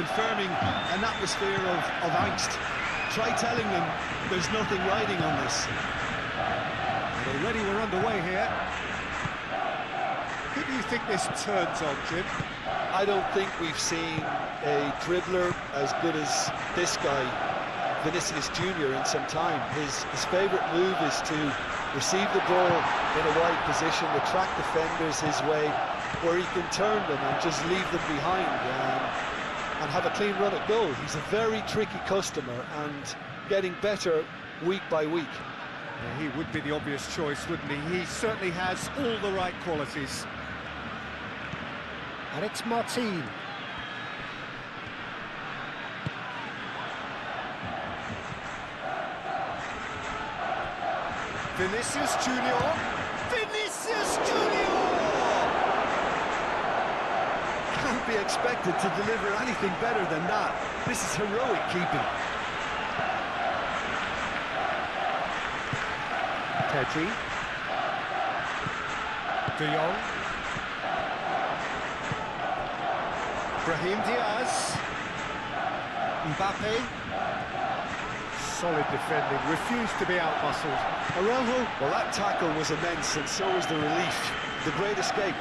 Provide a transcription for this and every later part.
confirming an atmosphere of angst. Try telling them there's nothing riding on this. And already we're underway here. Who do you think this turns on, Jim? I don't think we've seen a dribbler as good as this guy, Vinicius Junior, in some time. His favourite move is to receive the ball in a wide position, attract defenders his way, where he can turn them and just leave them behind and have a clean run at goal. He's a very tricky customer and getting better week by week. Yeah, he would be the obvious choice, wouldn't he? He certainly has all the right qualities. And it's Martin. Vinicius Junior. Vinicius Junior! Can't be expected to deliver anything better than that. This is heroic keeping. Pedri. De Jong. Brahim Diaz. Mbappe. Solid defending, refused to be out-muscled. Araujo, well, that tackle was immense, and so was the relief. The great escape.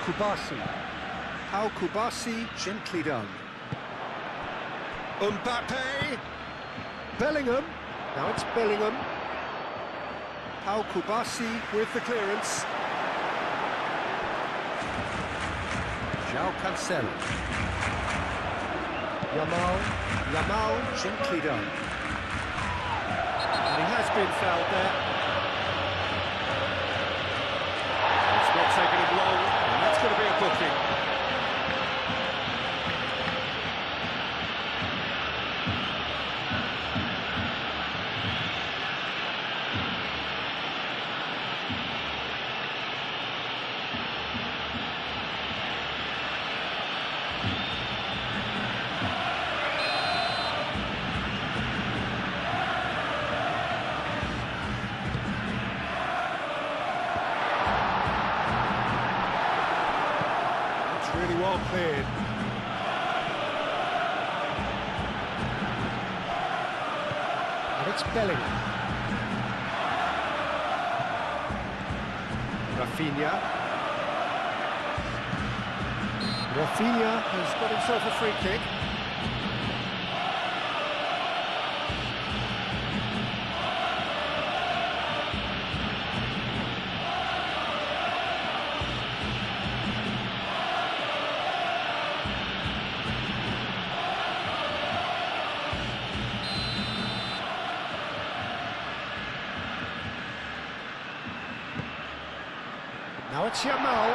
Kubasi. How Kubasi, gently done. Mbappe. Bellingham. Now it's Bellingham. How Kubasi with the clearance. João Cancelo. Yamal, gently done. And he has been fouled there. It's not taking him long, and that's going to be a booking. Really well cleared. And it's Bellingham. Rafinha has got himself a free kick. Now it's Yamal.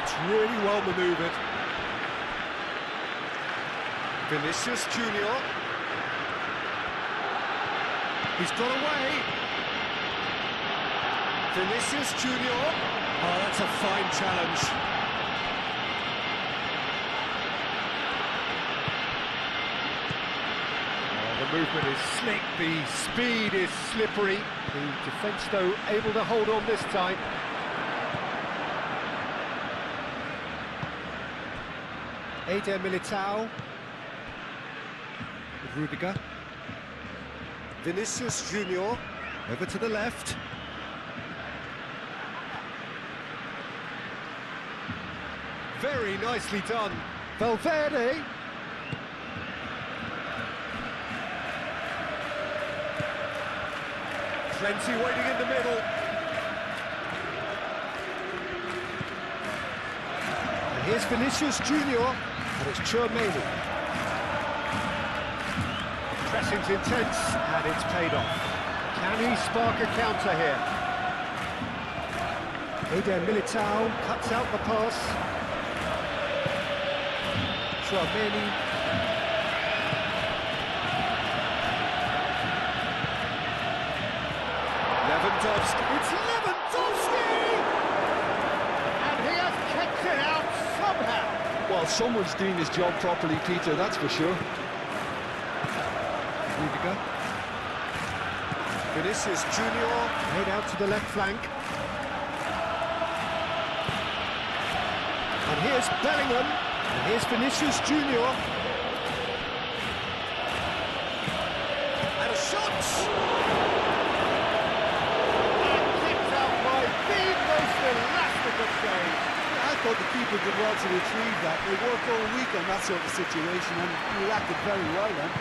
It's really well manoeuvred. Vinicius Junior. He's got away. Vinicius Junior. Oh, that's a fine challenge. The movement is slick, the speed is slippery. The defence, though, able to hold on this time. Eder Militao. Rudiger. Vinicius Junior. Over to the left. Very nicely done. Valverde. Plenty waiting in the middle. And here's Vinicius Junior, and it's Tchouaméni. Pressing's intense, and it's paid off. Can he spark a counter here? Eder Militao cuts out the pass. Tchouaméni. Lewandowski, it's Lewandowski! And he has kicked it out somehow. Well, someone's doing his job properly, Peter, that's for sure. Rudiger. Vinicius Junior made out to the left flank. And here's Bellingham, and here's Vinicius Junior. And a shot! And kicked out by the most elastic of saves. I thought the keeper did well to retrieve that. They worked all week on that sort of situation, and he reacted very well then.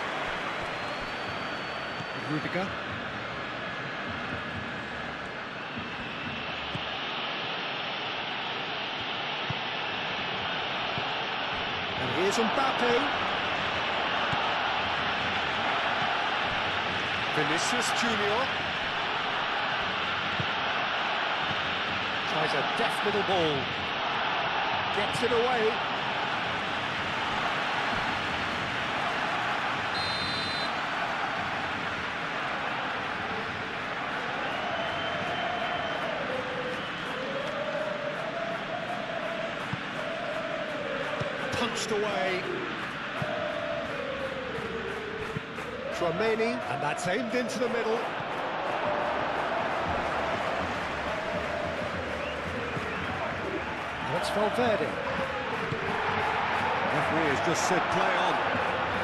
Rudiger. And here's Mbappe. Vinicius Junior. Tries a deft little ball. Gets it away. Punched away. Tchouaméni, and that's aimed into the middle. That's Valverde. Referee has just said play on.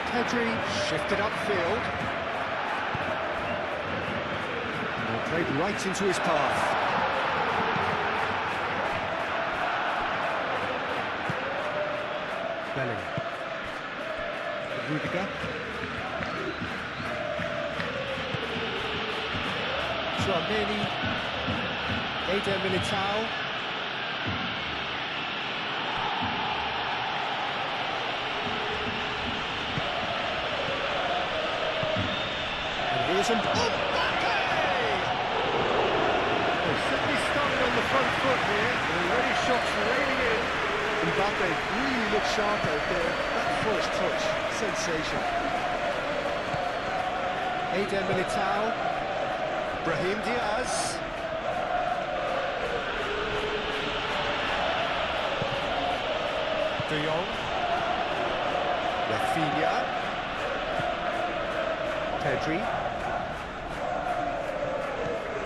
Pedri shifted upfield. And played right into his path. Bellingham. Rudiger. Tchouaméni. Eder Militao. And here's Mbappe! They've certainly started on the front foot here. Already shots raining in. Mbappe really looked sharp out there. That first touch, sensation. Eder Militao. Brahim Diaz. De Jong. Rafinha. Pedri.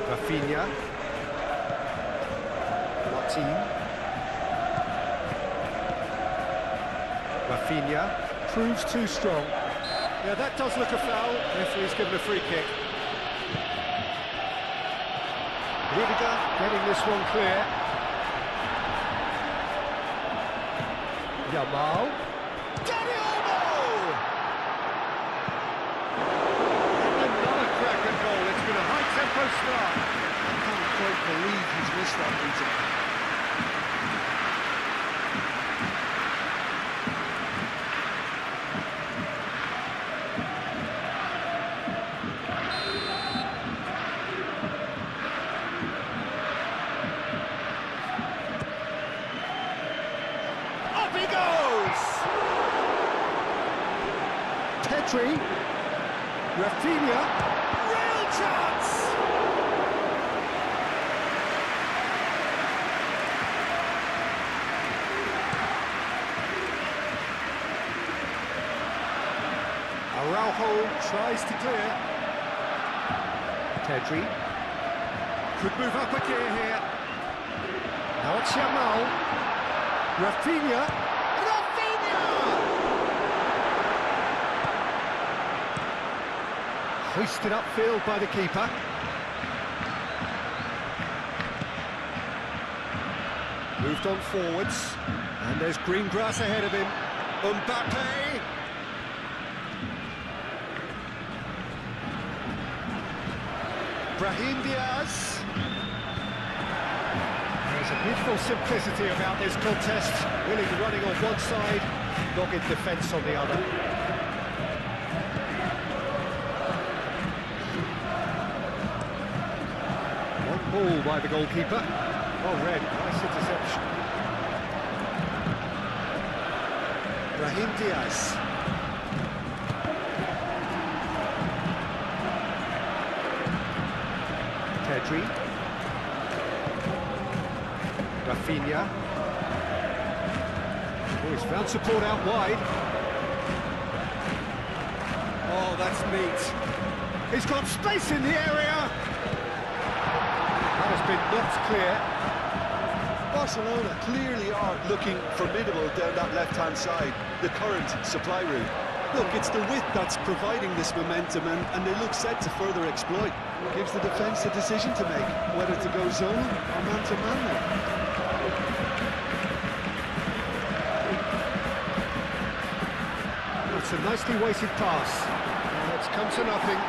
Rafinha. Martin. Rafinha proves too strong. Yeah, that does look a foul. Referee's given a free kick. Rudiger getting this one clear. Yamal. Dani Olmo! And another cracker goal. It's been a high-tempo start. I can't quite believe he's missed that beating. Up he goes! Pedri. Rafinha. Real chance! Araujo tries to clear. Pedri. Could move up a gear here. Now it's Yamal. Rafinha. Rafinha! Hoisted upfield by the keeper. Moved on forwards. And there's green grass ahead of him. Mbappe! Brahim Diaz. There's a beautiful simplicity about this contest. Willing running on one side, dogged defence on the other. One ball by the goalkeeper. Well read, nice interception. Brahim Diaz. Pedri. Rafinha. Oh, he's found support out wide. Oh, that's neat. He's got space in the area. That has been knocked clear. Barcelona clearly are looking formidable down that left-hand side, the current supply route. Look, it's the width that's providing this momentum, and they look set to further exploit. Gives the defence a decision to make, whether to go zone or man-to-man now. That's a nicely weighted pass. It's come to nothing.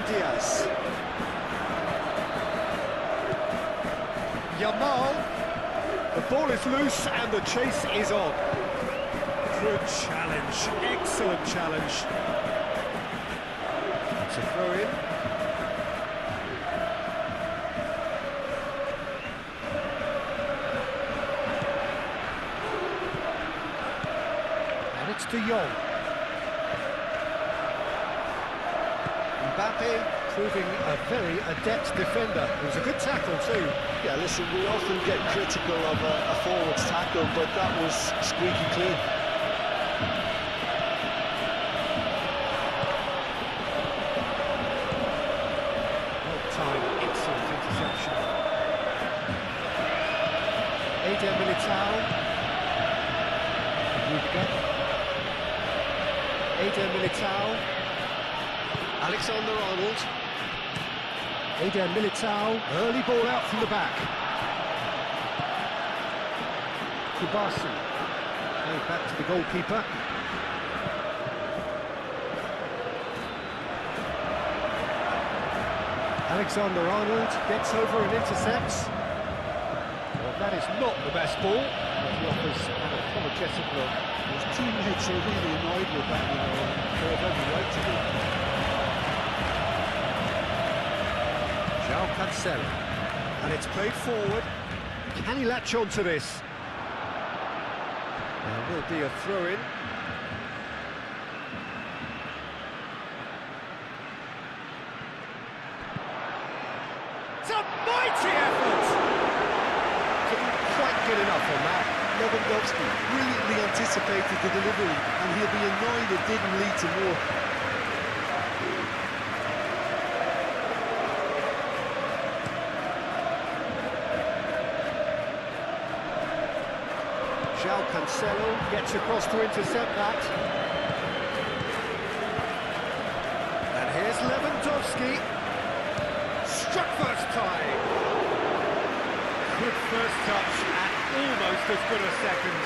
Diaz. Yamal. The ball is loose and the chase is on. Good challenge, excellent challenge. It's a throw in. And it's De Jong. Mbappe proving a very adept defender. It was a good tackle too. Yeah, listen, we often get critical of a forward's tackle, but that was squeaky clean. Well-timed, excellent interception. Eder Militao. Eder Militao. Alexander-Arnold. Eder Militao, early ball out from the back. Kubasi, going back to the goalkeeper. Alexander-Arnold gets over and intercepts. Well, that is not the best ball. He offers an apologetic look. His teammates are really annoyed with that, you know, and they have every right to be. Cancelo, and it's played forward. Can he latch on to this? There will be a throw-in. It's a mighty effort! Couldn't quite get enough on that. Lewandowski brilliantly anticipated the delivery, and he'll be annoyed it didn't lead to more. Cancelo gets across to intercept that. And here's Lewandowski. Struck first time. Good first touch and almost as good a second.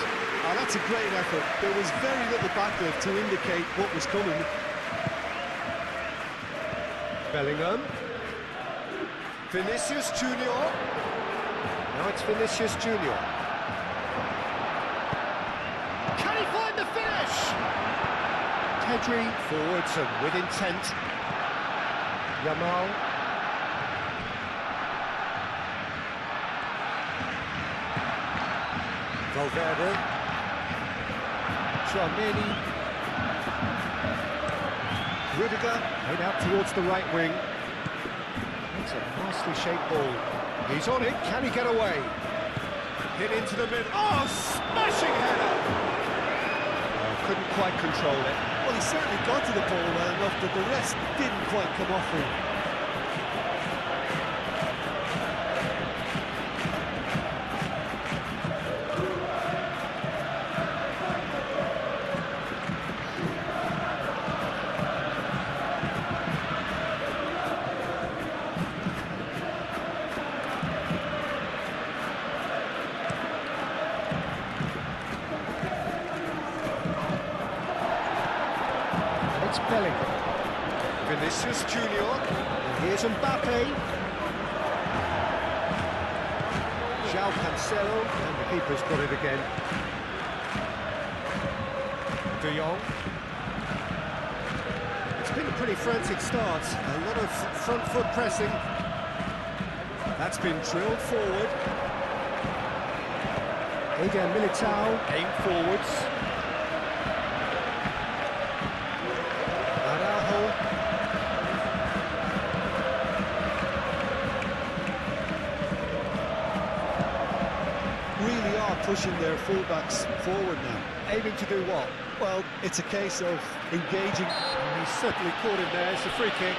Oh, that's a great effort. There was very little backup to indicate what was coming. Bellingham. Vinicius Junior. Now it's Vinicius Junior. Pedri forwards and with intent. Yamal. Valverde. Tchouaméni. Rudiger. Head out towards the right wing. It's a nicely shaped ball. He's on it. Can he get away? Hit into the middle. Oh, smashing header! Couldn't quite control it. Well, he certainly got to the ball well enough, but the rest didn't quite come off him. It's Bellingham. Vinicius Junior. And here's Mbappe. João Cancelo. And the keeper's got it again. De Jong. It's been a pretty frantic start. A lot of front foot pressing. That's been drilled forward. Eder Militao. Aim forwards. pushing their fullbacks forward now. Aiming to do what? Well, it's a case of engaging. He's certainly caught him there. It's a free kick.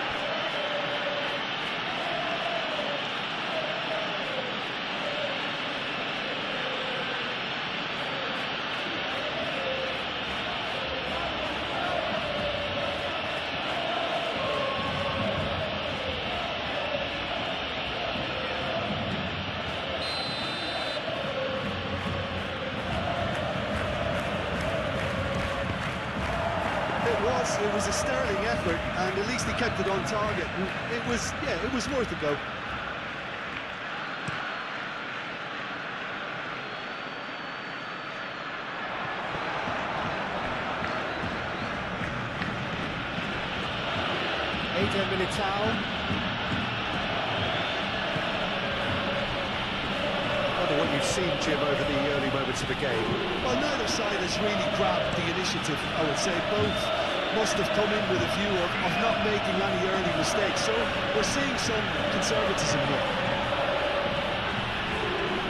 It was a sterling effort, and at least he kept it on target. It was worth a go. Eden Militao. I wonder what you've seen, Jim, over the early moments of the game. Well, neither side has really grabbed the initiative, I would say. Both must have come in with a view of not making any early mistakes, so we're seeing some conservatism here.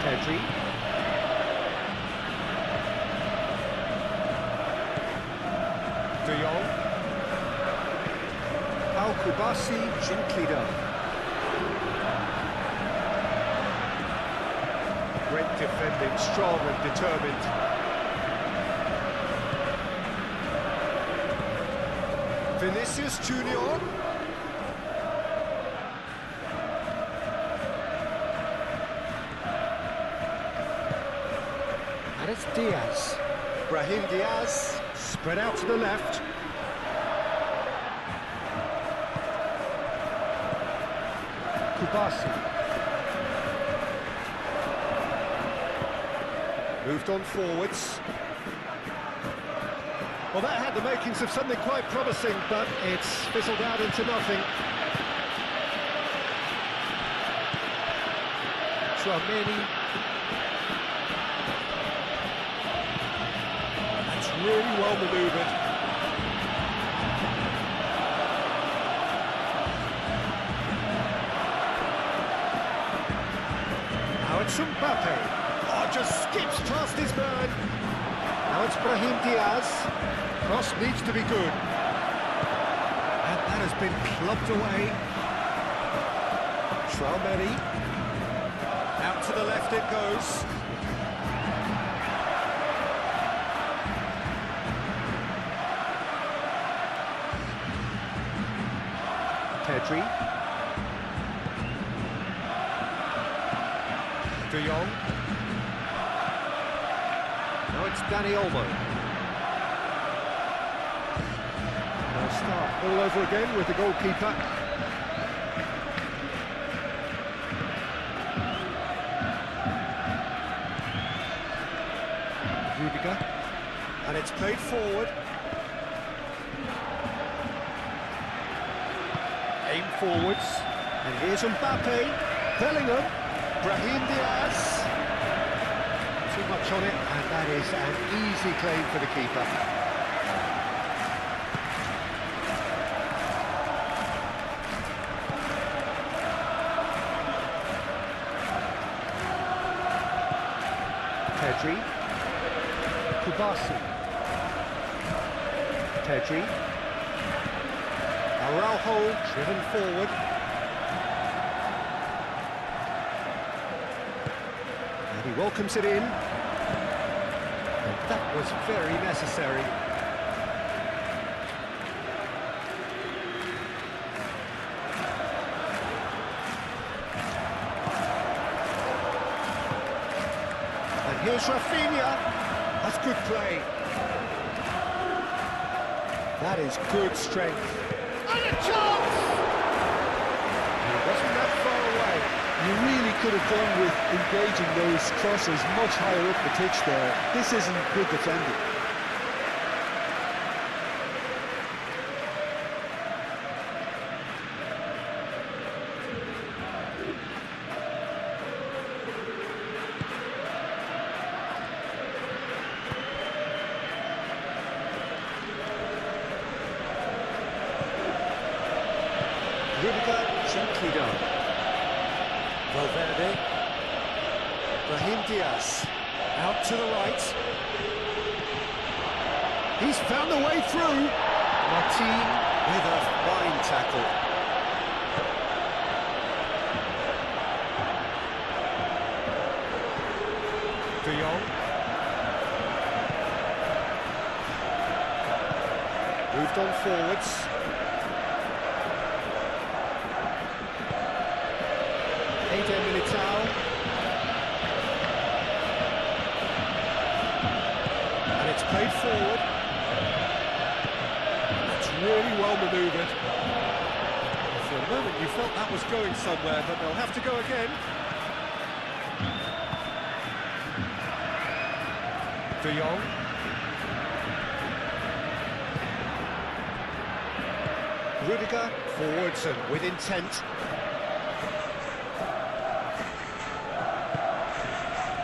Pedri. De Jong. Al-Kubasi, gently done. Great defending, strong and determined. Vinicius Junior. And it's Diaz. Brahim Diaz, spread out to the left. Kubasi. Moved on forwards. Well, that had the makings of something quite promising, but it's fizzled out into nothing. Tchouaméni. That's really well manoeuvred. Now it's Mbappe. Oh, just skips past his man. Now it's Brahim Diaz. Cross needs to be good. And that has been clubbed away. Tchouaméni. Out to the left it goes. Pedri. De Jong. Now it's Dani Olmo. Start all over again with the goalkeeper. Rudiger. And it's played forward. Aim forwards. And here's Mbappe. Bellingham. Brahim Diaz. Too much on it, and that is an easy claim for the keeper. Pedri. Kubasi. Pedri. Araujo driven forward. And he welcomes it in. And that was very necessary. Here's Rafinha. That's good play. That is good strength. And a chance! He wasn't that far away. You really could have done with engaging those crosses much higher up the pitch there. This isn't good defending. Rudiger, gently done. Valverde. Brahim Diaz. Out to the right. He's found the way through. Martin with a fine tackle. De Jong. Moved on forwards. Militao. And it's played forward. That's really well manoeuvred. For a moment you felt that was going somewhere, but they'll have to go again. De Jong. Rudiger forwards and with intent.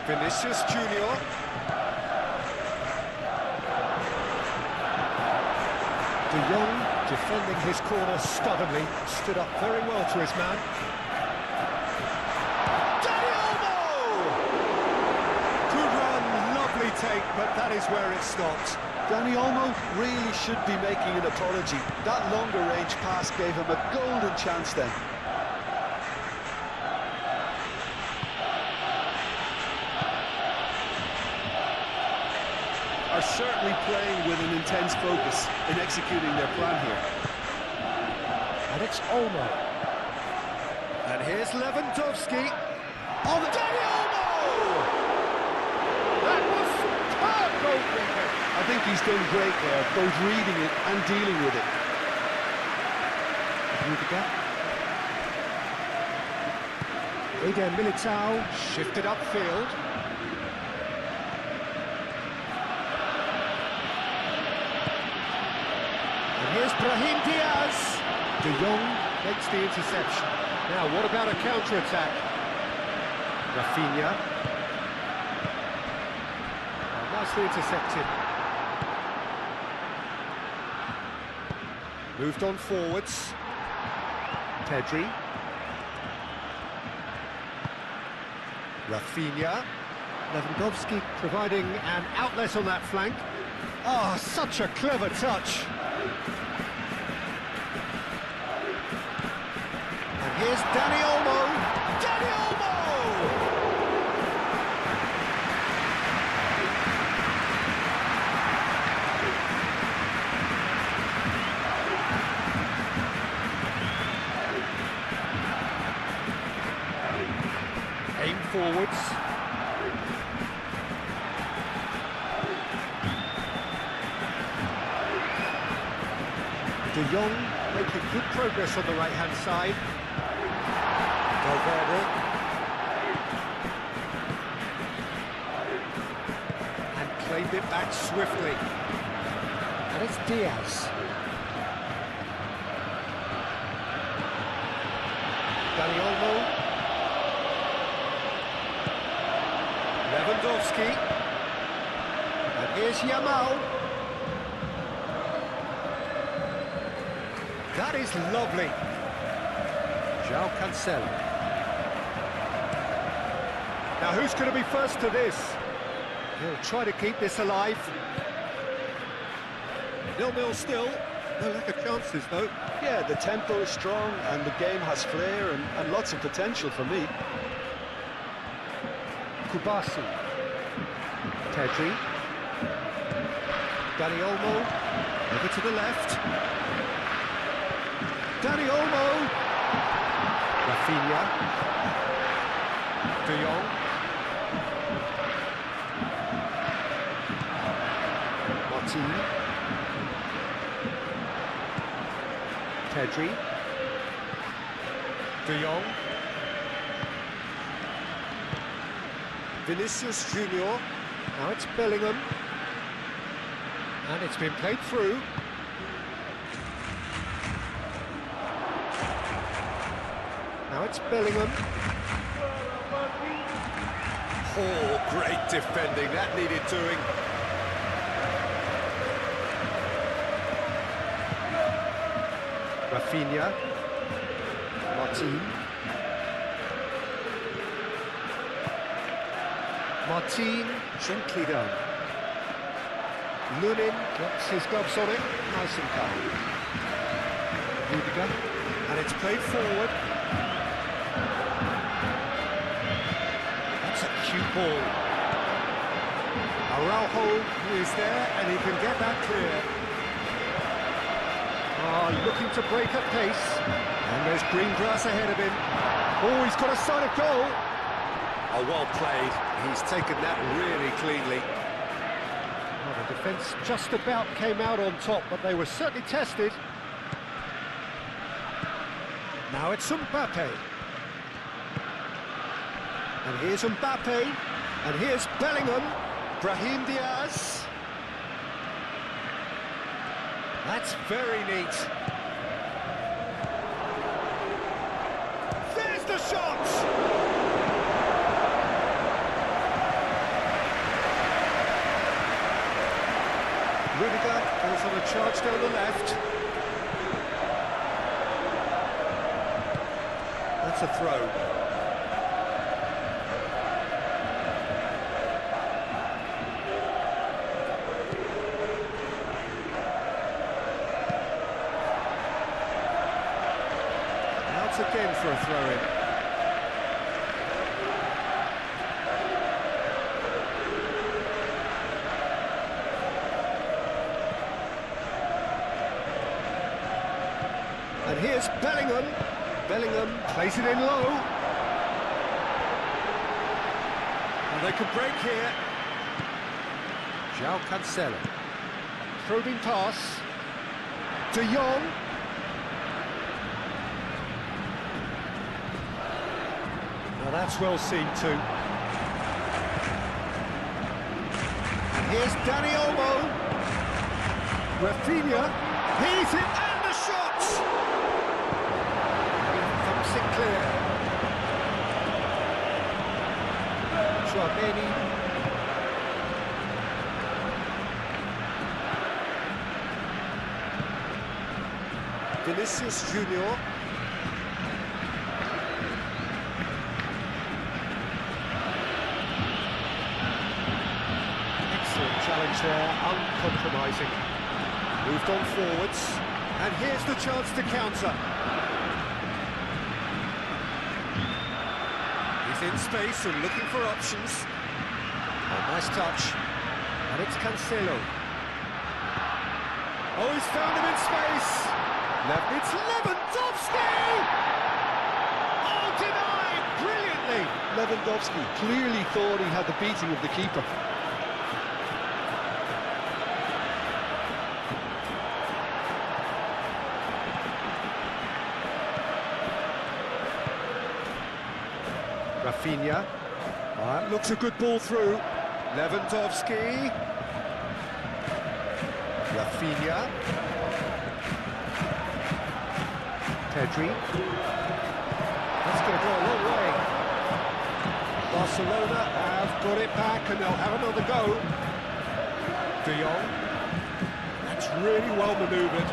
Vinicius Junior. De Jong defending his corner stubbornly, stood up very well to his man. Dani Olmo! Good run, lovely take, but that is where it stopped. Dani Olmo really should be making an apology. That longer range pass gave him a golden chance then. Are certainly playing with an intense focus in executing their plan here. And it's Olmo. And here's Lewandowski. On the Dani Olmo! That was superb goalkeeping. I think he's done great there, both reading it and dealing with it. Rudiger. Eder Militao shifted upfield. Here's Brahim Diaz. De Jong makes the interception. Now, what about a counter-attack? Rafinha. Oh, nicely intercepted. Moved on forwards. Pedri. Rafinha. Lewandowski providing an outlet on that flank. Oh, such a clever touch. Here's Dani Olmo. Dani Olmo! Aim forwards. De Jong making good progress on the right-hand side. Valverde. And claimed it back swiftly. And it's Diaz. Dani Olmo. Lewandowski. And here's Yamal. That is lovely. João Cancelo. Now, who's going to be first to this? He'll try to keep this alive. 0-0 still. No lack of chances, though. Yeah, the tempo is strong and the game has flair and lots of potential for me. Kubasi. Pedri. Dani Olmo. Over to the left. Dani Olmo. Rafinha. De Jong. Martin. Pedri. De Jong. Vinicius Junior. Now it's Bellingham. And it's been played through. Now it's Bellingham. Oh, great defending. That needed doing. Rafinha. Martin. Martin, gently done. Lunin gets his gloves on it, nice and calm. Rudiger, and it's played forward. That's a cute ball. Araujo is there, and he can get that clear. Looking to break at pace, and there's green grass ahead of him. Oh, he's got a sight of goal. Oh, well played. He's taken that really cleanly. Well, the defence just about came out on top, but they were certainly tested. Now it's Mbappe. And here's Mbappe. And here's Bellingham. Brahim Diaz. That's very neat. There's the shot! Rudiger goes on a charge down the left. That's a throw. Out again for a throw-in. And here's Bellingham. Bellingham plays it in low. And they can break here. João Cancelo. Probing pass. De Jong. Now that's well seen too. And here's Dani Olmo. Rafinha. He's it, and the shot! Thumps it clear. Chouameni. Vinicius Junior. Excellent challenge there, uncompromising. Moved on forwards, and here's the chance to counter. He's in space and looking for options. Oh, nice touch. And it's Cancelo. Oh, he's found him in space. It's Lewandowski! Oh, denied brilliantly. Lewandowski clearly thought he had the beating of the keeper. Rafinha. That looks a good ball through. Lewandowski. Rafinha. Pedri. That's going to go a long way. Barcelona have got it back and they'll have another go. De Jong. That's really well manoeuvred.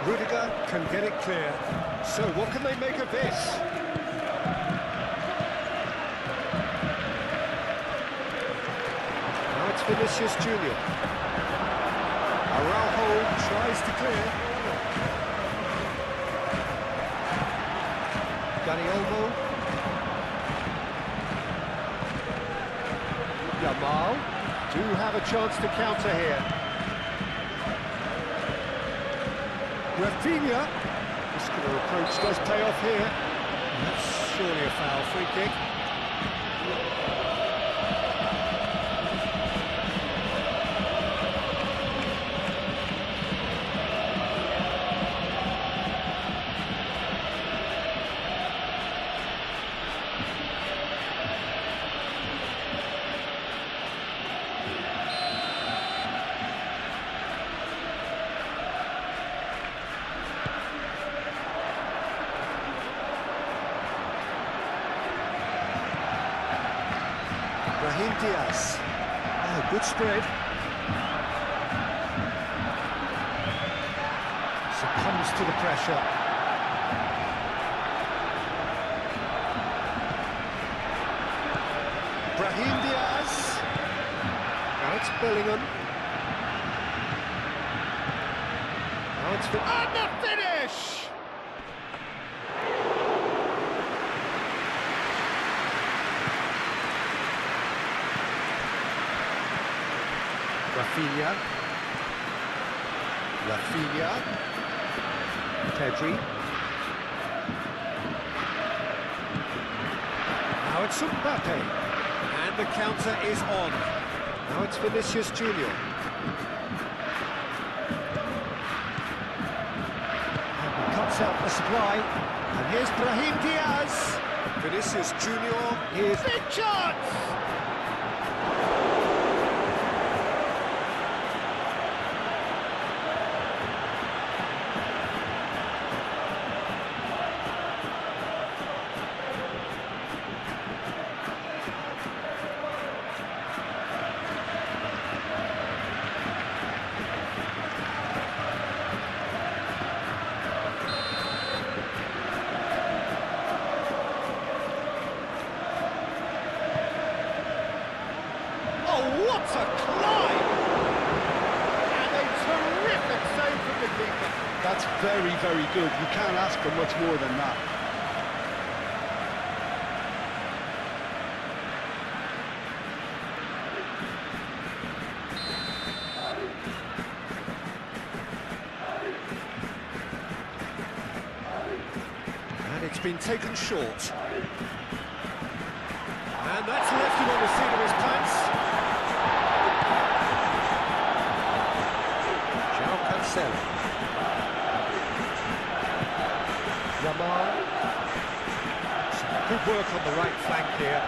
Rudiger can get it clear. So what can they make of this? Now it's Vinicius Junior. Araujo tries to clear. Dani Olmo. Yamal do have a chance to counter here. Rafinha just going to approach, does pay off here. That's surely a foul, free kick. Brahim Diaz. Oh, good spread. Succumbs to the pressure. Brahim Diaz. Now it's Bellingham. Now it's and the finish! Rafinha. Pedri. Now it's Mbappe. And the counter is on. Now it's Vinicius Junior. And he cuts out the supply. And here's Brahim Diaz. Vinicius Junior. Here's big chance! What a climb! And a terrific save from the keeper. That's very, very good. You can't ask for much more than that. And it's been taken short. And that's left him on the seat of his pants. Yamal. Some good work on the right flank here.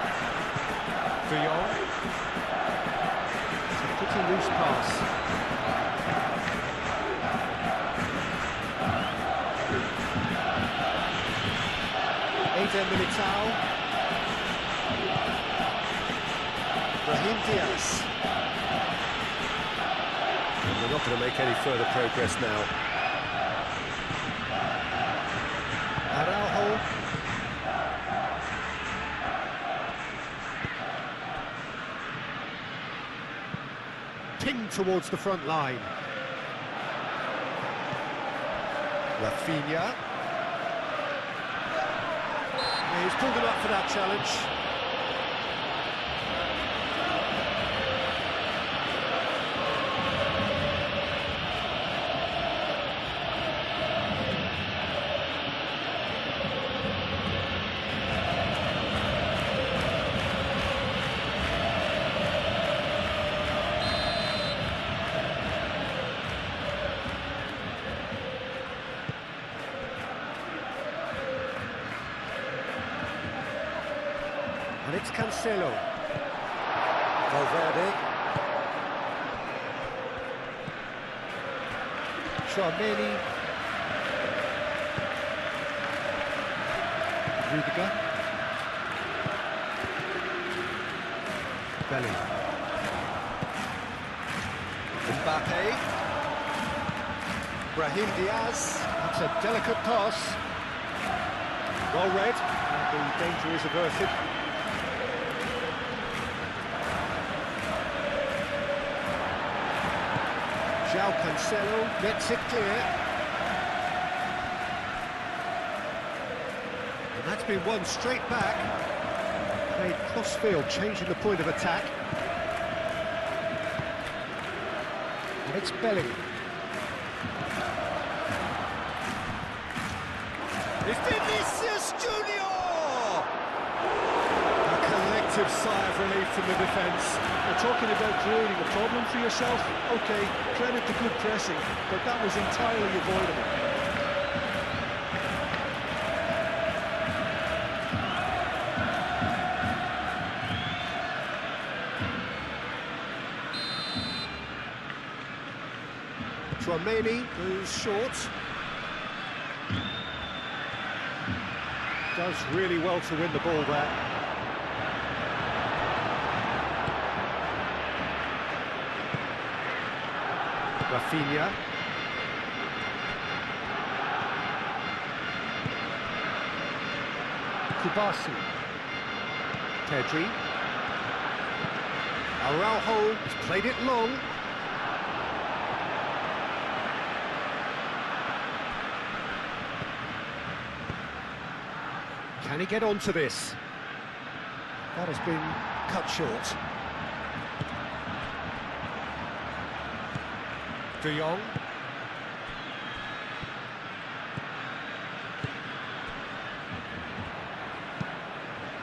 De Jong. It's a pretty loose pass. Eder Militao. Brahim Diaz. And they're not going to make any further progress now. Araujo. Pinged towards the front line. Rafinha. He's pulled him up for that challenge. And it's Cancelo. Valverde. Tchouaméni. Rudiger. Bellingham. Mbappe. Brahim Diaz. That's a delicate pass. Well read. And the danger is averted. João Cancelo gets it clear. And that's been won straight back. Played cross-field, changing the point of attack. And it's Bellingham. It's Vinicius Junior! A collective sigh of relief from the defence. We're talking about creating a problem for yourself. OK, credit to good pressing, but that was entirely avoidable. Tchouaméni goes short. Does really well to win the ball there. Rafinha. Kubasi. Pedri. Araujo has played it long. Can he get onto this? That has been cut short. De Jong.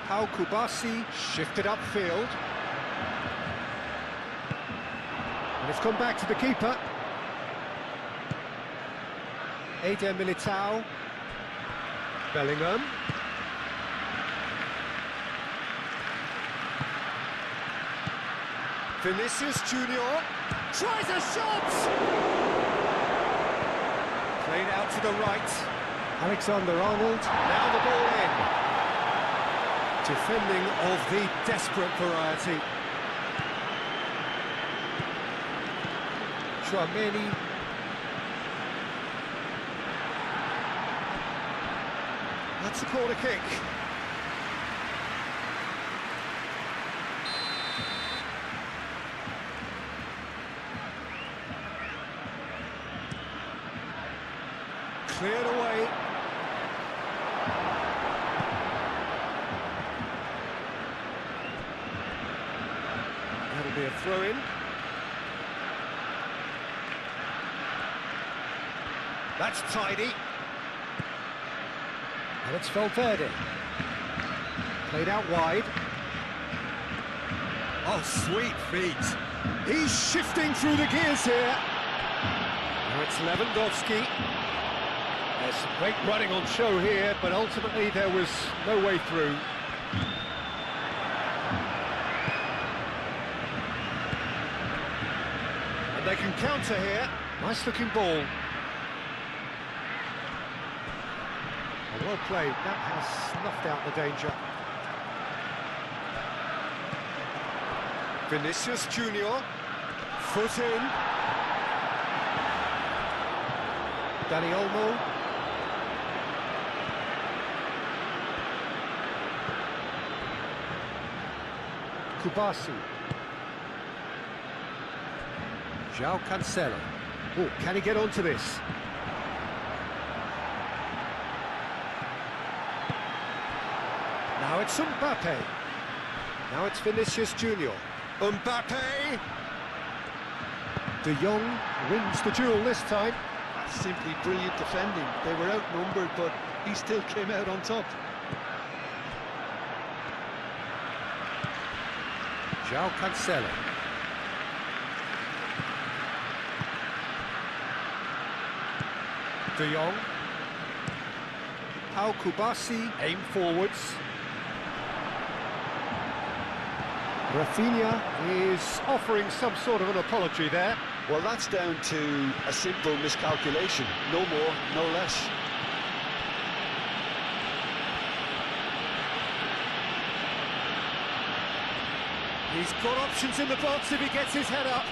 Pau Kubasi shifted upfield. And it's gone back to the keeper. Eder Militao. Bellingham. Vinicius Junior tries a shot! Played out to the right. Alexander-Arnold, now the ball in. Defending of the desperate variety. Chouameni. That's a corner kick. Cleared away. That'll be a throw-in. That's tidy. And it's Valverde. Played out wide. Oh, sweet feet. He's shifting through the gears here. Now it's Lewandowski. There's some great running on show here, but ultimately there was no way through. And they can counter here. Nice looking ball. Well played, that has snuffed out the danger. Vinicius Junior, foot in. Dani Olmo. Kubasi. João Cancelo. Oh, can he get onto this? Now it's Mbappe. Now it's Vinicius Junior. Mbappe! De Jong wins the duel this time. That's simply brilliant defending. They were outnumbered, but he still came out on top. João Cancelo. De Jong. Pau Kubasi, aim forwards. Rafinha is offering some sort of an apology there. Well, that's down to a simple miscalculation. No more, no less. He's got options in the box if he gets his head up.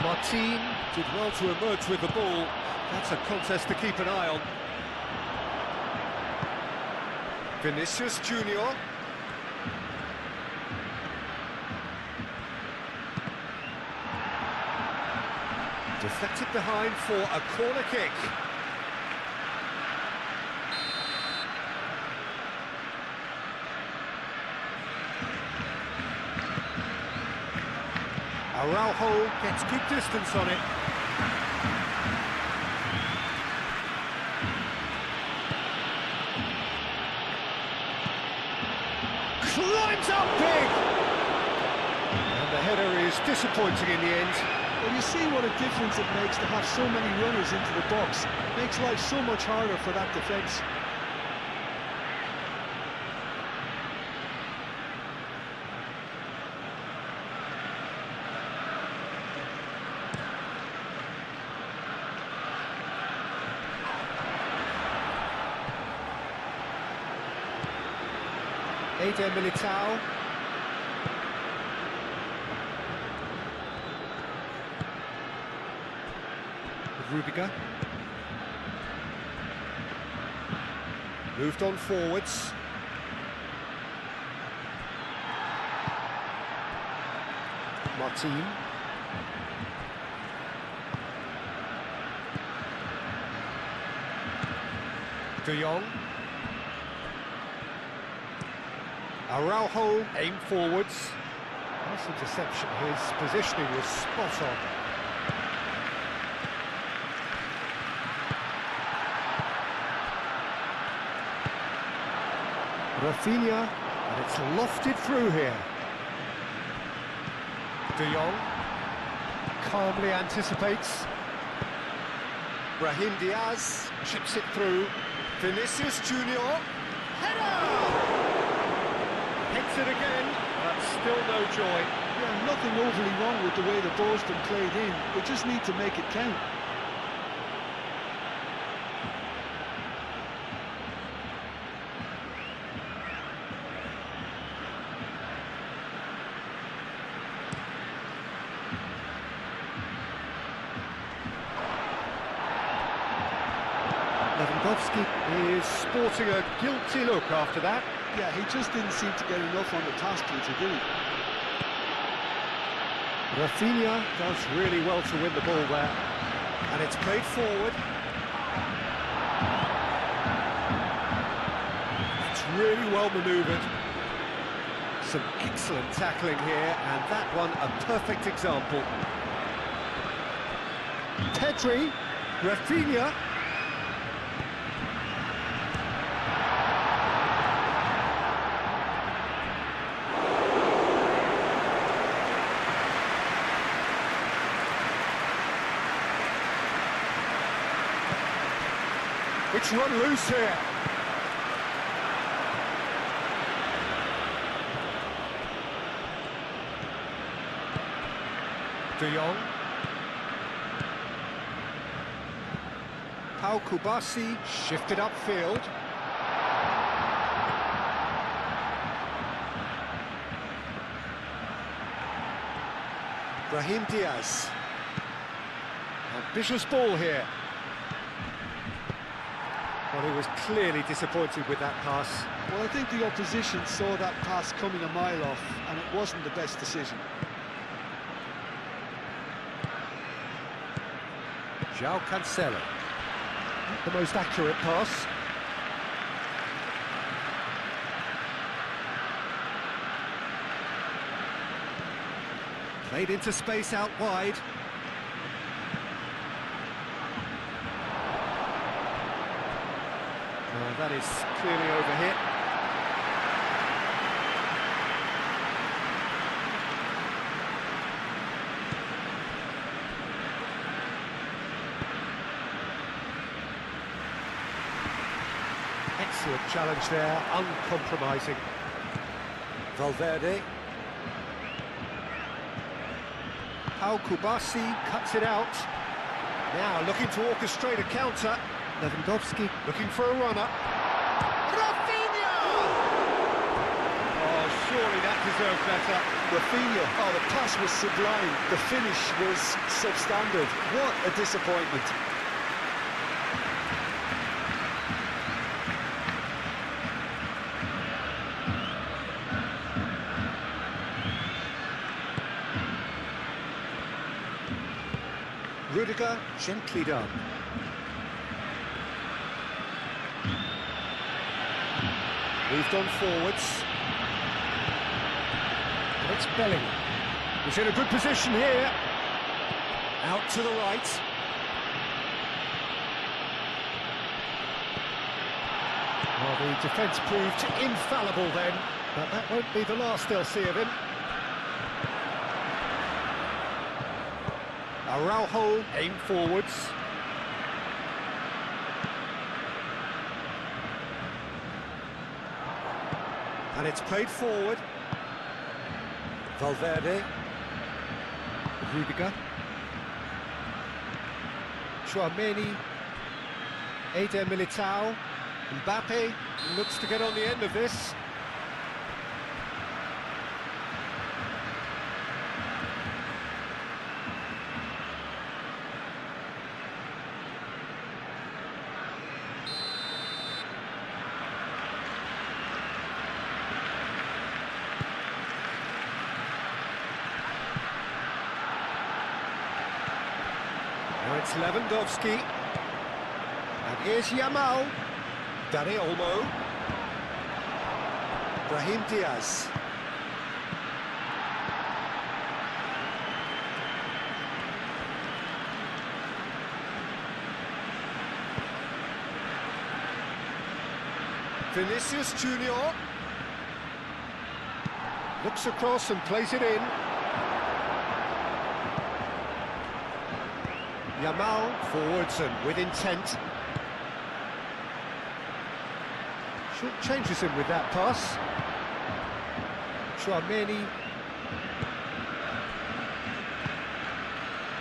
Martin did well to emerge with the ball. That's a contest to keep an eye on. Vinicius Junior. Deflected behind for a corner kick. Araujo gets good distance on it. Climbs up big! And the header is disappointing in the end. Well, you see what a difference it makes to have so many runners into the box. It makes life so much harder for that defence. Eder Militao. Rudiger. Moved on forwards. Martin. De Jong. Araujo aim forwards. Nice interception. His positioning was spot on. Rafinha, and it's lofted through here. De Jong calmly anticipates. Brahim Diaz chips it through. Vinicius Junior, header! Hits it again, but still no joy. Yeah, nothing overly wrong with the way the ball's been played in. We just need to make it count. Lewandowski is sporting a guilty look after that. Yeah, he just didn't seem to get enough on the task to do. Rafinha does really well to win the ball there. And it's played forward. It's really well manoeuvred. Some excellent tackling here, and that one a perfect example. Pedri, Rafinha. It's run loose here. De Jong. Pau Kubasi shifted upfield. Brahim Diaz. Ambitious ball here. Well, he was clearly disappointed with that pass. Well, I think the opposition saw that pass coming a mile off, and it wasn't the best decision. João Cancelo. Not the most accurate pass. Played into space out wide. That is clearly overhit. Excellent challenge there, uncompromising. Valverde. Pau Kubasi cuts it out. Now looking to orchestrate a counter. Lewandowski looking for a runner. Rafinha! Oh, surely that deserved better. Rafinha, oh, the pass was sublime. The finish was substandard. What a disappointment. Rudiger, gently done. Moved on forwards. And it's Bellingham. He's in a good position here. Out to the right. Well, the defence proved infallible then, but that won't be the last they'll see of him. Araujo aim forwards. And it's played forward. Valverde. Rudiger. Tchouaméni. Eder Militao. Mbappe looks to get on the end of this. It's Lewandowski. And here's Yamal. Dani Olmo. Brahim Diaz. Vinicius Junior. Looks across and plays it in. Yamal forwards and with intent. Short changes him with that pass. Chouameni.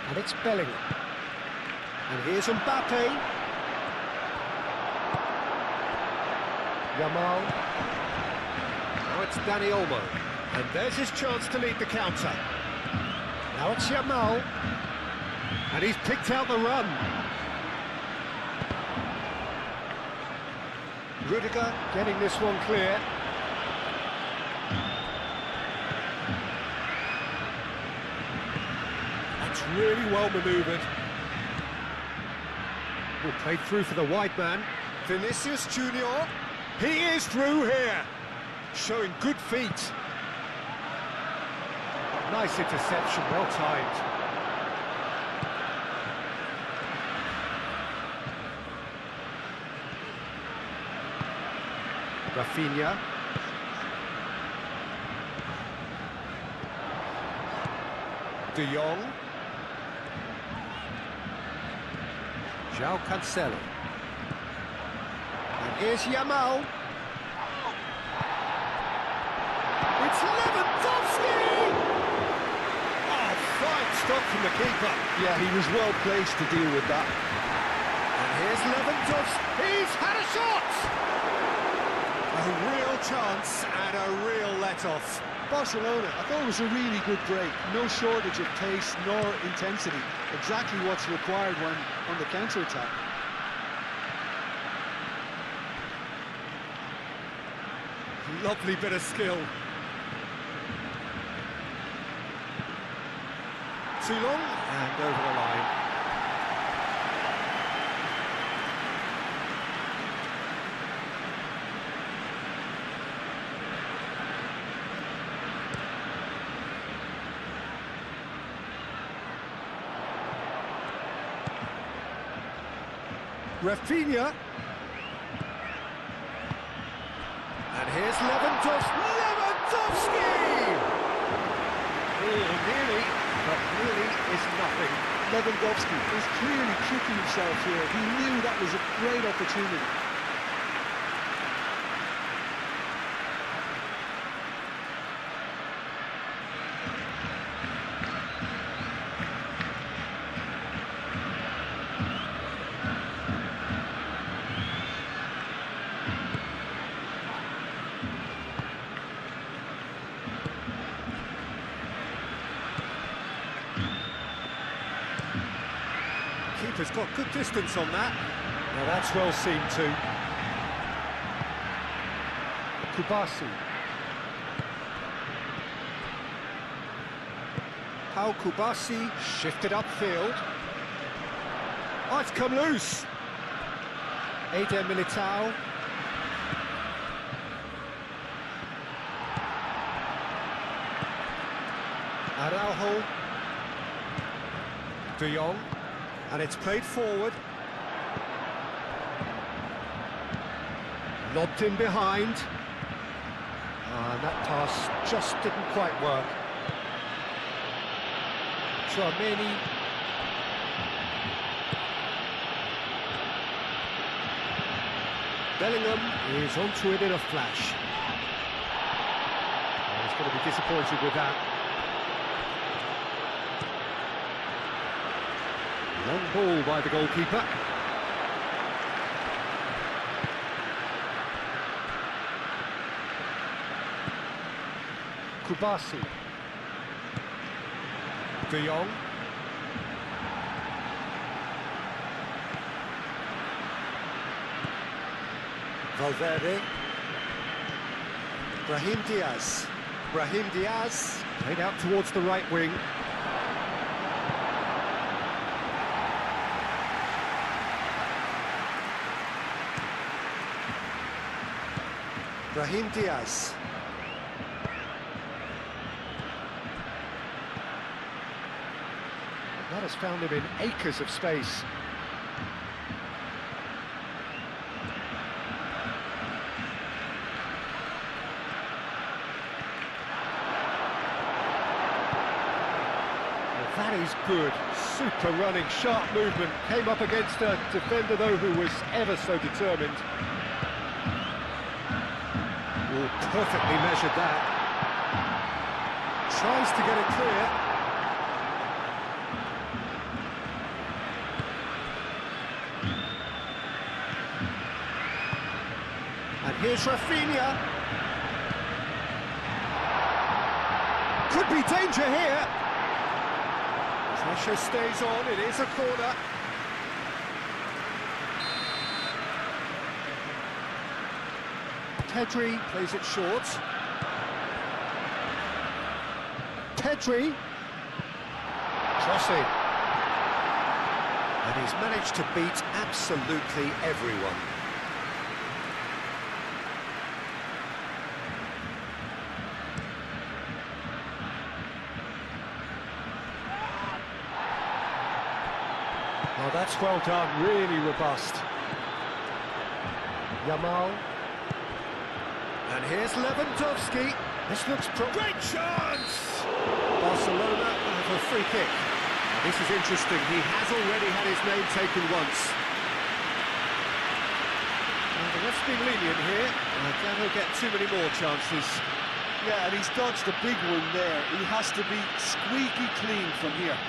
And it's Bellingham. And here's Mbappe. Yamal. Now it's Dani Olmo. And there's his chance to lead the counter. Now it's Yamal. And he's picked out the run. Rudiger getting this one clear. That's really well manoeuvred. Well, played through for the wide man. Vinicius Junior. He is through here. Showing good feet. Nice interception, well timed. Rafinha. De Jong. João Cancelo. And here's Yamal. It's Lewandowski! Oh, fine stop from the keeper. Yeah, he was well placed to deal with that. And here's Lewandowski. He's had a shot! A real chance and a real let-off. Barcelona, I thought it was a really good break. No shortage of pace nor intensity. Exactly what's required when on the counter-attack. Lovely bit of skill. Too long and over the line. Rafinha. And here's Lewandowski. Lewandowski! Oh, nearly, but nearly is nothing. Lewandowski is clearly tricking himself here. He knew that was a great opportunity. Keeper's got good distance on that. Now that's well seen too. Kubasi. Paul Kubasi shifted upfield. Oh, it's come loose. Eder Militao. Araujo. De Jong. And it's played forward. Lobbed in behind. And that pass just didn't quite work. Chouameni. Bellingham is onto it in a flash. Oh, he's going to be disappointed with that. Long ball by the goalkeeper. Kubasi. De Jong. Valverde. Brahim Diaz. Brahim Diaz. Played out towards the right wing. Brahim Diaz. That has found him in acres of space. Well, that is good. Super running, sharp movement. Came up against a defender, though, who was ever so determined. Oh, perfectly measured that. Tries to get it clear. And here's Rafinha. Could be danger here. Pressure stays on, it is a corner. Pedri plays it short. Pedri. Crossing. And he's managed to beat absolutely everyone. Oh, that's well done, really robust. Yamal. And here's Lewandowski. This looks great chance! Barcelona have a free kick. This is interesting, he has already had his name taken once. Well, the ref's been lenient here. I doubt he'll get too many more chances. Yeah, and he's dodged a big one there. He has to be squeaky clean from here.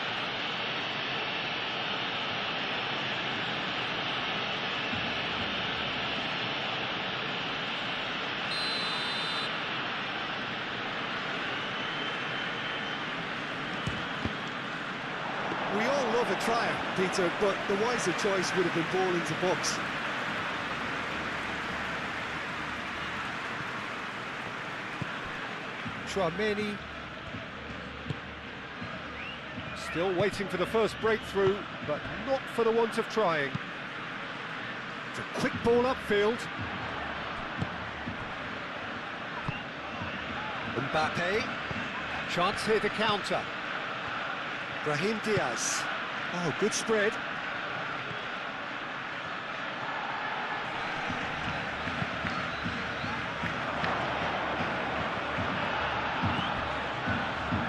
We all love a trial, Peter, but the wiser choice would have been ball into box. Tchouaméni. Still waiting for the first breakthrough, but not for the want of trying. It's a quick ball upfield. Mbappe. Chance here to counter. Brahim Diaz. Oh, good spread.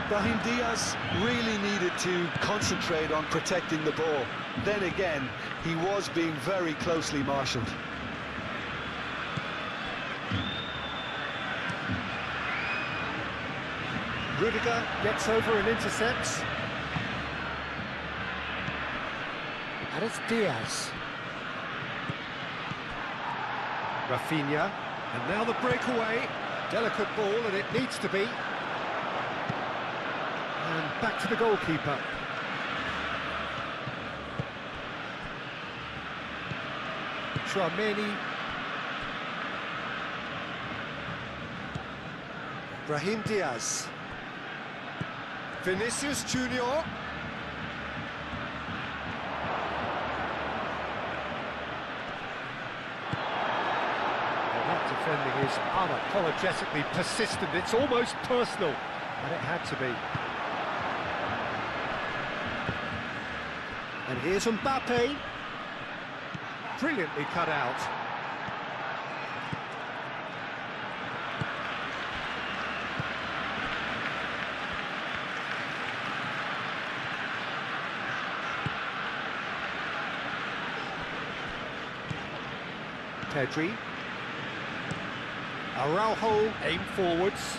Brahim Diaz really needed to concentrate on protecting the ball. Then again, he was being very closely marshalled. Rudiger gets over and intercepts. And it's Diaz. Rafinha. And now the breakaway. Delicate ball, and it needs to be. And back to the goalkeeper. Tchouaméni. Brahim Diaz. Vinicius Junior. Defending is unapologetically persistent. It's almost personal, and it had to be. And here's Mbappe. Brilliantly cut out. Pedri. Araujo aim forwards.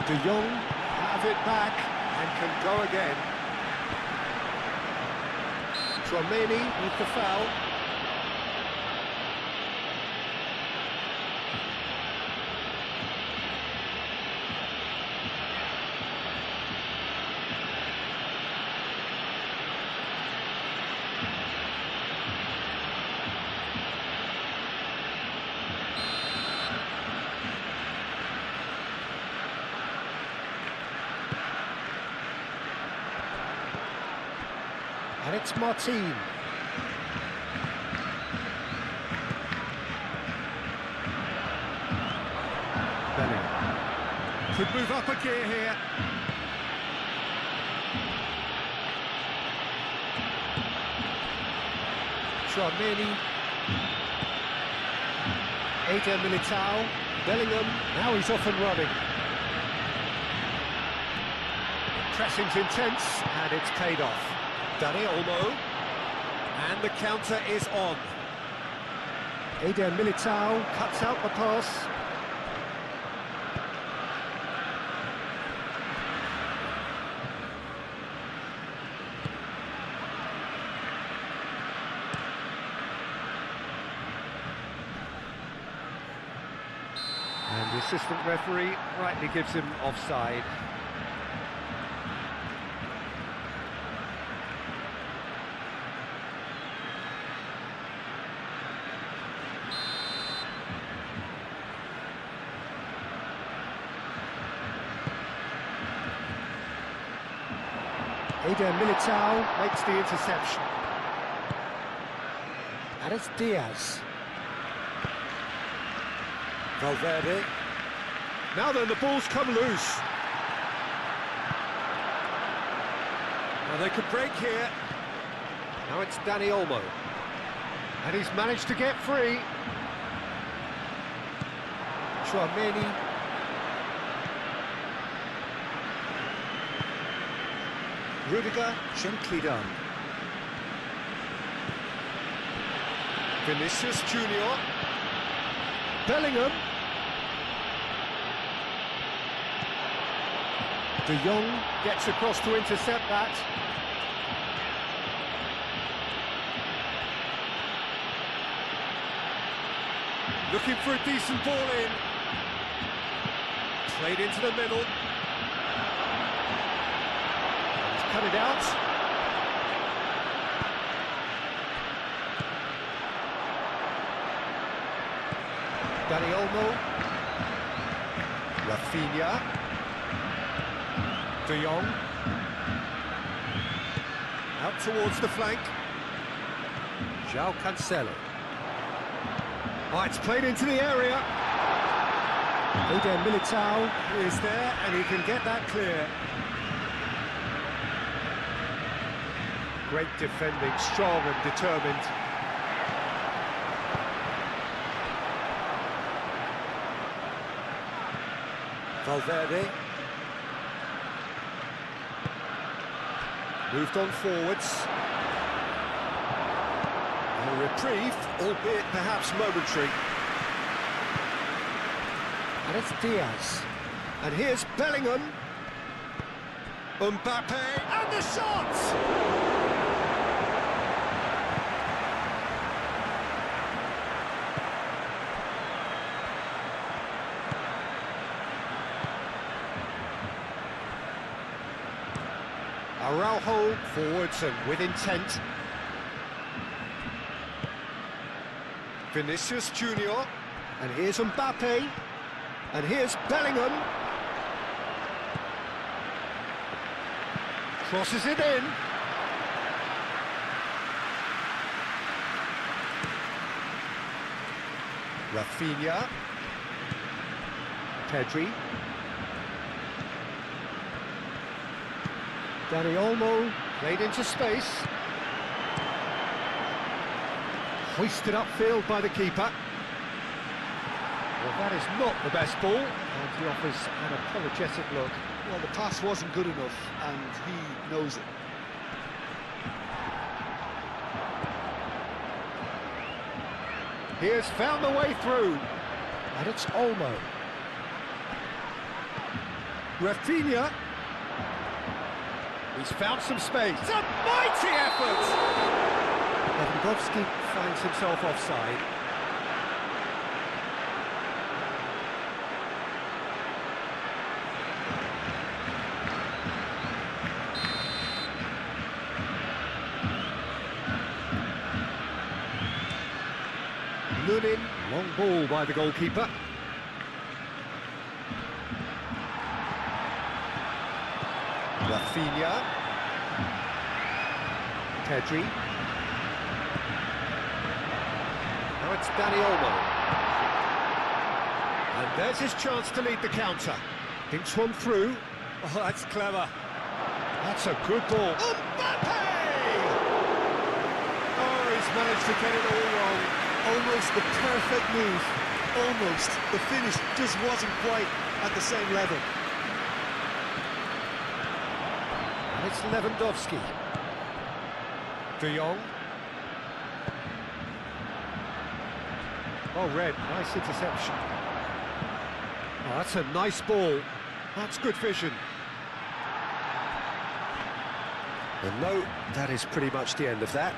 De Jong have it back and can go again. Tchouaméni with the foul. And it's Martin. Bellingham. Could move up a gear here. Tchouaméni. Eder Militao. Bellingham. Now he's off and running. Pressing's intense, and it's paid off. Dani Olmo. And the counter is on. Eder Militao cuts out the pass. And the assistant referee rightly gives him offside. Eder Militao makes the interception. And it's Diaz. Valverde. Now then, the ball's come loose. Now they could break here. Now it's Dani Olmo. And he's managed to get free. Tchouaméni. Rudiger, gently done. Vinicius Junior. Bellingham. De Jong gets across to intercept that. Looking for a decent ball in. Played into the middle. He's cut it out. Dani Olmo. Rafinha. De Jong. Out towards the flank. João Cancelo. Oh, it's played into the area. Eder Militao is there, and he can get that clear. Great defending, strong and determined. Valverde. Moved on forwards. A reprieve, albeit perhaps momentary. And it's Diaz. And here's Bellingham. Mbappe, and the shot! Araujo forwards and with intent. Vinicius Junior, and here's Mbappe, and here's Bellingham. Crosses it in. Rafinha. Pedri. Dani Olmo, played into space. Hoisted upfield by the keeper. Well, that is not the best ball, and he offers an apologetic look. Well, the pass wasn't good enough, and he knows it. He has found the way through, and it's Olmo. Rafinha. He's found some space. It's a mighty effort! Lewandowski finds himself offside. Lunin, long ball by the goalkeeper. Rafinha. Pedri. Now it's Dani Olmo. And there's his chance to lead the counter. Thinks one through. Oh, that's clever. That's a good ball. Mbappe! Oh, he's managed to get it all wrong. Almost the perfect move. Almost. The finish just wasn't quite at the same level. And it's Lewandowski. De Jong. Oh, Red, nice interception. Oh, that's a nice ball. That's good vision. And no, that is pretty much the end of that.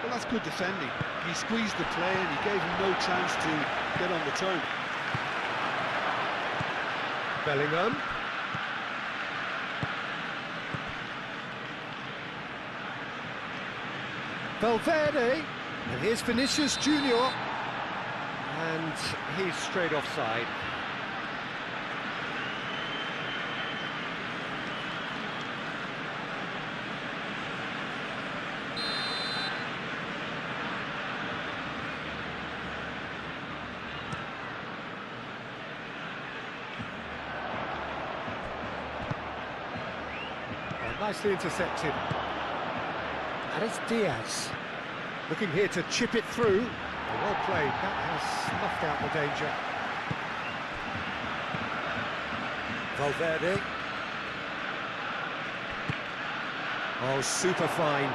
Well, that's good defending. He squeezed the play and he gave him no chance to get on the turn. Bellingham. Valverde. And here's Vinicius Junior. And he's straight offside. Nicely intercepted. And it's Diaz. Looking here to chip it through. Well played. That has snuffed out the danger. Valverde. Oh, super find.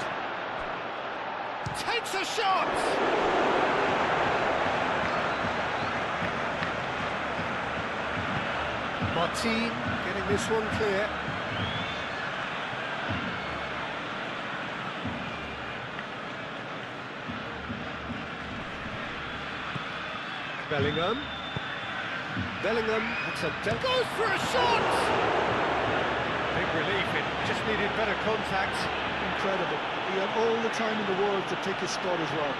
Takes a shot! Martin getting this one clear. Bellingham. Bellingham, that's a goes for a shot! Big relief, it just needed better contact. Incredible. He had all the time in the world to pick his spot as well.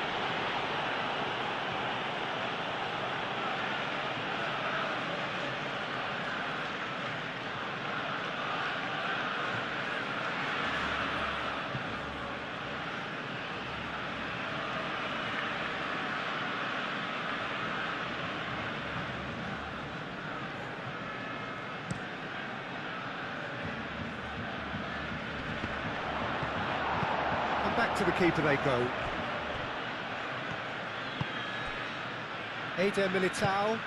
Back to the keeper they go. Eder Militao.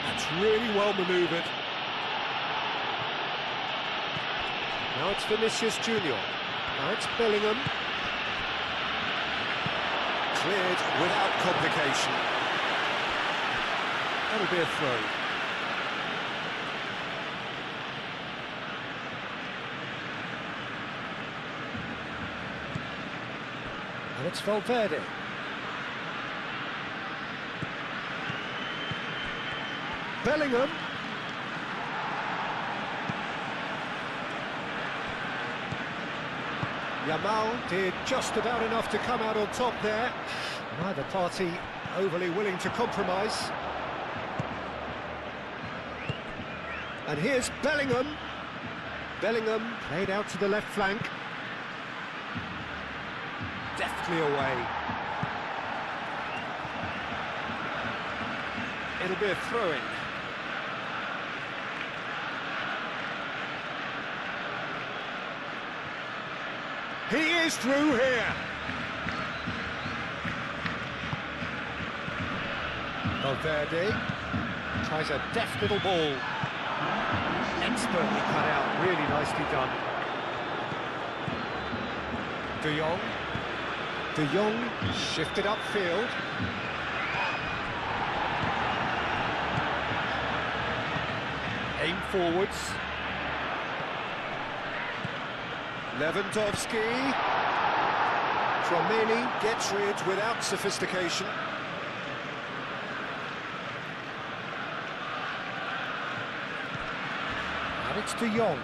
That's really well manoeuvred. Now it's Vinicius Junior. Now it's Bellingham. Cleared without complication. That'll be a throw. And it's Valverde. Bellingham. Yamal did just about enough to come out on top there. Neither party overly willing to compromise. And here's Bellingham. Bellingham played out to the left flank. Deftly away. It'll be a throw-in. He is through here. Valverde tries a deft little ball. Expertly cut out, really nicely done. De Jong. De Jong shifted upfield. Aim forwards. Lewandowski. Tchouaméni gets rid without sophistication. And it's De Jong.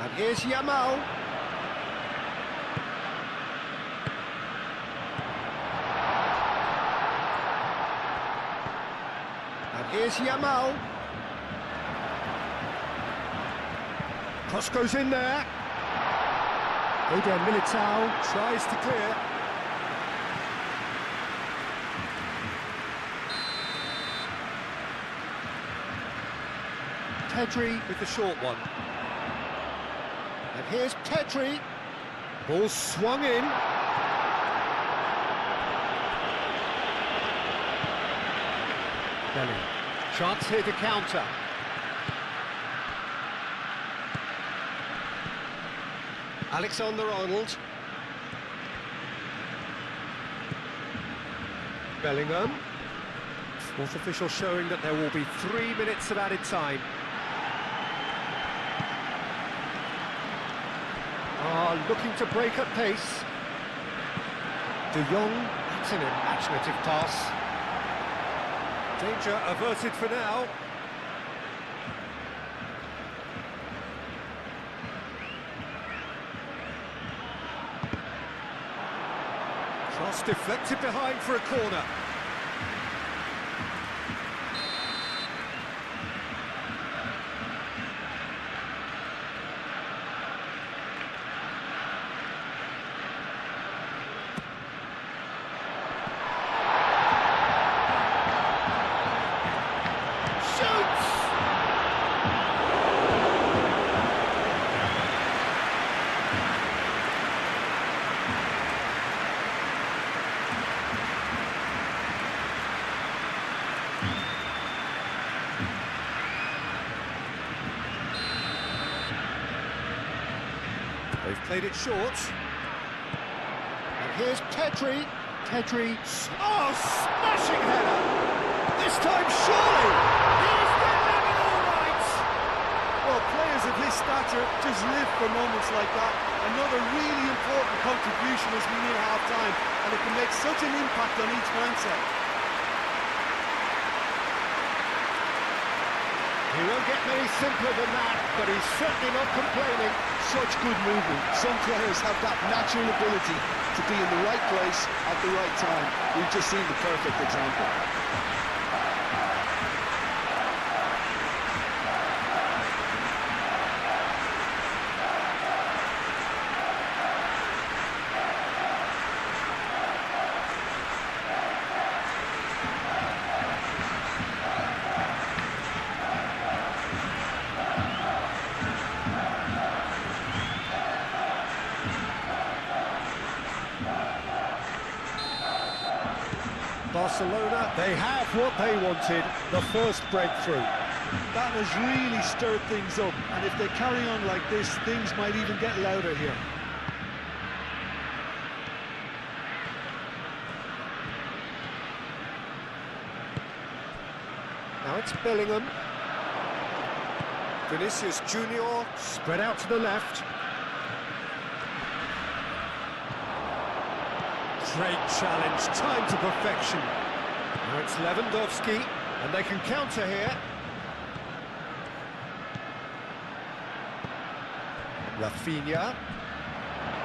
And here's Yamal. And here's Yamal. Cross goes in there. Eder Militao tries to clear. Pedri with the short one. And here's Pedri. Ball swung in. Belly. Chance here to counter. Alexander-Arnold. Bellingham. Fourth official showing that there will be 3 minutes of added time. Looking to break at pace. De Jong, that's an imaginative pass. Danger averted for now. Cross deflected behind for a corner. They've played it short. And here's Pedri. Pedri. Oh, smashing header! This time, surely! He's delivered all right! Well, players of his stature just live for moments like that. Another really important contribution as we near half-time, and it can make such an impact on each mindset. He won't get any simpler than that, but he's certainly not complaining. Such good movement. Some players have that natural ability to be in the right place at the right time. We've just seen the perfect example. Barcelona, they have what they wanted, the first breakthrough. That has really stirred things up, and if they carry on like this, things might even get louder here. Now it's Bellingham. Vinicius Junior spread out to the left. Great challenge, time to perfection. Now it's Lewandowski, and they can counter here. Rafinha.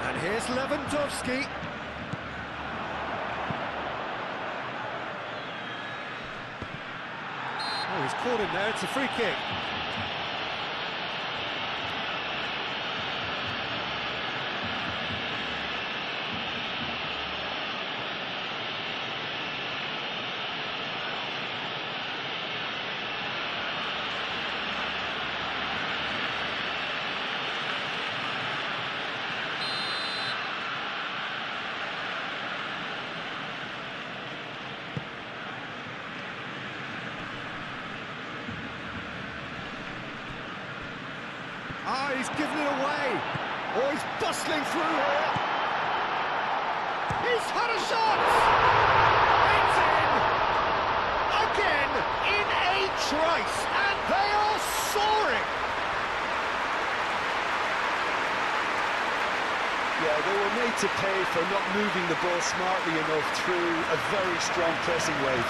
And here's Lewandowski. Oh, he's caught him there, it's a free kick. Ah, he's given it away. Oh, he's bustling through here. He's had a shot. It's in. Again, in a trice. And they are soaring. Yeah, they were made to pay for not moving the ball smartly enough through a very strong pressing wave.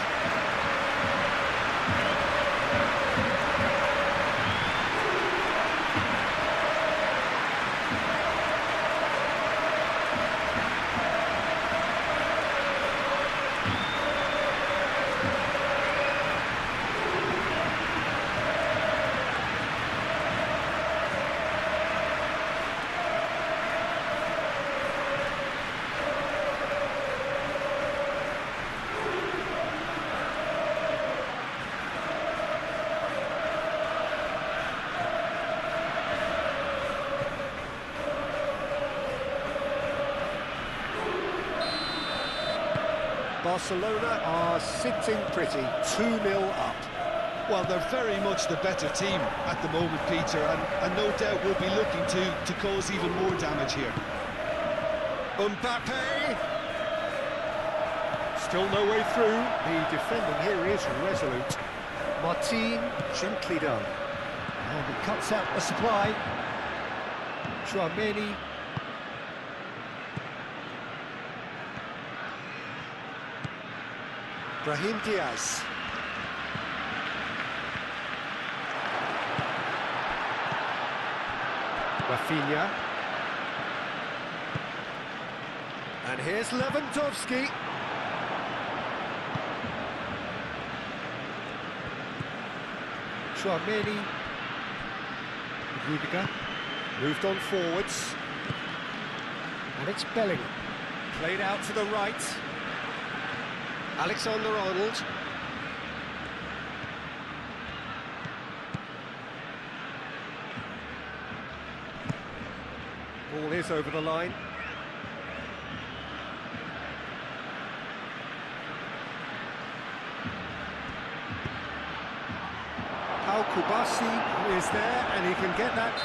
Barcelona are sitting pretty, 2-0 up. Well, they're very much the better team at the moment, Peter, and no doubt will be looking to cause even more damage here. Mbappe! Still no way through. The defending here is resolute. Martin, gently done. And he cuts out the supply. Chouameni. Brahim Diaz. Rafinha. And here's Lewandowski. Chouameni. Rudiger. Moved on forwards. And it's Bellingham. Played out to the right. Alexander-Arnold. Ball is over the line. Pau Kubasi is there, and he can get that.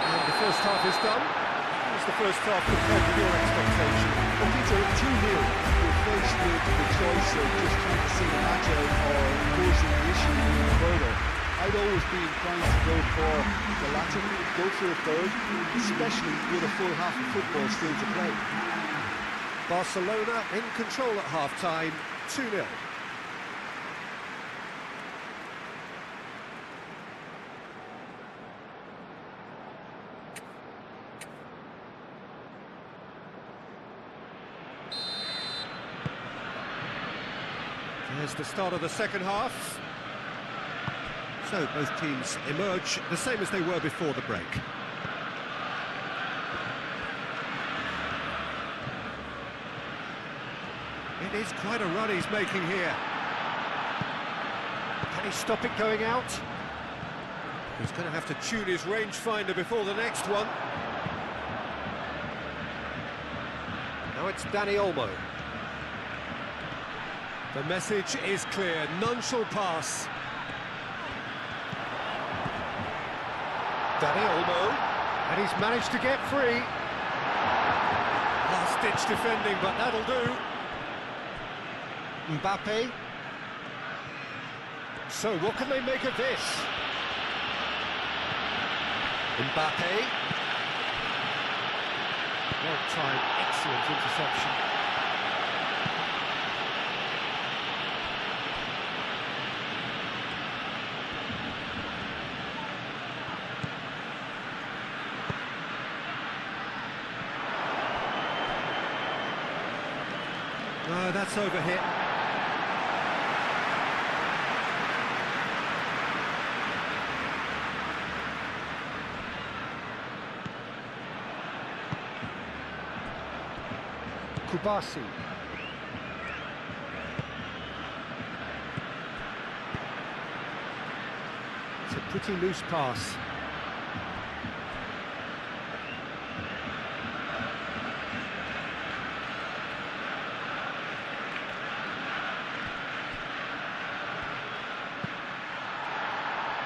And the first half is done. How's the first half compared to your expectation? Well, Peter, 2-0. You're faced with the choice of just trying to see a match out or forcing the issue even further. I'd always be inclined to go for the latter, go for a third, especially with a full half of football still to play. Barcelona in control at half-time, 2-0. There's the start of the second half. So both teams emerge the same as they were before the break. It is quite a run he's making here. Can he stop it going out? He's going to have to tune his rangefinder before the next one. Now it's Dani Olmo. The message is clear, none shall pass. Dani Olmo, and he's managed to get free. Last-ditch defending, but that'll do. Mbappe. So what can they make of this? Mbappe. Well-timed, excellent interception. No, that's overhit. Kubasi. It's a pretty loose pass.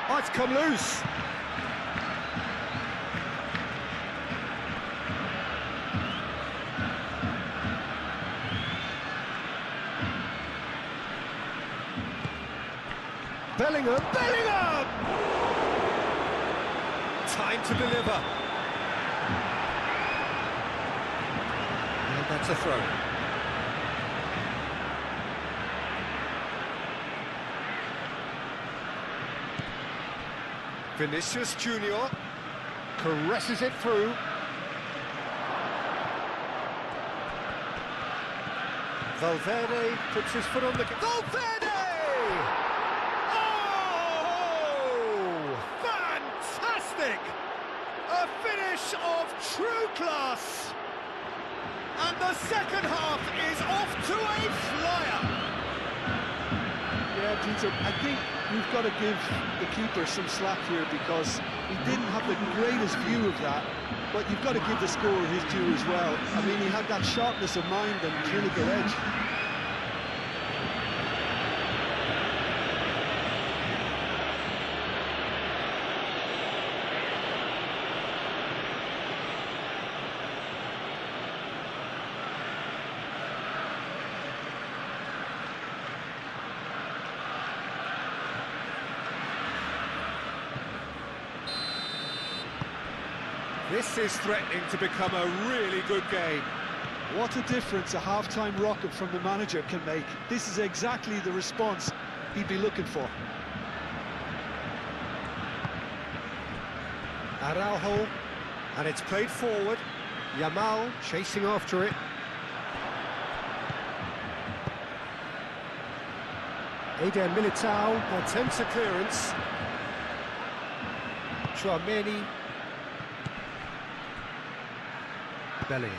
Oh, it's come loose. Bellingham! Bellingham! Time to deliver. And that's a throw. Vinicius Junior caresses it through. Valverde puts his foot on the... Valverde! Oh! Fantastic! A finish of true class! And the second half is off to a flyer! Yeah, Peter, I think we've got to give the keeper some slack here because he didn't have the greatest view of that. But you've got to give the scorer his due as well. I mean, he had that sharpness of mind and clinical edge. This is threatening to become a really good game. What a difference a half-time rocket from the manager can make. This is exactly the response he'd be looking for. Araujo, and it's played forward. Yamal chasing after it. Eder Militao attempts a clearance. Chouameni. Bellingham.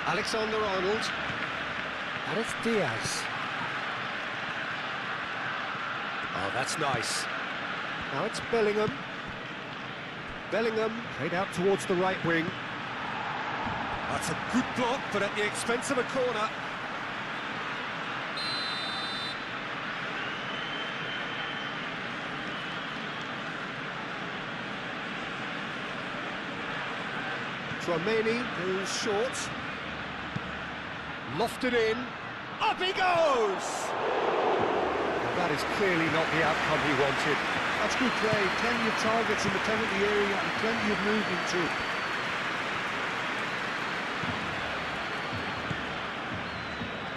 Alexander-Arnold. And it's Diaz. Oh, that's nice. Now it's Bellingham. Bellingham played out towards the right wing. That's a good block, but at the expense of a corner. Chouameni goes short. Lofted in. Up he goes! That is clearly not the outcome he wanted. That's good play. Plenty of targets in the penalty area and plenty of movement too.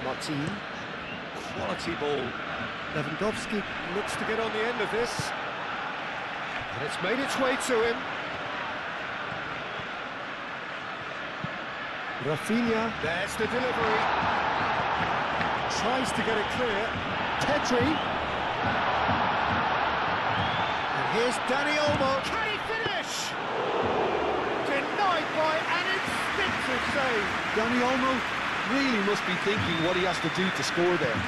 Martin. Quality ball. Lewandowski looks to get on the end of this. And it's made its way to him. Rafinha, there's the delivery. Tries to get it clear. Pedri. And here's Dani Olmo. Can he finish? Denied by an instinctive save. Dani Olmo really must be thinking what he has to do to score there.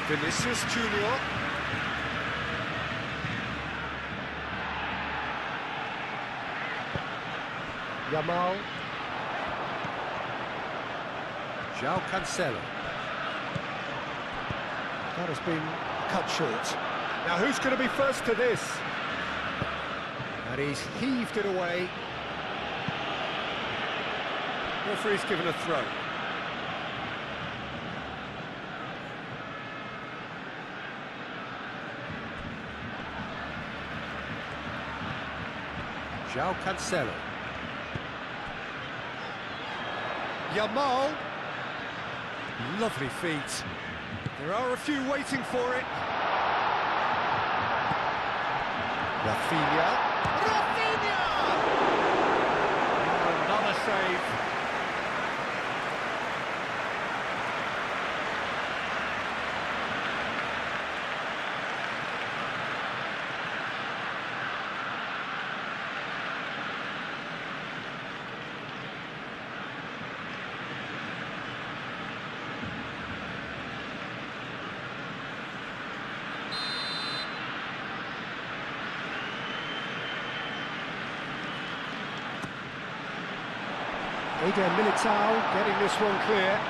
Vinicius Junior. Yamal. João Cancelo. That has been cut short. Now who's going to be first to this? And he's heaved it away. Referee's given a throw. João Cancelo. Yamal. Lovely feet. There are a few waiting for it. Rafinha. Rafinha! Another save. Eder Militao getting this one clear.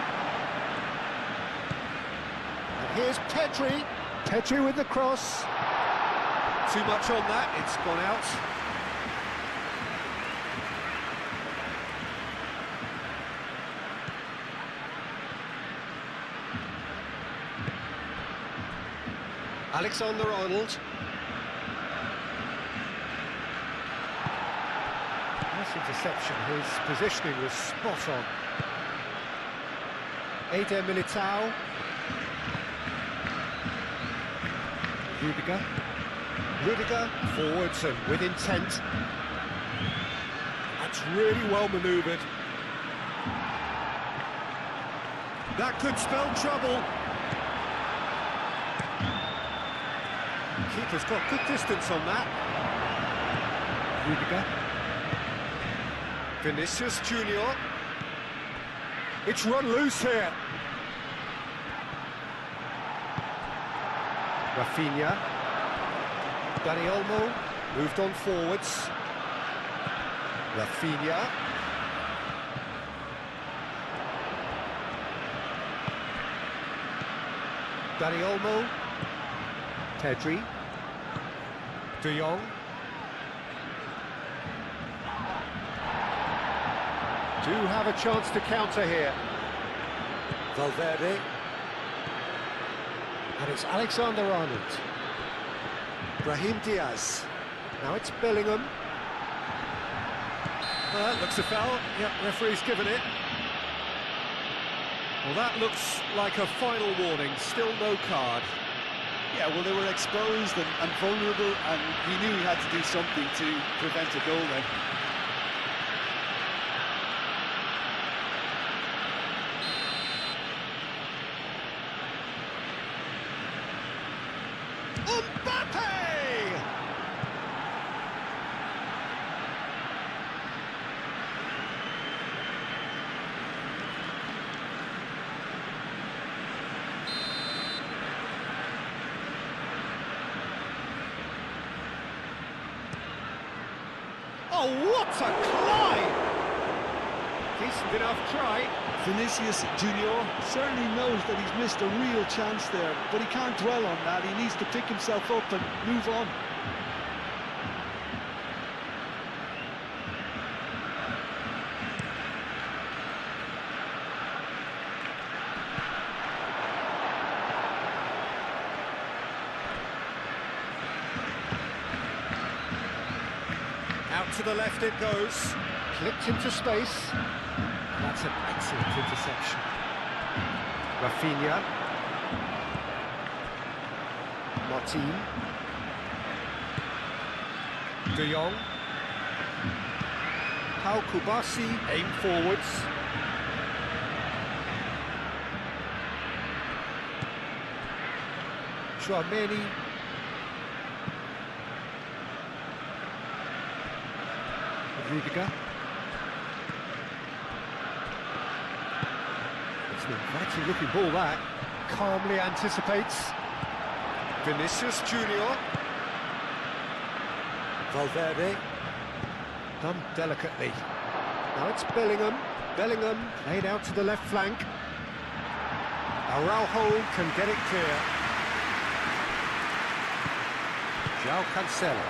And here's Pedri. Pedri with the cross. Too much on that, it's gone out. Alexander-Arnold. Interception, his positioning was spot on. Eder Militao. Rudiger forwards and with intent. That's really well manoeuvred. That could spell trouble. Keeper's got good distance on that. Rudiger. Vinicius Junior. It's run loose here. Rafinha. Dani Olmo. Moved on forwards. Rafinha. Dani Olmo. Pedri. De Jong. Do have a chance to counter here. Valverde. And it's Alexander-Arnold. Brahim Diaz. Now it's Bellingham. Looks a foul. Yep, referee's given it. Well, that looks like a final warning. Still no card. Yeah, well, they were exposed and vulnerable, and he knew he had to do something to prevent a goal then. Oh, what a climb! Decent enough try. Vinicius Junior certainly knows that he's missed a real chance there, but he can't dwell on that. He needs to pick himself up and move on. Out to the left it goes. Clipped into space. That's an excellent interception. Rafinha. Martin. De Jong. Pau Kubasi. Aim forwards. Chouameni. Liga. It's an inviting looking ball that. Calmly anticipates. Vinicius Junior. Valverde. Done delicately. Now it's Bellingham. Bellingham laid out to the left flank. Araujo can get it clear. João Cancelo.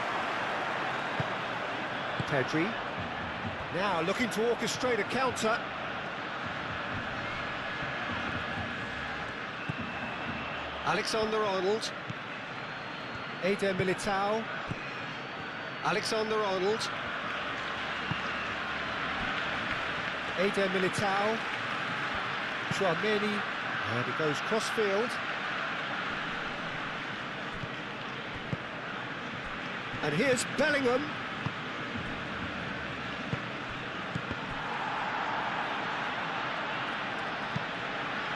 Pedri. Now looking to orchestrate a counter. Alexander-Arnold. Eder Militao. Alexander-Arnold. Eder Militao. Chouameni. And it goes cross-field. And here's Bellingham.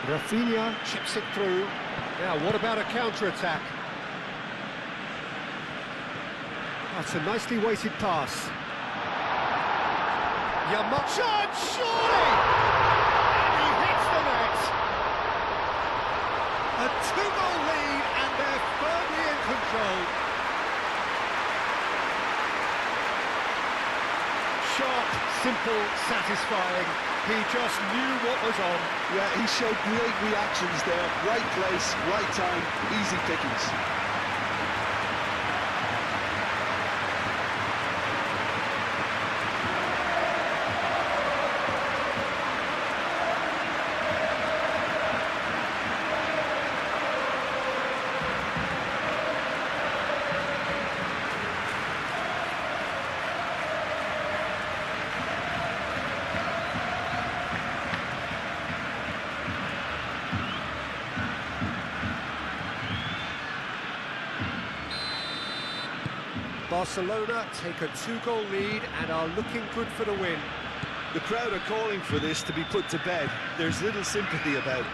Rafinha chips it through. Now, what about a counter-attack? That's a nicely weighted pass. Shot, surely! And he hits the net! A two-goal lead, and they're firmly in control. Sharp, simple, satisfying. He just knew what was on. Yeah, he showed great reactions there. Right place, right time, easy pickings. Barcelona take a two-goal lead and are looking good for the win. The crowd are calling for this to be put to bed. There's little sympathy about it.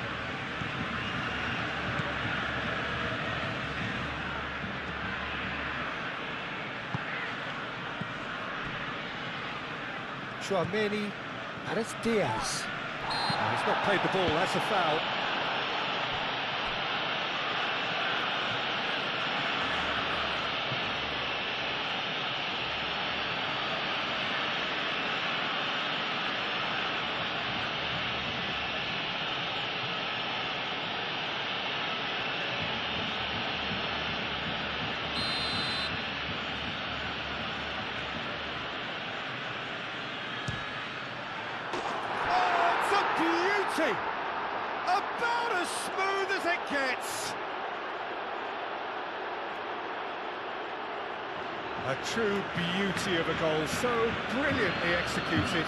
Chouameni, and it's Diaz. Oh, he's not played the ball, that's a foul. penalty! About as smooth as it gets! A true beauty of a goal, so brilliantly executed.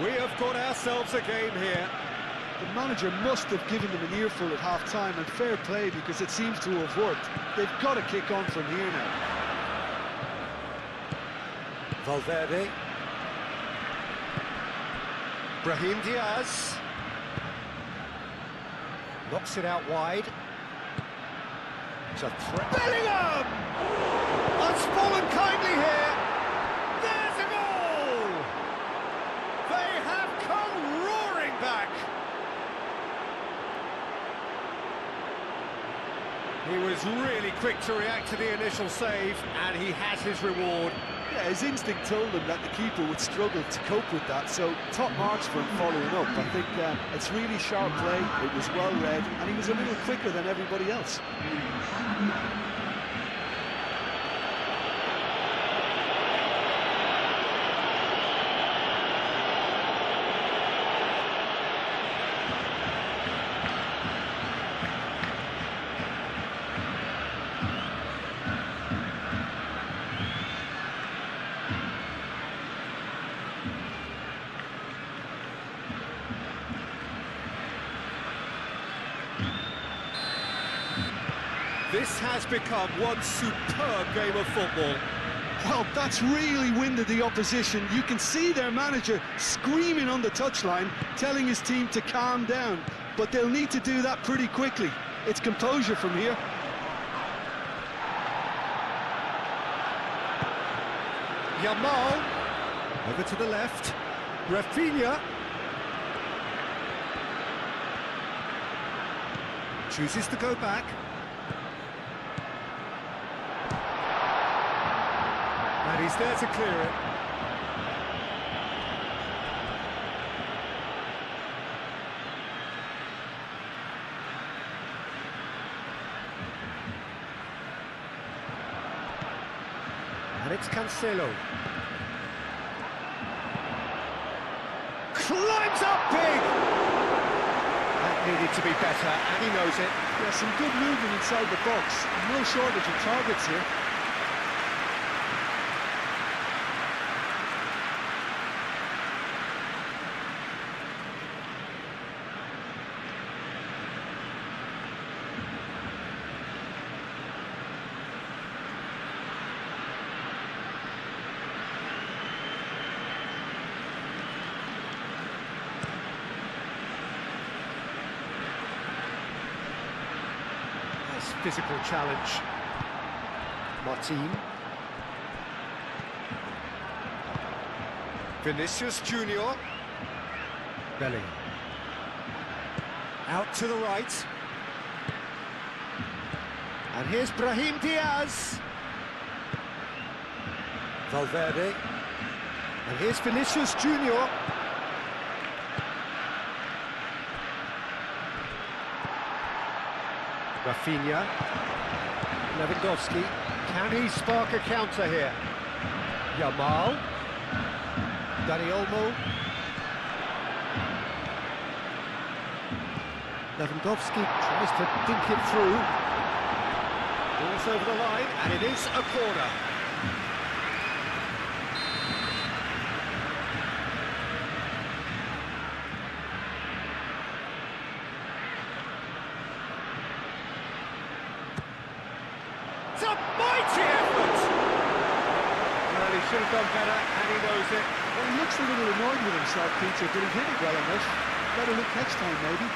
We have got ourselves a game here. The manager must have given them an earful at half-time, and fair play, because it seems to have worked. They've got to kick on from here now. Valverde. Brahim Diaz. Knocks it out wide. It's a threat. Bellingham! Unspoiled kindly here. There's a goal! They have come roaring back. He was really quick to react to the initial save, and he has his reward. Yeah, his instinct told him that the keeper would struggle to cope with that, so top marks for him following up. I think it's really sharp play, it was well read, and he was a little quicker than everybody else. This has become one superb game of football. Well, that's really winded the opposition. You can see their manager screaming on the touchline, telling his team to calm down. But they'll need to do that pretty quickly. It's composure from here. Yamal, over to the left. Rafinha. Chooses to go back. And he's there to clear it. And it's Cancelo. Climbs up big! That needed to be better, and he knows it. Yeah, some good movement inside the box. No shortage of targets here. Physical challenge. Martin. Vinicius Junior. Bellingham. Out to the right. And here's Brahim Diaz. Valverde. And here's Vinicius Junior. Rafinha, Lewandowski, can he spark a counter here? Yamal, Dani Olmo, Lewandowski tries to dink it through, balls over the line, and it is a corner. It's a mighty effort! Well, he should have done better, and he knows it. Well, he looks a little annoyed with himself, Peter, but he hit it well enough. Better look next time, maybe.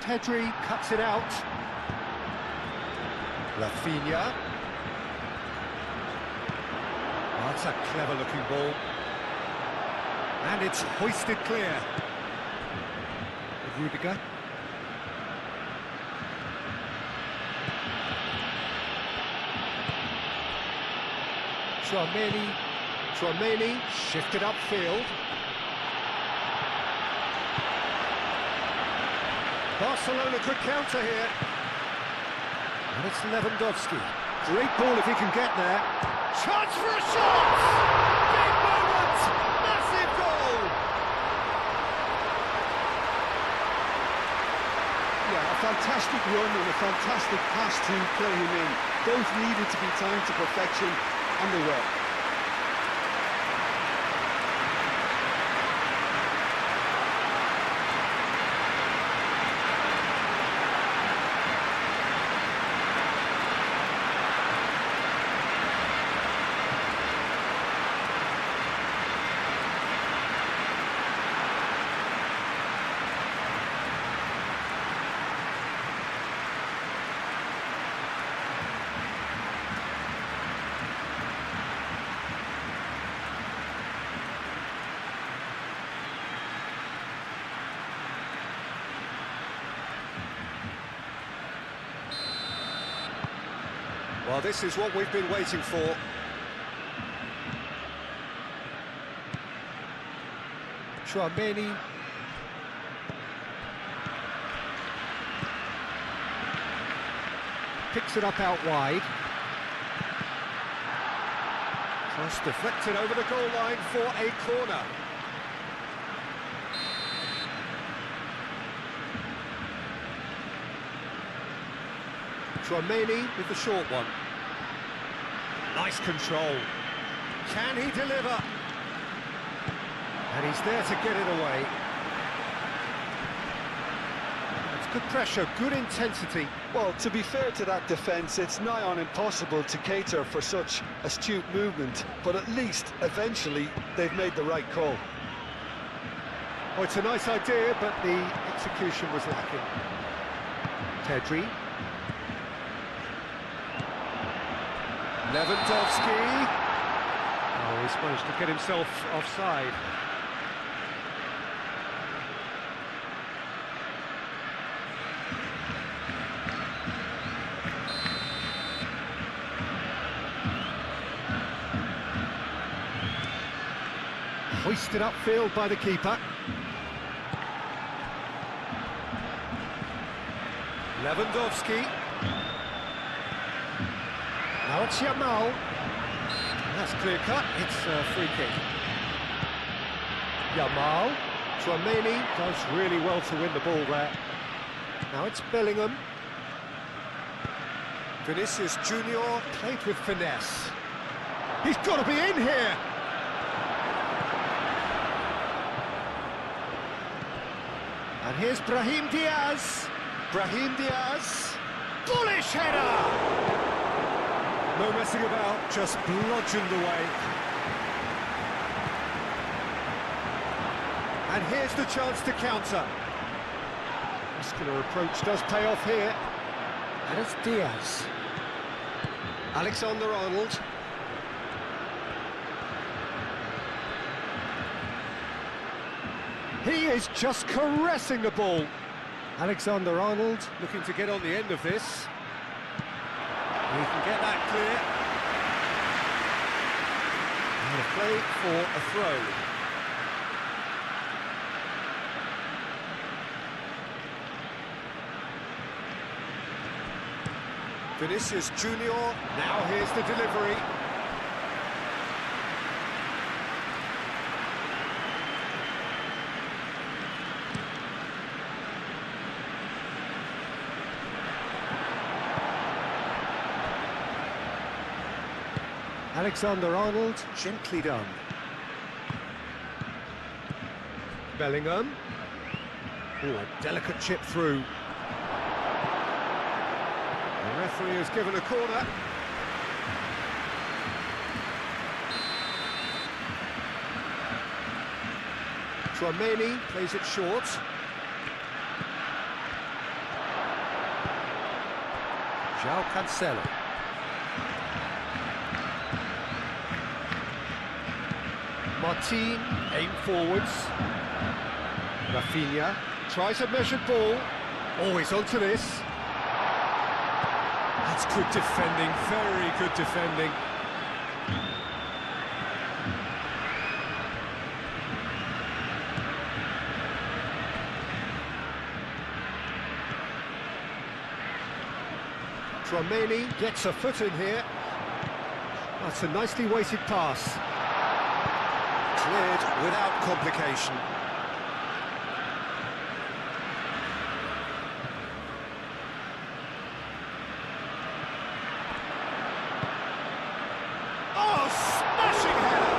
Pedri cuts it out. Rafinha. Oh, that's a clever-looking ball. And it's hoisted clear. Rudiger. Tchouaméni shifted upfield. Barcelona could counter here. And it's Lewandowski. Great ball if he can get there. Chance for a shot! Big moment! Massive goal! Yeah, a fantastic run and a fantastic pass to play him in. Both needed to be timed to perfection, and they were. Well, this is what we've been waiting for. Tchouaméni. Picks it up out wide. Cross deflected over the goal line for a corner. Tchouaméni with the short one. Nice control. Can he deliver? And he's there to get it away. It's good pressure, good intensity. Well, to be fair to that defence, it's nigh on impossible to cater for such astute movement, but at least, eventually, they've made the right call. Oh, it's a nice idea, but the execution was lacking. Pedri. Lewandowski. Oh, he's managed to get himself offside. Hoisted upfield by the keeper. Lewandowski. Now it's Yamal. That's clear cut, it's a free kick. Yamal. Tchouaméni does really well to win the ball there. Now it's Bellingham. Vinicius Junior played with finesse. He's got to be in here! And here's Brahim Diaz. Brahim Diaz. Bullish header! No messing about, just bludgeoned away. And here's the chance to counter. Muscular approach does pay off here. And it's Diaz. Alexander-Arnold. He is just caressing the ball. Alexander-Arnold looking to get on the end of this. He can get that clear. And a play for a throw. Vinicius Junior, now here's the delivery. Alexander-Arnold, gently done. Bellingham. Oh, a delicate chip through. The referee has given a corner. Tchouaméni plays it short. João Cancelo. Martin, aim forwards. Rafinha tries a measured ball. Always onto this. That's good defending, very good defending. Tromeni gets a foot in here. That's a nicely weighted pass. Cleared without complication. Oh, smashing header!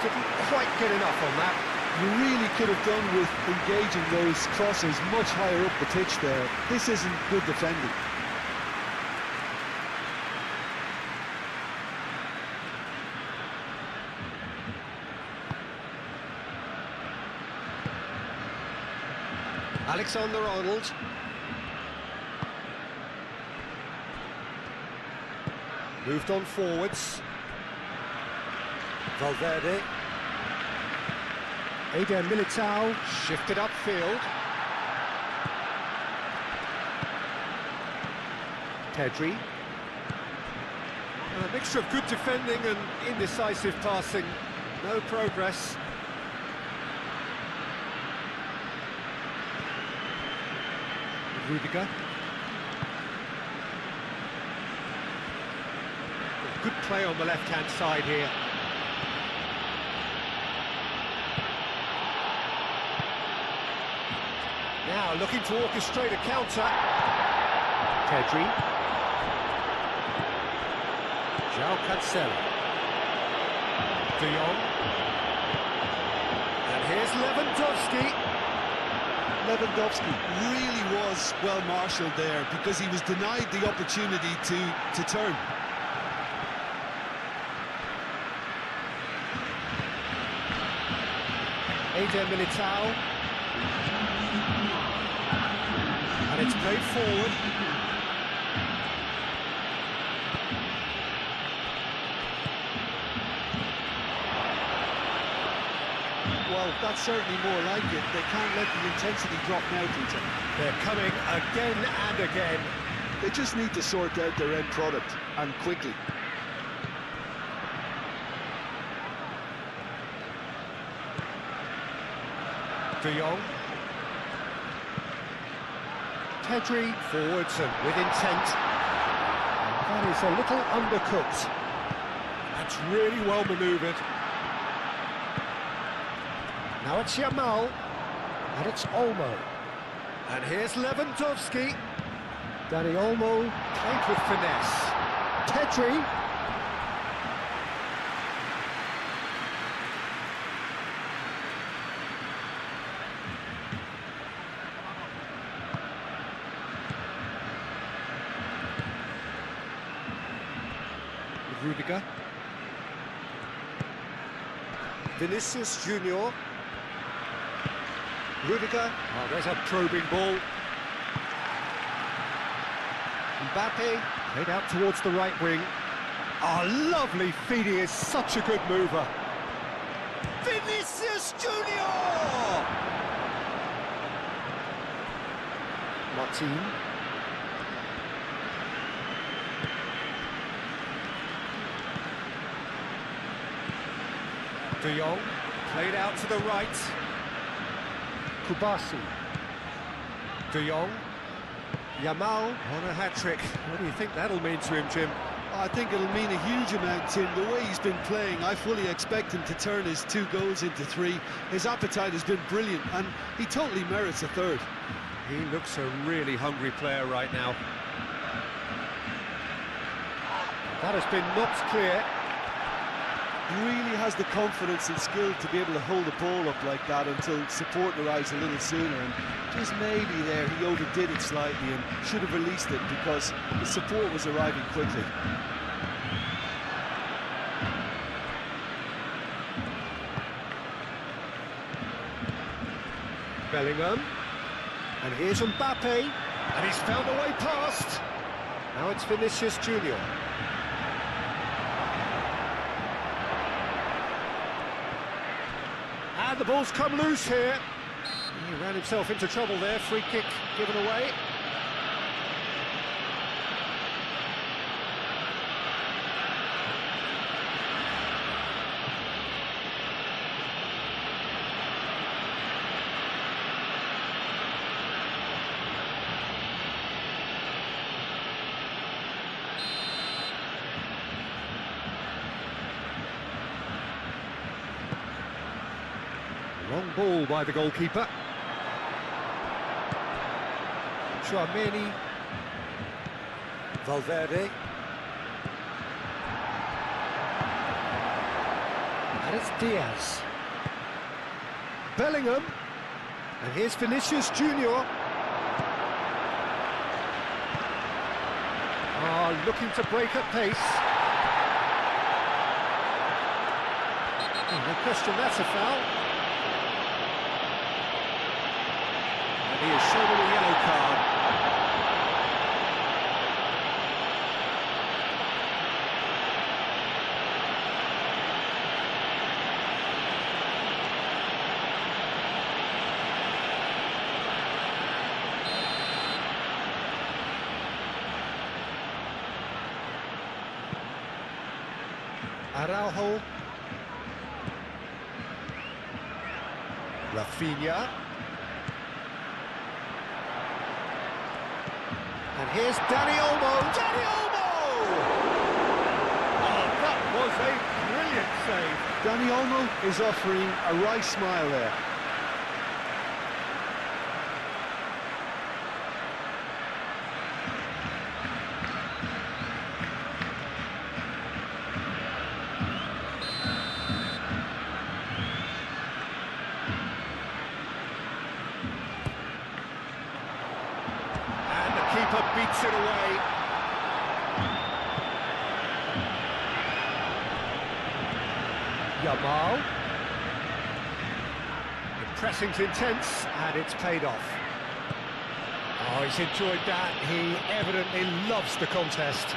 Didn't quite get enough on that. You really could have done with engaging those crosses much higher up the pitch there. This isn't good defending. Alexander-Arnold. Moved on forwards. Valverde. Eder Militao shifted upfield. Pedri. A mixture of good defending and indecisive passing. No progress. Rudiger. Good play on the left-hand side here. Now looking to orchestrate a counter. Pedri. João Cancelo. De Jong. And here's Lewandowski. Lewandowski really was well marshalled there because he was denied the opportunity to turn. Eder Militao. And it's played forward. Well, that's certainly more like it. They can't let the intensity drop now, Peter. They're coming again and again. They just need to sort out their end product, and quickly. De Jong. Pedri forwards and with intent. That is a little undercooked. That's really well manoeuvred. Now it's Yamal, and it's Olmo. And here's Lewandowski. Dani Olmo played with finesse. Pedri. Rudiger. Vinicius Junior. Rudiger. Oh, there's a probing ball. Mbappe played out towards the right wing. Oh, lovely feed. He is such a good mover. Vinicius Junior. Martin. De Jong played out to the right. Kubasi. De Jong. Yamal on a hat-trick. What do you think that'll mean to him, Jim? I think it'll mean a huge amount to him. The way he's been playing, I fully expect him to turn his 2 goals into 3. His appetite has been brilliant, and he totally merits a 3rd. He looks a really hungry player right now. That has been knocked clear. He really has the confidence and skill to be able to hold the ball up like that until support arrives a little sooner, and just maybe there he overdid it slightly and should have released it because the support was arriving quickly. Bellingham, and here's Mbappe, and he's found a way past. Now it's Vinicius Junior. And the ball's come loose here. He ran himself into trouble there. Free kick given away. Long ball by the goalkeeper. Chouameni. Valverde. And it's Diaz. Bellingham. And here's Vinicius Junior. Looking to break at pace. No question, that's a foul. He is shown a yellow card. Araujo. Rafinha. And here's Dani Olmo. Dani Olmo! Oh, that was a brilliant save. Dani Olmo is offering a wry smile there. Keeper beats it away. Yamal. The pressing's intense, and it's paid off. Oh, he's enjoyed that. He evidently loves the contest.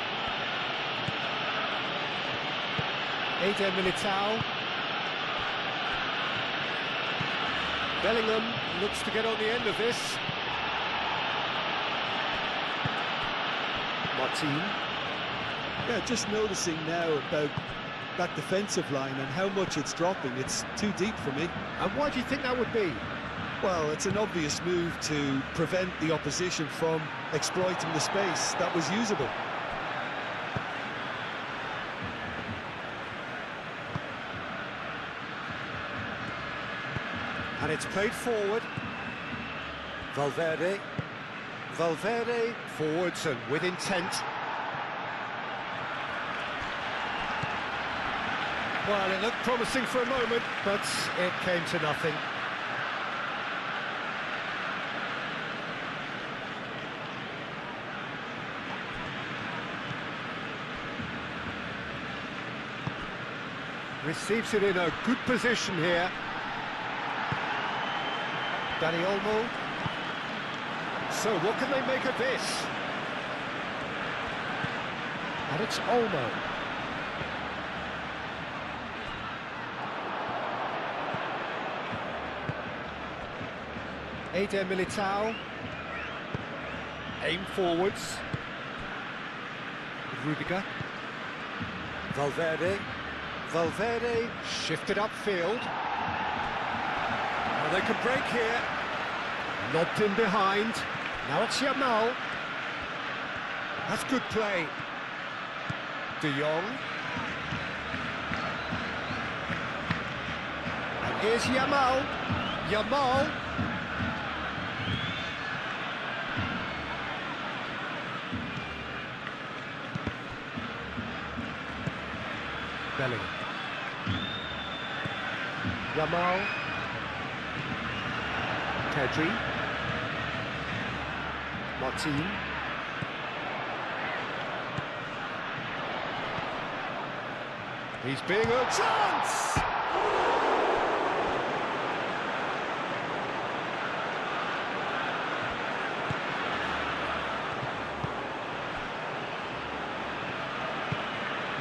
Eder Militao. Bellingham looks to get on the end of this. Martin. Yeah, just noticing now about that defensive line and how much it's dropping. It's too deep for me. And why do you think that would be? Well, it's an obvious move to prevent the opposition from exploiting the space that was usable. And it's played forward. Valverde. Valverde forwards and with intent. Well, it looked promising for a moment, but it came to nothing. Receives it in a good position here. Dani Olmo. So what can they make of this? And it's Olmo. Eder Militao. Aim forwards. Rudiger. Valverde. Valverde shifted upfield. Now they can break here. Lobbed in behind. Now it's Yamal. That's good play. De Jong. And here's Yamal. Yamal. Bellingham. Yamal. Pedri. Martin. He's being a chance!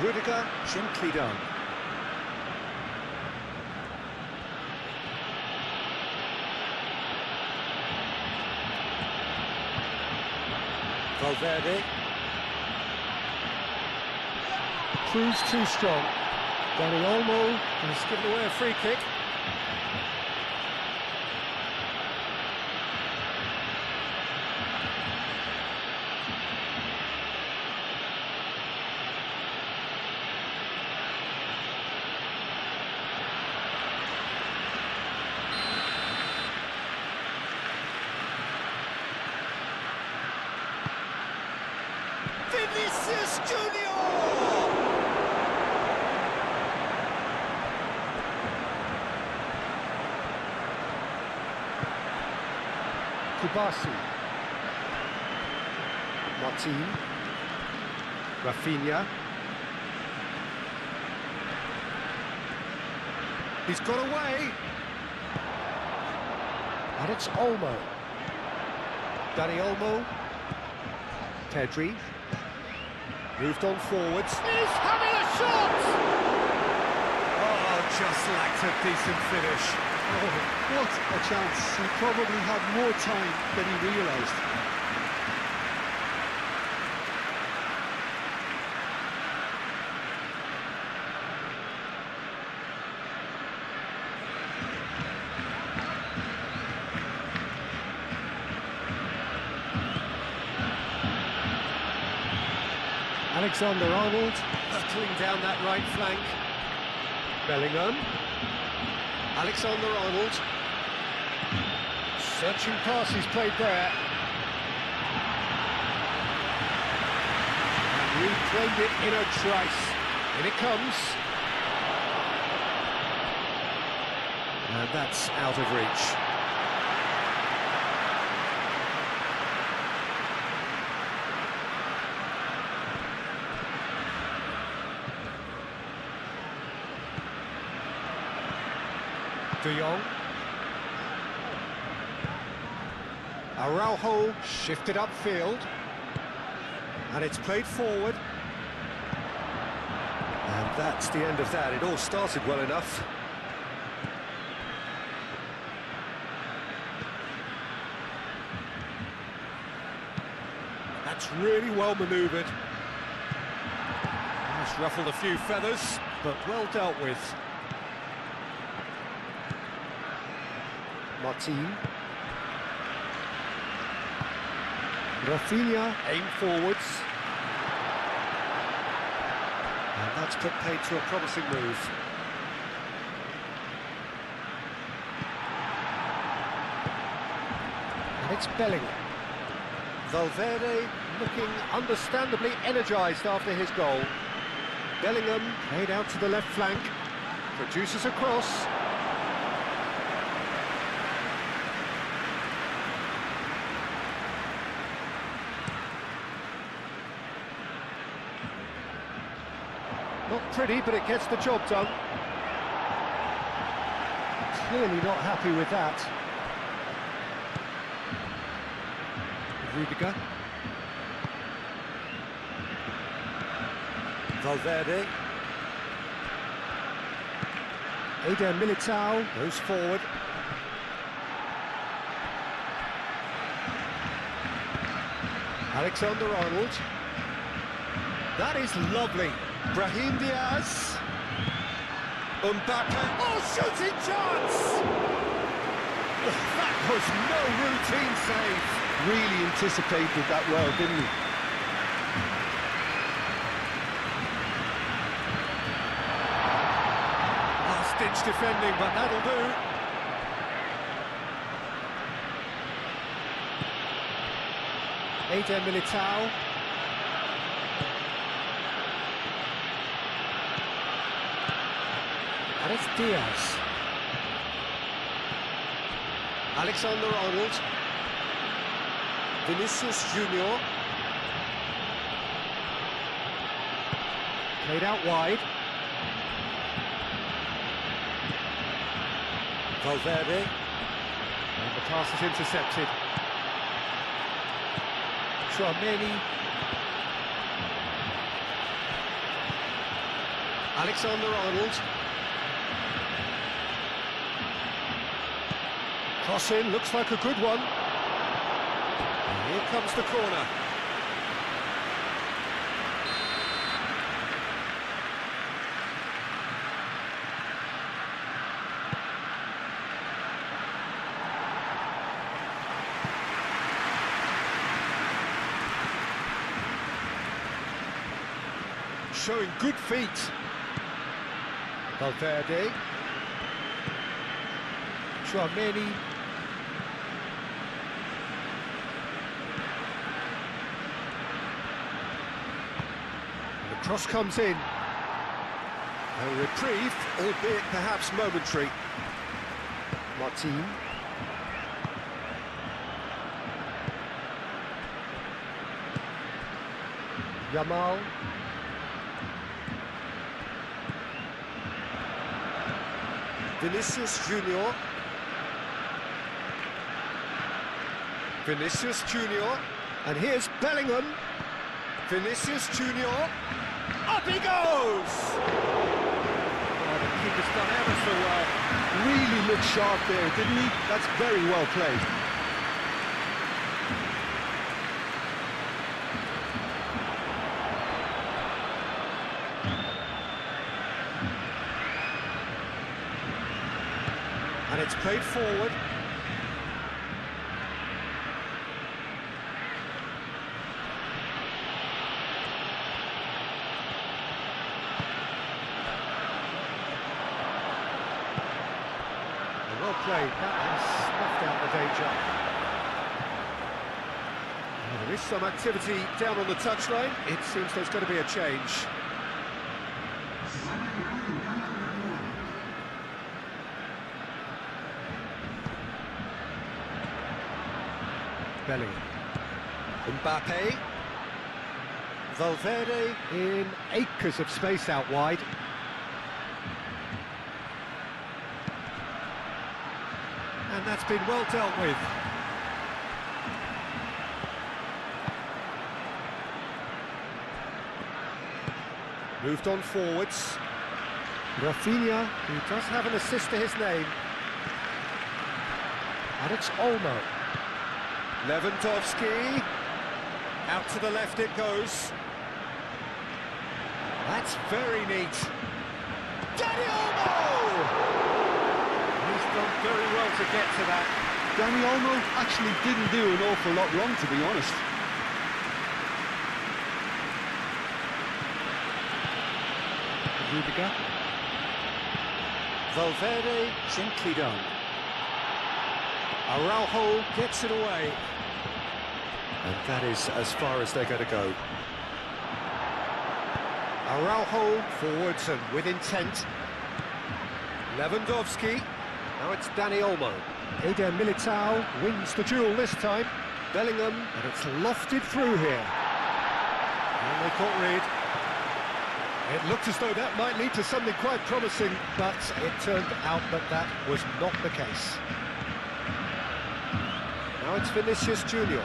Rudiger, gently done. Valverde. Proves too strong. Dani Olmo has given away a free kick. Vinicius Junior! Kubasi. Martin. Rafinha. He's got away. And it's Olmo. Dani Olmo. Pedri. Moved on forwards. He's having a shot! Oh, just lacked a decent finish. Oh, what a chance. He probably had more time than he realised. Alexander-Arnold battling down that right flank. Bellingham. Alexander-Arnold. Searching pass is played there. And reclaimed it in a trice. In it comes. And that's out of reach. De Jong. Araujo shifted upfield. And it's played forward. And that's the end of that. It all started well enough. That's really well manoeuvred. Just ruffled a few feathers, but well dealt with. Martin. Rafinha aim forwards. And that's put paid to a promising move. And it's Bellingham. Valverde looking understandably energised after his goal. Bellingham played out to the left flank. Produces a cross. Not pretty, but it gets the job done. Clearly not happy with that. Rudiger. Valverde. Eder Militao goes forward. Alexander-Arnold. That is lovely. Brahim Diaz. Mbappe. Oh, shooting chance! That was no routine save. Really anticipated that well, didn't he? Last-ditch defending, but that'll do. Eder Militao. And it's Diaz. Alexander-Arnold. Vinicius Junior. Played out wide. Valverde. And the pass is intercepted. Tchouaméni. Alexander-Arnold. Cross in, looks like a good one. And here comes the corner. showing good feet. Valverde. Tchouaméni. And the cross comes in. A reprieve, albeit perhaps momentary. Martin. Yamal. Vinicius Junior. Vinicius Junior. And here's Bellingham. Vinicius Junior. Up he goes! Oh, the keeper's done ever so well. Really looked sharp there, didn't he? That's very well played. And it's played forward. Well played, that has snuffed out the danger. Well, there is some activity down on the touchline. It seems there's going to be a change. Bellingham. Mbappe. Valverde in acres of space out wide. And that's been well dealt with. Moved on forwards. Rafinha, who does have an assist to his name. And it's Olmo. Lewandowski. Out to the left it goes. That's very neat. Dani Olmo! He's done very well to get to that. Dani Olmo actually didn't do an awful lot wrong, to be honest. Rudiger. Valverde, gently done. Araujo gets it away. And that is as far as they're going to go. Araujo forwards and with intent. Lewandowski. Now it's Dani Olmo. Eder Militao wins the duel this time. Bellingham, and it's lofted through here. And they can't read. It looked as though that might lead to something quite promising, but it turned out that that was not the case. Now it's Vinicius Junior.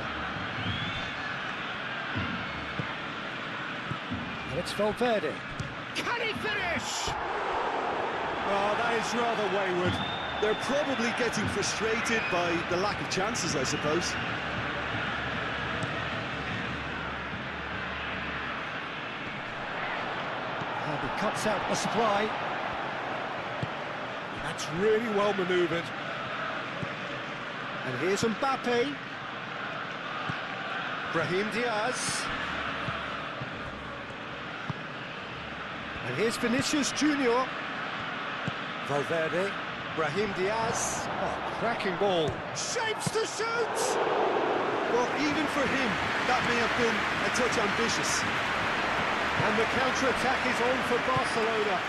And it's Valverde. Can he finish? Oh, that is rather wayward. They're probably getting frustrated by the lack of chances, I suppose. And he cuts out the supply. That's really well manoeuvred. And here's Mbappe. Brahim Diaz. And here's Vinicius Junior. Valverde. Brahim Diaz. Oh, cracking ball. Shapes to shoot! Well, even for him, that may have been a touch ambitious. And the counter-attack is on for Barcelona.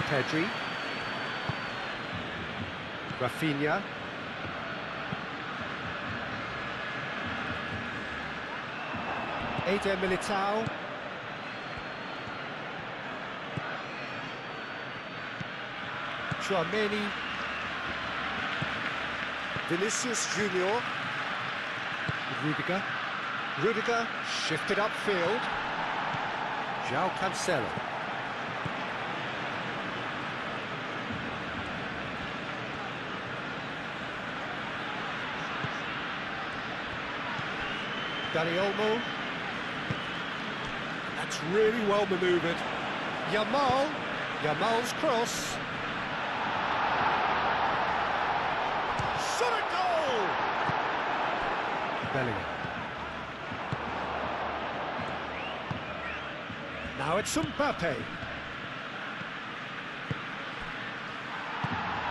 Pedri. Rafinha. Eder Militao. Tchouaméni. Vinicius Junior. Rudiger. Rudiger shifted upfield. João Cancelo. Dani Olmo. That's really well manoeuvred. Yamal. Yamal's cross. Shot a goal! Now it's Mbappe.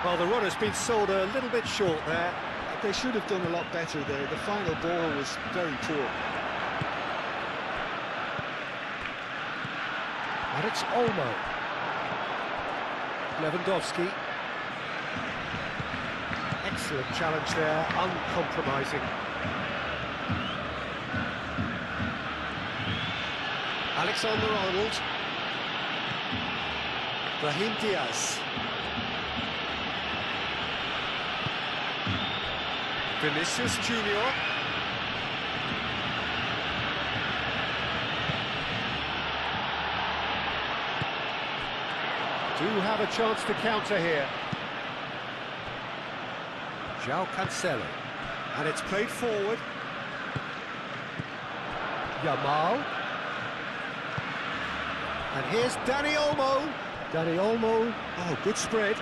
Well, the run has been sold a little bit short there. They should have done a lot better there. The final ball was very poor. And it's Olmo. Lewandowski. Excellent challenge there, uncompromising. Alexander-Arnold. Brahim Diaz. Vinicius Junior. Do have a chance to counter here. João Cancelo. And it's played forward. Yamal. And here's Dani Olmo. Dani Olmo. Oh, good spread.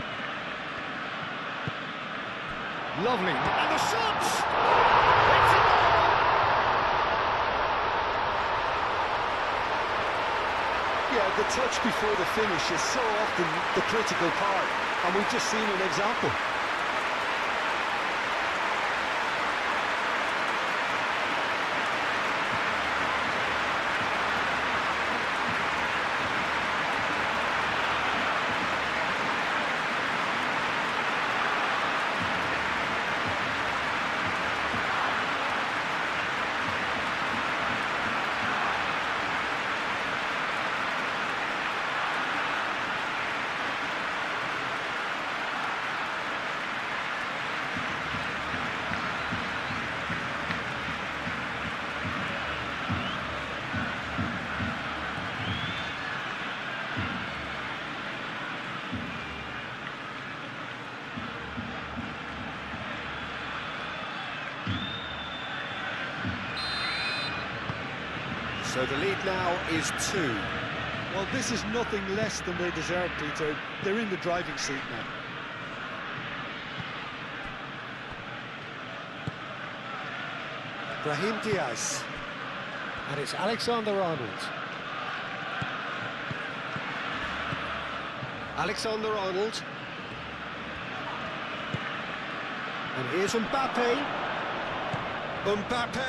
Lovely. And the shot! It's a goal! Yeah, the touch before the finish is so often the critical part, and we've just seen an example. So the lead now is 2. Well, this is nothing less than they deserve, Peter. They're in the driving seat now. Brahim Diaz. And it's Alexander-Arnold. Alexander-Arnold. And here's Mbappe. Mbappe!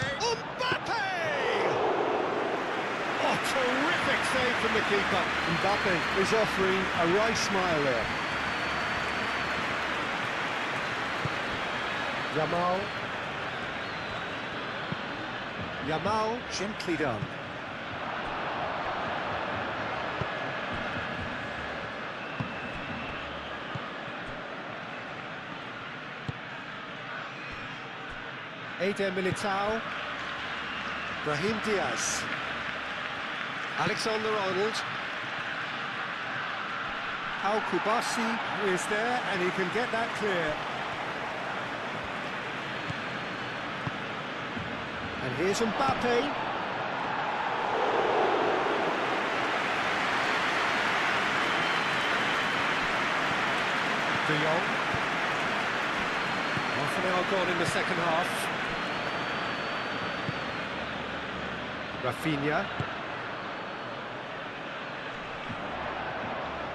Oh, terrific save from the keeper. Mbappe is offering a wry smile there. Yamal, gently done. Eder Militao. Brahim Diaz. Alexander-Arnold. Al Kubasi is there, and he can get that clear. And here's Mbappe. De Jong. Half an hour gone in the second half. Rafinha.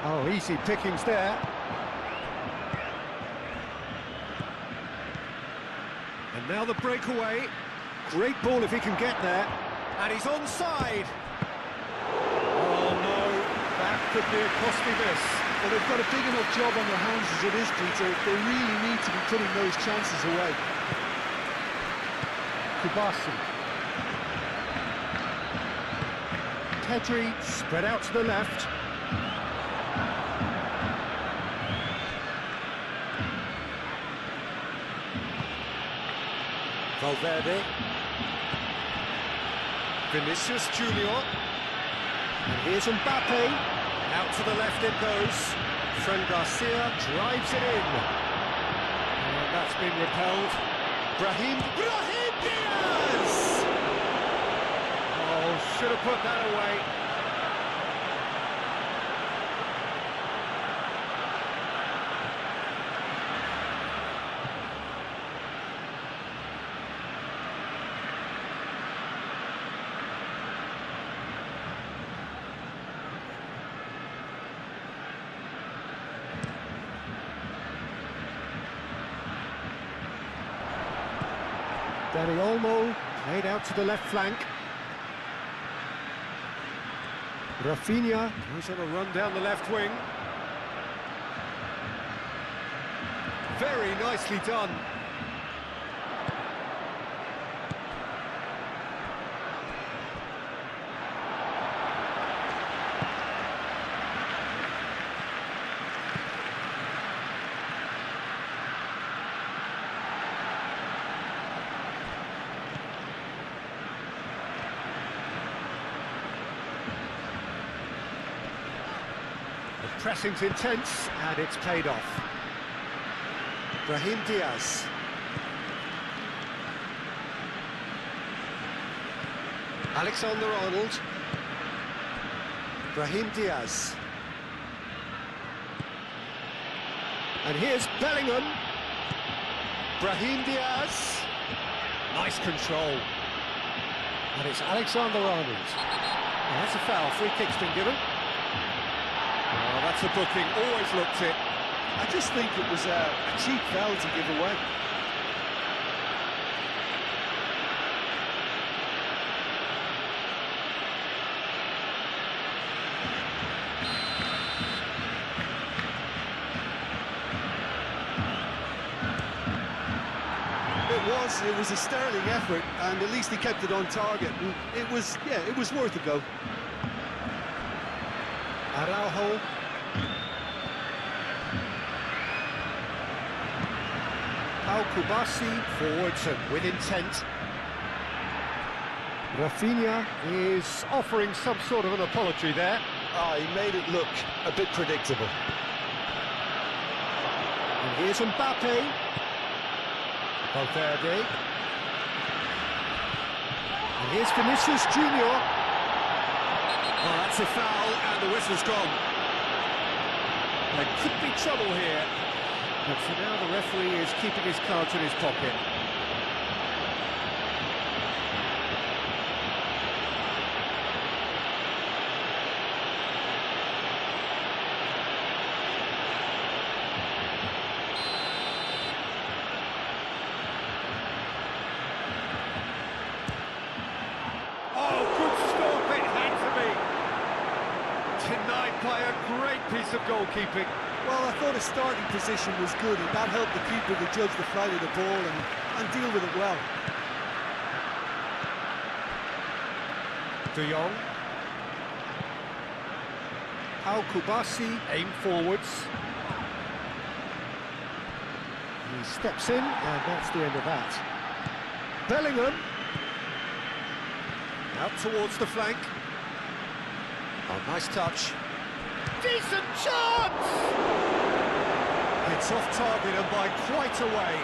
Oh, easy pickings there. And now the breakaway. Great ball if he can get there. And he's onside. Oh no, that could be a costly miss. Well, they've got a big enough job on their hands as it is, Peter. They really need to be putting those chances away. Kubasi. Pedri spread out to the left. Valverde. Vinicius Junior. And here's Mbappe. Out to the left it goes. Fran Garcia drives it in. And that's been repelled. Brahim Diaz! Oh, should have put that away. Dani Olmo, played out to the left flank. Rafinha, who's on a run down the left wing. Very nicely done. The pressing's intense, and it's paid off. Brahim Diaz. Alexander-Arnold. Brahim Diaz. And here's Bellingham. Brahim Diaz. Nice control. And it's Alexander-Arnold. And that's a foul. Free kick's been given. Oh, that's a booking. Always looked it. I just think it was a cheap foul to give away. It was a sterling effort, and at least he kept it on target. And it was worth a go. Araujo. Kubasi forwards and with intent. Rafinha is offering some sort of an apology there. Oh, he made it look a bit predictable. And here's Mbappe. Valverde. And here's Vinicius Junior. Oh, that's a foul, and the whistle's gone. There could be trouble here. But for now, the referee is keeping his cards in his pocket. Oh, good stop, it had to be. Denied by a great piece of goalkeeping. Well, I thought his starting position was good, and that helped the keeper to judge the flight of the ball and deal with it well. De Jong. Kubasi aim forwards. He steps in, and that's the end of that. Bellingham. Out towards the flank. Oh, nice touch. Decent chance! It's off target and by quite a way.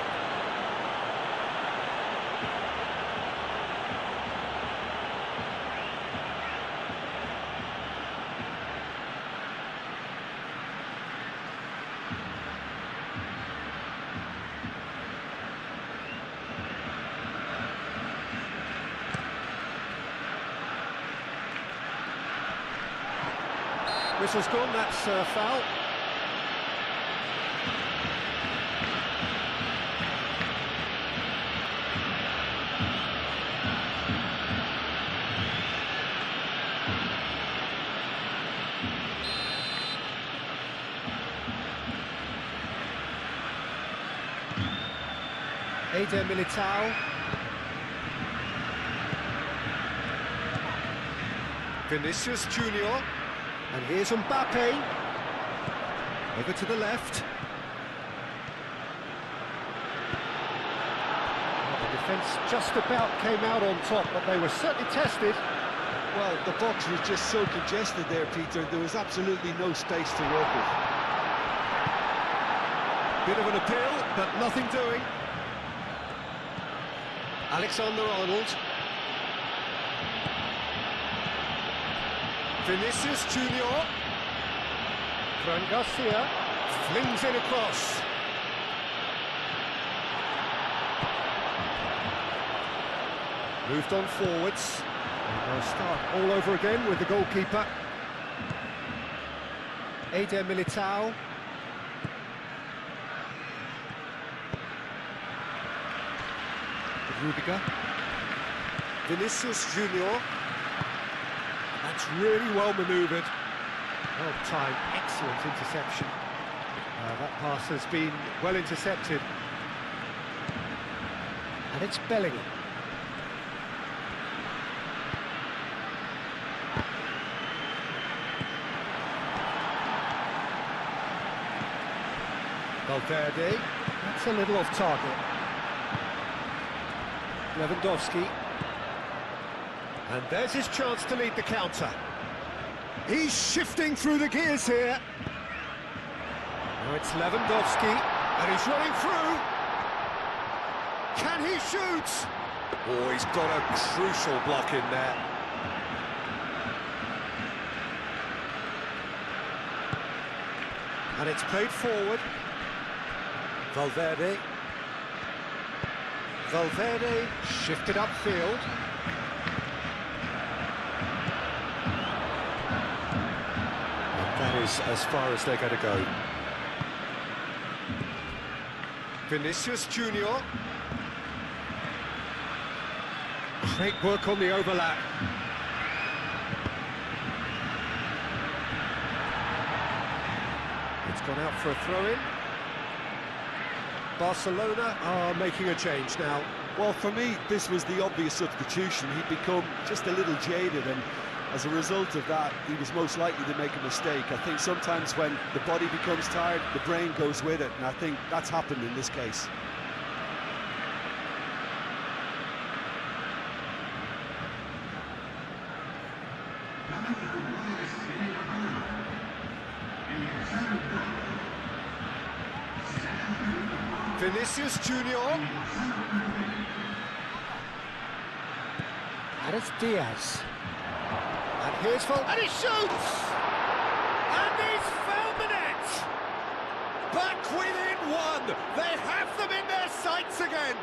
Whistle's gone, that's a foul. Eder Militao. Vinicius Junior. And here's Mbappe. Over to the left. Well, the defence just about came out on top, but they were certainly tested. Well, the box was just so congested there, Peter. There was absolutely no space to work with. Bit of an appeal, but nothing doing. Alexander-Arnold. Vinicius Junior. Fran Garcia flings in across. Moved on forwards. And they'll start all over again with the goalkeeper. Eder Militao. Rudiger. Vinicius Junior. That's really well manoeuvred. Well timed, excellent interception. That pass has been well intercepted. And it's Bellingham. Valverde, that's a little off target. Lewandowski. And there's his chance to lead the counter. He's shifting through the gears here. Now it's Lewandowski, and he's running through. Can he shoot? Oh, he's got a crucial block in there. And it's played forward. Valverde. Valverde shifted upfield. And that is as far as they're going to go. Vinicius Junior. Great work on the overlap. It's gone out for a throw-in. Barcelona are making a change now. Well, for me, this was the obvious substitution. He'd become just a little jaded, and as a result of that, he was most likely to make a mistake. I think sometimes when the body becomes tired, the brain goes with it, and I think that's happened in this case. Vinicius Junior. And it's Diaz. And here's and he shoots! And he's found the net! Back within one! They have them in their sights again!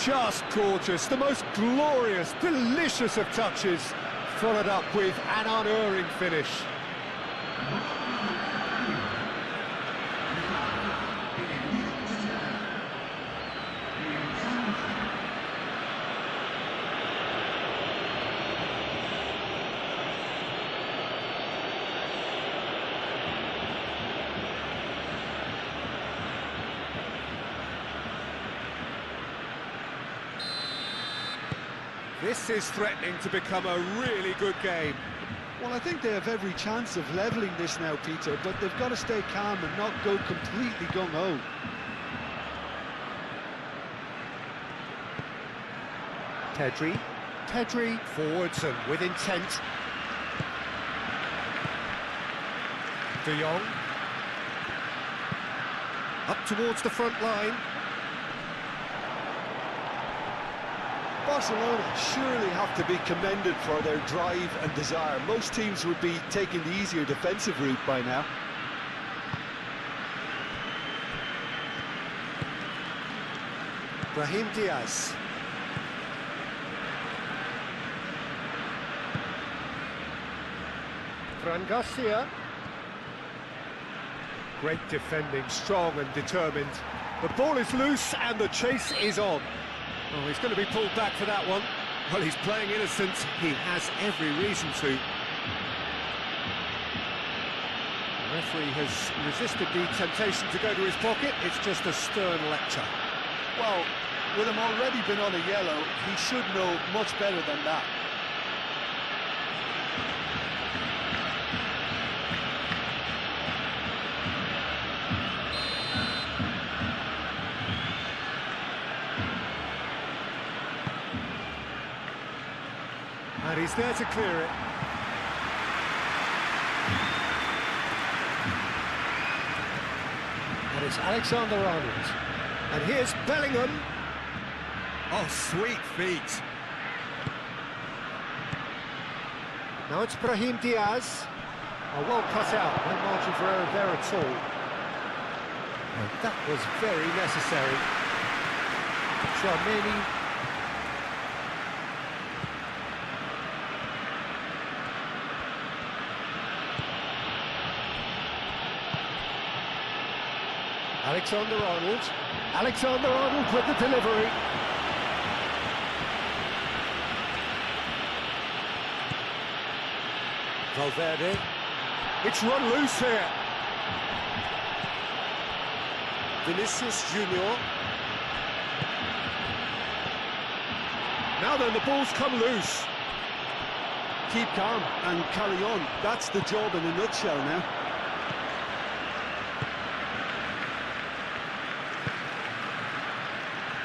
Just gorgeous, the most glorious, delicious of touches, followed up with an unerring finish. This is threatening to become a really good game. Well, I think they have every chance of levelling this now, Peter, but they've got to stay calm and not go completely gung-ho. Pedri forwards and with intent. De Jong. Up towards the front line. Barcelona surely have to be commended for their drive and desire. Most teams would be taking the easier defensive route by now. Brahim Diaz. Fran Garcia. Great defending, strong and determined. The ball is loose and the chase is on. Oh, he's going to be pulled back for that one. Well, he's playing innocent. He has every reason to. The referee has resisted the temptation to go to his pocket. It's just a stern lecture. Well, with him already been on a yellow, he should know much better than that. And he's there to clear it. And it's Alexander-Arnold. And here's Bellingham. Oh, sweet feet. Now it's Brahim Diaz. Oh, well cut out. No margin for error there at all. And that was very necessary. Tchouaméni. Alexander-Arnold. Alexander-Arnold with the delivery. Valverde. It's run loose here. Vinicius Junior. Now then, the ball's come loose. Keep calm and carry on. That's the job in a nutshell now.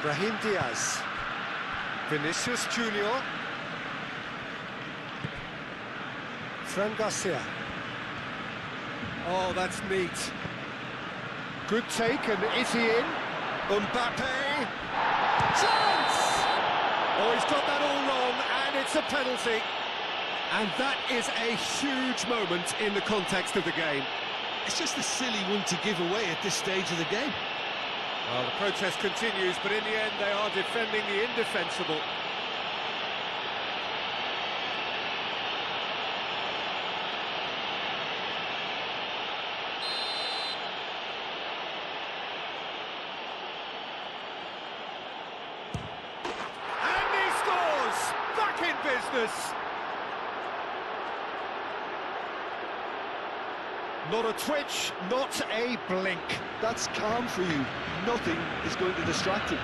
Brahim Diaz. Vinicius Junior. Fran Garcia. Oh, that's neat. Good take, and is he in? Mbappe! Chance! Oh, he's got that all wrong, and it's a penalty. And that is a huge moment in the context of the game. It's just a silly one to give away at this stage of the game. Well, the protest continues, but in the end they are defending the indefensible. And he scores! Back in business! Not a twitch, not a blink. That's calm for you. Nothing is going to distract him.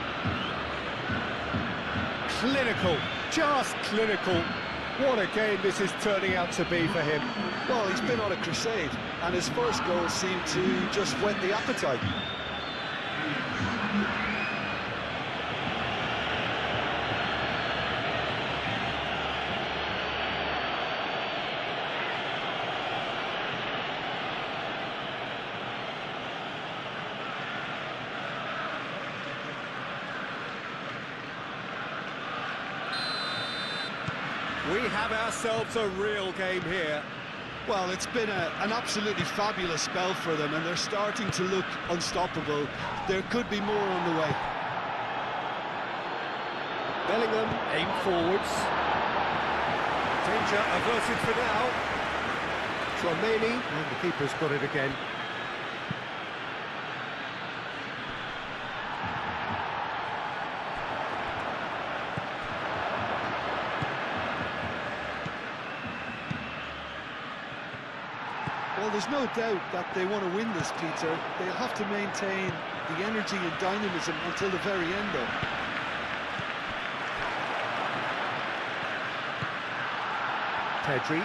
Clinical, just clinical. What a game this is turning out to be for him. Well, he's been on a crusade, and his first goal seemed to just whet the appetite. We have ourselves a real game here. Well, it's been an absolutely fabulous spell for them, and they're starting to look unstoppable. There could be more on the way. Bellingham, aim forwards. Danger averted for now. Tchouaméni, and the keeper's got it again. Well, there's no doubt that they want to win this, Peter. They'll have to maintain the energy and dynamism until the very end, though. Pedri.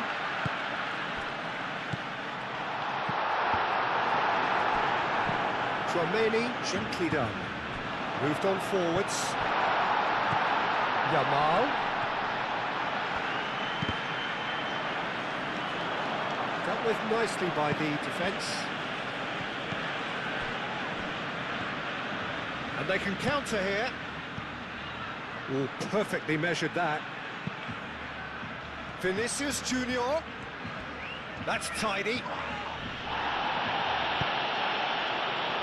Tchouaméni, gently done. Moved on forwards. Yamal. Dealt with nicely by the defence. And they can counter here. Oh, perfectly measured that. Vinicius Junior. That's tidy.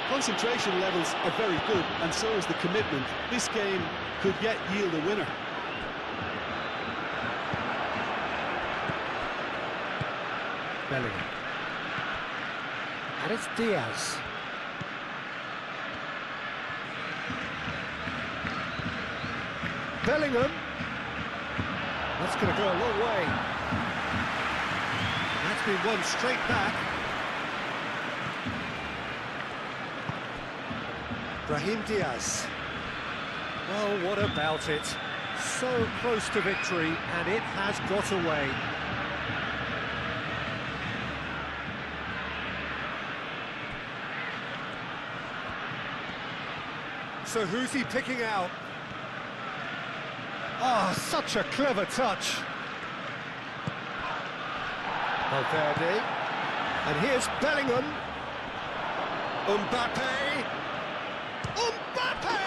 Concentration levels are very good, and so is the commitment. This game could yet yield a winner. Bellingham. And it's Diaz. Bellingham. That's going to go a long way. That's been won straight back. Brahim Diaz. Well, what about it? So close to victory, and it has got away. So who's he picking out? Ah, such a clever touch. Valverde. And here's Bellingham. Mbappe. Mbappe!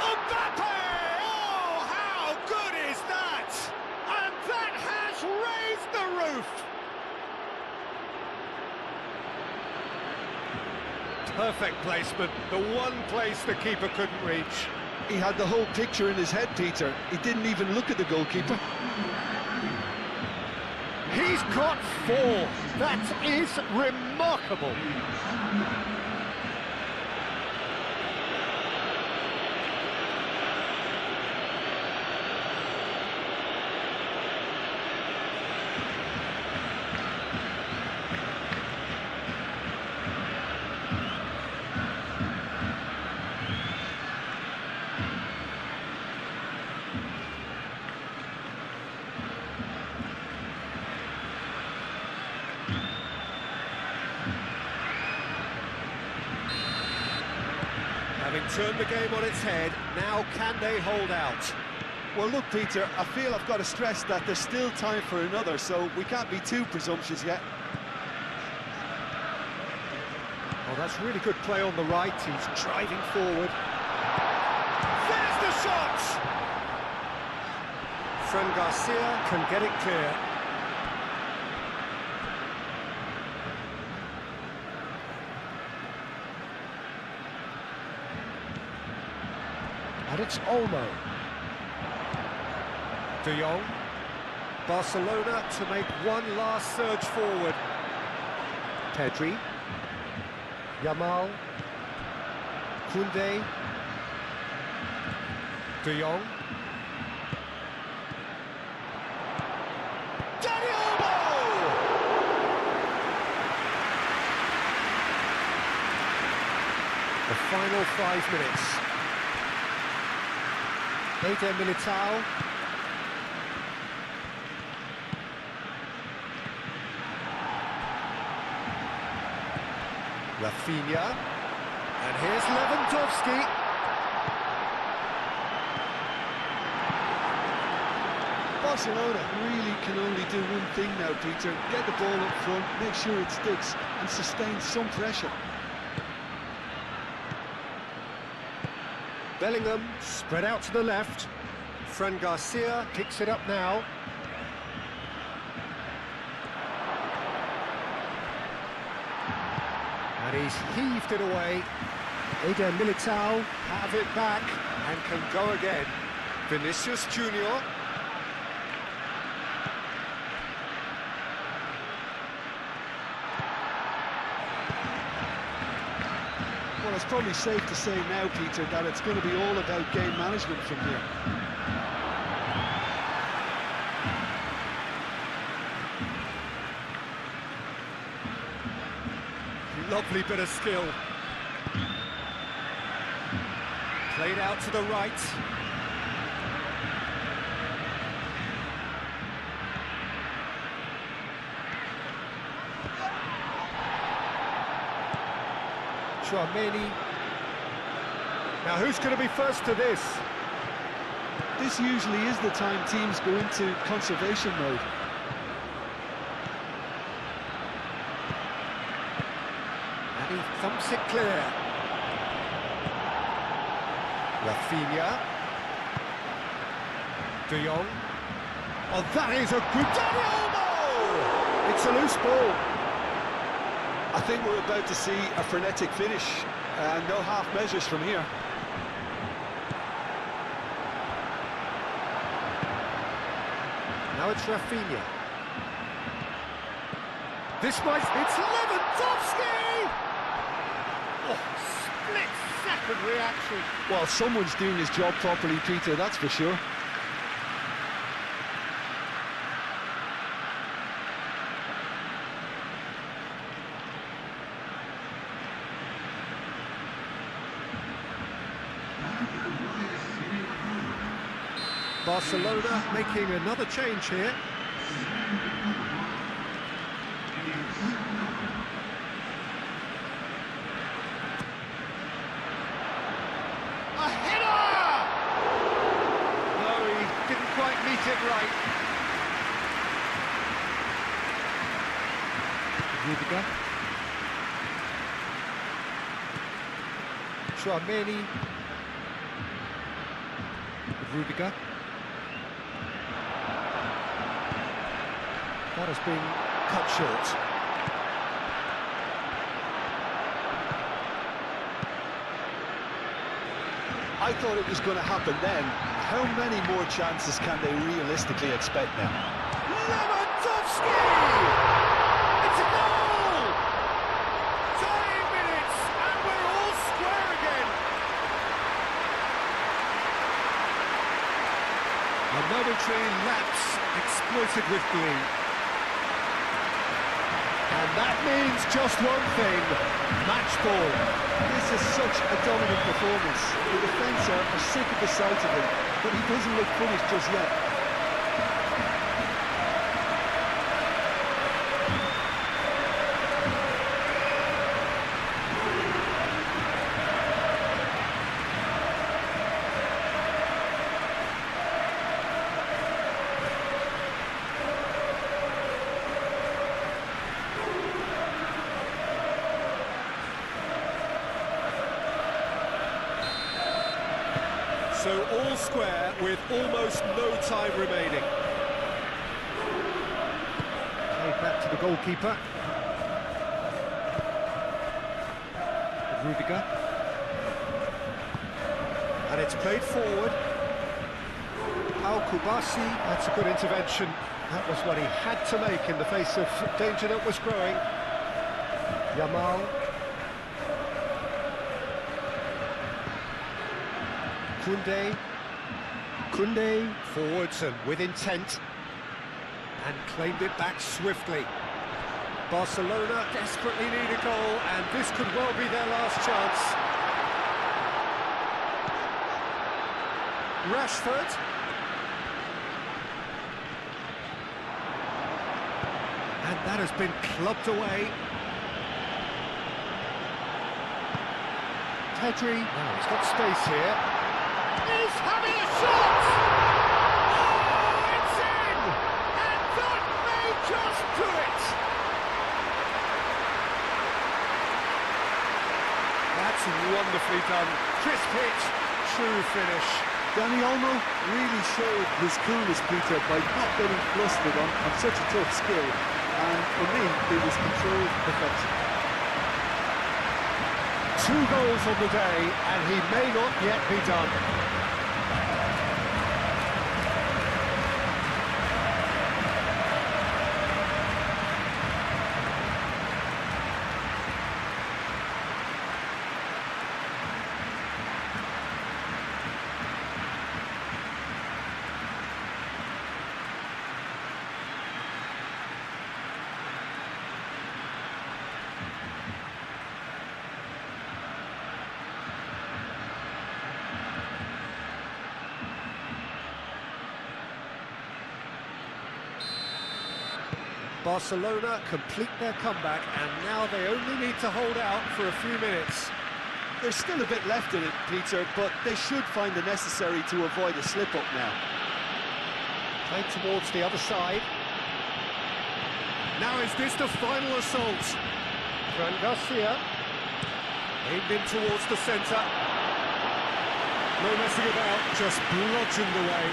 Mbappe! Oh, how good is that? And that has raised the roof. Perfect placement, the one place the keeper couldn't reach. He had the whole picture in his head, Peter. He didn't even look at the goalkeeper. He's got 4. That is remarkable. Having turned the game on its head, now can they hold out? Well, look, Peter, I feel I've got to stress that there's still time for another, so we can't be too presumptuous yet. Oh, that's really good play on the right. He's driving forward. There's the shot! Fran Garcia can get it clear. And it's Olmo. De Jong. Barcelona to make one last surge forward. Pedri. Yamal. Koundé. De Jong. The final 5 minutes. Eder Militao. Rafinha. And here's Lewandowski. Barcelona really can only do one thing now, Peter. Get the ball up front, make sure it sticks, and sustain some pressure. Bellingham spread out to the left. Fran Garcia picks it up now. And he's heaved it away. Eder Militao have it back and can go again. Vinicius Junior. Well, it's probably safe to say now, Peter, that it's going to be all about game management from here. Lovely bit of skill. Played out to the right. Chouameni. Now who's going to be first to this? This usually is the time teams go into conservation mode. And he thumps it clear. Rafinha. De Jong. Oh, that is a good... Dani Olmo! It's a loose ball. I think we're about to see a frenetic finish, and no half measures from here. Now it's Rafinha. This might... It's Lewandowski! Oh, split-second reaction. Well, someone's doing his job properly, Peter, that's for sure. Barcelona making another change here. A header! No, he didn't quite meet it right. Rudiger. Chouameni. Rudiger. That has been cut short. I thought it was going to happen then. How many more chances can they realistically expect now? Lewandowski! It's a goal! Dying minutes, and we're all square again. A momentary lapse exploited with glee. And that means just one thing, match ball. This is such a dominant performance. The defence are sick of the sight of him, but he doesn't look finished just yet. So all square with almost no time remaining. Played back to the goalkeeper. Rudiger. And it's played forward. Al-Kubasi, that's a good intervention. That was what he had to make in the face of danger that was growing. Yamal. Koundé forwards and with intent, and claimed it back swiftly. Barcelona desperately need a goal, and this could well be their last chance. Rashford. And that has been clubbed away. Pedri, oh, he's got space here. He's having a shot! Oh, it's in! And that may just do it! That's wonderfully done. Crisp hit, true finish. Dani Olmo really showed his coolness, Peter, by not getting flustered on such a tough skill. And for me, it was controlled perfection. 2 goals on the day, and he may not yet be done. Barcelona complete their comeback, and now they only need to hold out for a few minutes. There's still a bit left in it, Peter, but they should find the necessary to avoid a slip-up now. Played towards the other side. Now is this the final assault? Fran Garcia. Aimed in towards the centre. No messing about, just bludgeoned away.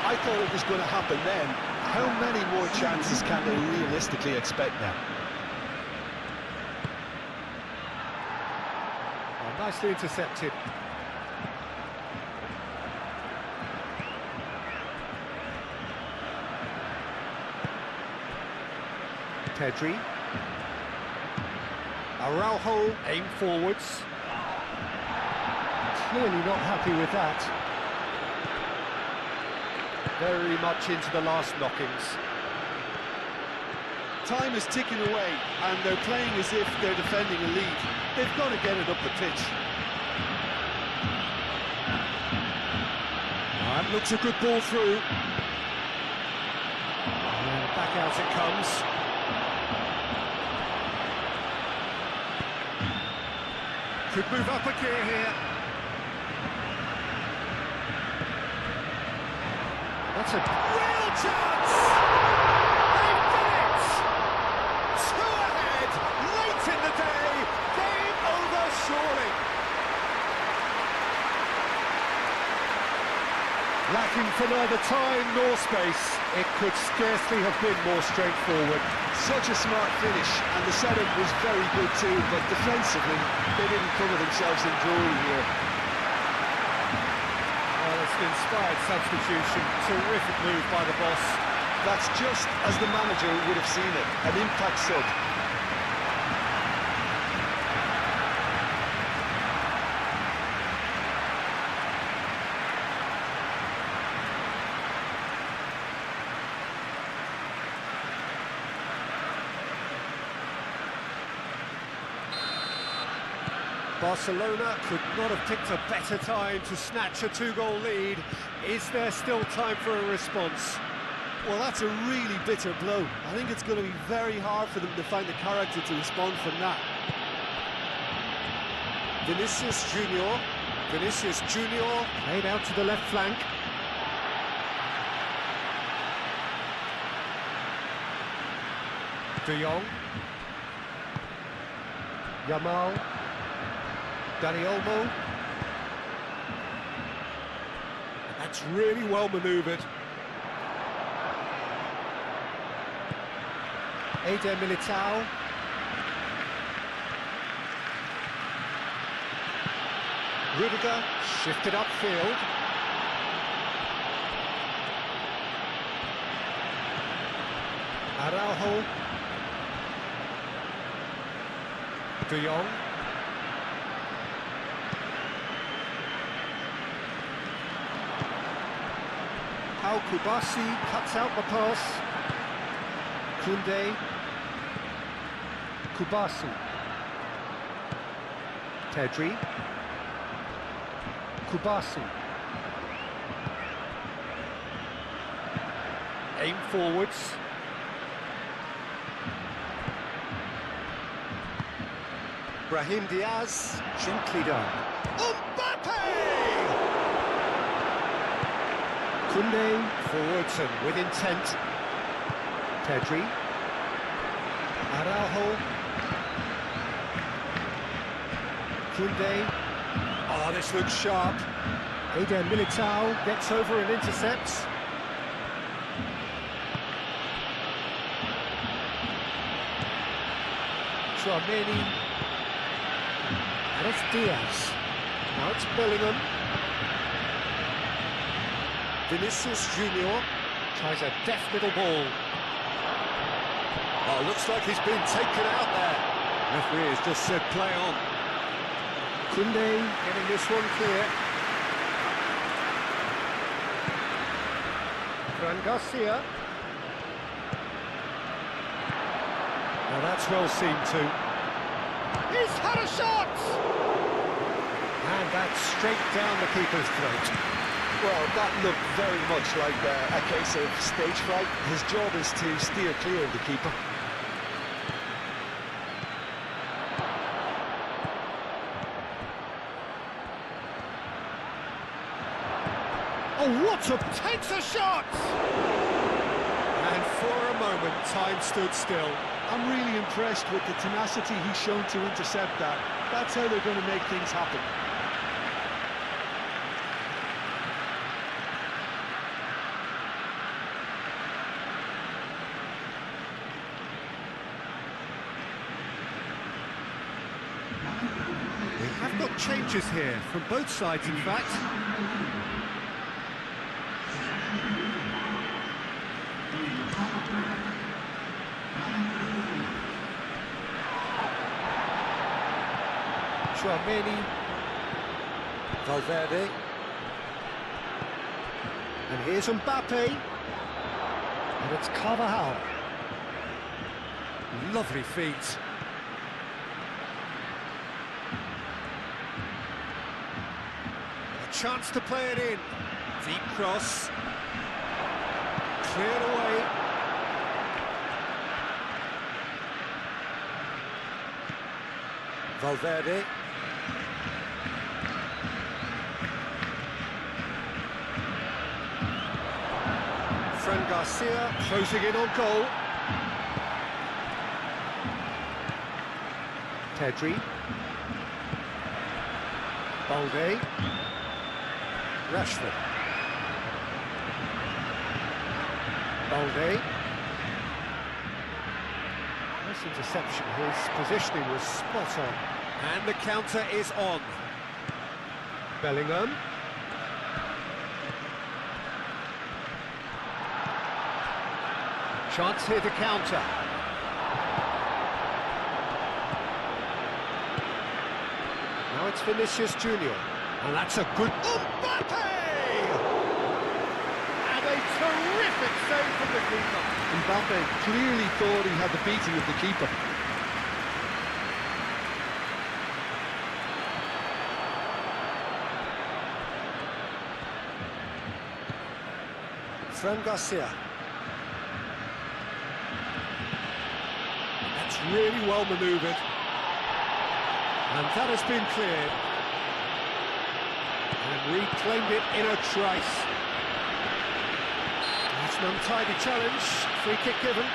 I thought it was going to happen then. How many more chances can they realistically expect now? Oh, nicely intercepted. Pedri. Araujo aimed forwards. Clearly not happy with that. Very much into the last knockings. Time is ticking away, and they're playing as if they're defending a lead. They've got to get it up the pitch. That looks a good ball through. And back out it comes. Could move up a gear here. That's a real chance! They've done it! 2 ahead, late in the day, game over surely. Lacking for neither time nor space, it could scarcely have been more straightforward. Such a smart finish, and the setup was very good too, but defensively, they didn't cover themselves in glory here. It's an inspired substitution, terrific move by the boss. That's just as the manager would have seen it, an impact sub. Barcelona could not have picked a better time to snatch a 2-goal lead. Is there still time for a response? Well, that's a really bitter blow. I think it's going to be very hard for them to find the character to respond from that. Vinicius Junior, played out to the left flank. De Jong. Yamal. Dani Olmo. That's really well manoeuvred. Eder Militao. Rudiger shifted upfield. Araujo. De Jong. Pau Kubasi cuts out the pass. Koundé. Kubasi. Pedri. Kubasi. Aim forwards. Brahim Diaz, gently done. Mbappe! Koundé, forwards and with intent. Pedri. Araujo. Koundé. Oh, this looks sharp. Eder Militao gets over and intercepts. Tchouaméni. And it's Diaz. Now it's Bellingham. Vinicius Junior tries a deft little ball. Oh, looks like he's been taken out there. Referee has just said play on. Koundé getting this one clear. Fran Garcia. Now that's well seen too. He's had a shot! And that's straight down the keeper's throat. Well, that looked very much like a case of stage fright. His job is to steer clear of the keeper. Oh, what a... takes a shot! And for a moment, time stood still. I'm really impressed with the tenacity he's shown to intercept that. That's how they're going to make things happen. We have got changes here, from both sides in fact. Tchouaméni. Valverde. And here's Mbappe. And it's Carvajal. Lovely feet. A chance to play it in. Deep cross. Cleared away. Valverde. Fran Garcia closing in on goal. Pedri. Balde. Rashford. Balde. Nice interception. His positioning was spot on. And the counter is on. Bellingham. Chance here to counter. Now it's Vinicius Junior. And that's a good... Mbappe! And a terrific save from the keeper. Mbappe clearly thought he had the beating of the keeper. Fran Garcia. That's really well manoeuvred. And that has been cleared. And reclaimed it in a trice. That's an untidy challenge. Free kick given.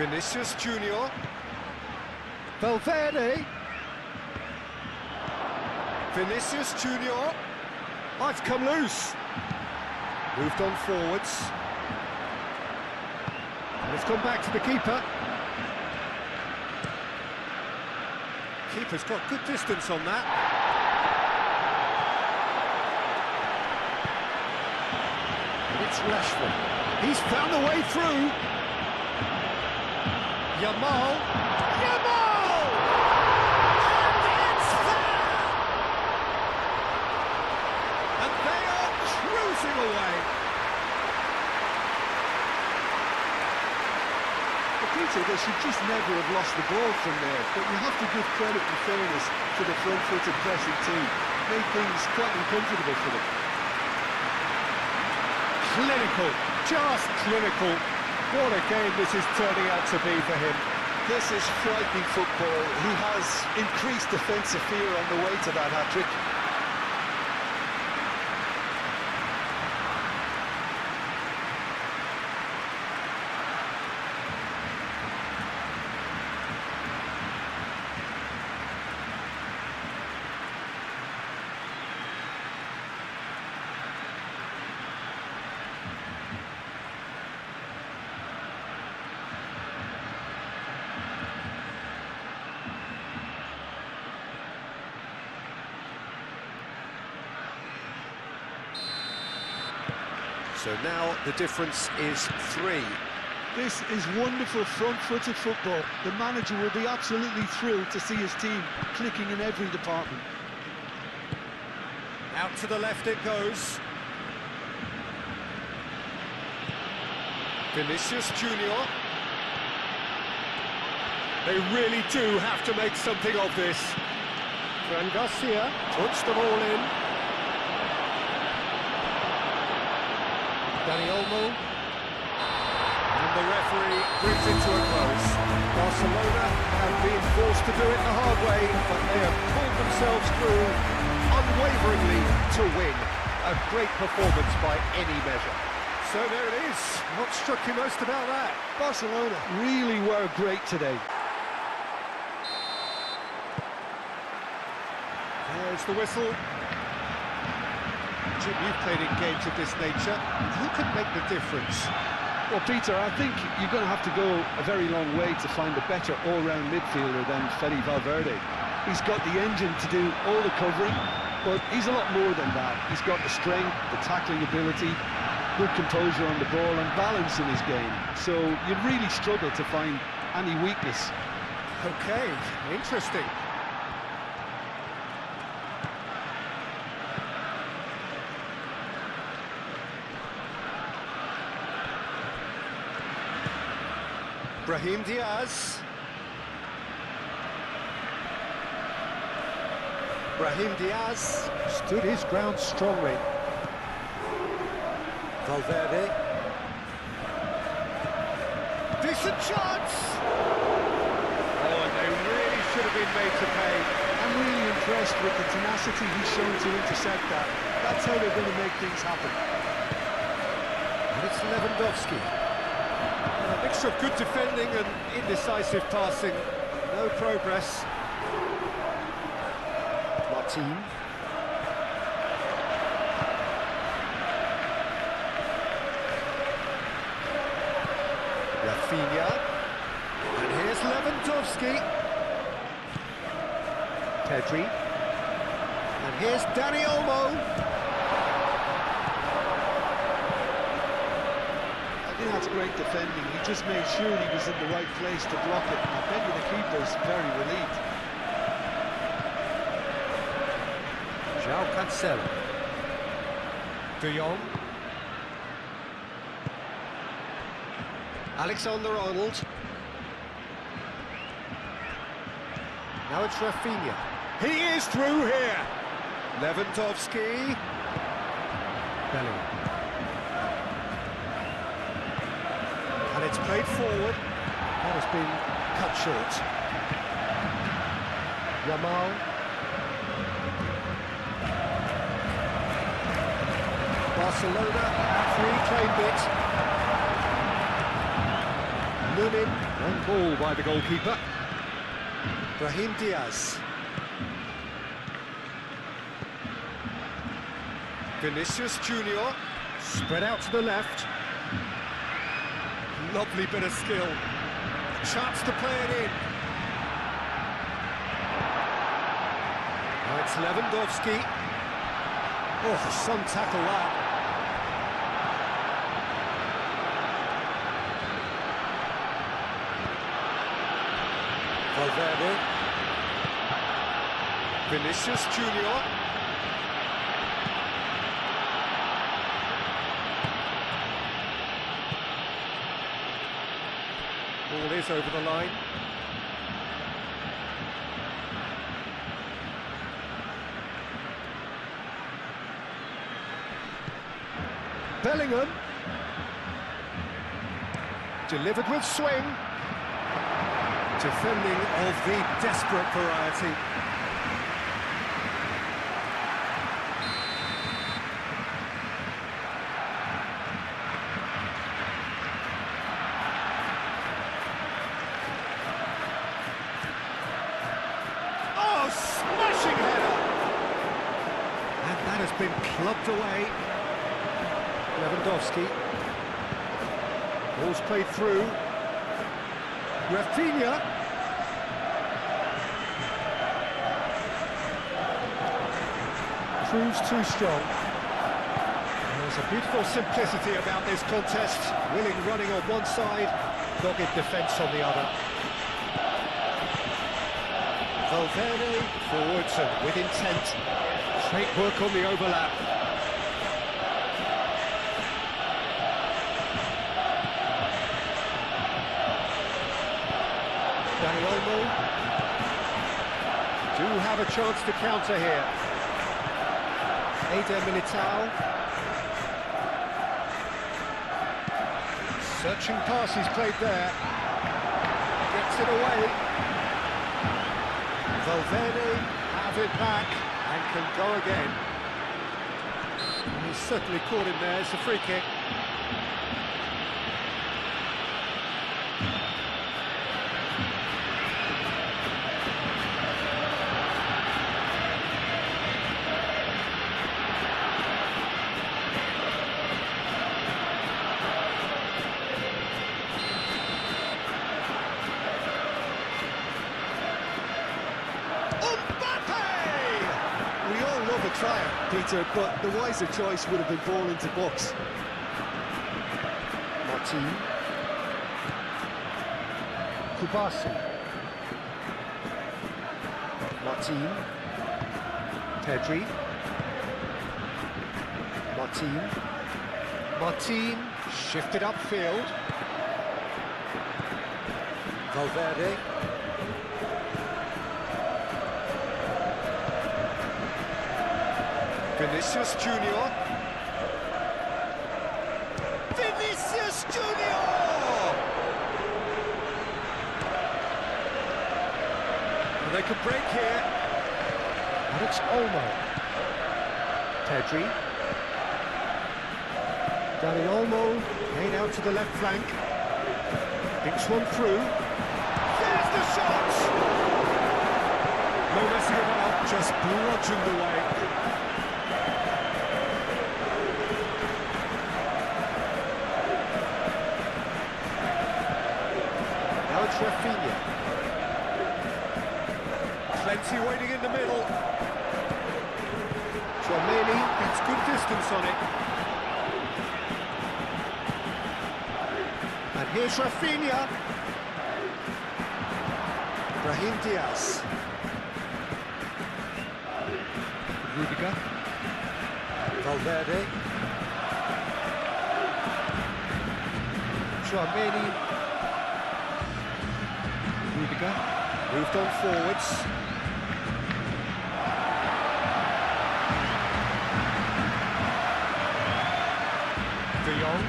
Vinicius Junior. Valverde. Vinicius Junior. I've come loose. Moved on forwards. And it's gone back to the keeper. Keeper's got good distance on that. And it's Rashford. He's found the way through. Yamal. Yamal! And it's there! And they are cruising away. Peter, they should just never have lost the ball from there, but you have to give credit and fairness to the front-footed pressing team. Made things quite uncomfortable for them. Clinical, just clinical. What a game this is turning out to be for him. This is frightening football. He has increased defensive fear on the way to that hat-trick. So now the difference is 3. This is wonderful front-footed football. The manager will be absolutely thrilled to see his team clicking in every department. Out to the left it goes. Vinicius Junior. They really do have to make something of this. Fran Garcia puts them all in. Dani Olmo. And the referee brings it to a close. Barcelona have been forced to do it the hard way, but they have pulled themselves through unwaveringly to win. A great performance by any measure. So there it is. What struck you most about that? Barcelona really were great today. There's the whistle. Jim, you've played in games of this nature. Who can make the difference? Well, Peter, I think you're going to have to go a very long way to find a better all-round midfielder than Fede Valverde. He's got the engine to do all the covering, but he's a lot more than that. He's got the strength, the tackling ability, good composure on the ball and balance in his game. So you'd really struggle to find any weakness. Okay, interesting. Brahim Diaz. Brahim Diaz stood his ground strongly. Valverde. Decent chance! Oh, and they really should have been made to pay. I'm really impressed with the tenacity he's shown to intercept that. That's how they're going to make things happen. And it's Lewandowski. A mixture of good defending and indecisive passing. No progress. Martin. Rafinha. And here's Lewandowski. Pedri. And here's Dani Olmo. I think that's great defending. He just made sure he was in the right place to block it. And I bet you the keeper's very relieved. João Cancelo. De Jong. Alexander-Arnold. Now it's Rafinha. He is through here. Lewandowski. Bellingham. And it's played forward. That has been cut short. Yamal. Barcelona have reclaimed it. Lunin. One ball by the goalkeeper. Brahim Diaz. Vinicius Junior. Spread out to the left. Lovely bit of skill. Chance to play it in. Now it's Lewandowski. Oh, some tackle that. Valverde. Vinicius Junior. Ball is over the line. Bellingham. Delivered with swing. Defending of the desperate variety. Oh, smashing header! And that has been clubbed away. Lewandowski. Ball's played through. Rafinha. Proves too strong. There's a beautiful simplicity about this contest. Willing running on one side, dogged defence on the other. Valverde forwards and with intent. Great work on the overlap. Dani Olmo do have a chance to counter here. Eder Militao. Searching pass he's played there. Gets it away. Valverde have it back and can go again. He's certainly caught him there. It's a free kick. Trier, Peter, but the wiser choice would have been ball into box. Martin. Kubasi. Martin. Pedri. Martin. Martin. Shifted upfield. Valverde. Vinicius Junior. Vinicius Junior! And they could break here. And it's Olmo. Pedri. Dani Olmo, played out to the left flank. Thinks one through. There's the shot! No messing about, just bludgeoned away. Rafinha. Plenty waiting in the middle. Tchouaméni gets good distance on it. And here's Rafinha. Brahim Diaz. Rudiger. Valverde. Tchouaméni. Rudiger, moved on forwards. De Jong.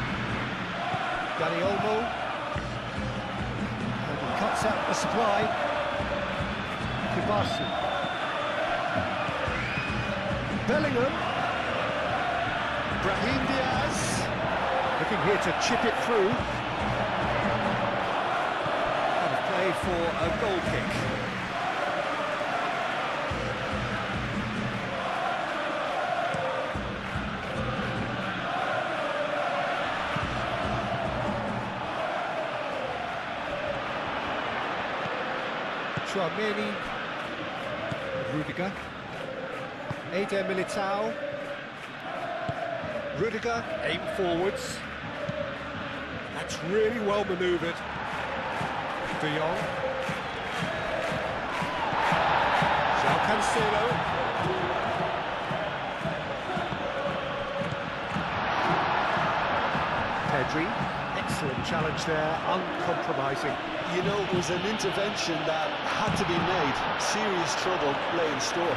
Dani Olmo. And he cuts out the supply. Kubasi. Bellingham. Brahim Diaz. Looking here to chip it through. away for a goal kick. Tchouameni, Rudiger, Eder Militao, Rudiger, aim forwards. That's really well manoeuvred. De Jong, João Cancelo, Pedri, excellent challenge there, uncompromising. You know, it was an intervention that had to be made. Serious trouble lay in store.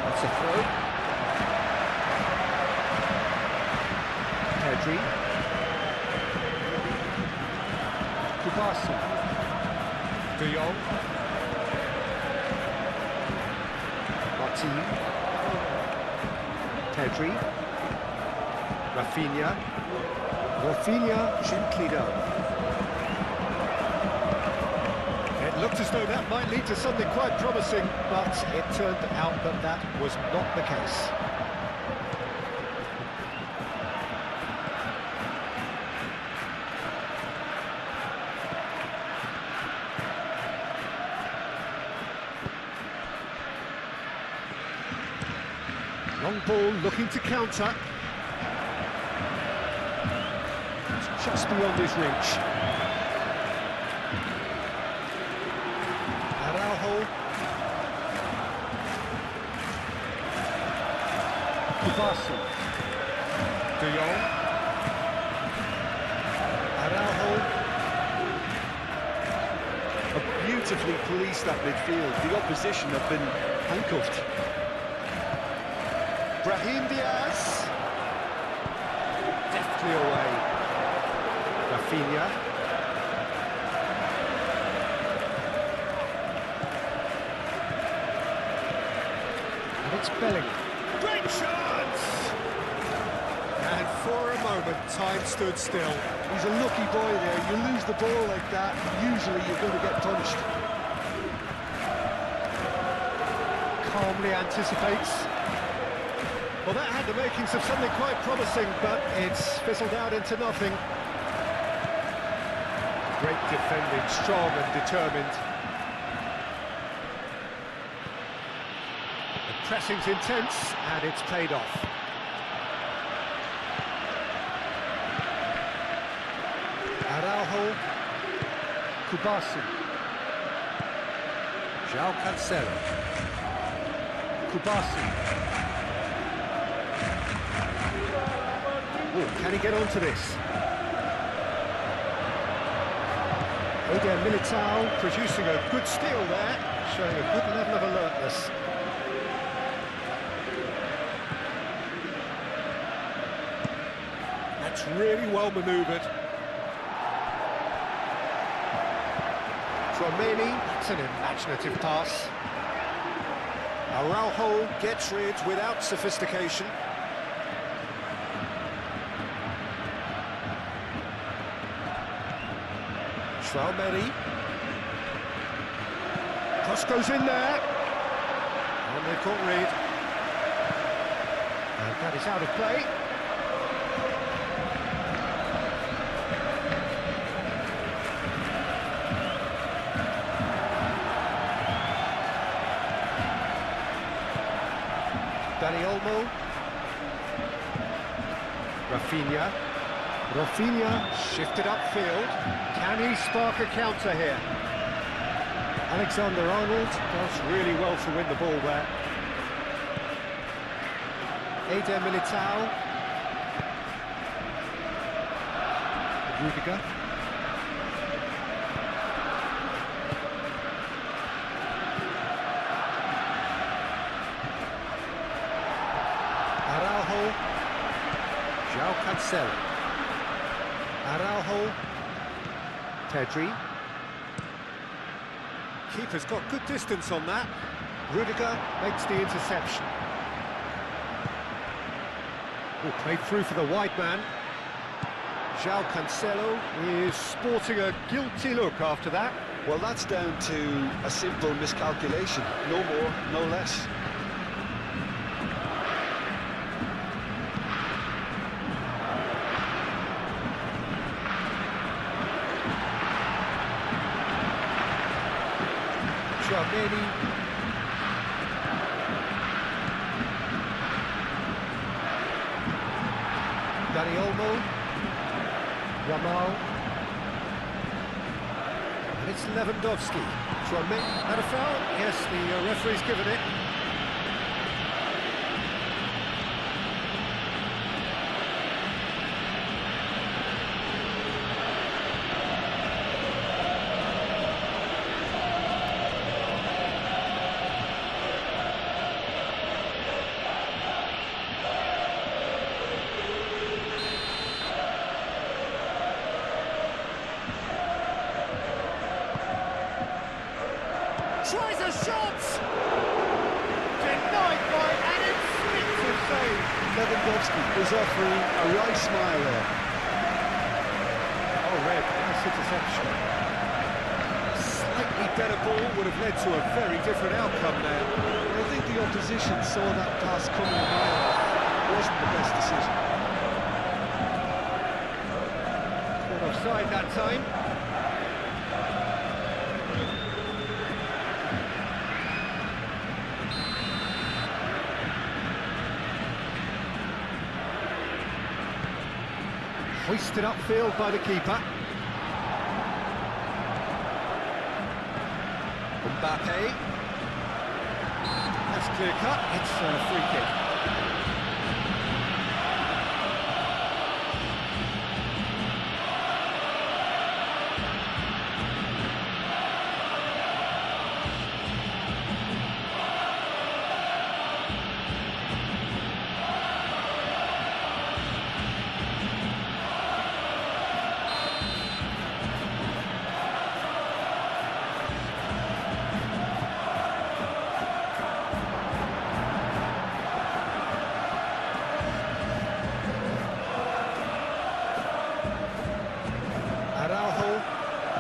That's a throw. Pedri. Kubasi. De Jong, Martin, Pedri, Rafinha gently done. It looked as though that might lead to something quite promising, but it turned out that that was not the case. Long ball looking to counter. It's just beyond his reach. Araujo. Kubasi. De Jong. Araujo. Beautifully policed that midfield. The opposition have been handcuffed. Brahim Diaz, deftly away. Rafinha. And it's Bellingham. Great chance! And for a moment, time stood still. He's a lucky boy there. You lose the ball like that, usually you're going to get punished. Calmly anticipates. Well, that had the makings of something quite promising, but it's fizzled out into nothing. Great defending, strong and determined. The pressing's intense, and it's paid off. Araujo, Kubasi, João Cancelo, Kubasi. Ooh, can he get onto this? Eder Militao producing a good steal there, showing a good level of alertness. That's really well manoeuvred. Tchouameni, that's an imaginative pass. Araujo gets rid without sophistication. Tchouameni. Cross goes in there. And they caught Reed. And that is out of play. Dani Olmo. Rafinha. Rafinha shifted upfield. Can he spark a counter here? Alexander-Arnold does really well to win the ball there. Eder Militao. Rudiger. Araujo. João Cancelo. Araujo. Pedri. Keeper's got good distance on that. Rudiger makes the interception. Oh, played through for the wide man. João Cancelo is sporting a guilty look after that. Well, that's down to a simple miscalculation. No more, no less. Dani Olmo, Yamal, and it's Lewandowski. And a foul? Yes, the referee's given it. Tries a shot! Denied by an instinctive save. Lewandowski is offering a wry smile there. Oh, red, nice interception. Slightly better ball would have led to a very different outcome there. I think the opposition saw that pass coming a mile off. It wasn't the best decision. Caught offside that time. Hoisted upfield by the keeper. Mbappe. That's clear cut. It's a free kick.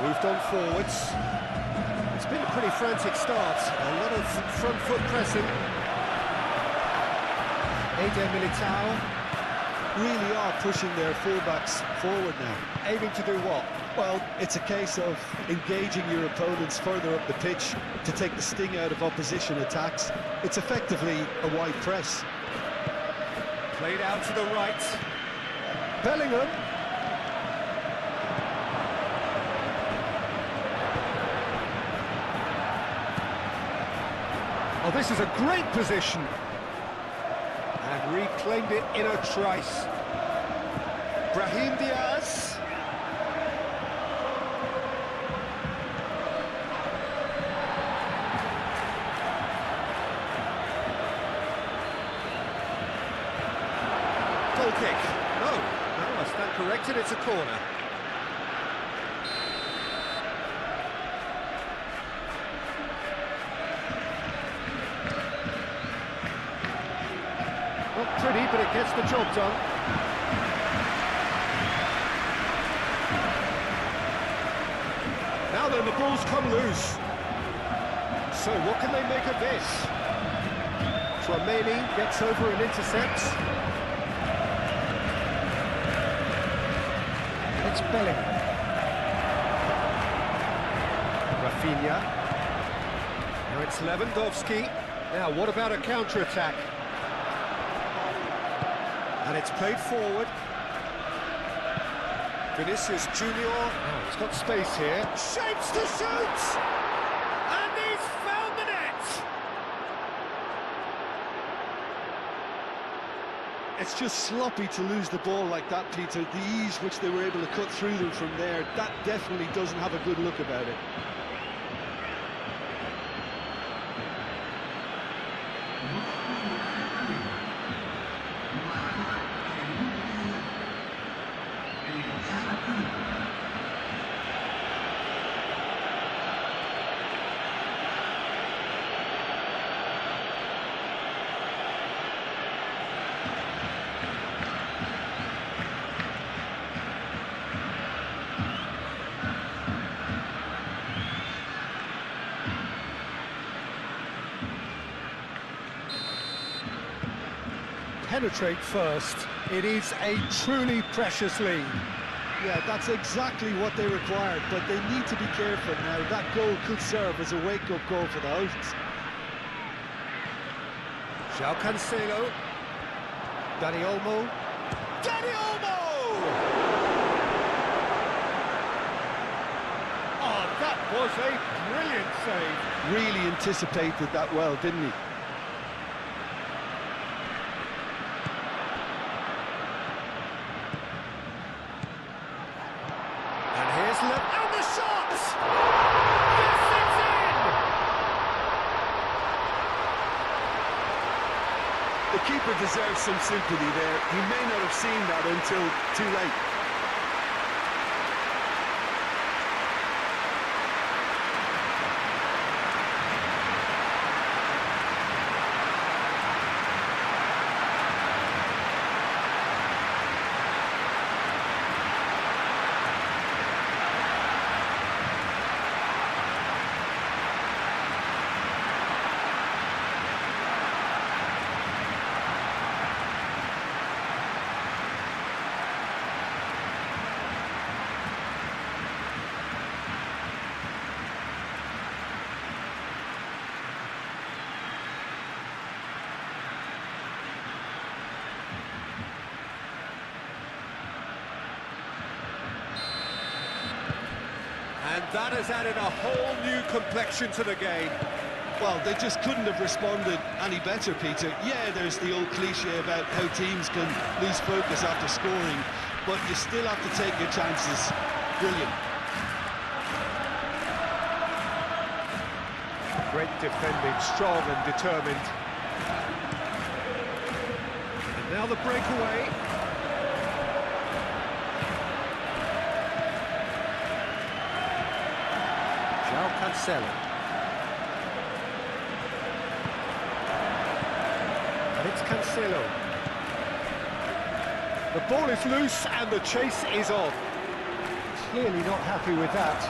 Moved on forwards. It's been a pretty frantic start. A lot of front foot pressing. Eder Militao. Really are pushing their fullbacks forward now. Aiming to do what? Well, it's a case of engaging your opponents further up the pitch to take the sting out of opposition attacks. It's effectively a wide press. Played out to the right. Bellingham. Oh, this is a great position. And reclaimed it in a trice. Brahim Diaz. Goal kick. No, I stand corrected, it's a corner. Not pretty, but it gets the job done. Now then, the ball's come loose. So what can they make of this? Tchouaméni gets over and intercepts. It's Bellingham. Rafinha. Now it's Lewandowski. Now, what about a counter-attack? And it's played forward. Vinicius Junior. Oh, he's got space here. Shapes to shoot! And he's found the net! It's just sloppy to lose the ball like that, Peter. The ease which they were able to cut through them from there, that definitely doesn't have a good look about it. penetrate first. It is a truly precious lead. Yeah, that's exactly what they required, but they need to be careful now. That goal could serve as a wake-up call for the hosts. João Cancelo. Dani Olmo. Dani Olmo! Oh, that was a brilliant save. Really anticipated that well, didn't he? And here's and the shot! Yes, it's in! The keeper deserves some sympathy there. He may not have seen that until too late. And that has added a whole new complexion to the game. Well, they just couldn't have responded any better, Peter. Yeah, there's the old cliche about how teams can lose focus after scoring, but you still have to take your chances. Brilliant. Great defending, strong and determined. And now the breakaway. João Cancelo. And it's Cancelo. The ball is loose and the chase is on. Clearly not happy with that.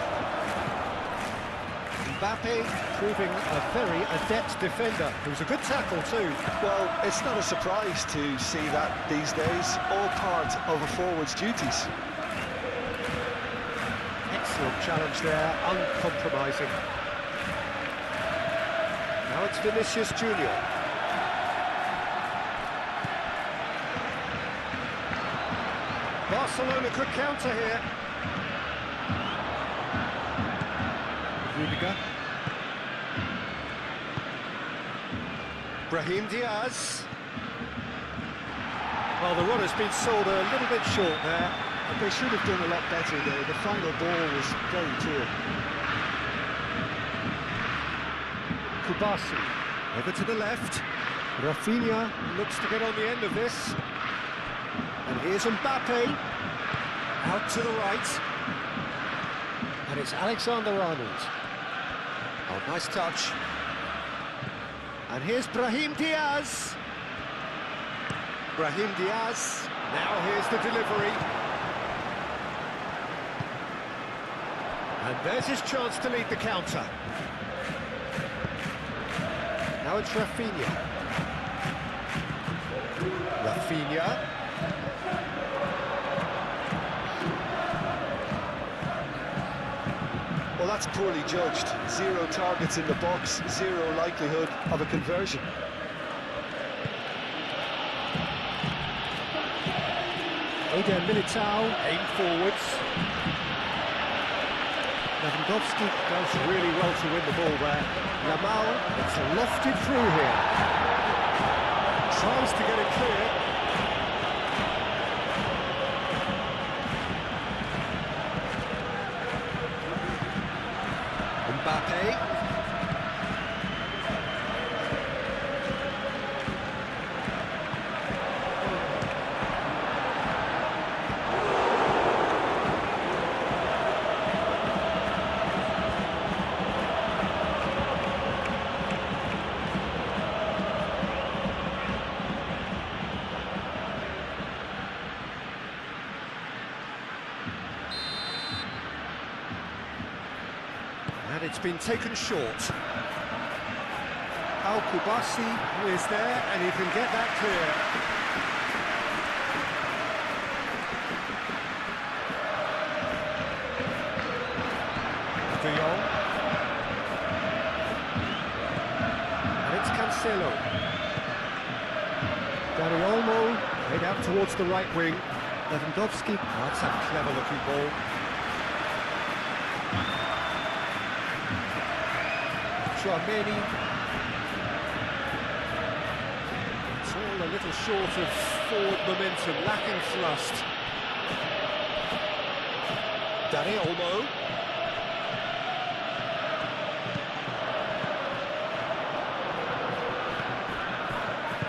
Mbappe proving a very adept defender. It was a good tackle too. Well, it's not a surprise to see that these days. All part of a forward's duties. Excellent challenge there, uncompromising. Now it's Vinicius Junior. Barcelona could counter here. Liga. Brahim Diaz. Well, the run has been sold a little bit short there. But they should have done a lot better there. The final ball was very poor. Kubasi. Over to the left. Rafinha looks to get on the end of this. And here's Mbappe. Out to the right. And it's Alexander-Arnold. Oh, nice touch. And here's Brahim Diaz. Brahim Diaz. Now here's the delivery. And there's his chance to lead the counter. Now it's Rafinha. Rafinha. Well, that's poorly judged. 0 targets in the box, 0 likelihood of a conversion. Eder Militao, aim forwards. Lewandowski does really well to win the ball there. Yamal, it's lofted through here. Tries to get it clear. Mbappe. And it's been taken short. Kubasi is there, and he can get that clear. De Jong. And it's Cancelo. Dani Olmo, played out towards the right wing. Lewandowski, that's a clever-looking ball. Tchouaméni. It's all a little short of forward momentum, lacking thrust. Dani Olmo.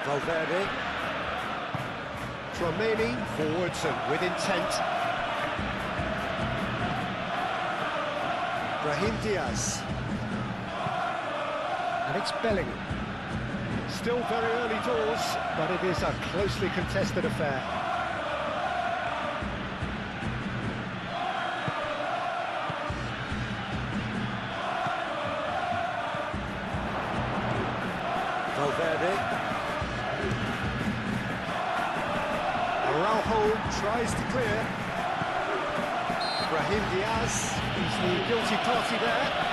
Valverde. Tchouaméni, forwards and with intent. Brahim Diaz. And it's Bellingham. Still very early doors, but it is a closely contested affair. Valverde. Araujo tries to clear. Brahim Diaz, he's the guilty party there.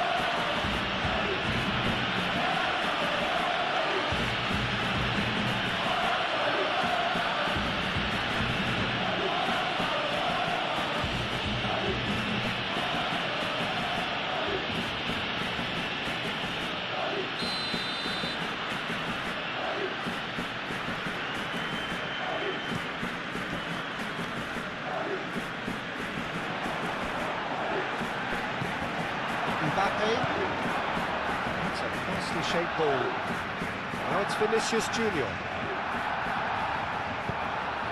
Mbappe. It's a nicely shaped ball. Now it's Vinicius Junior.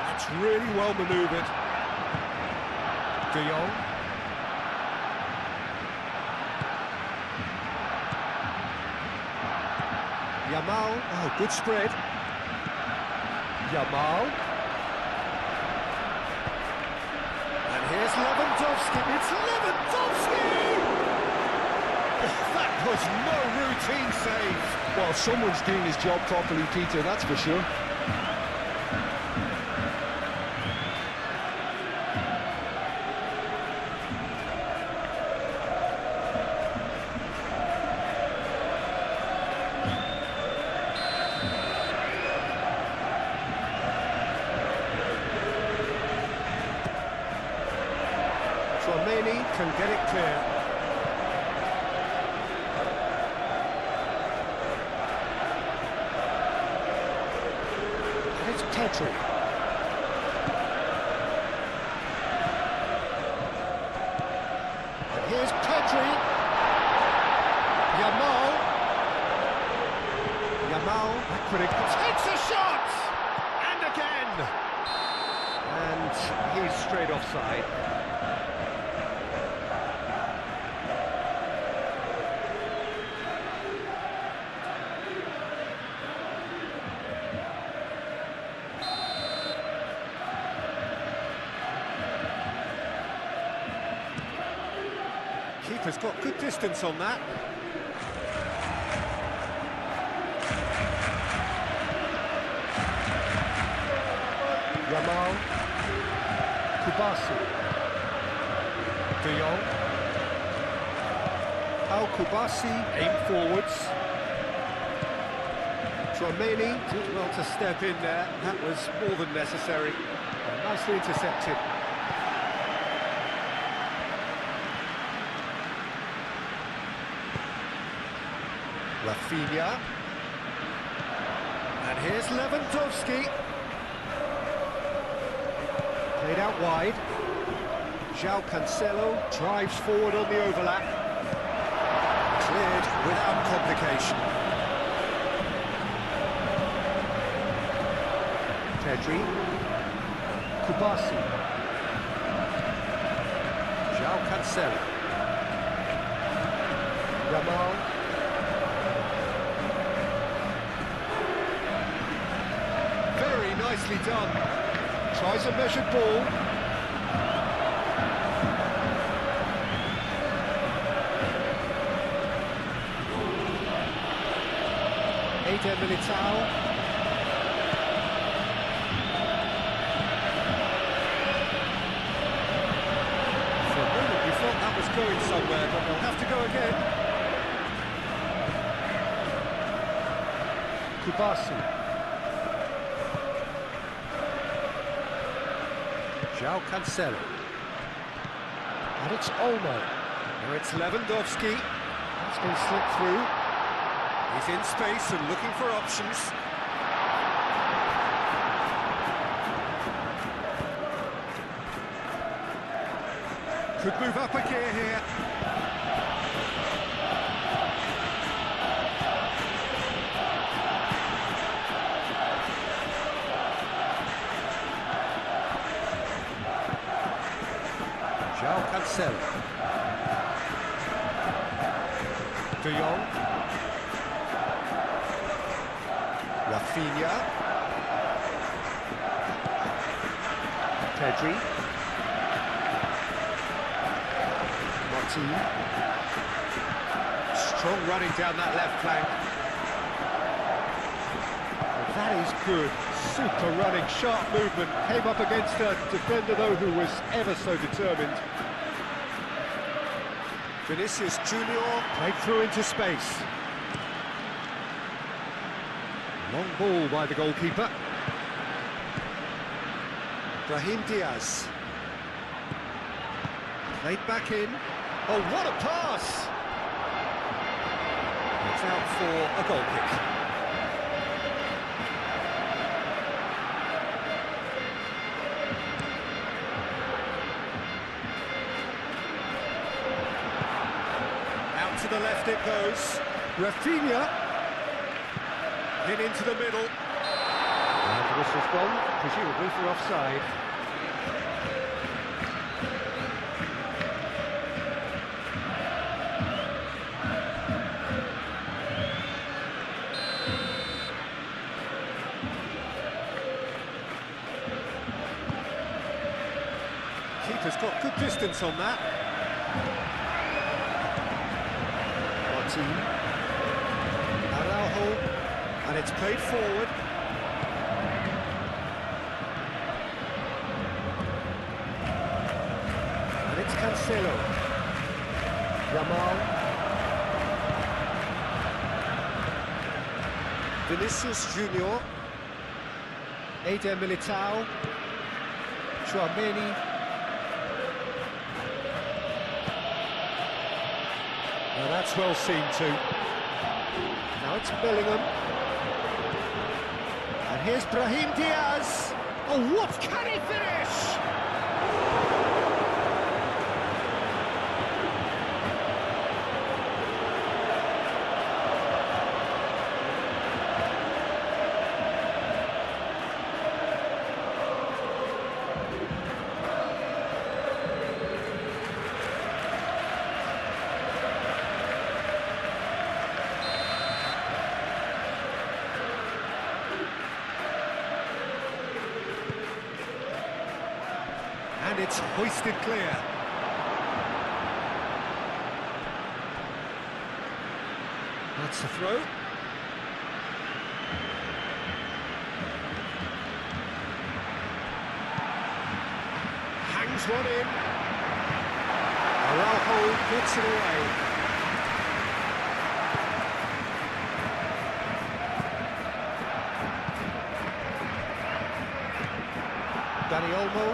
That's really well manoeuvred. De Jong. Yamal. Oh, good spread. Yamal. And here's Lewandowski. It's Lewandowski! That was no routine save. Well, someone's doing his job properly, Peter, that's for sure. Tchouaméni can get it clear. Pedri. And here's Pedri. Yamal. That critic takes a shot! And again! And he's straight offside. Keeper's got good distance on that. Yamal. Kubasi. De Jong. Kubasi, aim forwards. Tchouaméni did well to step in there. That was more than necessary. Nicely intercepted. Rafinha. And here's Lewandowski. Played out wide. João Cancelo drives forward on the overlap. Cleared without complication. Pedri. Kubasi. João Cancelo. Yamal. Very nicely done. Tries a measured ball. Eder Militao. For a moment we thought that was going somewhere, but they'll have to go again. Kubasi. João Cancelo. And it's Olmo. Now it's Lewandowski. That's been slipped through. He's in space and looking for options. Could move up a gear here. João Cancelo. De Jong. Rafinha. Pedri. Martin. Strong running down that left flank. Well, that is good. Super running, sharp movement. Came up against a defender, though, who was ever so determined. Vinicius Junior played through into space. Long ball by the goalkeeper. Brahim Diaz. Played back in. Oh, what a pass! It's out for a goal kick. Out to the left it goes. Rafinha. Hit into the middle. And the whistle's gone, presumably for offside. Keeper's got good distance on that. Martin. Araujo. And it's played forward. And it's Cancelo. Yamal. Vinicius Junior. Eder Militao. Tchouaméni. Now that's well seen too. Now it's Bellingham. And here's Brahim Diaz. Oh, what can he finish? And it's hoisted clear. That's the throw. Hangs one in. Araujo gets it away. Dani Olmo.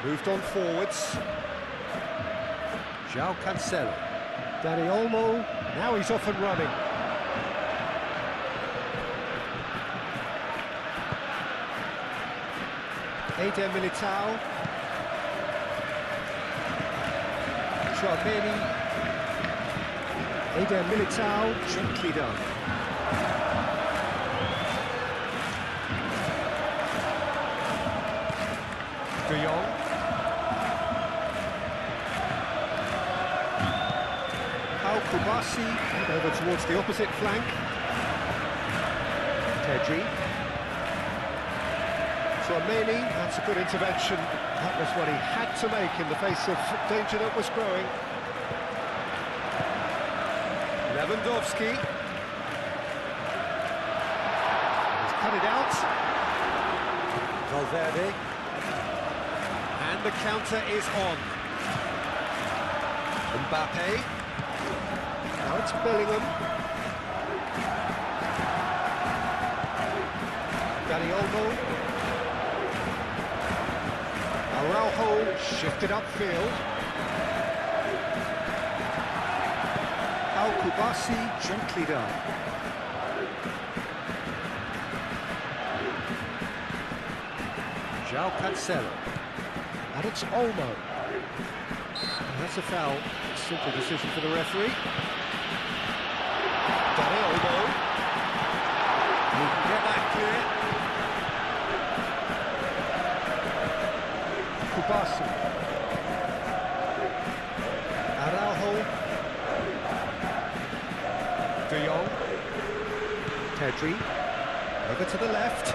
Moved on forwards. João Cancelo. Dani Olmo. Now he's off and running. Eder Militao. Tchouaméni. Eder Militao. Gently done. De Jong. Kubasi, over towards the opposite flank. Pedri. Tchouaméni, that's a good intervention. That was what he had to make in the face of danger that was growing. Lewandowski. Played out. Valverde. And the counter is on. Mbappe. Now it's Bellingham. Dani Olmo. Araujo shifted upfield. Al-Kubasi gently done. João Cancelo. And it's Olmo. And that's a foul. Simple decision for the referee. Dani Olmo. He can get that clear. Kubasi. Araujo. De Jong. Pedri. Over to the left.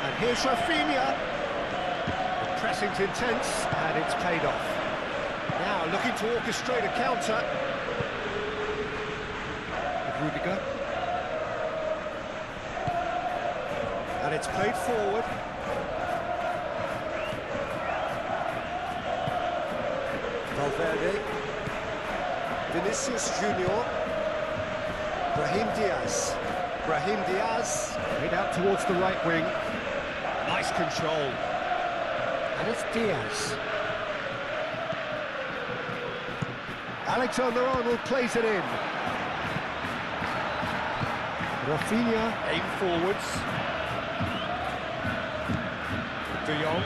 And here's Rafinha. The pressing's intense, and it's paid off. Now looking to orchestrate a counter. Rudiger. And it's played forward. Valverde. Vinicius Junior. Brahim Diaz. Brahim Diaz. Played out towards the right wing. Nice control. And it's Diaz. Alexander-Arnold plays it in. Rafinha, aim forwards. De Jong.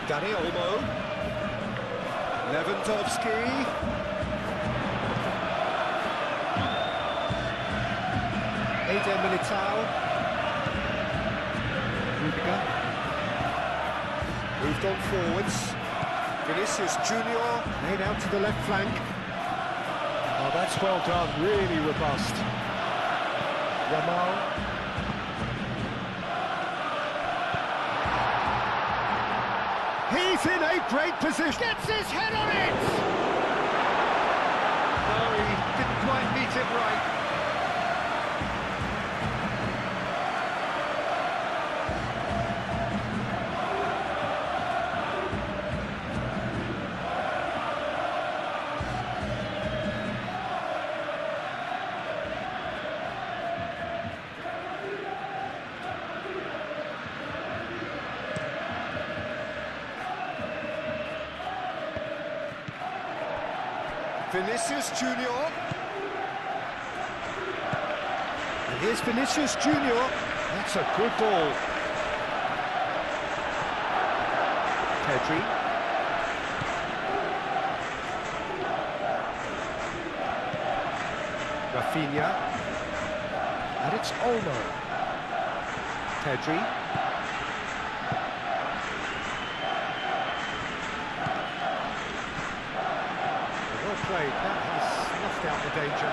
Dani Olmo. Lewandowski. Eder Militao. Rudiger. Moved on forwards. Vinicius Junior. Made out to the left flank. Oh, that's well done, really robust. Yamal. He's in a great position. Gets his head on it! No, he didn't quite meet it right. Vinicius Junior. And here's Vinicius Junior. That's a good ball. Pedri. Rafinha. And it's Olmo. Pedri. Played. That has snuffed out the danger.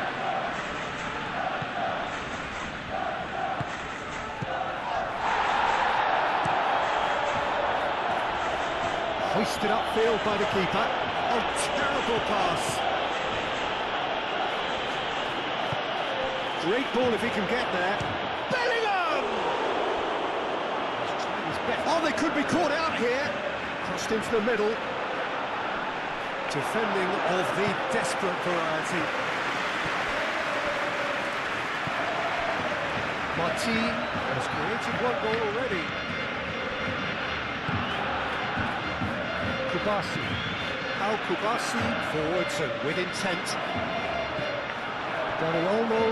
Hoisted upfield by the keeper. Oh, terrible pass. Great ball if he can get there. Bellingham! He's trying his best. Oh, they could be caught out here. Crossed into the middle. Defending of the desperate variety. Martin has created one goal already. Kubasi. Al-Kubasi forwards and with intent. Dani Olmo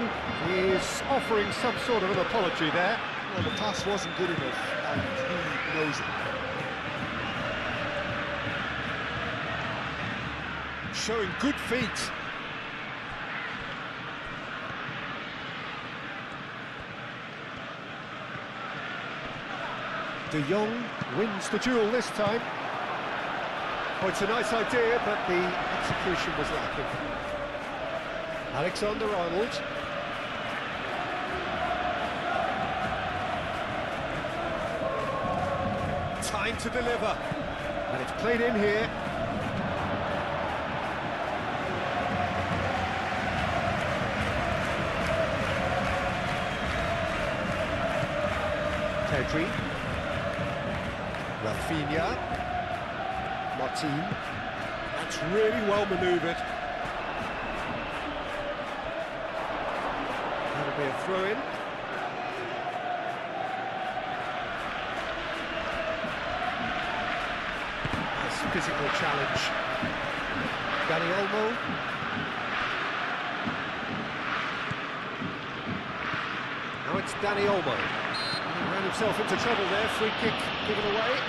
is offering some sort of an apology there. Well, the pass wasn't good enough, and he knows it. Showing good feet. De Jong wins the duel this time. Oh, it's a nice idea, but the execution was lacking. Alexander-Arnold. Time to deliver. And it's played in here. Pedri. Rafinha. Martin. That's really well manoeuvred. That'll be a throw-in. Nice physical challenge. Dani Olmo. Now it's Dani Olmo. He ran himself into trouble there. Free kick given away.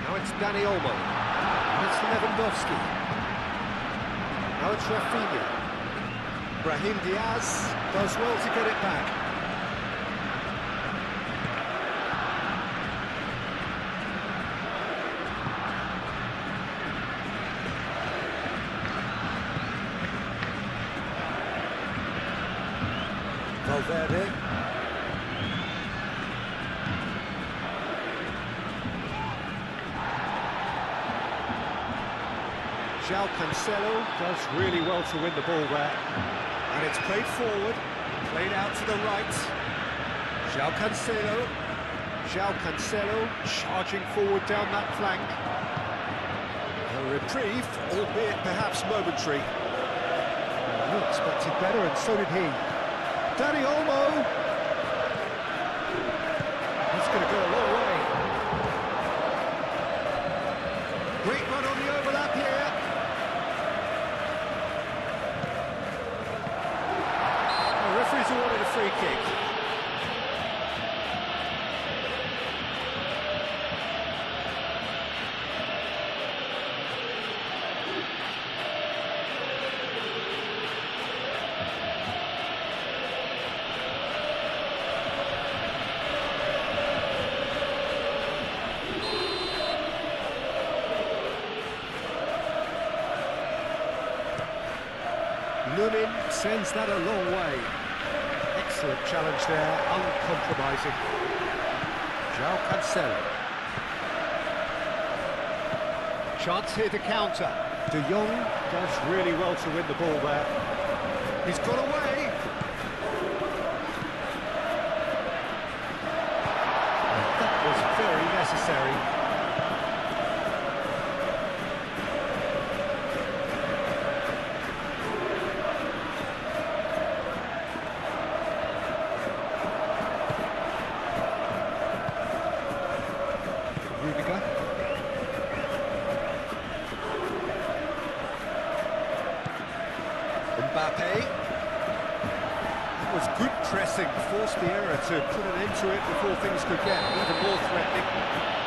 Now it's Dani Olmo. It's Lewandowski. Now it's Rafinha. Brahim Diaz does well to get it back. Valverde. João Cancelo does really well to win the ball there. And it's played forward, played out to the right. João Cancelo. João Cancelo charging forward down that flank. A reprieve, albeit perhaps momentary. He expected better, and so did he. Dani Olmo. That's going to go a long way. Great run on the overlap here. The referee's awarded a free kick. Lunin sends that a long way. Excellent challenge there, uncompromising. João Cancelo. Chance here to counter. De Jong does really well to win the ball there. He's got away. That was very necessary. Mbappe. That was good pressing, forced the error to put an end to it before things could get even more threatening.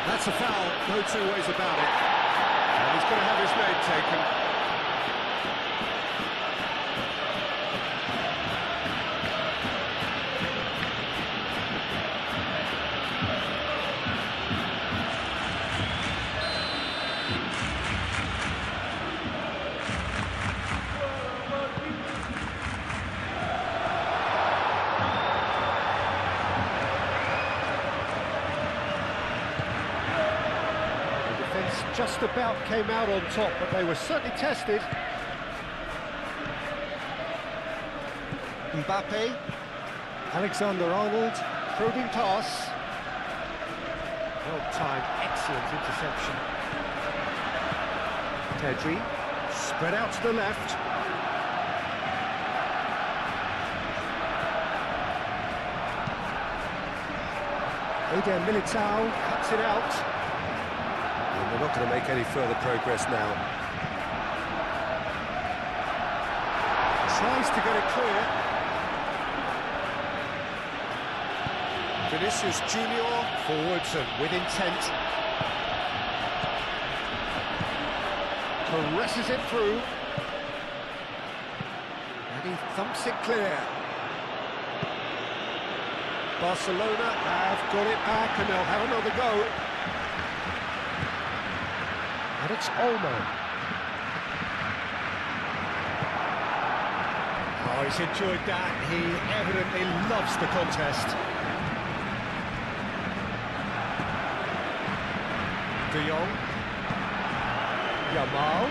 That's a foul, no two ways about it. And he's going to have his name taken. Just about came out on top, but they were certainly tested. Mbappe, Alexander-Arnold, probing pass. Well-timed, excellent interception. Pedri, spread out to the left. Eder Militao cuts it out. They're not going to make any further progress now. Tries to get it clear. Vinicius Junior forwards and with intent. Caresses it through. And he thumps it clear. Barcelona have got it back and they'll have another go. And it's Olmo. Oh, he's enjoyed that. He evidently loves the contest. De Jong. Yamal.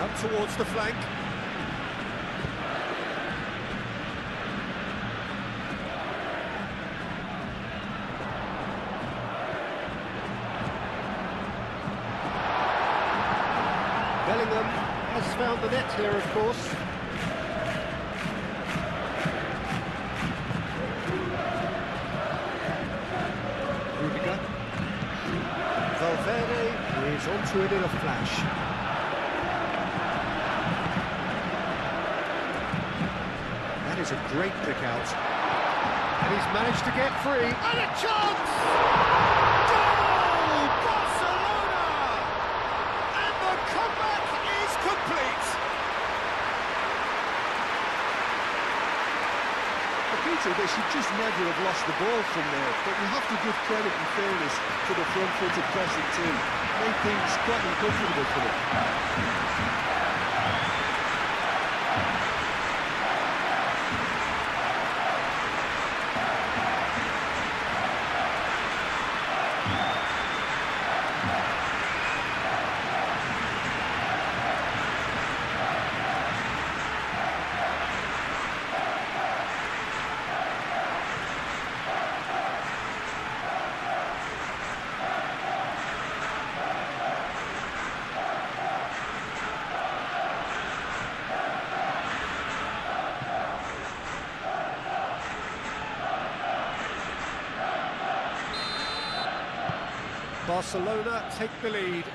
Up towards the flank. Bellingham has found the net here, of course. Rudiger. Valverde is onto it in a flash. That is a great pick out. And he's managed to get free. And a chance! Goal! Barcelona! And the comeback is complete. Peter, they should just never have lost the ball from there, but you have to give credit and fairness to the front-footed pressing team. Made things quite uncomfortable for them. Barcelona take the lead.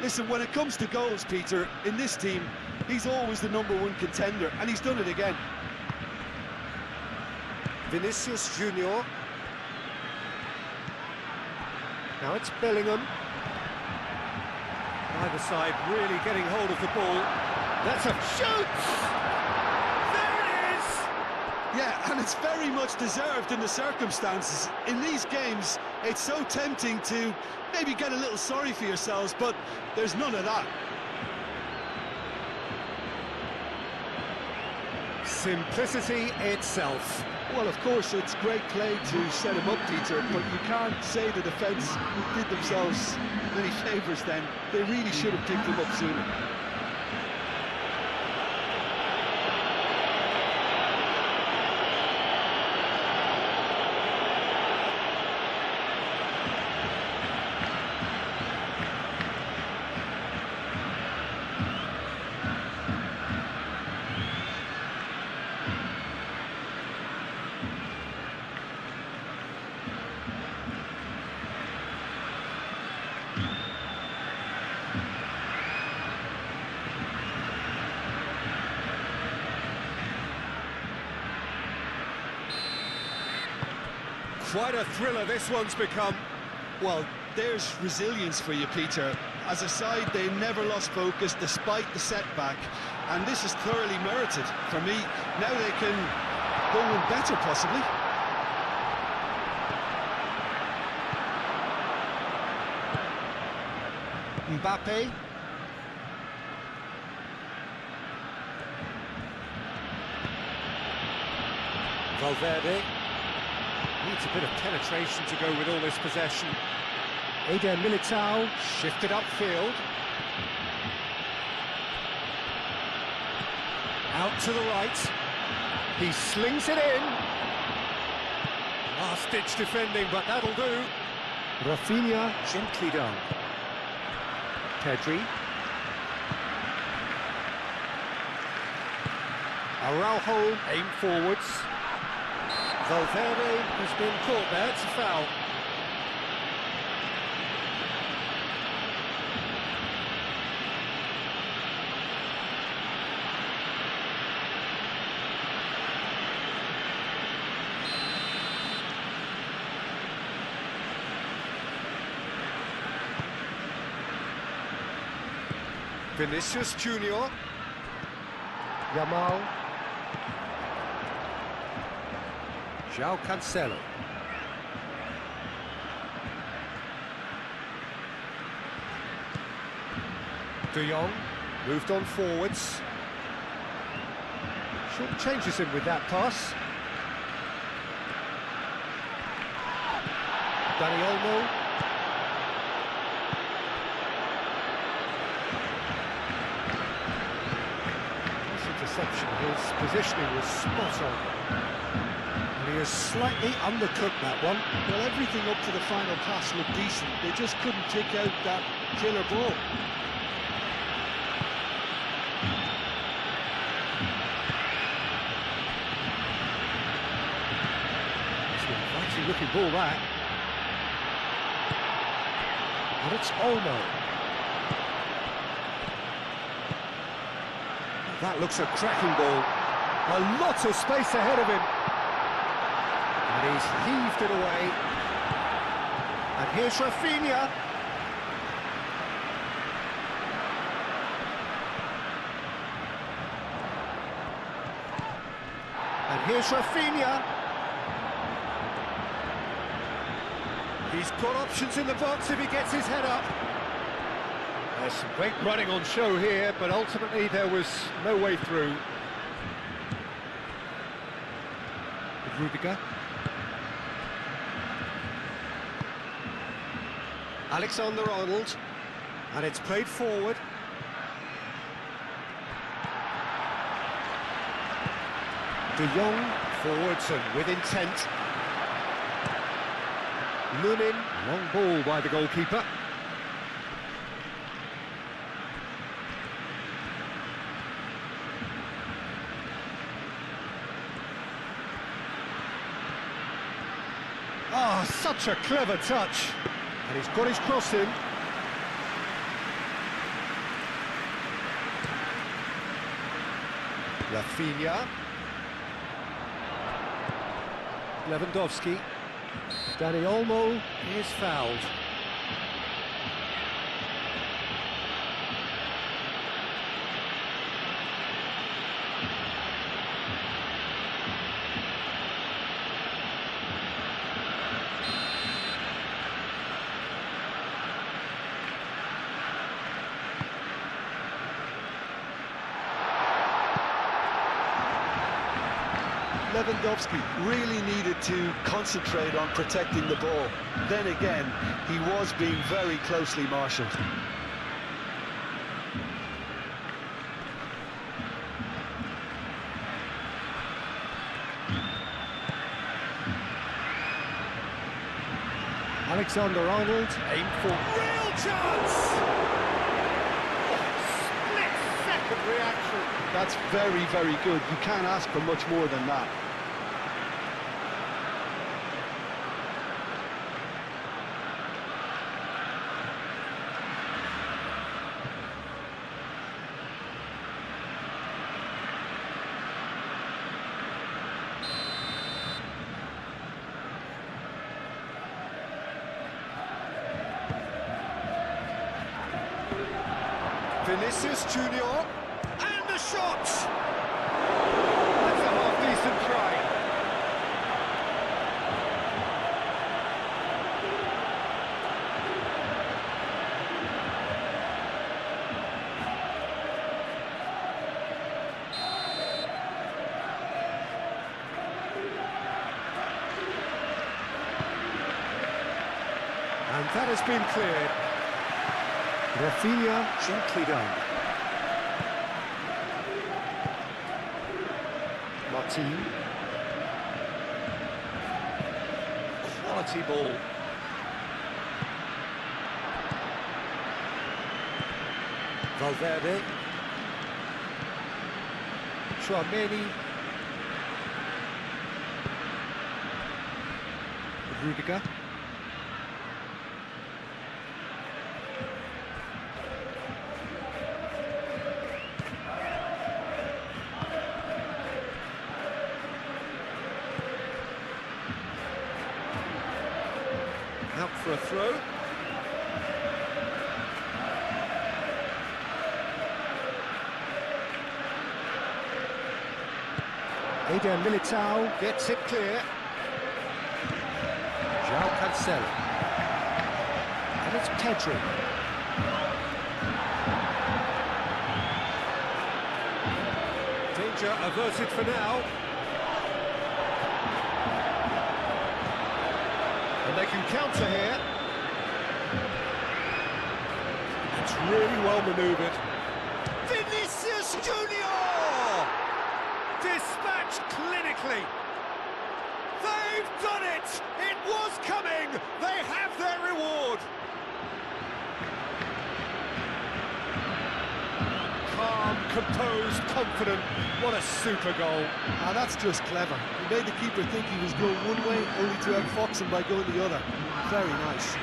Listen, when it comes to goals, Peter, in this team, he's always the #1 contender, and he's done it again. Vinicius Junior. Now it's Bellingham. Either side really getting hold of the ball. That's a shoot! There it is! Yeah, and it's very much deserved in the circumstances. In these games, it's so tempting to maybe get a little sorry for yourselves, but there's none of that. Simplicity itself. Well, of course, it's great play to set him up, Peter, but you can't say the defence did themselves many favours then. They really should have picked him up sooner. Quite a thriller this one's become. Well, there's resilience for you, Peter. As a side, they never lost focus despite the setback, and this is thoroughly merited for me. Now they can go one better, possibly. Mbappe. Valverde. Needs a bit of penetration to go with all this possession. Eder Militao shifted upfield. Out to the right. He slings it in. Last-ditch defending, but that'll do. Rafinha gently done. Pedri. Araujo aim forwards. Valverde has been caught there, it's a foul. Vinicius Junior. Yamal. João Cancelo. De Jong moved on forwards. Short changes him with that pass. Dani Olmo. This interception, his positioning was spot on. And he has slightly undercooked that one. Well, everything up to the final pass looked decent. They just couldn't take out that killer ball. Looking ball that. And it's Olmo. That looks a cracking ball. A lot of space ahead of him. And he's heaved it away. And here's Rafinha. And here's Rafinha. He's got options in the box if he gets his head up. There's some great running on show here, but ultimately there was no way through. Rudiger. Alexander-Arnold. And it's played forward. De Jong forwards and with intent. Lunin, long ball by the goalkeeper. Ah, such a clever touch. And he's got his cross in. Rafinha. Lewandowski. Dani Olmo is fouled. Lewandowski really needed to concentrate on protecting the ball. Then again, he was being very closely marshalled. Alexander-Arnold aimed for real chance! Split-second reaction. That's very, very good. You can't ask for much more than that. Vinicius Junior, and a shot! That's a half-decent try. And that has been cleared. Rafinha, gently done. Martin. Quality ball. Valverde. Chouameni. Rudiger. Out for a throw. Eder Militao gets it clear. João Cancelo. And it's Pedri. Danger averted for now. And they can counter here. It's really well manoeuvred. Vinicius Junior! Dispatched clinically. They've done it! It was coming! They have their reward! Calm, composed, confident. What a super goal. Ah, that's just clever. He made the keeper think he was going one way, only to outfox him by going the other. Very nice.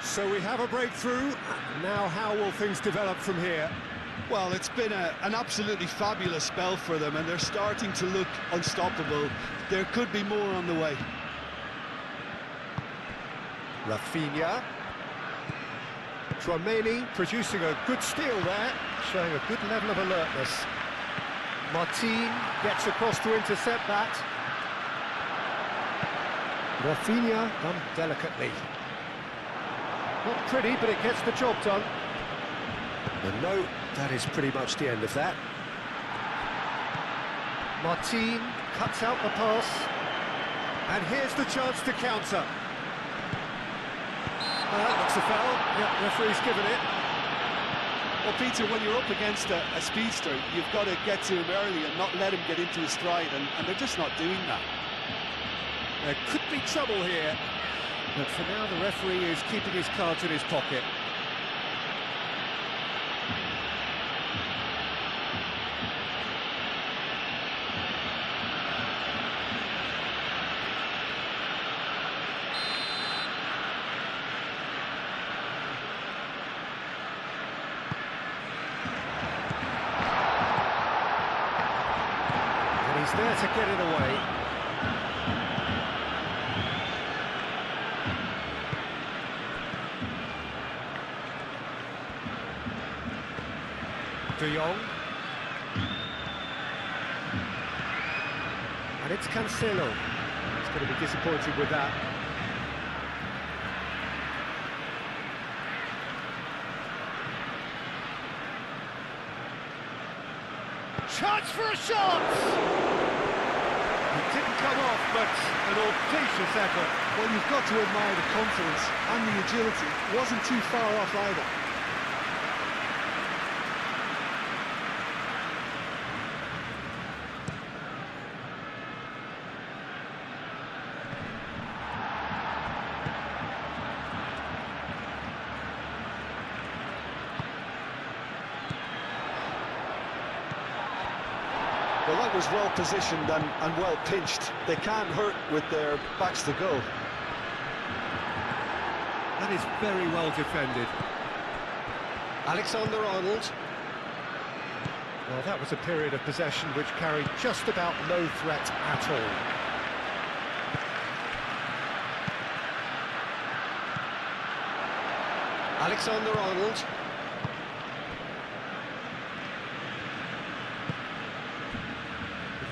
So we have a breakthrough. Now how will things develop from here? Well, it's been an absolutely fabulous spell for them, and they're starting to look unstoppable. There could be more on the way. Rafinha. Tchouaméni producing a good steal there, showing a good level of alertness. Martin gets across to intercept that. Rafinha done delicately. Not pretty, but it gets the job done. And no, that is pretty much the end of that. Martin cuts out the pass. And here's the chance to counter. That looks a foul. Yep, referee's given it. Well, Peter, when you're up against a speedster, you've got to get to him early and not let him get into his stride, and they're just not doing that. There could be trouble here. But for now, the referee is keeping his cards in his pocket. And he's there to get it away. De Jong. And it's Cancelo. He's going to be disappointed with that. Chance for a shot! It didn't come off, but an audacious effort. Well, you've got to admire the confidence and the agility. It wasn't too far off either. Well, that was well positioned and well pinched. They can't hurt with their backs to go. That is very well defended. Alexander-Arnold. Well, that was a period of possession which carried just about no threat at all. Alexander-Arnold.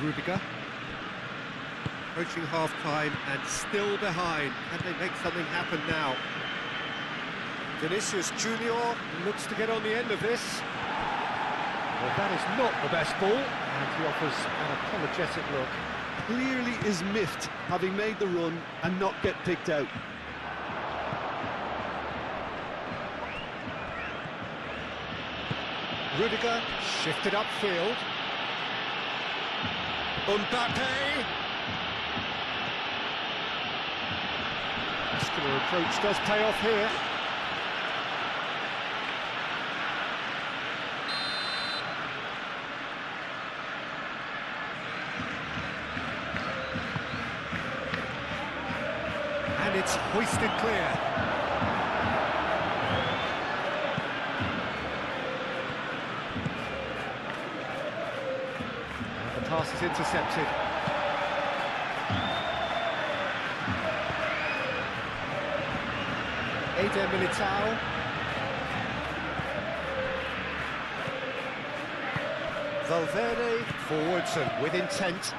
Rudiger. Approaching half-time and still behind. Can they make something happen now? Vinicius Junior looks to get on the end of this. Well, that is not the best ball, and he offers an apologetic look. Clearly is miffed, having made the run and not get picked out. Rudiger shifted upfield. Mbappe. Muscular approach does pay off here. hoisted clear. And the pass is intercepted. Eder Militao. Valverde forwards and with intent.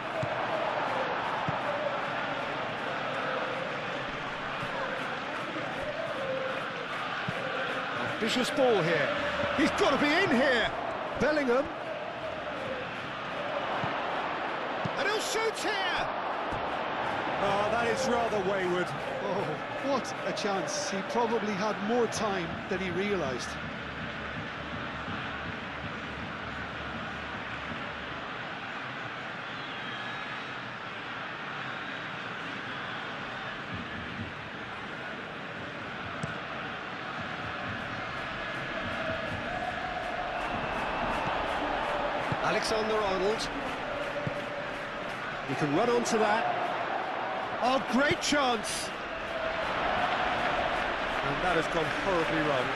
Ambitious ball here. He's got to be in here. Bellingham. And he'll shoot here. Oh, that is rather wayward. Oh, what a chance. He probably had more time than he realised. Alexander-Arnold. He can run onto that. Oh, great chance! And that has gone horribly wrong.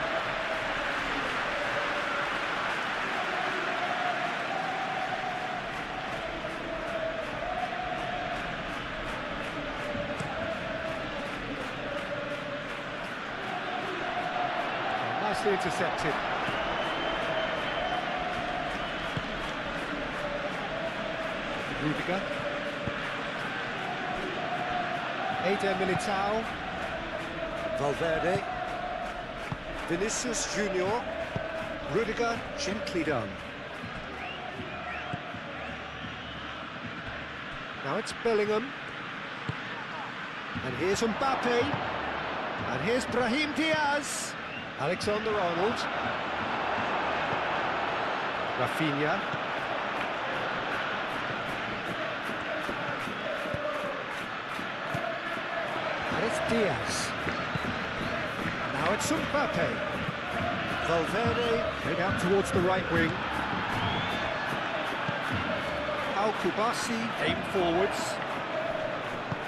Nicely intercepted. Rudiger. Eder Militao. Valverde. Vinicius Junior. Rudiger, gently done. Now it's Bellingham. And here's Mbappe. And here's Brahim Diaz. Alexander-Arnold. Rafinha. And it's Diaz. Now it's Mbappe. Valverde head out towards the right wing. Al-Kubasi aim forwards.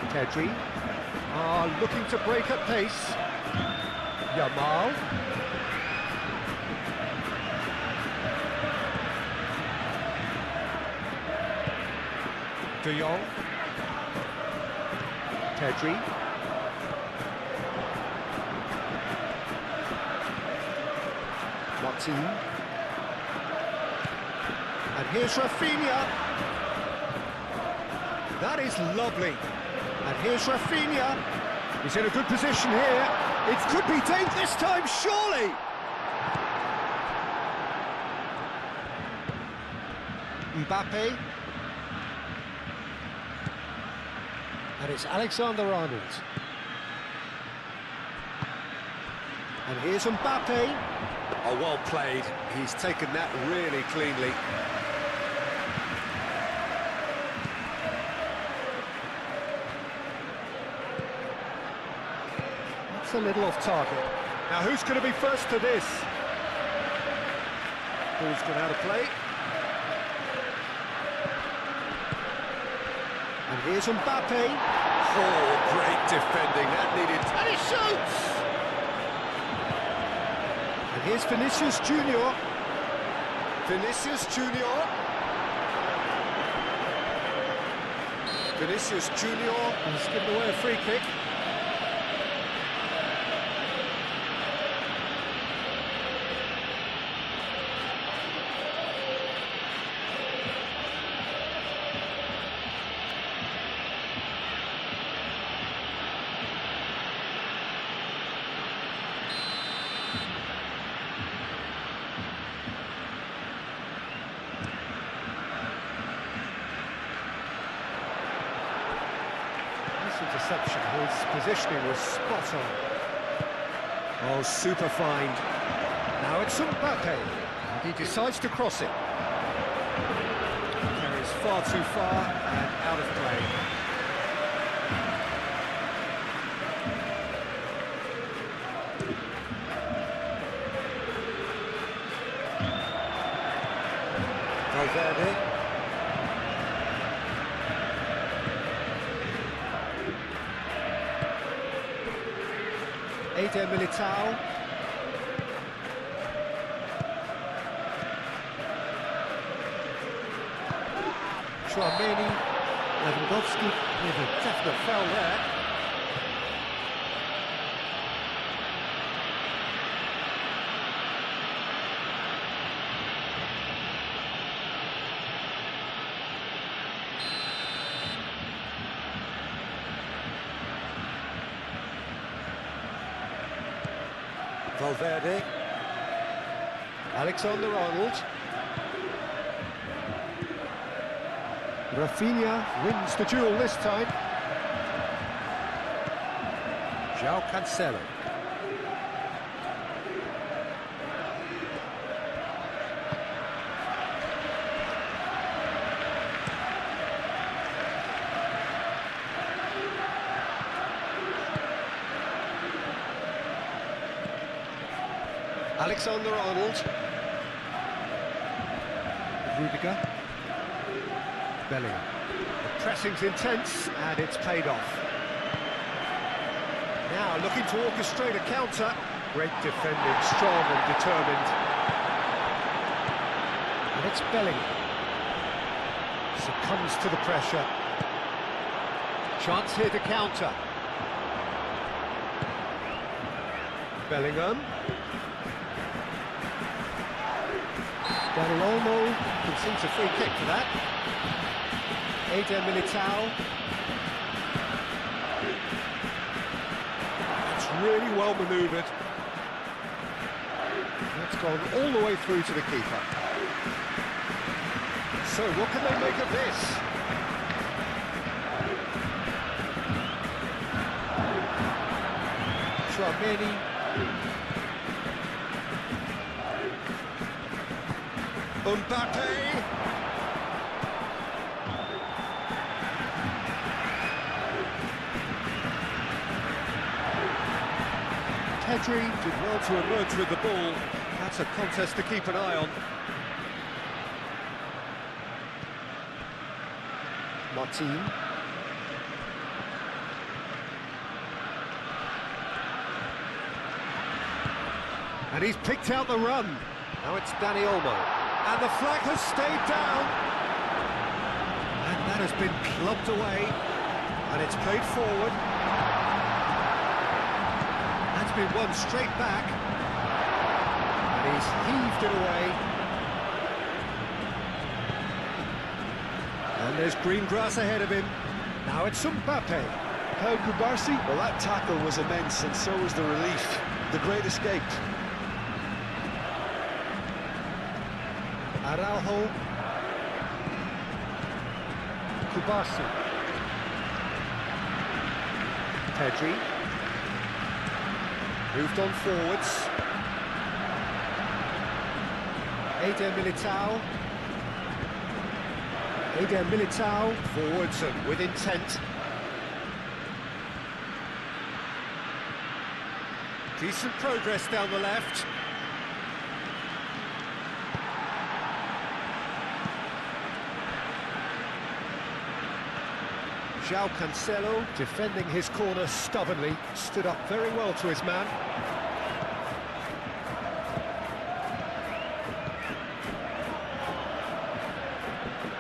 Pedri looking to break at pace. Yamal. De Jong. Pedri. Martin. And here's Rafinha. That is lovely. And here's Rafinha. He's in a good position here. It could be Dave this time, surely. Mbappe. And it's Alexander-Arnold. And here's Mbappe. Oh, well played. He's taken that really cleanly. That's a little off target. Now who's going to be first to this? Ball's gone out of play. And here's Mbappe. Oh, great defending. That needed... And he shoots! And here's Vinicius Junior. Vinicius Junior. Vinicius Junior. He's given away a free kick. Interception, his positioning was spot on. Oh, super find. Now it's Mbappe. He decides to cross it. Carries far too far and out of play. Valverde. Militao. Tchouaméni. Lewandowski with a definite foul there. Valverde. Alexander-Arnold. Rafinha wins the duel this time. João Cancelo. Alexander-Arnold. Rudiger. Bellingham. The pressing's intense, and it's paid off. Now looking to orchestrate a counter. Great defending, strong and determined. And it's Bellingham. Succumbs to the pressure. Chance here to counter. Bellingham. Dani Olmo concedes a free kick for that. Militao. It's really well manoeuvred. It's gone all the way through to the keeper. So what can they make of this? Tchouaméni. Mbappe. Pedri did well to emerge with the ball. That's a contest to keep an eye on. Martin. And he's picked out the run. Now it's Dani Olmo. And the flag has stayed down. And that has been clubbed away. And it's played forward. That's been won straight back. And he's heaved it away. And there's green grass ahead of him. Now it's Mbappe. Pau Cubarsí? Well, that tackle was immense, and so was the relief. The great escape. Araujo. Cubarsí. Pedri. Moved on forwards. Militao. Militao forwards and with intent. Decent progress down the left. João Cancelo defending his corner stubbornly, stood up very well to his man.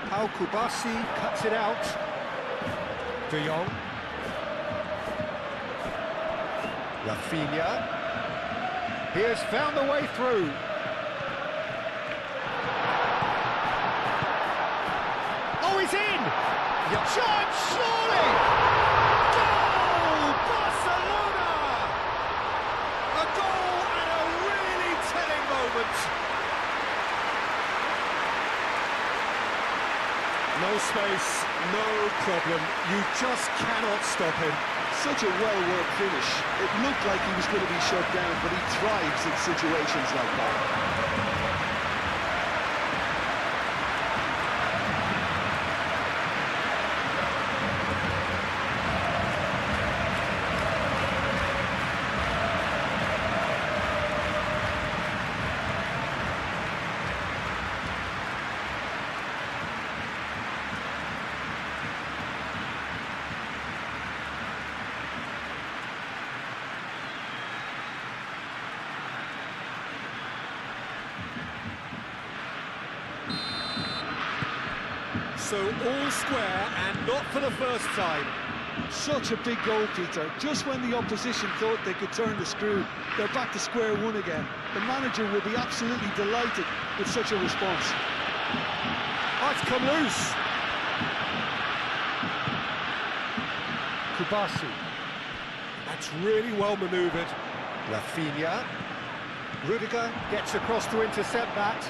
Pau Cubarsí cuts it out. De Jong. Rafinha. He has found the way through. Oh, he's in! Chance, surely! Goal! Barcelona! A goal and a really telling moment. No space, no problem. You just cannot stop him. Such a well-worked finish. It looked like he was going to be shut down, but he thrives in situations like that. So all square, and not for the first time. Such a big goal, Peter. Just when the opposition thought they could turn the screw, they're back to square one again. The manager will be absolutely delighted with such a response. Oh, it's come loose. Kubasi. That's really well manoeuvred. Rafinha. Rudiger gets across to intercept that.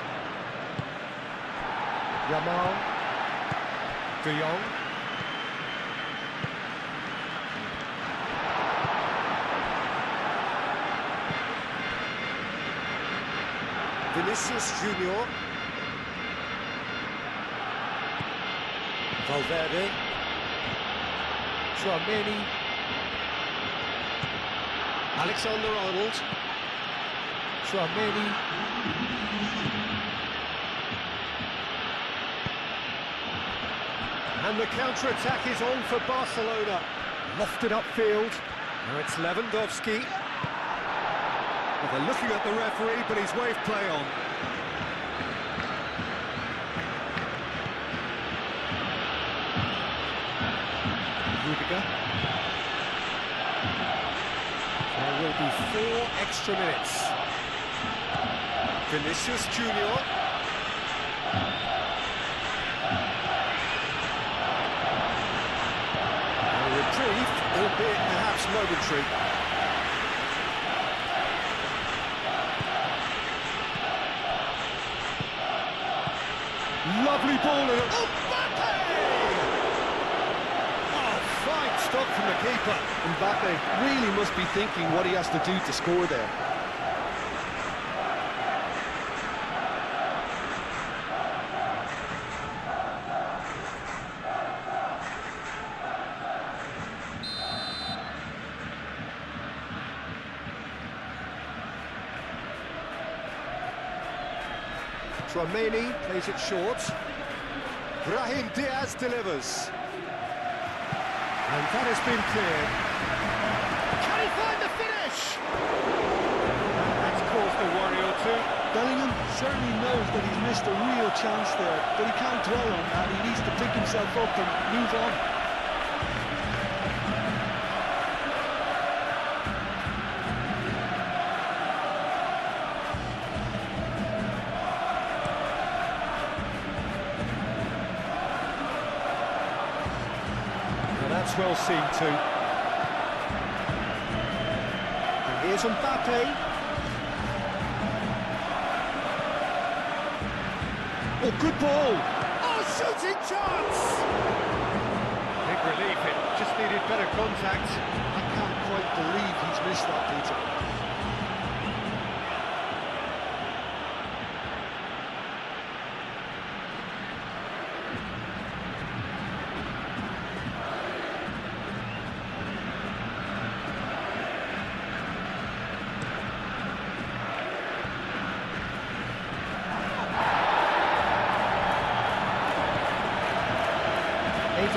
Yamal. De Jong. Vinicius Junior. Valverde. Tchouaméni. Alexander-Arnold. Tchouaméni. And the counter-attack is on for Barcelona. Lofted upfield. Now it's Lewandowski. Well, they're looking at the referee, but he's waved play on. Rudiger. There will be 4 extra minutes. Vinicius Junior. A reprieve, albeit perhaps momentary. Lovely ball in it. Mbappe! Oh, fine stop from the keeper. Mbappe really must be thinking what he has to do to score there. Tchouaméni plays it short. Brahim Diaz delivers. And that has been cleared. Can he find the finish? That's caused a worry or two. Bellingham certainly knows that he's missed a real chance there, but he can't dwell on that. He needs to pick himself up and move on. That's well seen too. And here's Mbappe. Oh, good ball. Oh, shooting chance! Big relief, it just needed better contact. I can't quite believe he's missed that, Peter.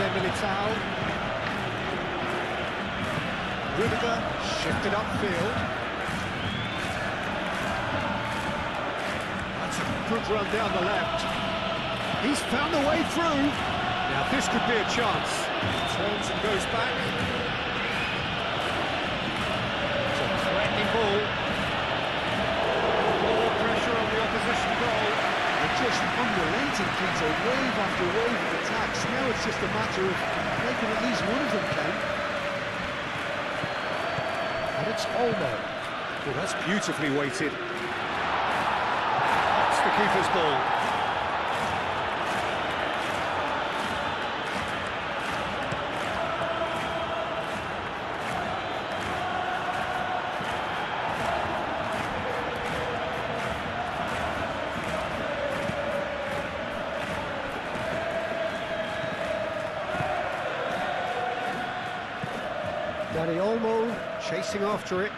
Militao. Rudiger shifted upfield. That's a good run down the left. He's found the way through. Now this could be a chance. Turns and goes back. It's a threatening ball. More pressure on the opposition goal. Just unrelenting, Peter, wave after wave of attacks. Now it's just a matter of making at least one of them count. And it's Olmo. Well, that's beautifully weighted. That's the keeper's ball. Dani Olmo chasing after it.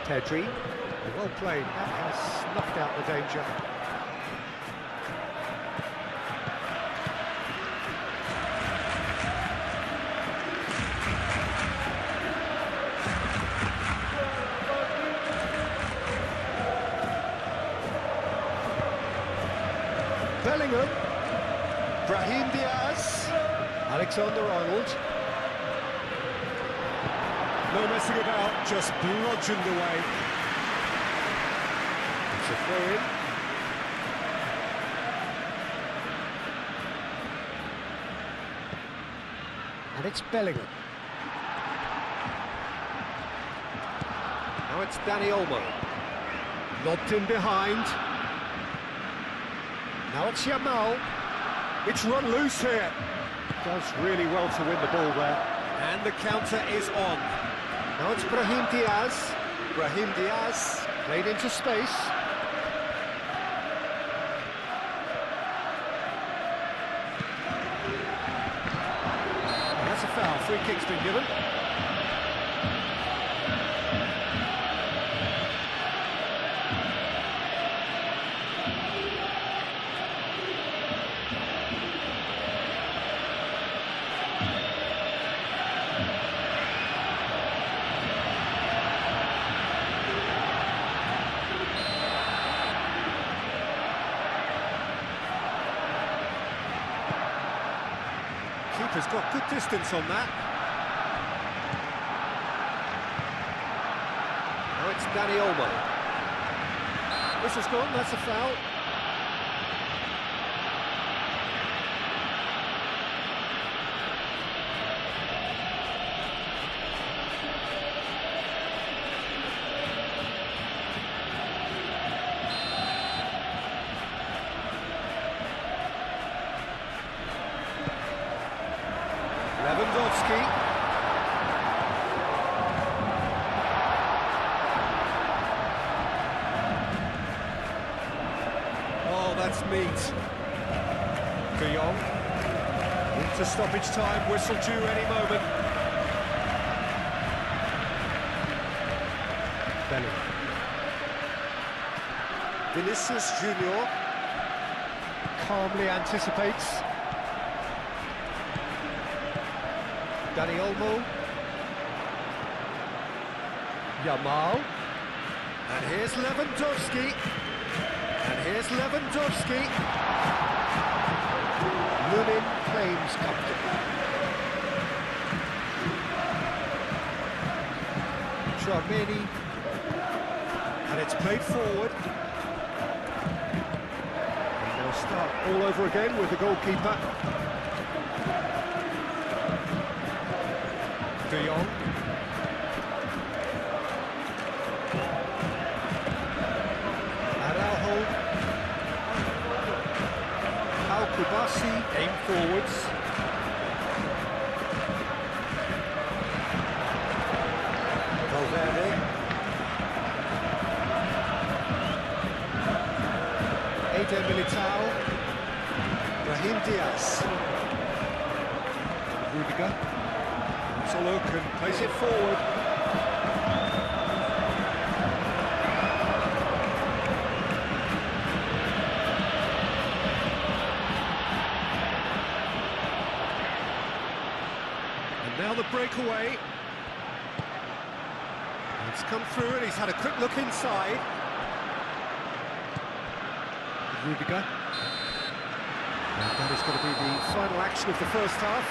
Pedri, well played, that has snuffed out the danger. Bellingham. Brahim Diaz. Alexander-Arnold. No messing about, just bludgeoned away. It's a throw-in. And it's Bellingham. Now it's Dani Olmo. Lobbed in behind. Now it's Yamal. It's run loose here. Does really well to win the ball there. And the counter is on. Now it's Brahim Diaz. Brahim Diaz played into space. And that's a foul. Free kick's been given. Keeper's got good distance on that. Now it's Dani Olmo. Whistle's gone, that's a foul. Lewandowski. Oh, that's neat. De Jong. Into stoppage time, whistle due any moment. Bellingham. Vinicius Junior calmly anticipates. Dani Olmo. Yamal. And here's Lewandowski. And here's Lewandowski. Lunin claims comfortably. Tchouaméni. And it's played forward. And they'll start all over again with the goalkeeper. De Jong. Araujo. Al-Kubasi aim forwards. Valverde. Eder Militao. Brahim Diaz. Rudiger. Solo can place it forward. And now the breakaway. It's come through and he's had a quick look inside. Rudiger. And that is going to be the final action of the first half.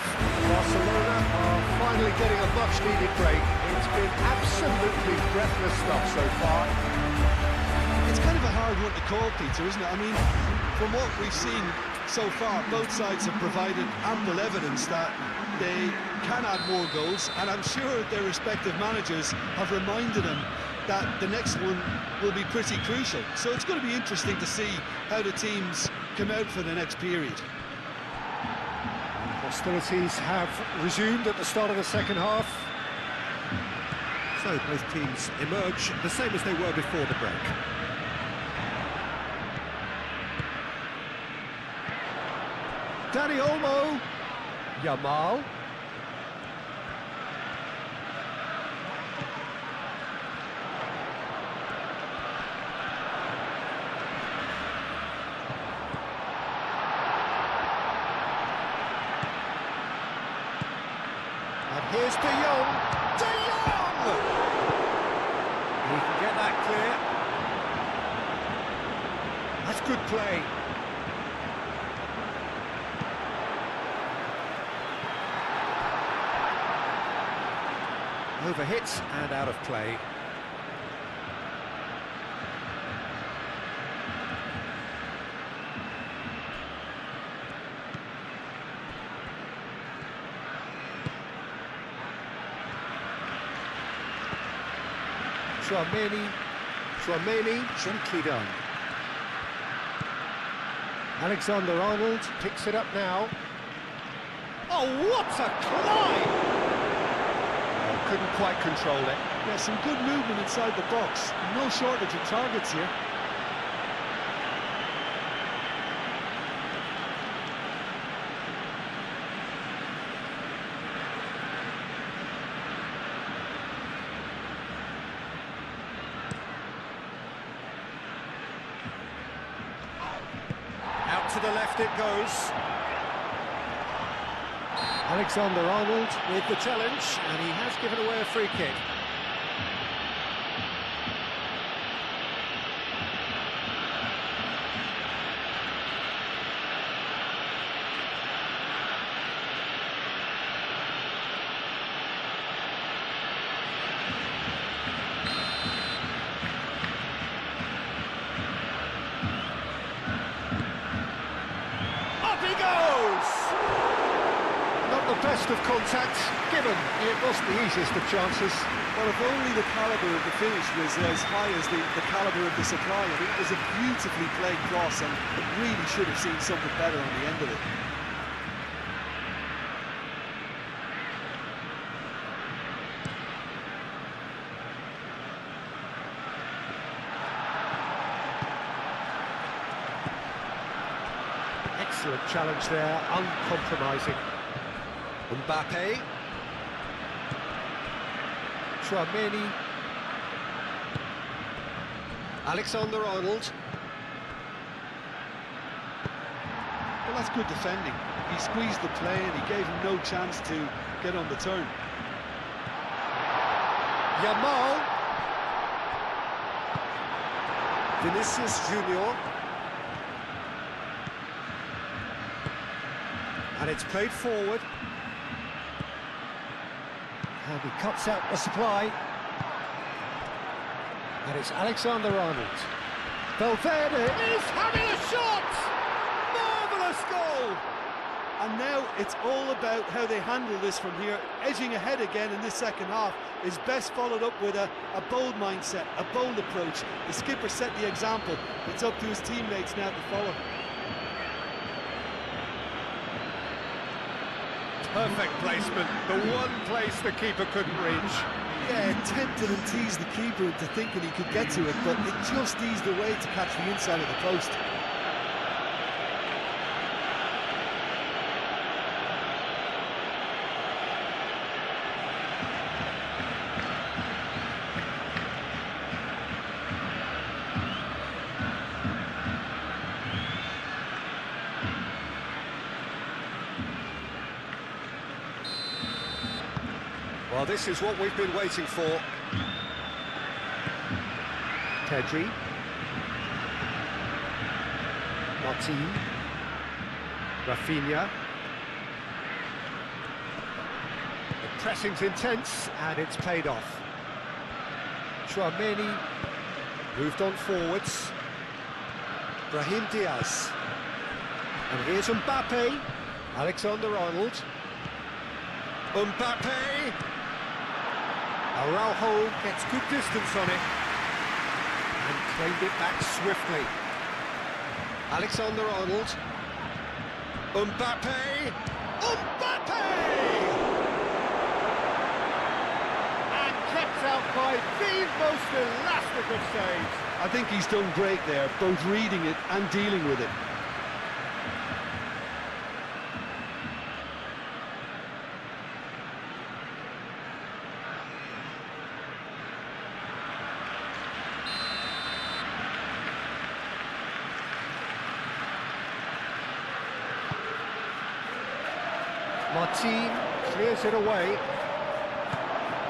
Barcelona are finally getting a much-needed break. It's been absolutely breathless stuff so far. It's kind of a hard one to call, Peter, isn't it? I mean, from what we've seen so far, both sides have provided ample evidence that they can add more goals, and I'm sure their respective managers have reminded them that the next one will be pretty crucial. So it's going to be interesting to see how the teams come out for the next period. Hostilities have resumed at the start of the second half. So both teams emerge the same as they were before the break. Dani Olmo. Yamal. And here's De Jong. De Jong! He can get that clear. That's good play. Overhits and out of play. Chouameni, gently done. Alexander-Arnold picks it up now. Oh, what a climb! Oh, couldn't quite control it. Yeah, some good movement inside the box. No shortage of targets here. Out to the left it goes. Alexander-Arnold with the challenge, and he has given away a free kick. Up he goes! Not the best of contacts, given it wasn't the easiest of chances. Well, if only the calibre of the finish was as high as the calibre of the supply. I mean, it was a beautifully played cross, and it really should have seen something better on the end of it. Excellent challenge there, uncompromising. Mbappe. Chouameni. Alexander-Arnold. Well, that's good defending. He squeezed the play and he gave him no chance to get on the turn. Yamal. Vinicius Junior. And it's played forward. And he cuts out the supply. And it's Alexander-Arnold. Valverde is having a shot! Marvellous goal! And now it's all about how they handle this from here. Edging ahead again in this second half is best followed up with a bold mindset, a bold approach. The skipper set the example. It's up to his teammates now to follow. Perfect placement, the one place the keeper couldn't reach. Yeah, it tempted and teased the keeper into thinking he could get to it, but it just eased away to catch the inside of the post. Well, this is what we've been waiting for. Pedri. Martin. Rafinha. The pressing's intense, and it's paid off. Chouameni moved on forwards. Brahim Diaz. And here's Mbappe. Alexander-Arnold. Mbappe. Araujo gets good distance on it and claimed it back swiftly. Alexander-Arnold. Mbappe. Mbappe! And kept out by the most elastic of saves. I think he's done great there, both reading it and dealing with it. Martin clears it away.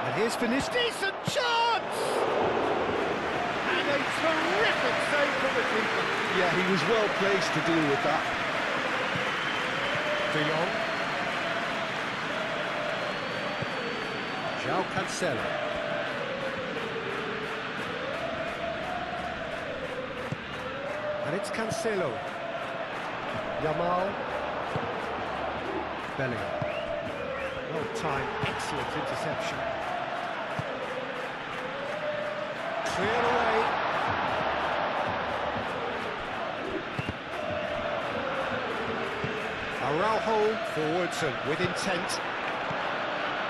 And here's Vinicius. Decent chance! And a terrific save from the keeper. Yeah, he was well placed to deal with that. De Jong. Now Cancelo. And it's Cancelo. Yamal. Bellingham. Well timed, excellent interception. Cleared away. Araujo forwards and with intent.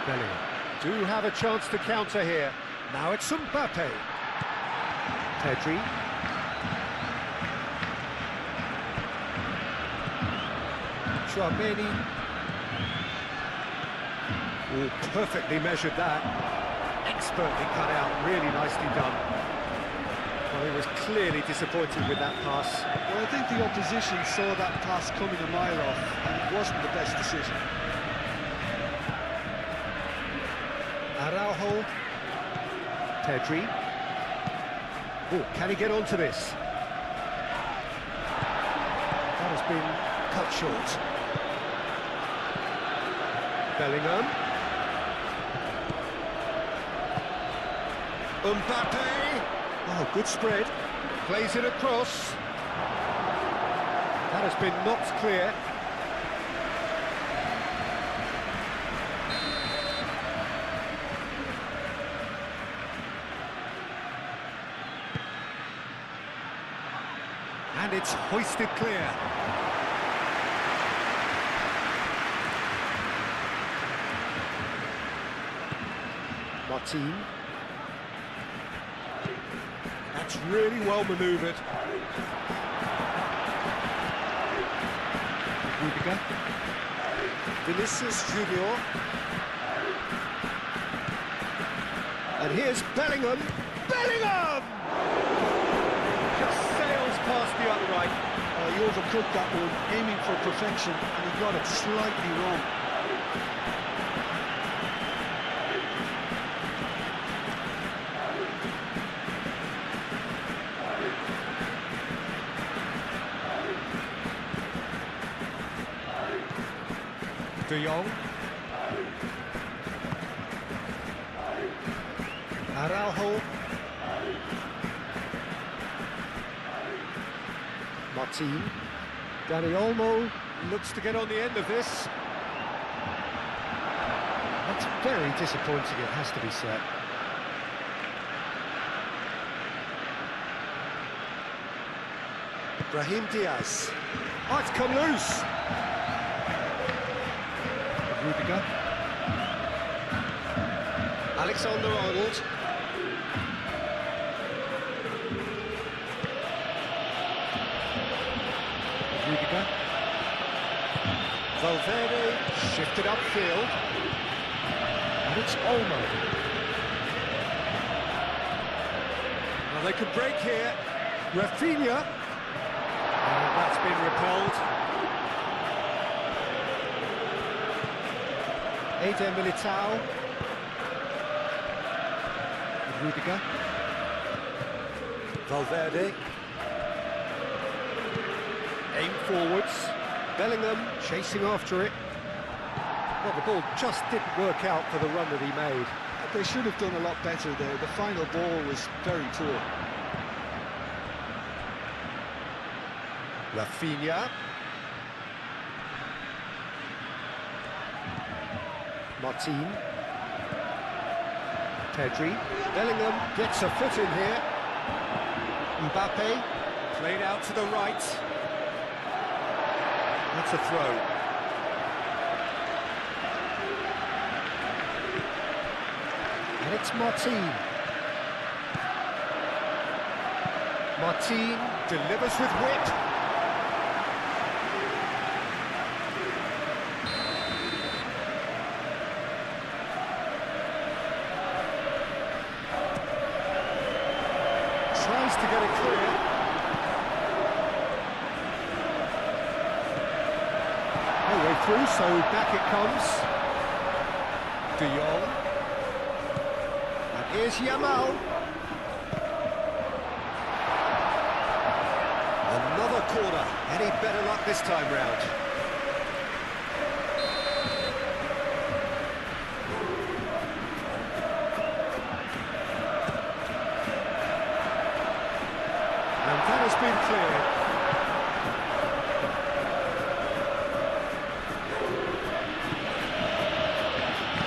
Bellingham do have a chance to counter here. Now it's Mbappe. Pedri. Chouameni. Oh, perfectly measured that. Expertly cut out, really nicely done. Well, he was clearly disappointed with that pass. Well, I think the opposition saw that pass coming a mile off, and it wasn't the best decision. Araujo. Pedri. Oh, can he get onto this? That has been cut short. Bellingham. Mbappe. Oh, good spread. Plays it across. That has been knocked clear. And it's hoisted clear. Martin. That's really well manoeuvred. Rudiger. Vinicius Junior. And here's Bellingham. Bellingham! Just sails past the upright. He overcooked that one, aiming for perfection, and he got it slightly wrong. De Jong. Araujo. Martin. Dani Olmo looks to get on the end of this. That's very disappointing, it has to be said. Brahim Diaz. Oh, it's come loose. Rudiger. Alexander-Arnold. Rudiger. Valverde shifted upfield. And it's Olmo. Well, they could break here. Rafinha. And that's been repelled. Eder Militao. Rudiger. Valverde. Aim forwards. Bellingham chasing after it. Well, the ball just didn't work out for the run that he made. They should have done a lot better there. The final ball was very poor. Rafinha. Martin. Pedri. Bellingham gets a foot in here. Mbappe. Played out to the right. That's a throw. And it's Martin. Martin delivers with wit. Tries to get it clear. No way through, so back it comes. De Jong. And here's Yamal. Another corner. Any better luck this time round? cleared.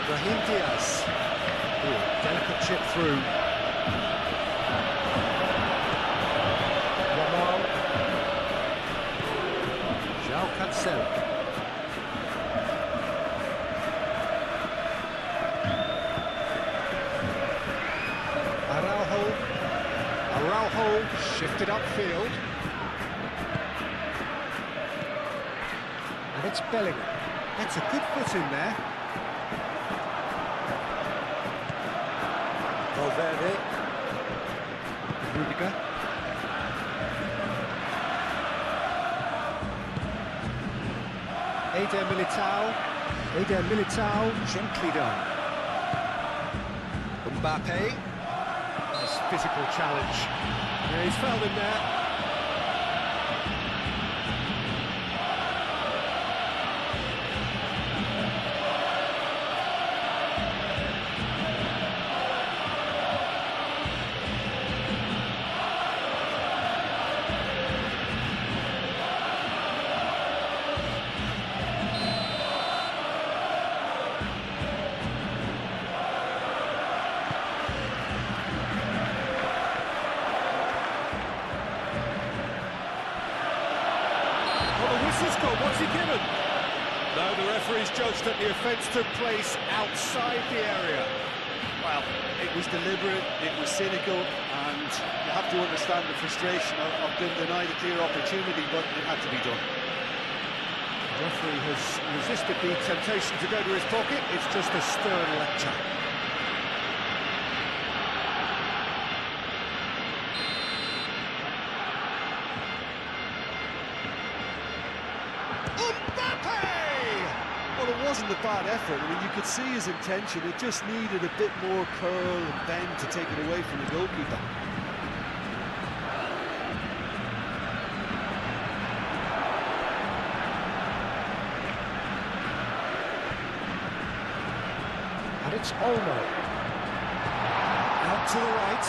Brahim Diaz. Ooh, delicate chip through. Yamal. João Cancelo. Araujo shifted upfield. And it's Bellingham. That's a good foot in there. Valverde. Rudiger. Eder Militao, gently done. Mbappe. Nice physical challenge. Yeah, he's fouled him there. What's he given? No, the referee's judged that the offence took place outside the area. Well, it was deliberate, it was cynical, and you have to understand the frustration of being denied a clear opportunity, but it had to be done. The referee has resisted the temptation to go to his pocket. It's just a stern lecture. Well, it wasn't a bad effort. I mean, you could see his intention. It just needed a bit more curl and bend to take it away from the goalkeeper. And it's Olmo. Out to the right.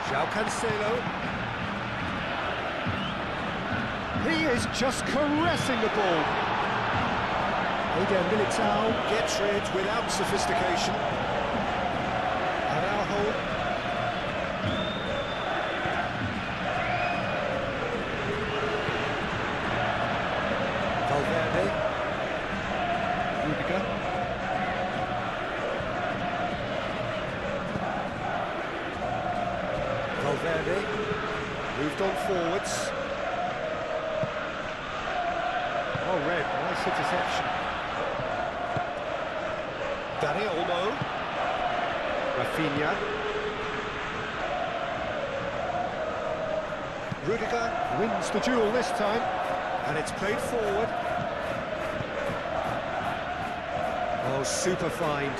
João Cancelo. He is just caressing the ball. Eder Militao gets rid without sophistication. Araujo. Valverde. Rudiger. Valverde. Moved on forwards. Oh, red. Nice interception. Dani Olmo. Rafinha. Rudiger wins the duel this time, and it's played forward. Oh, super find.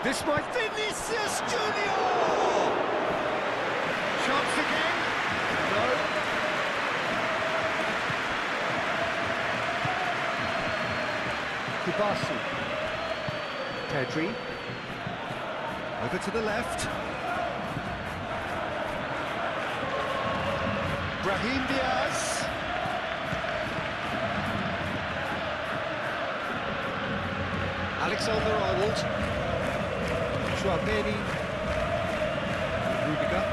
This might Vinicius Junior. Chance again. No. Kubasi. Pedri. Over to the left. Brahim Diaz. Alexander-Arnold. Chouameni. Rudiger.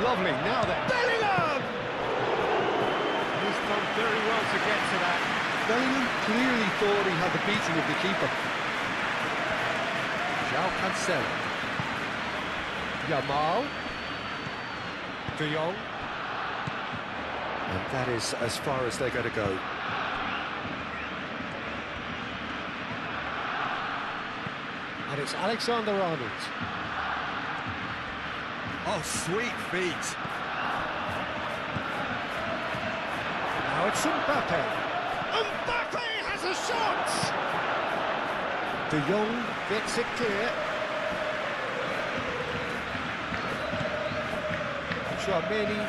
Lovely, now then. Bellingham! He's done very well to get to that. Bellingham clearly thought he had the beating of the keeper. João Cancelo. Yamal. De Jong. And that is as far as they're going to go. And it's Alexander-Arnold. Oh, sweet feet. Now it's Mbappe. Mbappe has a shot! De Jong gets it clear. Chouameni.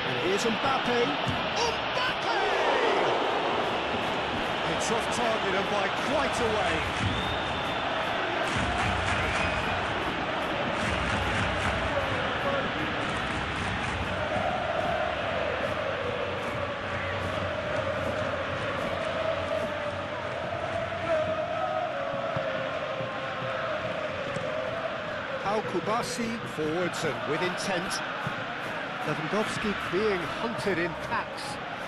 And here's Mbappe. Mbappe! It's Shot off target and by quite a way. Kubasi forwards and with intent. Lewandowski being hunted in packs.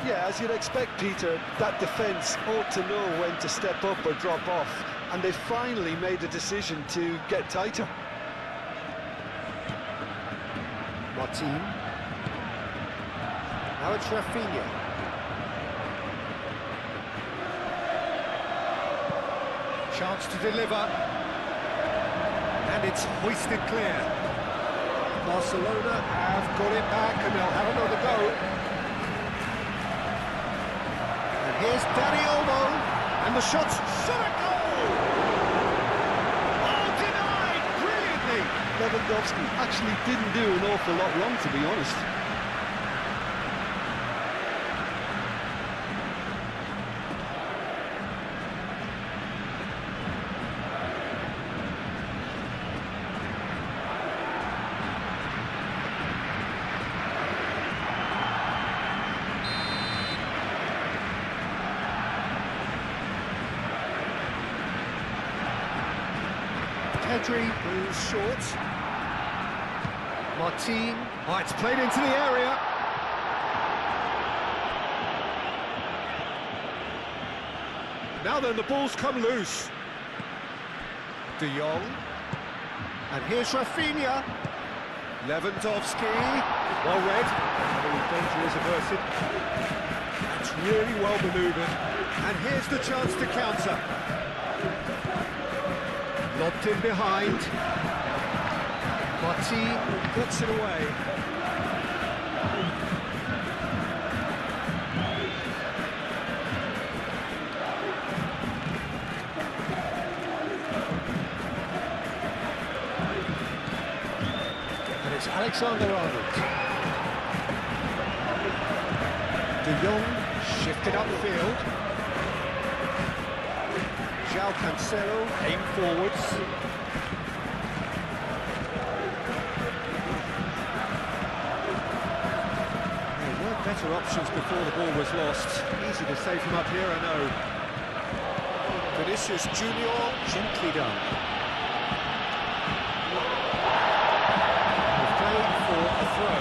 Yeah, as you'd expect, Peter, that defence ought to know when to step up or drop off, and they've finally made a decision to get tighter. Martin. Now it's Rafinha. Chance to deliver. And it's hoisted clear. Barcelona have got it back and they'll have another go. And here's Dani Olmo. And the shot's shot at goal! Oh, denied! Brilliantly! Lewandowski actually didn't do an awful lot wrong, to be honest. Pedri moves short. Martin. Oh, it's played into the area. Now then, the ball's come loose. De Jong. And here's Rafinha. Lewandowski. Well read. Danger is averted. That's really well manoeuvred. And here's the chance to counter. Lobbed in behind. Martin gets it away. And it's Alexander-Arnold. De Jong shifted upfield. João Cancelo aim forwards. There were better options before the ball was lost. Easy to say from up here, I know. Vinicius Junior, gently done. We're playing for a throw.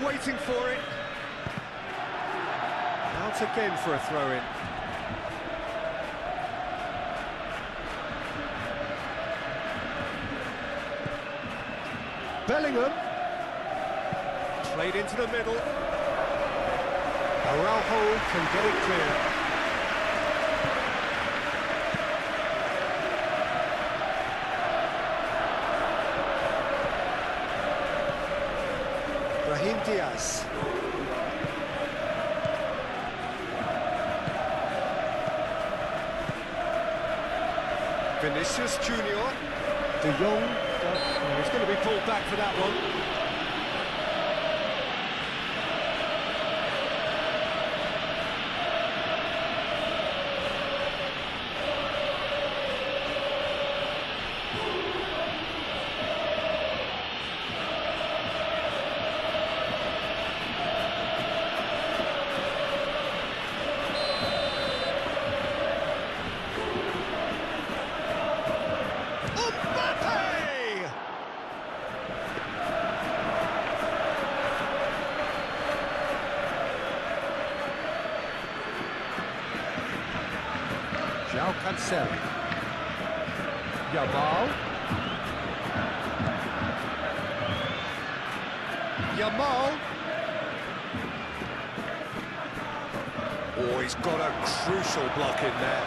Waiting for it. Out again for a throw-in. Bellingham. Played into the middle. Araujo can get it clear. Diaz. Vinicius Junior. De Jong. He's going to be pulled back for that one. João Cancelo. Yamal. Oh, he's got a crucial block in there.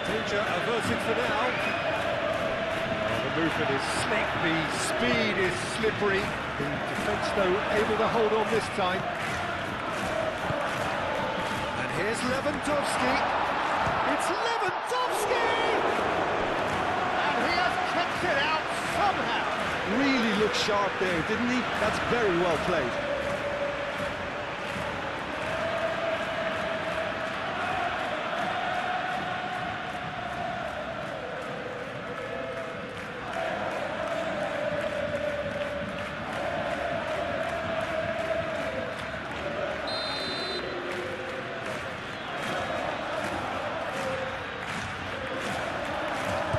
Danger averted for now. Oh, the movement is slick, the speed is slippery. The defence, though, able to hold on this time. And here's Lewandowski. It's Lewandowski! And he has kept it out look sharp there, didn't he? That's very well played.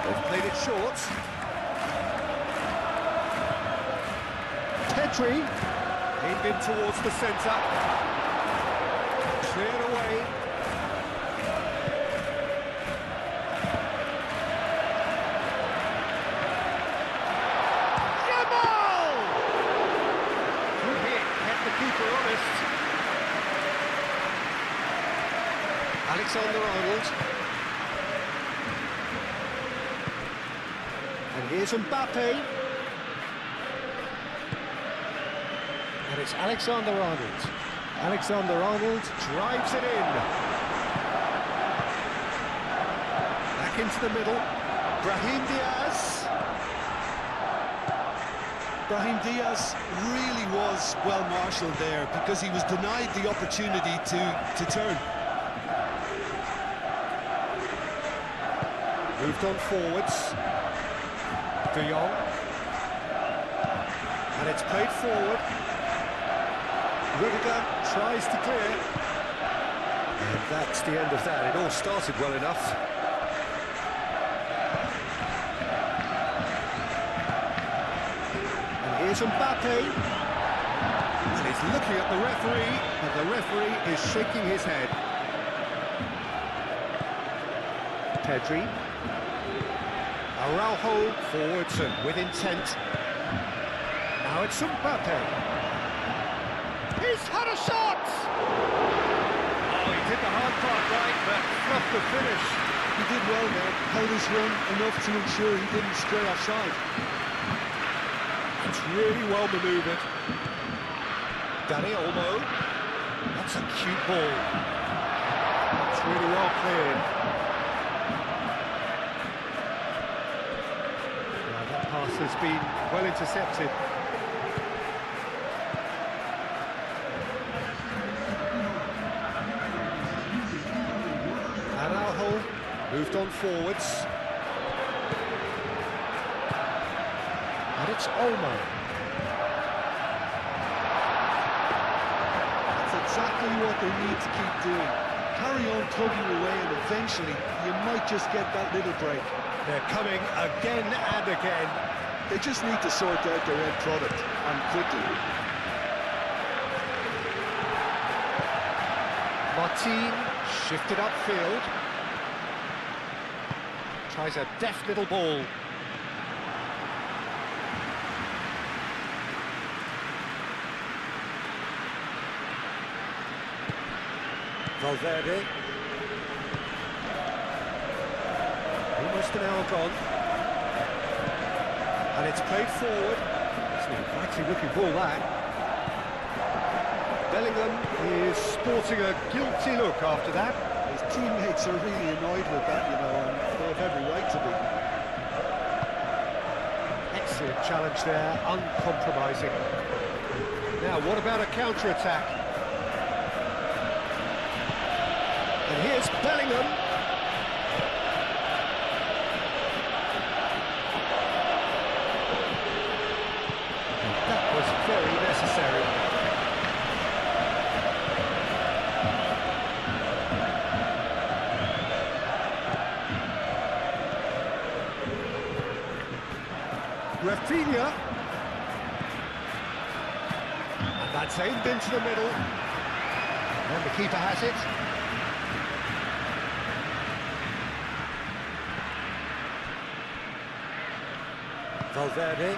They've played it short. Pedri, aimed in towards the centre. Cleared away. Jamal! Good hit, kept the keeper honest. Alexander-Arnold. And here's Mbappe. And it's Alexander-Arnold. Alexander-Arnold drives it in. Back into the middle. Brahim Diaz. Brahim Diaz really was well marshalled there because he was denied the opportunity to turn. Moved on forwards. De Jong. And it's played forward. Rudiger tries to clear. And that's the end of that. It all started well enough. And here's Mbappe. And he's looking at the referee, and the referee is shaking his head. Pedri. Araujo forwards and with intent. Now it's Mbappe. He's had a shot! Oh, he did the hard part right, but fluffed the finish. He did well there, held his run enough to ensure he didn't stray offside. It's really well manoeuvred. Dani Olmo. That's a cute ball. That's really well cleared. Now that pass has been well intercepted. Araujo moved on forwards. And it's Olmo. That's exactly what they need to keep doing. Carry on tugging away and eventually you might just get that little break. They're coming again and again. They just need to sort out their end product, and quickly. Martin shifted upfield. Tries a deft little ball. Valverde. Almost an hour gone. And it's played forward. It's an inviting looking ball, that. Bellingham is sporting a guilty look after that. His teammates are really annoyed with that, you know, and they have every right to be. Excellent challenge there, uncompromising. Now, what about a counter-attack? And here's Bellingham. And that was very necessary. Rafinha. And that's aimed into the middle. And the keeper has it. Valverde.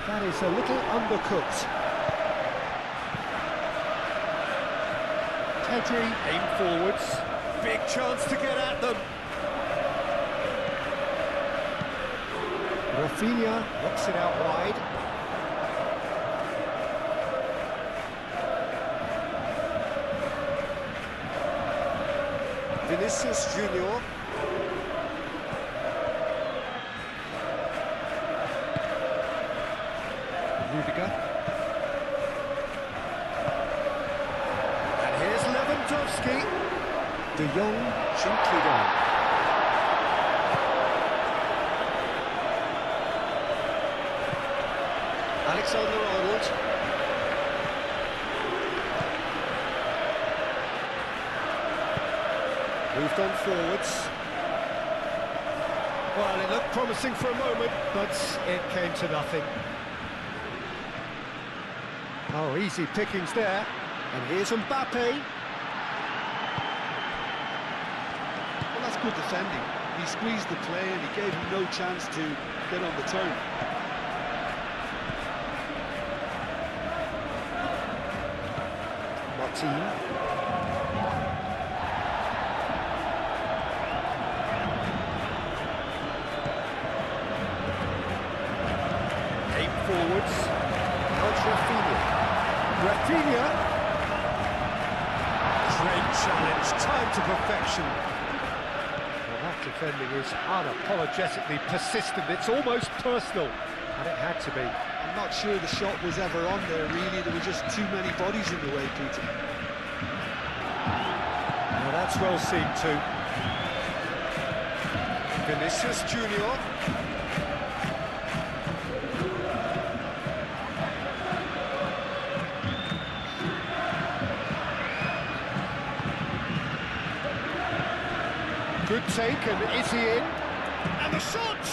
That is a little undercooked. Pedri, aim forwards. Big chance to get at them. Rafinha knocks it out wide. Vinicius Junior. opportunity. De Jong gently down. Alexander-Arnold. Moved on forwards. Well, it looked promising for a moment, but it came to nothing. Oh, easy pickings there. And here's Mbappe. Well, that's good defending. He squeezed the play and he gave him no chance to get on the turn. Martin. Forwards, Rafinha. Great challenge, time to perfection. Well, that defending is unapologetically persistent, it's almost personal, and it had to be. I'm not sure the shot was ever on there, really. There were just too many bodies in the way, Peter. Now that's well seen too. Vinicius Junior. Good take, and is he in? And the shot!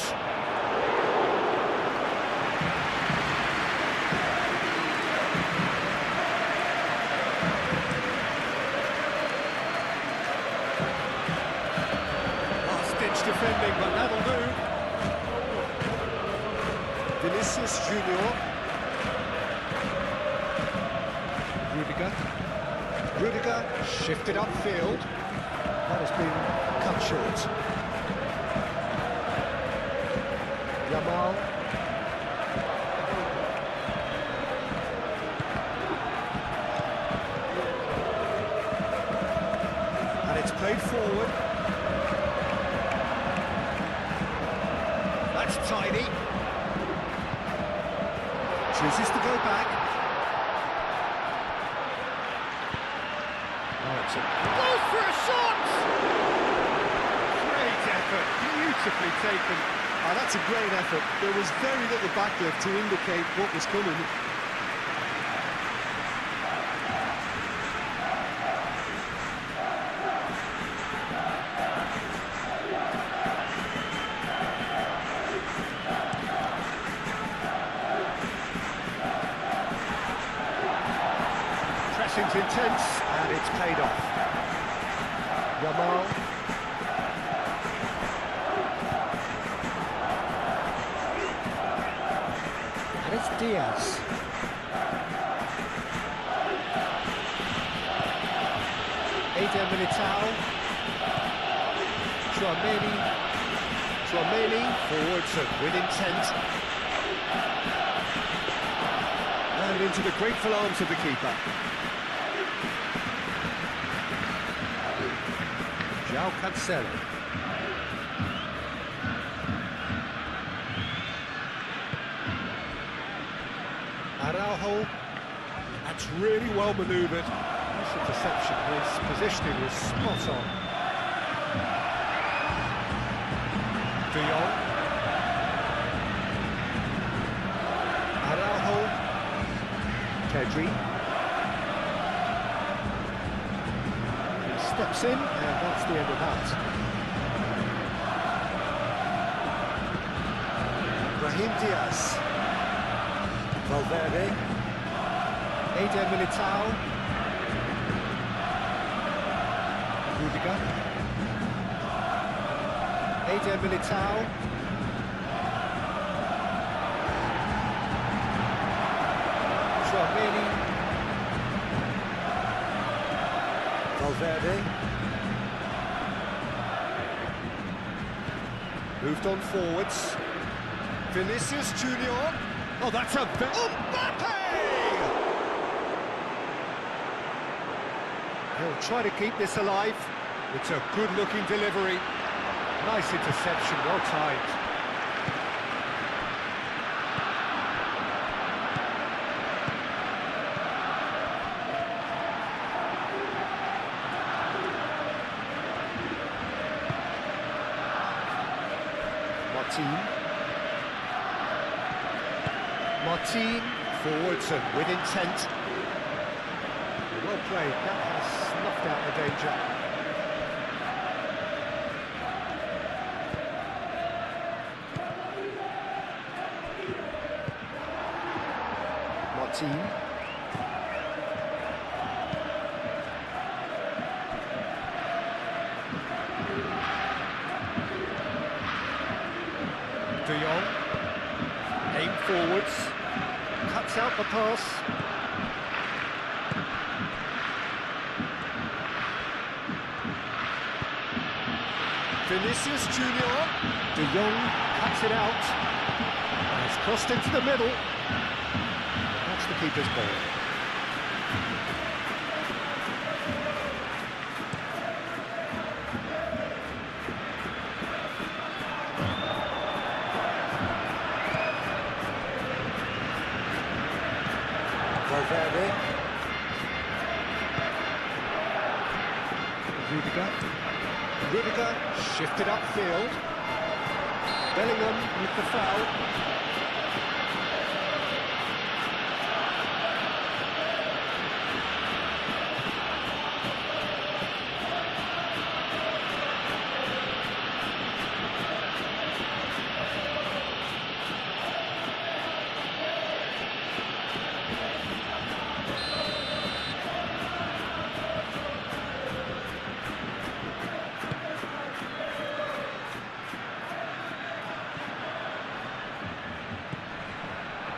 Last-ditch defending, but that'll do. Vinicius Junior. Rudiger shifted upfield. That has been cut short. Yamal. And it's played forward. That's tidy. Chooses to go back. Oh, it's a... Goes for a shot! Great effort, beautifully taken. Oh, that's a great effort. There was very little backlift to indicate what was coming. Pressing's intense, and it's paid off. Yamal. And it's Diaz. Eder Militao. Tchouaméni forwards and with intent. And into the grateful arms of the keeper. João Cancelo. Araujo. That's really well manoeuvred. Nice interception. His positioning was spot on. De Jong. Araujo. Pedri. He steps in, and that's the end of that. Brahim Diaz. Valverde. Eder Militao. Rudiger. Eder Militao. Tchouaméni. Valverde. Moved on forwards. Vinicius Junior. Oh, that's a... Mbappe! He'll try to keep this alive. It's a good-looking delivery. Nice interception, well timed. Martin, forwards and with intent. Well played, that has snuffed out the danger. Martin. De Jong, aim forwards, cuts out the pass. Vinicius Junior, De Jong cuts it out, and it's crossed into the middle. That's the keeper's ball. Valverde. Rudiger shifted upfield. Bellingham with the foul.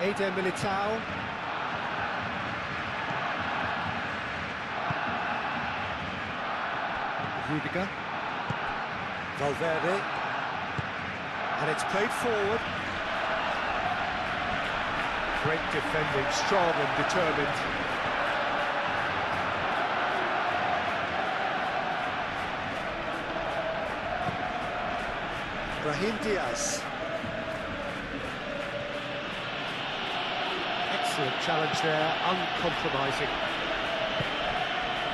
Eder Militao. Rudiger. Valverde. And it's played forward. Great defending, strong and determined. Brahim Diaz. Excellent challenge there, uncompromising.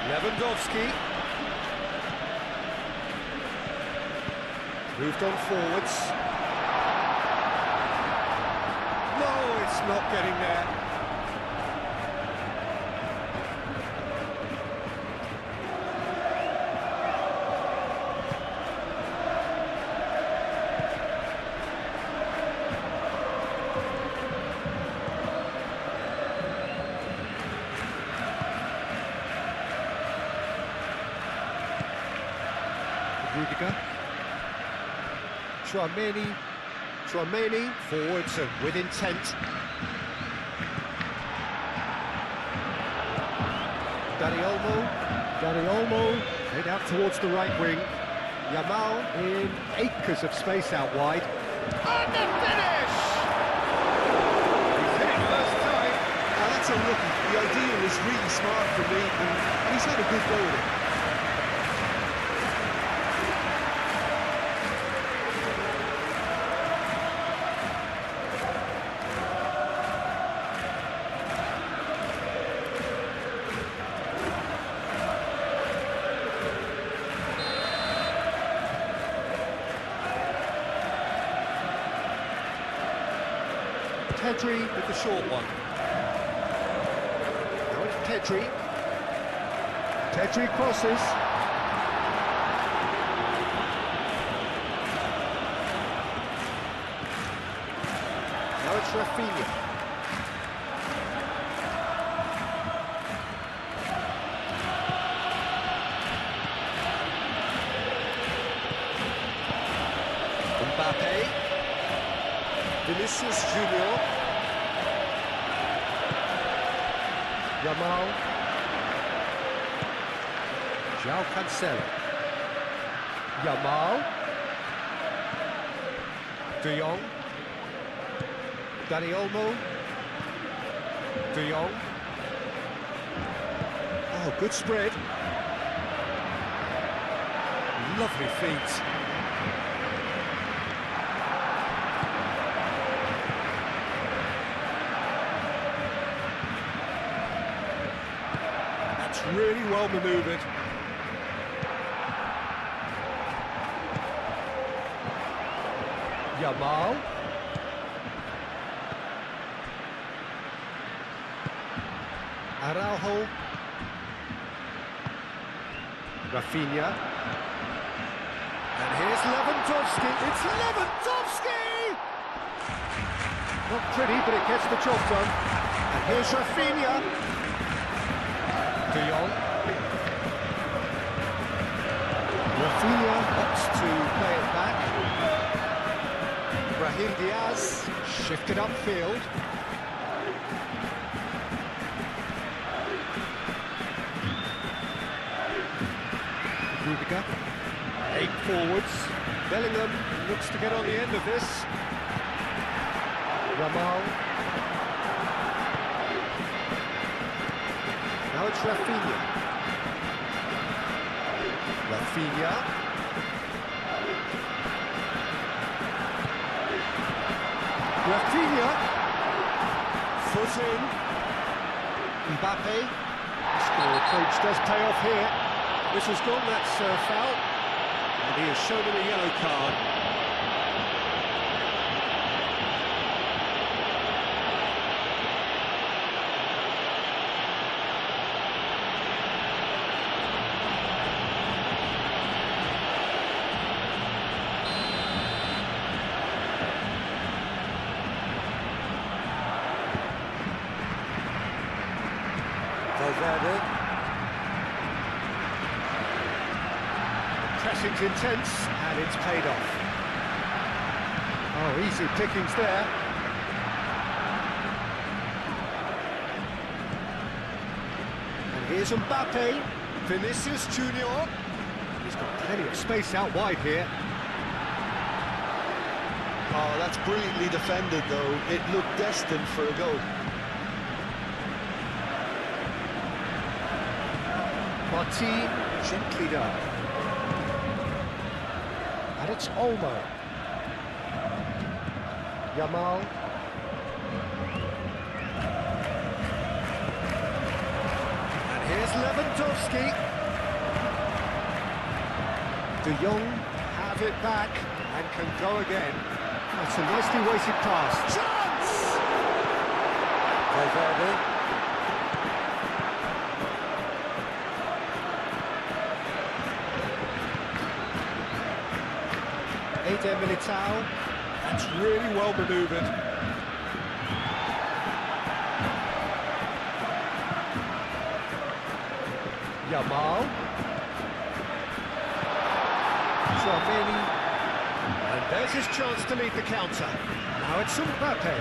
Lewandowski. Moved on forwards. No, it's not getting there. Rudiger. Chouameni, forwards and with intent. Dani Olmo, head out towards the right wing. Yamal in acres of space out wide. And the finish! He's hit it first time. Now that's a rookie. The idea was really smart for me, and he's had a good go with it. Pedri with the short one. Now it's Pedri. Pedri crosses. Now it's Rafinha. Mbappe. Vinicius Junior. Yamal. João Cancelo. Yamal. De Jong. Dani Olmo. De Jong. Oh, good spread. Lovely feet. Really well manoeuvred. Yamal. Araujo. Rafinha. And here's Lewandowski. It's Lewandowski! Not pretty, but it gets the job done. And here's Rafinha. De Jong. Rafinha opts to play it back. Brahim Diaz shifted upfield. Rudiger. 8 forwards. Bellingham looks to get on the end of this. Yamal. Now it's Rafinha. Rafinha. Rafinha. Foot in. Mbappe. Score approach does pay off here. This has gone, that's foul. And he has shown him a yellow card. Valverde. Pressing's intense, and it's paid off. Oh, easy pickings there. And here's Mbappe. Vinicius Junior. He's got plenty of space out wide here. Oh, that's brilliantly defended, though. It looked destined for a goal. Martin, gently done. And it's Olmo. Yamal. And here's Lewandowski. De Jong have it back and can go again. That's a nicely weighted pass. Chance! Valverde. Eder Militao. That's really well manoeuvred. Yamal. Tchouaméni. And there's his chance to lead the counter. Now it's Mbappe.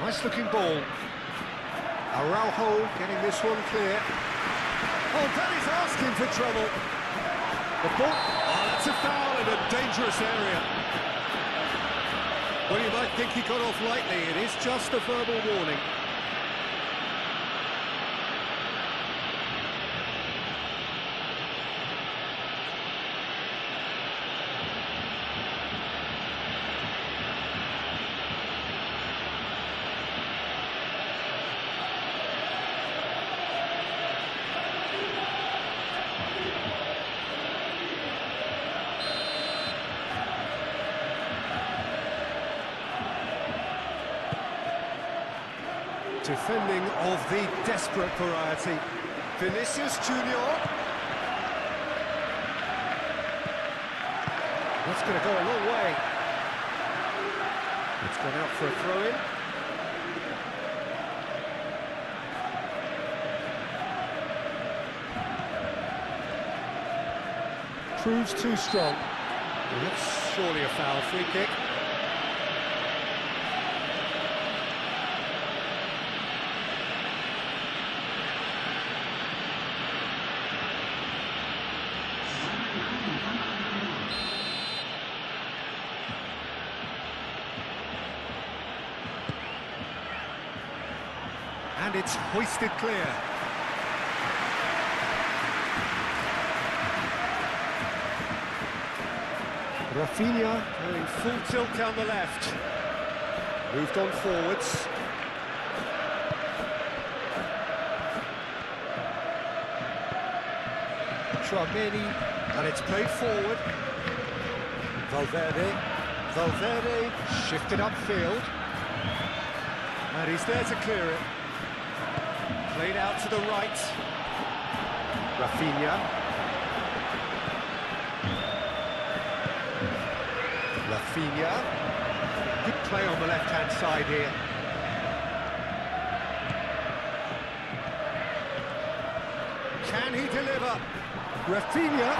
Nice looking ball. Araujo getting this one clear. Oh, that is asking for trouble. The ball. Oh, that's a foul in a dangerous area. Well, you might think he got off lightly. It is just a verbal warning. Defending of the desperate variety. Vinicius Junior. That's going to go a long way. It's gone out for a throw-in. Proves too strong. Well, that's surely a foul. Free kick. And it's hoisted clear. Rafinha going full tilt down the left. Moved on forwards. Tchouameni, and it's played forward. Valverde, shifted upfield. And he's there to clear it. Played out to the right. Rafinha. Good play on the left-hand side here. Can he deliver? Rafinha.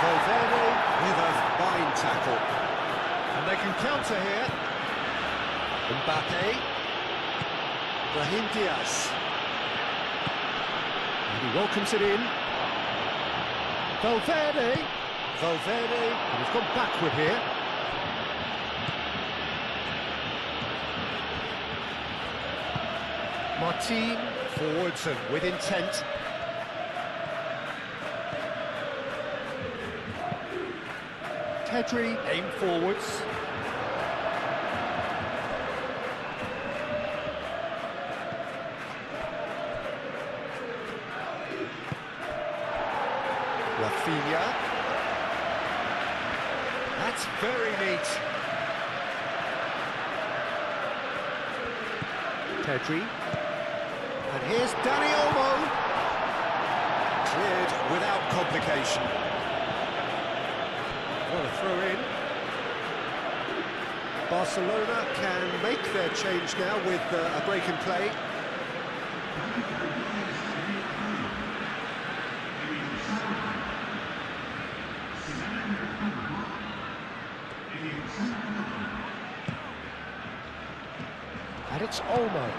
Valverde with a fine tackle. And they can counter here. Mbappe. Brahim Diaz. And he welcomes it in. Valverde, and he's gone backward here. Martin, forwards and with intent. Pedri, aim forwards. Rafinha. That's very neat. Pedri. And here's Dani Olmo. Cleared without complication. What a throw in. Barcelona can make their change now with a break in play. And it's Olmo.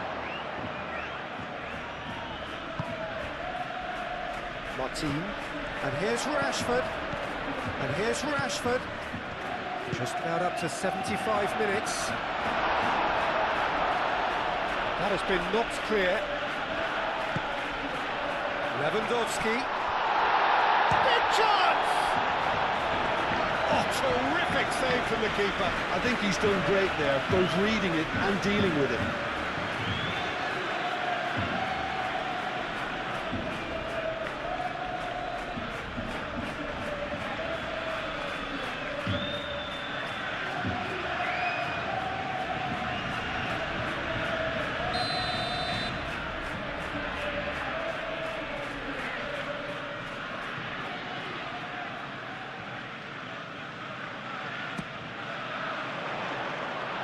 Martin. And here's Rashford. Just about up to 75 minutes. That has been knocked clear. Lewandowski. Big chance! Oh, terrific save from the keeper. I think he's done great there, both reading it and dealing with it.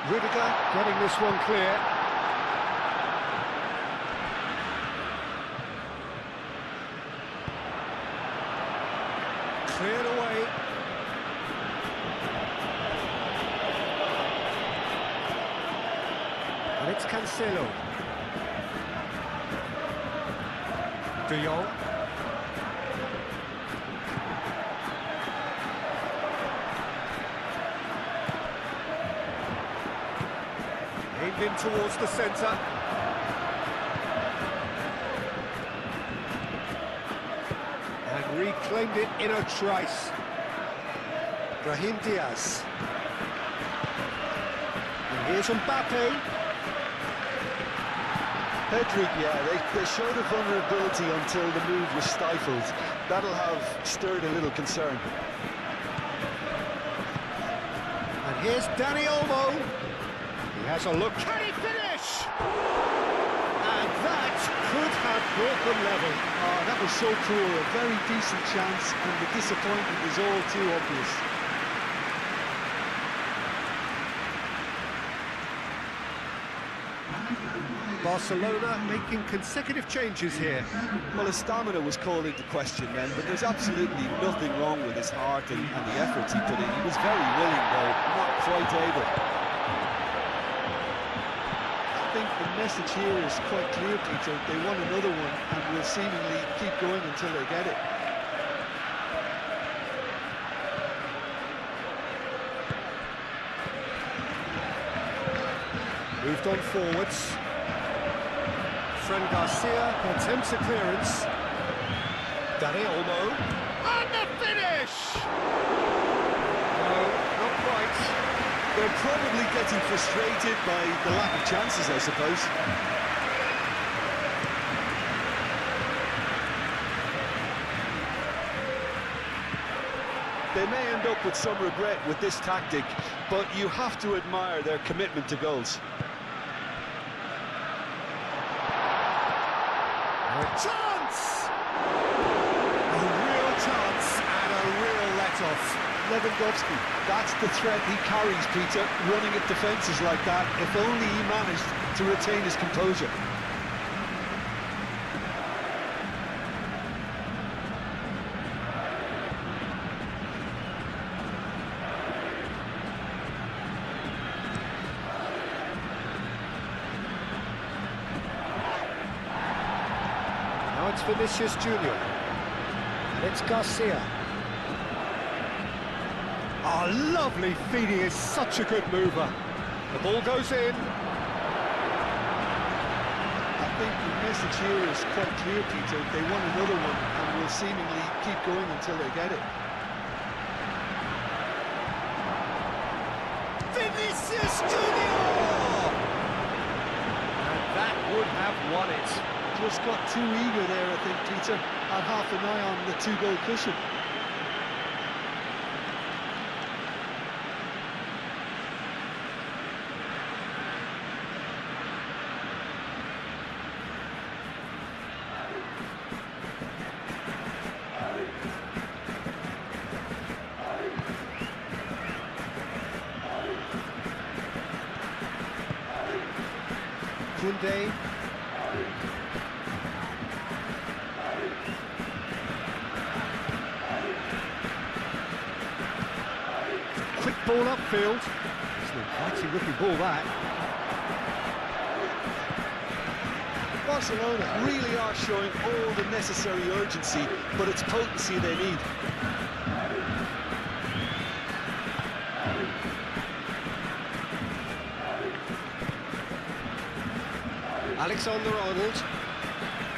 Rudiger getting this one clear. Cleared away. And it's Cancelo. De Jong. Aimed in towards the centre. And reclaimed it in a trice. Brahim Diaz. And here's Mbappe. Pedri, yeah, they showed a vulnerability until the move was stifled. That'll have stirred a little concern. And here's Dani Olmo. He has a look. Can he finish? And that could have brought them level. Oh, that was so cool. A very decent chance, and the disappointment is all too obvious. Barcelona making consecutive changes here. Well, his stamina was called into question then, but there's absolutely nothing wrong with his heart and the efforts he put in. He was very willing, though, not quite able. I think the message here is quite clear, Peter. They want another one and will seemingly keep going until they get it. Moved on forwards. Fran Garcia attempts a clearance. Dani Olmo. And the finish! No, not quite. They're probably getting frustrated by the lack of chances, I suppose. They may end up with some regret with this tactic, but you have to admire their commitment to goals. Chance! A real chance and a real let-off. Lewandowski, that's the threat he carries, Peter, running at defences like that. If only he managed to retain his composure. Now it's Vinicius Junior. And it's Garcia. Oh, lovely feeding, is such a good mover. The ball goes in. I think the message here is quite clear, Peter. They want another one and will seemingly keep going until they get it. Vinicius Junior! And that would have won it. Just got too eager there, I think, Peter. Had half an eye on the two-goal cushion. Kunde. Quick ball upfield. It's an inviting looking ball, that. Barcelona really are showing all the necessary urgency, but it's potency they need. Alexander-Arnold.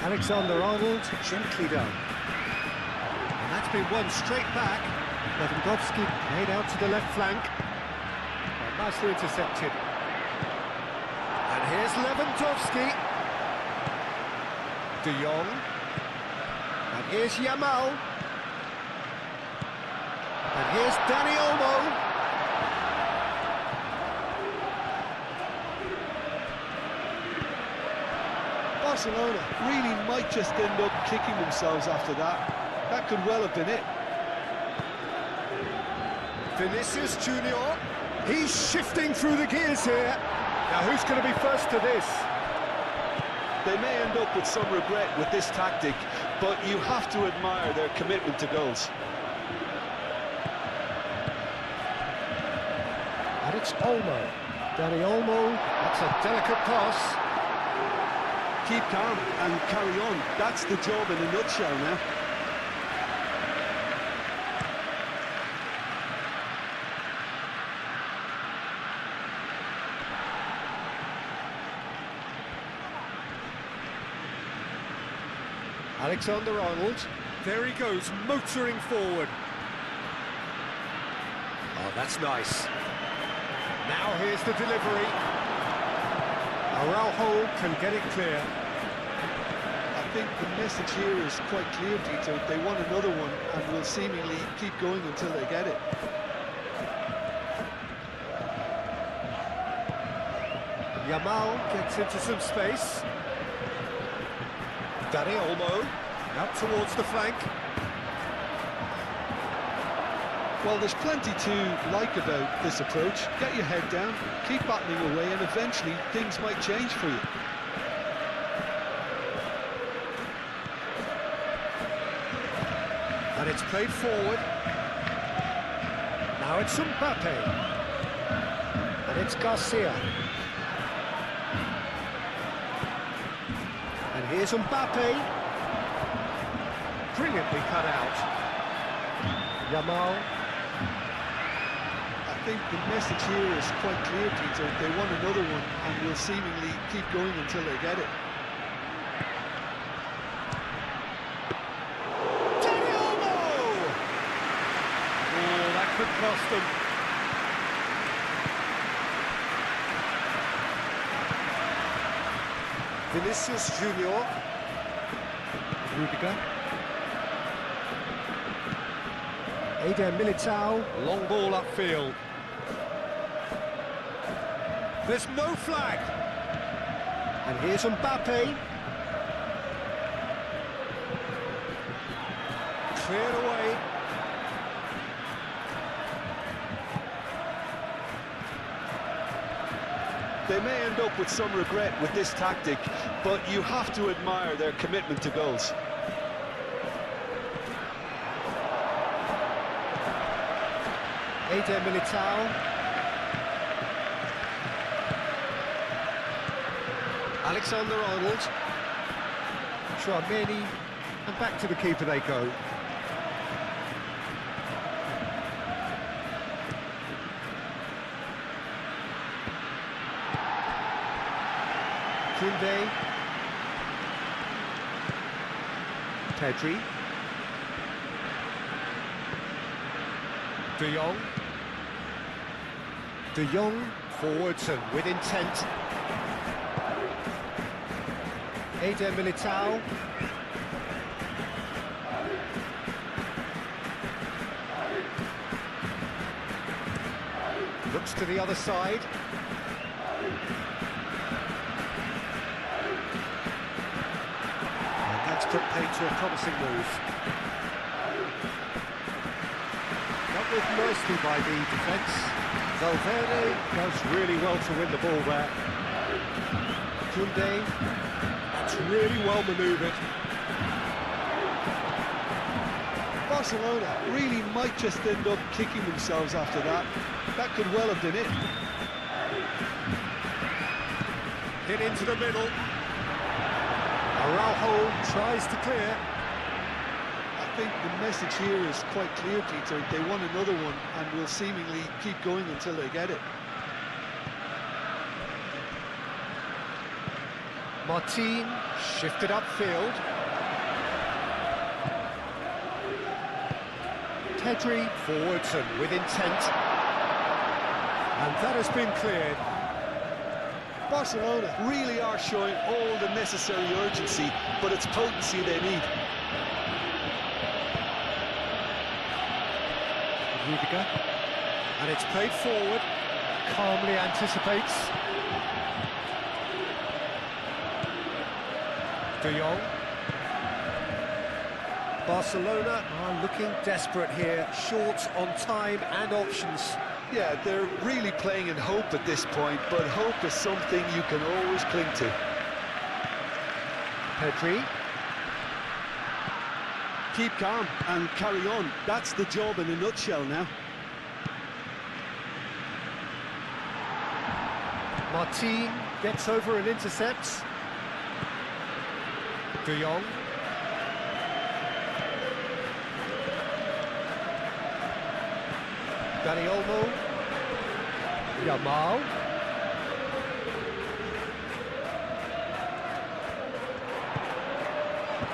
Alexander-Arnold, gently done. And that's been won straight back. Lewandowski played out to the left flank. Well, nicely intercepted. And here's Lewandowski. De Jong. And here's Yamal. And here's Dani Olmo. Barcelona really might just end up kicking themselves after that. That could well have been it. Vinicius Junior. He's shifting through the gears here. Now who's going to be first to this? They may end up with some regret with this tactic, but you have to admire their commitment to goals. And it's Olmo. Dani Olmo. That's a delicate pass. Keep calm and carry on. That's the job in a nutshell now. Alexander-Arnold. There he goes, motoring forward. Oh, that's nice. Now here's the delivery. Araujo can get it clear. I think the message here is quite clear, Peter. They want another one and will seemingly keep going until they get it. Yamal gets into some space. Dani Olmo out towards the flank. Well, there's plenty to like about this approach. Get your head down, keep battling away, and eventually things might change for you. And it's played forward. Now it's Mbappe. And it's Garcia. And here's Mbappe. Brilliantly cut out. Yamal. I think the message here is quite clear, Peter. They want another one and will seemingly keep going until they get it. Dani Olmo! Oh, that could cost them. Vinicius Junior. Rudiger. Eder Militao, long ball upfield. There's no flag. And here's Mbappe. Cleared away. They may end up with some regret with this tactic, but you have to admire their commitment to goals. Eder Militao. Alexander-Arnold. Chouameni. And back to the keeper they go. Koundé. Pedri. De Jong. De Jong forwards and with intent. Eder Militao. Looks to the other side. And that's put paid to a promising move. Dealt with nicely by the defence. Valverde does really well to win the ball there. Koundé, that's really well manoeuvred. Barcelona really might just end up kicking themselves after that. That could well have been it. Hit into the middle. Araujo tries to clear. I think the message here is quite clear, Peter. They want another one and will seemingly keep going until they get it. Martin shifted upfield. Pedri forwards and with intent. And that has been cleared. Barcelona really are showing all the necessary urgency, but it's potency they need. Liga. And it's played forward. Calmly anticipates. De Jong. Barcelona are looking desperate here, short on time and options. Yeah, they're really playing in hope at this point, but hope is something you can always cling to. Pedri. Keep calm and carry on. That's the job in a nutshell now. Martin gets over and intercepts. De Jong. Dani Olmo. Yamal.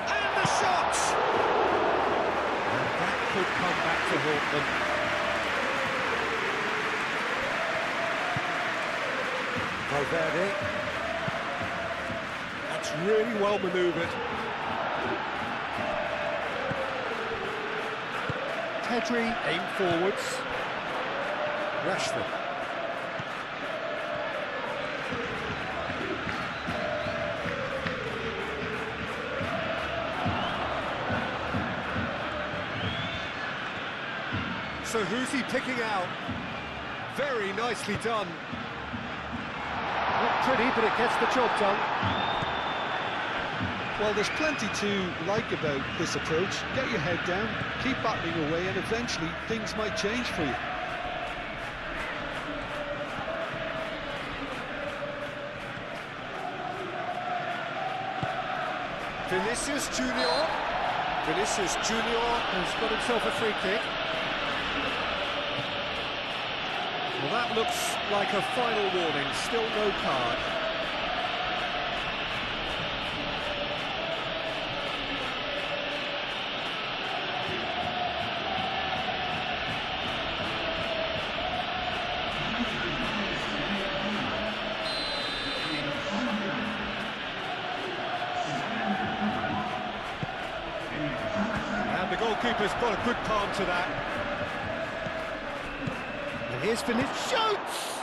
And the shot! And that could come back to haunt them. Valverde. That's really well manoeuvred. Pedri aim forwards. Rashford. So who's he picking out? Very nicely done. Not pretty, but it gets the job done. Well, there's plenty to like about this approach. Get your head down, keep battling away, and eventually things might change for you. Vinicius Junior. Vinicius Junior has got himself a free kick. Well, that looks like a final warning, still no card. And the goalkeeper's got a good palm to that. Here's Vinicius, shoots!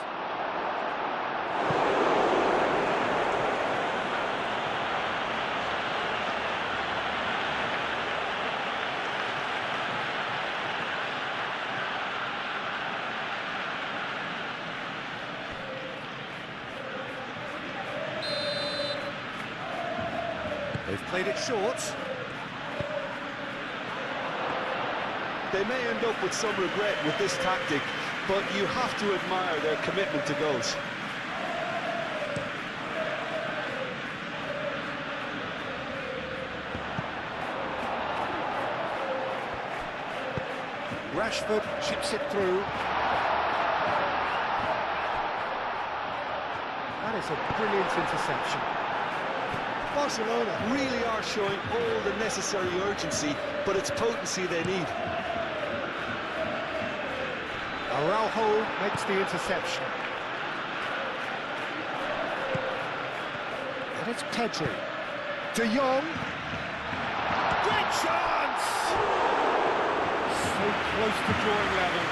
They've played it short. They may end up with some regret with this tactic, but you have to admire their commitment to goals. Rashford chips it through. That is a brilliant interception. Barcelona really are showing all the necessary urgency, but it's potency they need. Araujo makes the interception. And it's Pedri. De Jong. Great chance! So close to drawing level.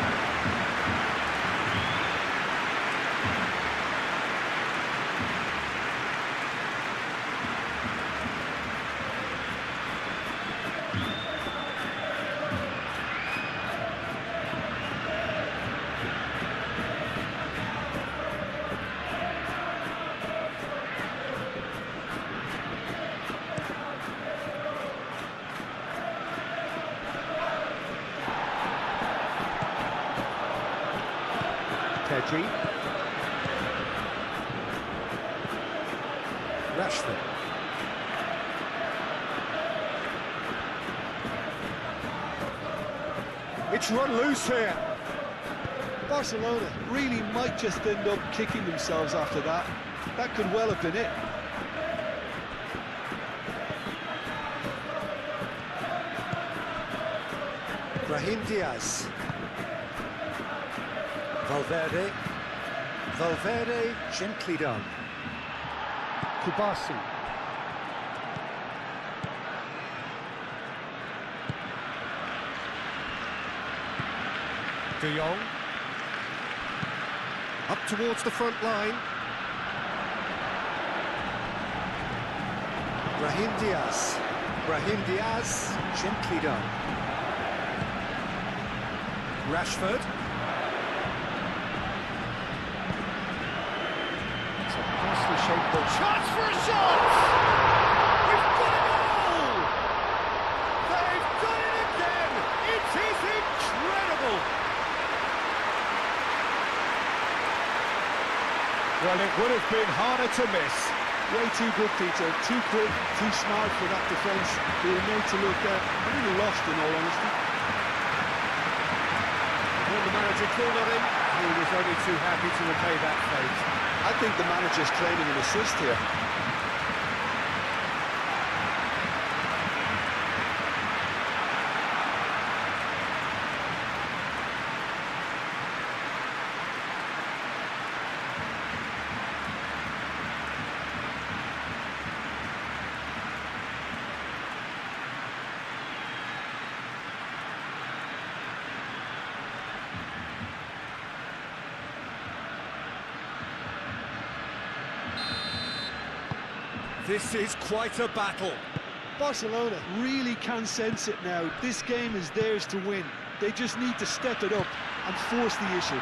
Pedri. Rashford. It's run loose here. Barcelona really might just end up kicking themselves after that. That could well have been it. Brahim Diaz. Valverde. Valverde, gently done. Kubasi. De Jong. Up towards the front line. Brahim Diaz. Brahim Diaz, gently done. Rashford. Shaped ball. Chance for a shot! We've got a goal! They've done it again! It is incredible! Well, it would have been harder to miss. Way too good, Peter. Too quick, too smart for that defence. They were made to look a little lost, in all honesty. When the manager called on him, he was only too happy to repay that fate. I think the manager's claiming an assist here. This is quite a battle. Barcelona really can sense it now. This game is theirs to win. They just need to step it up and force the issue.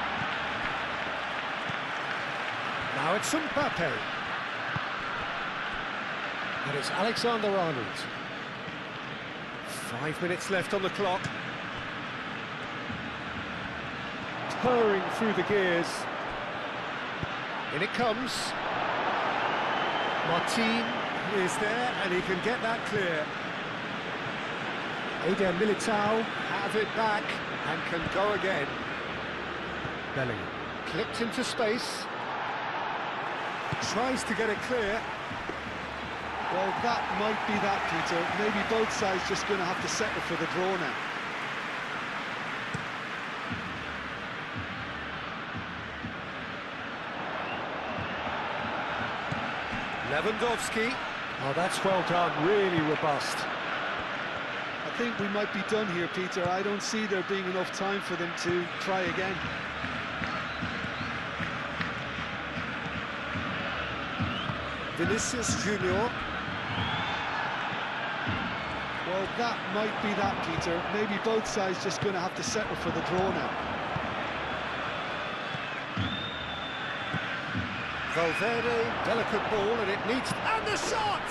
Now it's Mbappe. And it's Alexander-Arnold. 5 minutes left on the clock. Purring through the gears. In it comes. Martin is there, and he can get that clear. Eder Militao have it back and can go again. Bellingham clipped into space. Tries to get it clear. Well, that might be that, Peter. Maybe both sides just going to have to settle for the draw now. Lewandowski. Oh, that's well done, really robust. I think we might be done here, Peter. I don't see there being enough time for them to try again. Vinicius Junior. Well, that might be that, Peter. Maybe both sides just going to have to settle for the draw now. Valverde, delicate ball, and it needs... And the shot!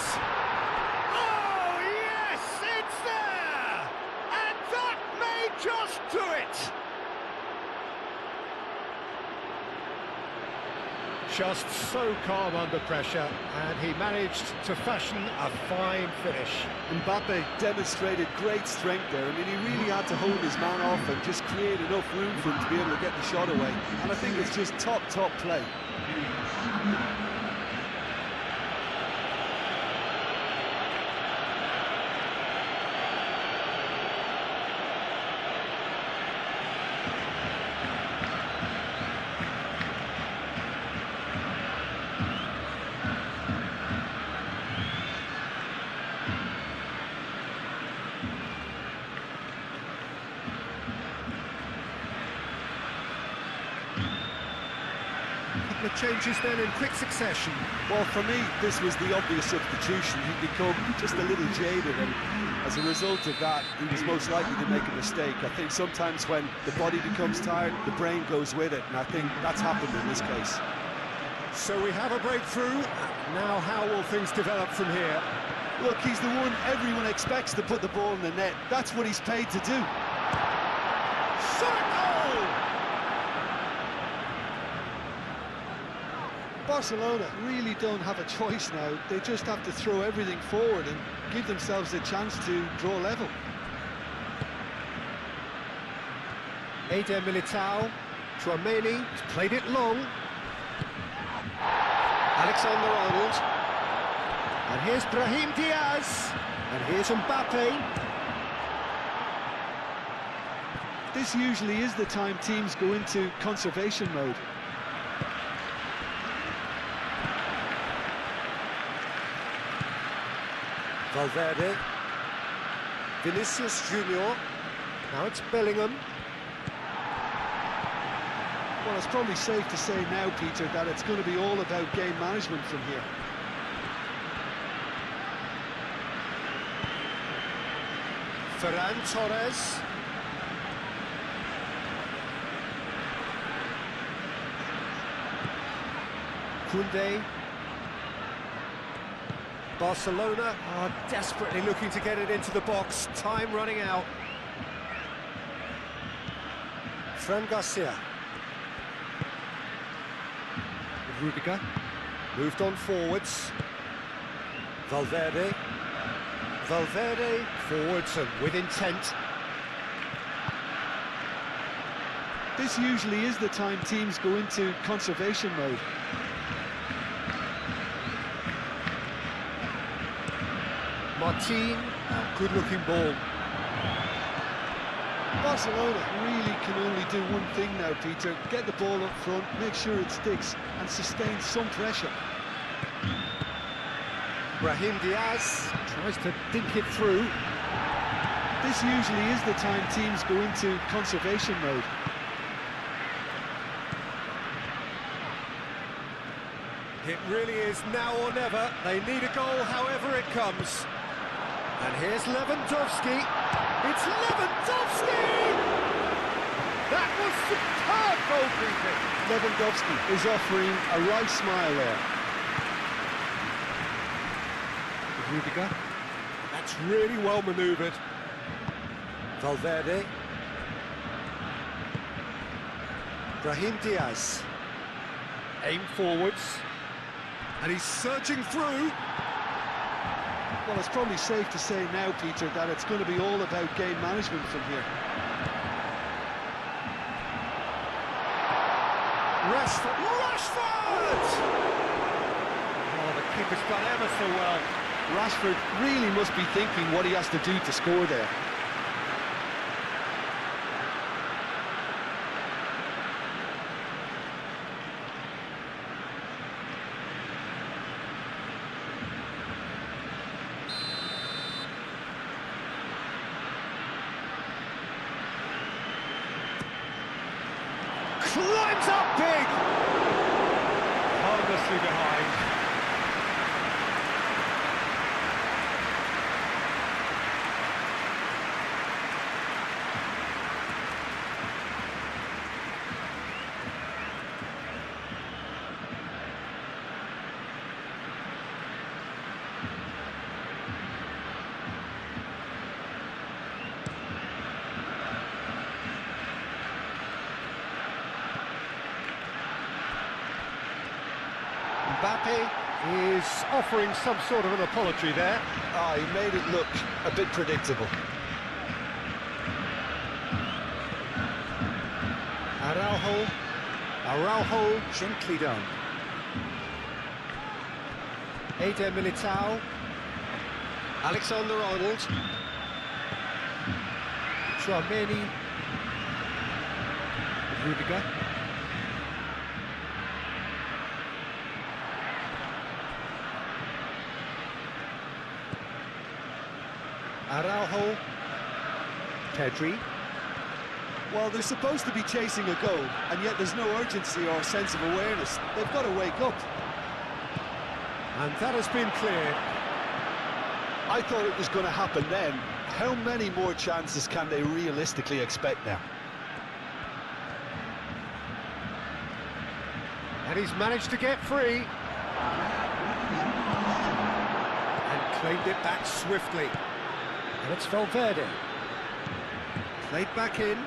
Oh, yes, it's there! And that may just do it! Just so calm under pressure, and he managed to fashion a fine finish. Mbappe demonstrated great strength there. I mean, he really had to hold his man off and just create enough room for him to be able to get the shot away. And I think it's just top play. The changes then in quick succession. Well, for me, this was the obvious substitution. He'd become just a little jaded, and as a result of that, he was most likely to make a mistake. I think sometimes when the body becomes tired, the brain goes with it, and I think that's happened in this case. So we have a breakthrough. Now how will things develop from here? Look, he's the one everyone expects to put the ball in the net. That's what he's paid to do. Shot goal! Barcelona really don't have a choice now. They just have to throw everything forward and give themselves a chance to draw level. Eder Militao, Tchouameni, he's played it long. Alexander-Arnold. And here's Brahim Diaz. And here's Mbappe. This usually is the time teams go into conservation mode. Valverde, Vinicius Junior, now it's Bellingham. Well, it's probably safe to say now, Peter, that it's going to be all about game management from here. Ferran Torres. Koundé. Barcelona are desperately looking to get it into the box. Time running out. Fran Garcia. Rudiger. Moved on forwards. Valverde. Valverde forwards and with intent. This usually is the time teams go into conservation mode. Martin, a good-looking ball. Barcelona really can only do one thing now, Peter. Get the ball up front, make sure it sticks, and sustain some pressure. Brahim Diaz tries to dink it through. This usually is the time teams go into conservation mode. It really is now or never. They need a goal however it comes. And here's Lewandowski. It's Lewandowski! That was superb goalkeeping. Lewandowski is offering a right smile there. Rudiger. That's really well manoeuvred. Valverde. Brahim Diaz. Aim forwards. And he's surging through. Well, it's probably safe to say now, Peter, that it's going to be all about game management from here. Rashford! Oh, the keeper's done ever so well. Rashford really must be thinking what he has to do to score there. Climbs up big! Harmlessly behind. Mbappe is offering some sort of an apology there. He made it look a bit predictable. Araujo, gently done. Eder Militao. Alexander-Arnold. Tchouaméni. Rudiger. Araujo. Pedri. Well, they're supposed to be chasing a goal, and yet there's no urgency or sense of awareness. They've got to wake up. And that has been cleared. I thought it was going to happen then. How many more chances can they realistically expect now? And he's managed to get free. And claimed it back swiftly. And it's Valverde. Played back in.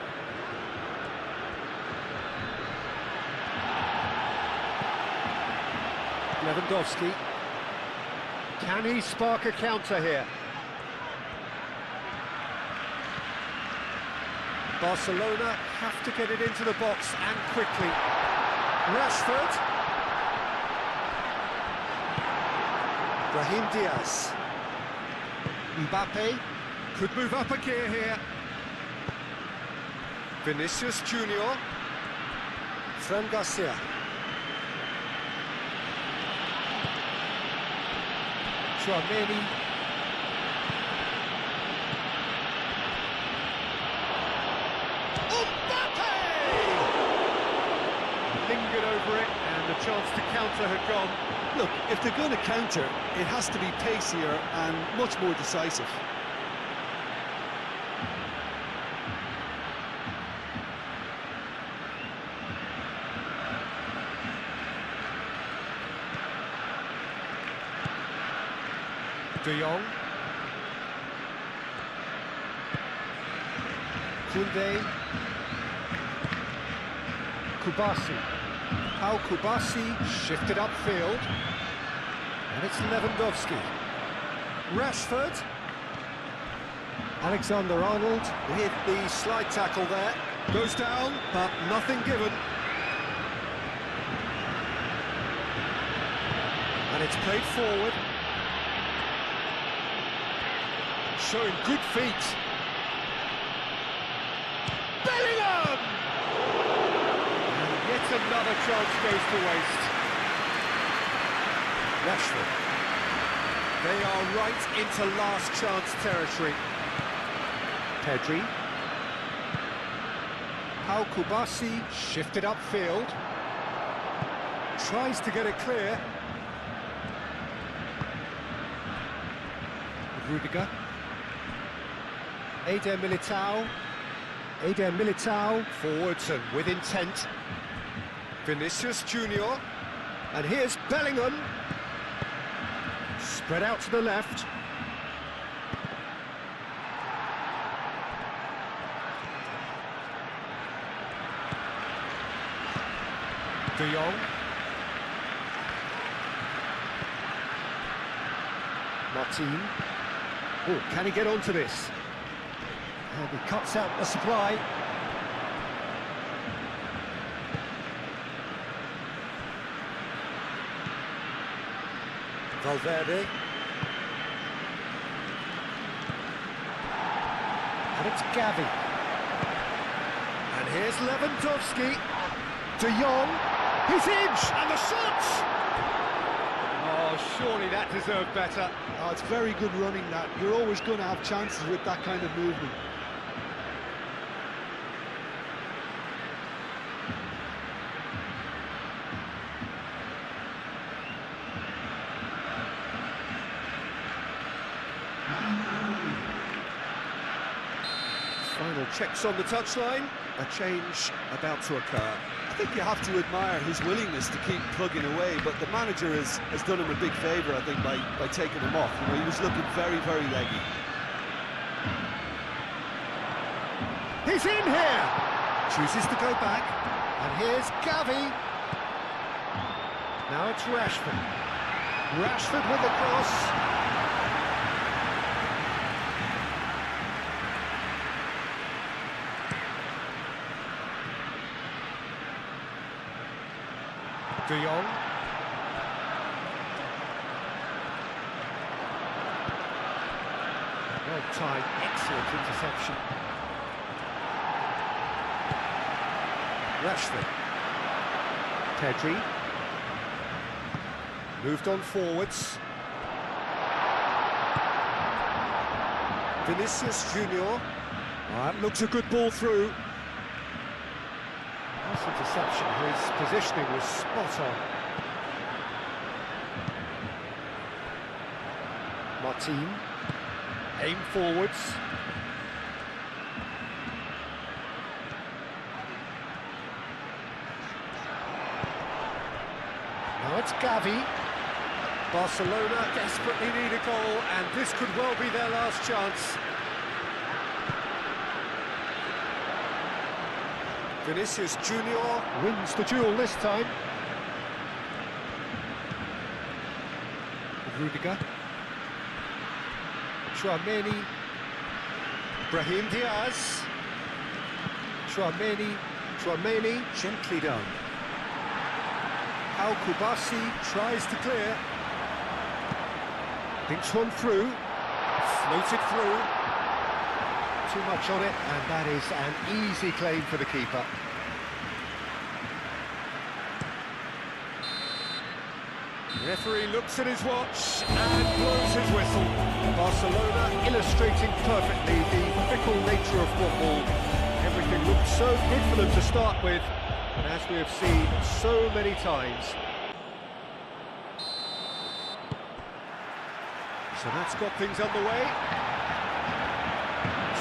Lewandowski. Can he spark a counter here? Barcelona have to get it into the box and quickly. Rashford. Brahim Diaz. Mbappe could move up a gear here. Vinicius Junior. Fran Garcia. Tchouaméni. Mbappe! Lingered over it, and the chance to counter had gone. Look, if they're going to counter, it has to be pacier and much more decisive. De Jong. Koundé. Kubasi. Pau Kubasi shifted upfield. And it's Lewandowski. Rashford. Alexander-Arnold with the slide tackle there. Goes down, but nothing given. And it's played forward. Showing good feet. Bellingham! And yet another chance goes to waste. Rashford. They are right into last chance territory. Pedri. Pau Kubasi shifted upfield. Tries to get it clear. Rudiger. Eder Militao. Eder Militao forwards and with intent. Vinicius Junior. And here's Bellingham. Spread out to the left. De Jong. Martin. Oh, can he get onto this? And he cuts out the supply. Valverde. And it's Gavi. And here's Lewandowski. De Jong. He's in! And the shot! Oh, surely that deserved better. Oh, it's very good running, that. You're always going to have chances with that kind of movement. Final checks on the touchline. A change about to occur. I think you have to admire his willingness to keep plugging away, but the manager has done him a big favour, I think, by taking him off. You know, he was looking very, very leggy. He's in here! Chooses to go back. And here's Gavi. Now Now it's Rashford. Rashford with the cross. De Jong. Well-timed, excellent interception. Rashford. Pedri. Moved on forwards. Vinicius Junior. That looks a good ball through. Nice interception, his positioning was spot on. Martin, aim forwards. Now it's Gavi. Barcelona desperately need a goal, and this could well be their last chance. Vinicius Junior wins the duel this time. Rudiger. Tchouaméni. Brahim Diaz. Tchouaméni, gently done. Al-Kubasi tries to clear. Thinks one through. Floated through. Too much on it, and that is an easy claim for the keeper. The referee looks at his watch and blows his whistle. Barcelona illustrating perfectly the fickle nature of football. Everything looked so good for them to start with, and as we have seen so many times. So that's got things underway.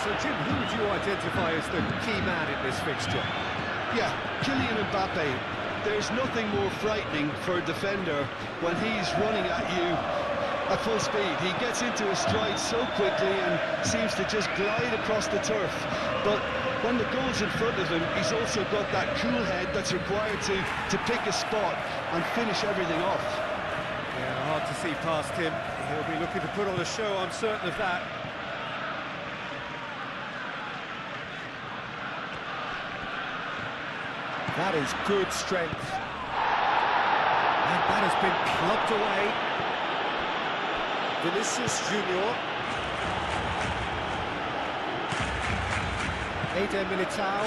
So Jim, who would you identify as the key man in this fixture? Yeah, Kylian Mbappe. There's nothing more frightening for a defender when he's running at you at full speed. He gets into his stride so quickly and seems to just glide across the turf. But when the goal's in front of him, he's also got that cool head that's required to pick a spot and finish everything off. Yeah, hard to see past him. He'll be looking to put on a show, I'm certain of that. That is good strength. And that has been clubbed away. Vinicius Junior. Eder Militao.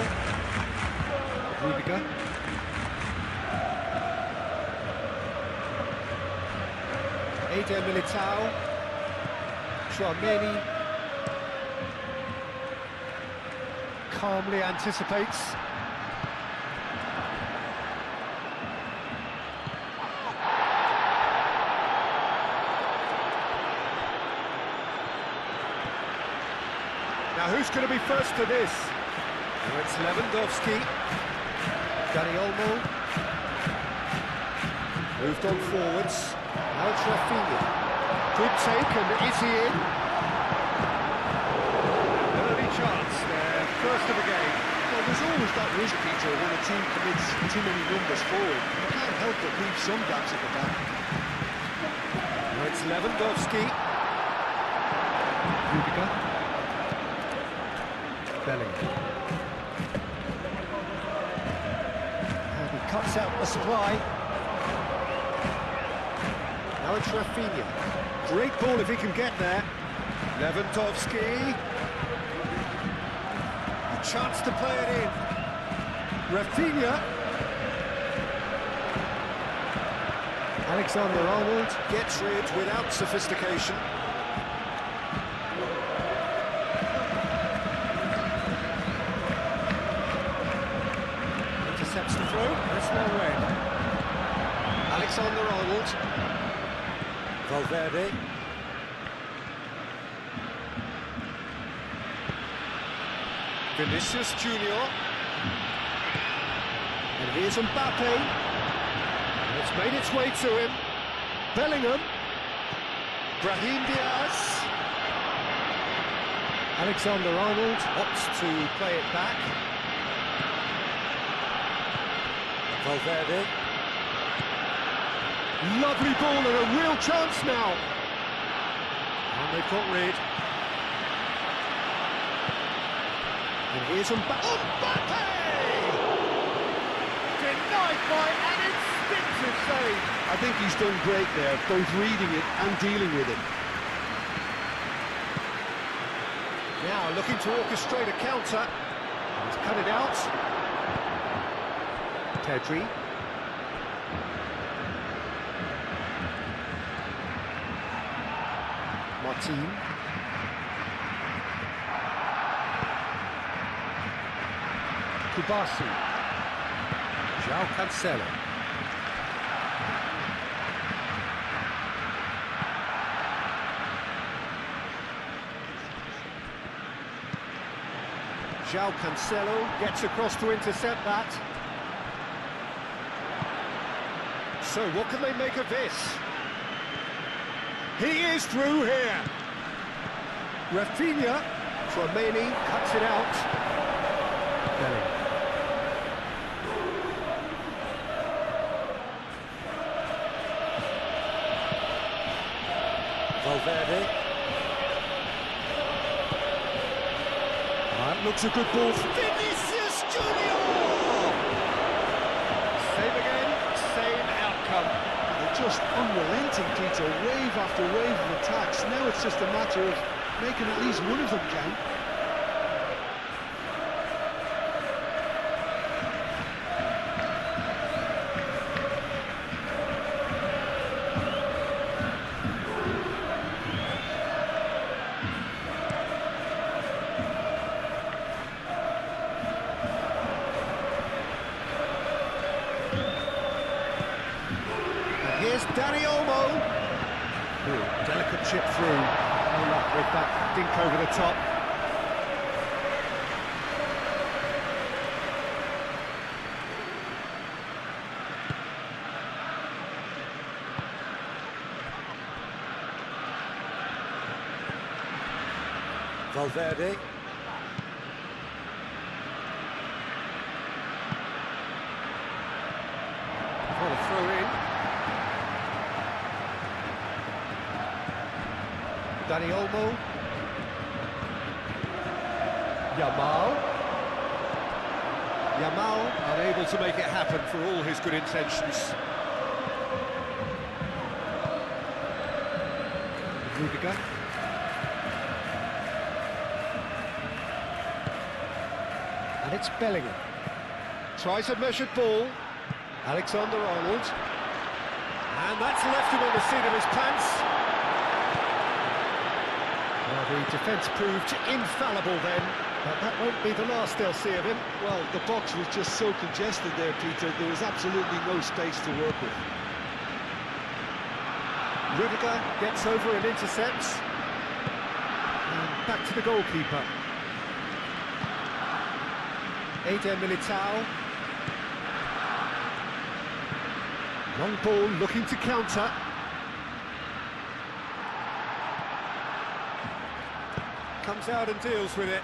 Rudiger. Eder Militao. Tchouaméni. Calmly anticipates. Now who's going to be first to this? Now it's Lewandowski. Dani Olmo. Moved on forwards. Now it's Rafinha. Good take, and is he in? Early chance there, first of the game. Well, there's always that risk, Peter, when a team commits too many numbers forward. You can't help but leave some gaps at the back. Now it's Lewandowski. Rudiger. Bellingham. And he cuts out the supply. Now it's Rafinha. Great ball if he can get there. Lewandowski. A chance to play it in. Rafinha. Alexander-Arnold gets rid without sophistication. Intercepts the throw, that's no way. Alexander-Arnold. Valverde. Vinicius Junior. And here's Mbappe. And it's made its way to him. Bellingham. Brahim Diaz. Alexander-Arnold opts to play it back. Valverde. Lovely ball and a real chance now. And they've got rid. And here's Mbappe! Denied by an instinctive save. I think he's done great there, both reading it and dealing with it. Now looking to orchestrate a counter. He's cut it out. Pedri. Martin. Kubasi. João Cancelo. João Cancelo gets across to intercept that. So what can they make of this? He is through here. Rafinha, Tchouaméni cuts it out. Bellingham. Valverde. That looks a good ball. Vinicius Junior! Save again, same outcome. They're just unrelenting, Peter. Wave after wave of attacks. Now it's just a matter of making at least one of them count. Here's Dani Olmo. Ooh, delicate chip through. No luck with that dink over the top. Valverde. For a throw in. Dani Olmo. Yamal unable to make it happen for all his good intentions. Rudiger. And it's Bellingham. Tries a measured ball. Alexander-Arnold. And that's left him on the seat of his pants. Well, the defence proved infallible then, but that won't be the last they'll see of him. Well, the box was just so congested there, Peter. There was absolutely no space to work with. Rudiger gets over and intercepts. And back to the goalkeeper. Eder Militao. Long ball looking to counter. Comes out and deals with it.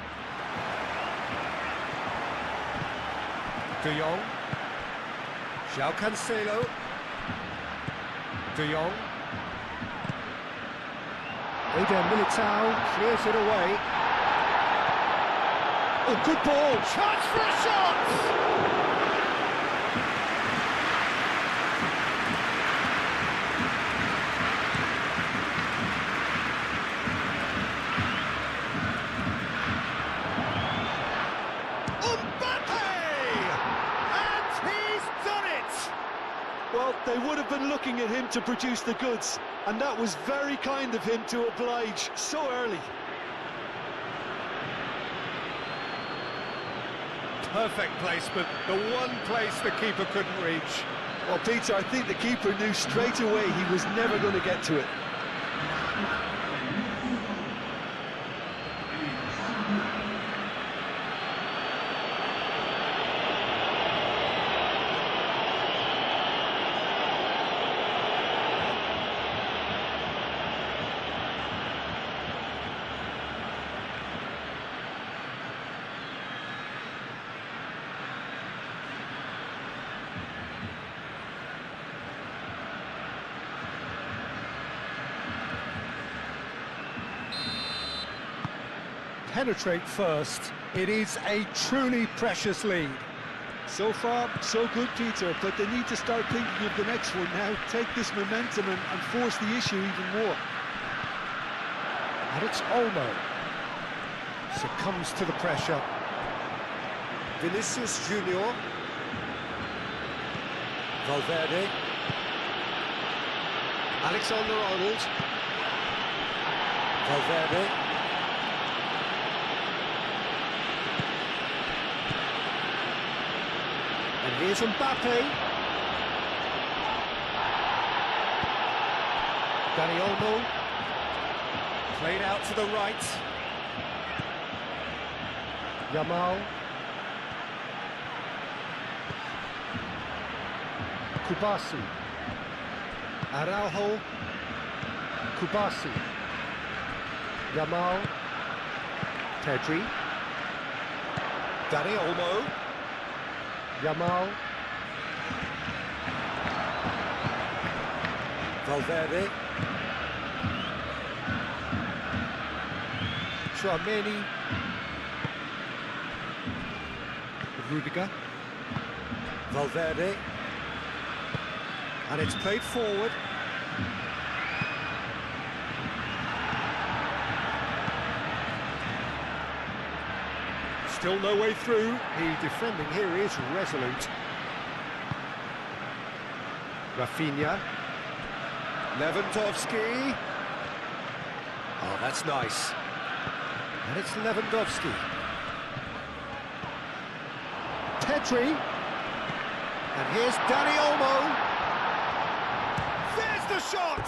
De Jong. João Cancelo. De Jong. Eder Militao clears it away. Oh, good ball! Chance for a shot! Well, they would have been looking at him to produce the goods, and that was very kind of him to oblige so early. Perfect placement, the one place the keeper couldn't reach. Well, Peter, I think the keeper knew straight away he was never going to get to it. penetrate first. It is a truly precious lead. So far, so good, Peter, but they need to start thinking of the next one now. Take this momentum and force the issue even more. And it's Olmo. Succumbs to the pressure. Vinicius Junior. Valverde. Alexander-Arnold. Valverde. And here's Mbappe. Dani Olmo. Played out to the right. Yamal. Kubasi. Araujo. Kubasi. Yamal. Pedri. Dani Olmo. Yamal. Valverde. Tchouaméni. Rudiger. Valverde. And it's played forward. Still no way through. The defending here is resolute. Rafinha. Lewandowski. Oh, that's nice. And it's Lewandowski. Pedri. And here's Dani Olmo. There's the shot!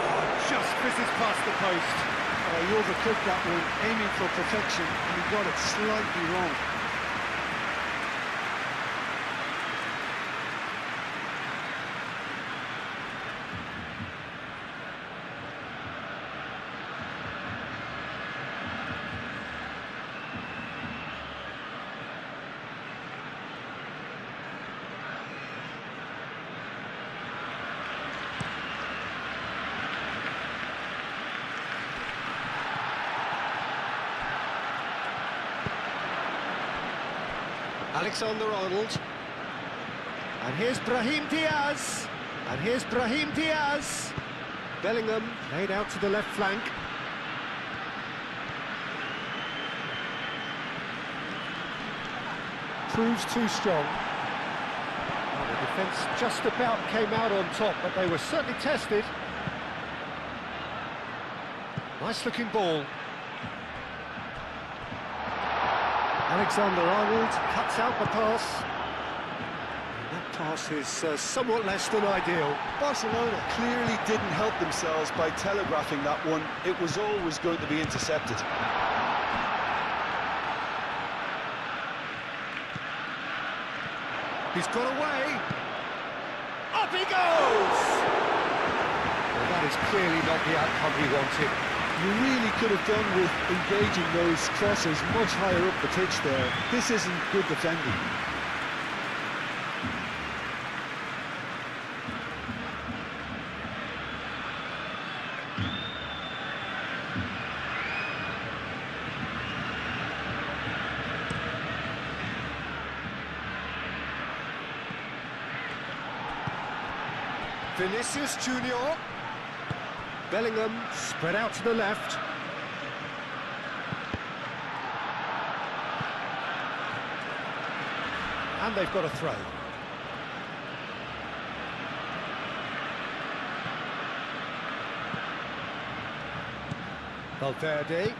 Oh, just misses past the post. He overcooked that one, aiming for perfection, and he got it slightly wrong. Alexander-Arnold. And here's Brahim Diaz. And here's Brahim Diaz. Bellingham laid out to the left flank. Proves too strong. Well, the defence just about came out on top, but they were certainly tested. Nice looking ball. Alexander-Arnold cuts out the pass. And that pass is somewhat less than ideal. Barcelona clearly didn't help themselves by telegraphing that one. It was always going to be intercepted. He's got away. Up he goes! Well, that is clearly not the outcome he wanted. You really could have done with engaging those crosses much higher up the pitch there. This isn't good defending. Vinicius Junior. Bellingham spread out to the left. And they've got a throw. Valverde.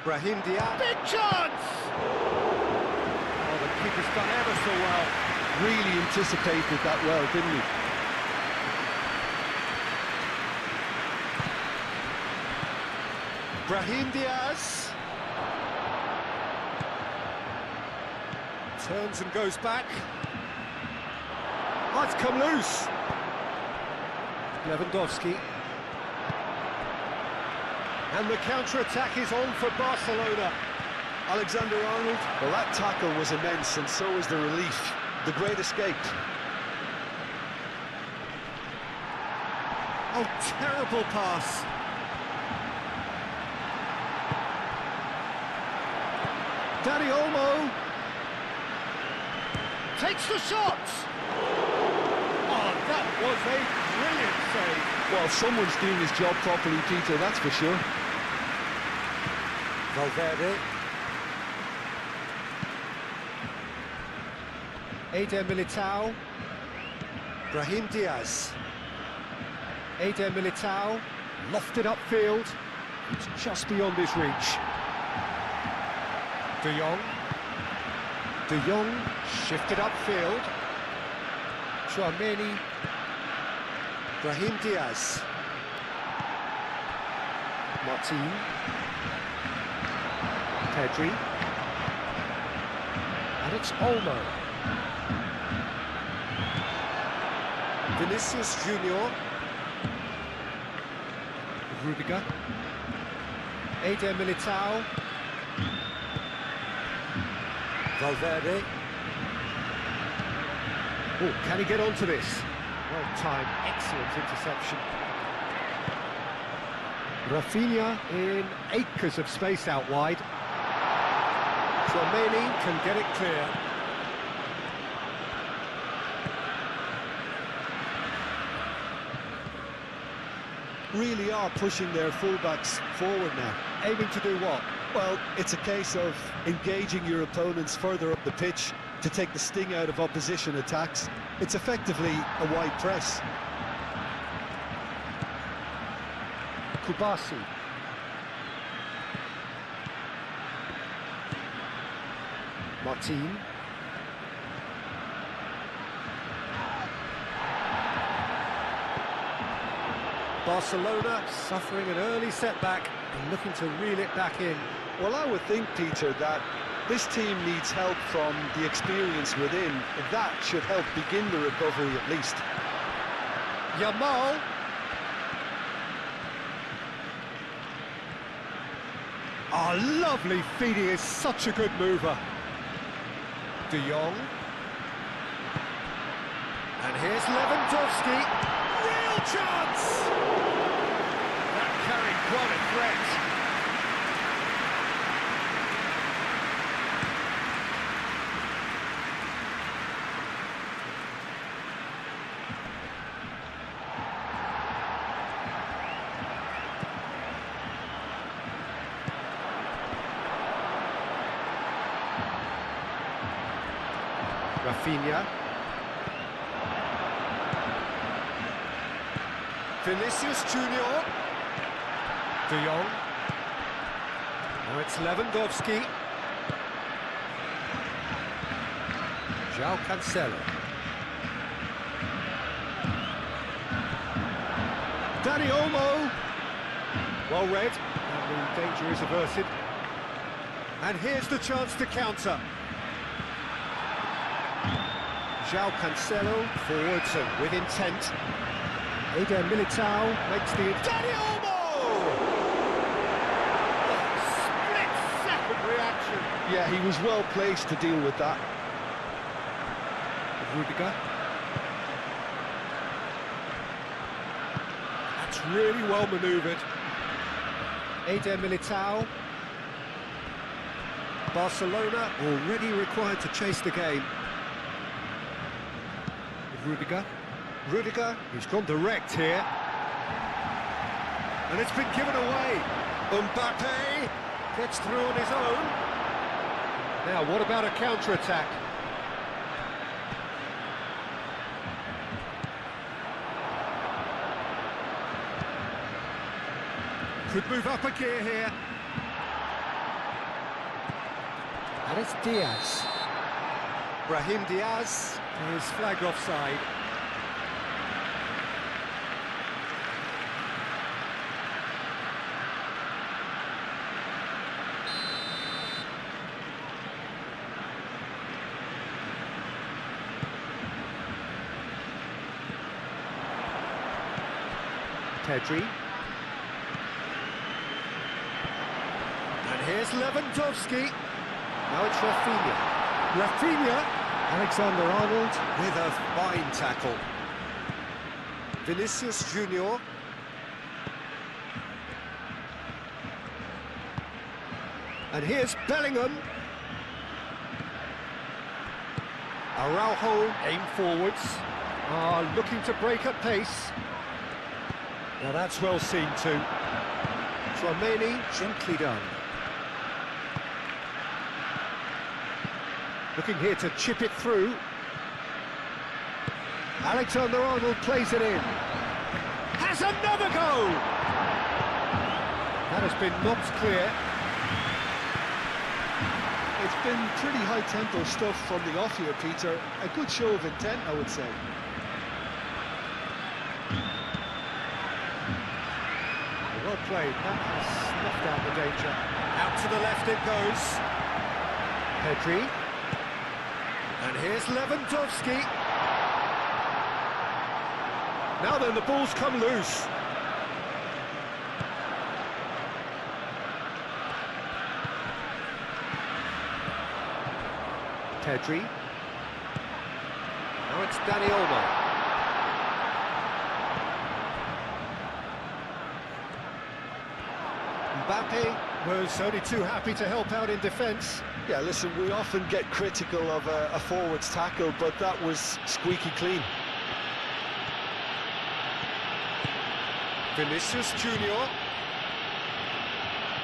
Brahim Diaz. Big chance! Oh, the keeper's done ever so well. Really anticipated that well, didn't he? Brahim Diaz turns and goes back. Oh, it's come loose. Lewandowski. And the counter-attack is on for Barcelona. Alexander-Arnold, well, that tackle was immense, and so was the relief. The great escape. Oh, terrible pass. Danny Olmo takes the shot. Oh, that was a brilliant save. Well, someone's doing his job properly, Peter, that's for sure. Valverde. Eder Militao. Brahim Diaz. Eder Militao. Lofted upfield. It's just beyond his reach. De Jong. De Jong shifted upfield. Chouameni. Brahim Diaz. Martin. Pedri. And it's Olmo. Vinicius Junior. Rudiger. Eder Militao. Valverde. Oh, can he get onto this? Well timed, excellent interception. Rafinha in acres of space out wide. Chouameni can get it clear. Really are pushing their fullbacks forward now. Aiming to do what? Well, it's a case of engaging your opponents further up the pitch to take the sting out of opposition attacks. It's effectively a wide press. Kubasi. Martin. Barcelona suffering an early setback and looking to reel it back in. Well, I would think, Peter, that this team needs help from the experience within. That should help begin the recovery at least. Yamal. Oh, lovely feeding, is such a good mover. De Jong. And here's Lewandowski. Real chance! That carried quite a threat. Rafinha. Vinicius Junior. De Jong. Now it's Lewandowski. João Cancelo. Danny Olmo. Well read, and the danger is averted. And here's the chance to counter. João Cancelo forwards and with intent. Eder Militao makes the... Danny Olmo! Split-second reaction. Yeah, he was well placed to deal with that. Rudiger. That's really well manoeuvred. Eder Militao. Barcelona already required to chase the game. Rudiger. Rudiger, he's gone direct here. And it's been given away. Mbappe gets through on his own. Now, what about a counter-attack? Could move up a gear here. And it's Diaz. Brahim Diaz is flagged offside. Pedri. And here's Lewandowski. Now it's Rafinha. Rafinha. Alexander-Arnold with a fine tackle. Vinicius Junior. And here's Bellingham. Araujo aim forwards. Looking to break at pace. Now that's well seen too. Tchouaméni, gently done. Looking here to chip it through. Alexander-Arnold plays it in. Has another go! That has been knocked clear. It's been pretty high-tempo stuff from the off here, Peter. A good show of intent, I would say. Well played. That has snuffed out the danger. Out to the left it goes. Pedri. And here's Lewandowski. Now then, the ball's come loose. Pedri. Now it's Dani Olmo. Mbappe was only too happy to help out in defence. Yeah, listen, we often get critical of a forward's tackle, but that was squeaky clean. Vinicius Junior.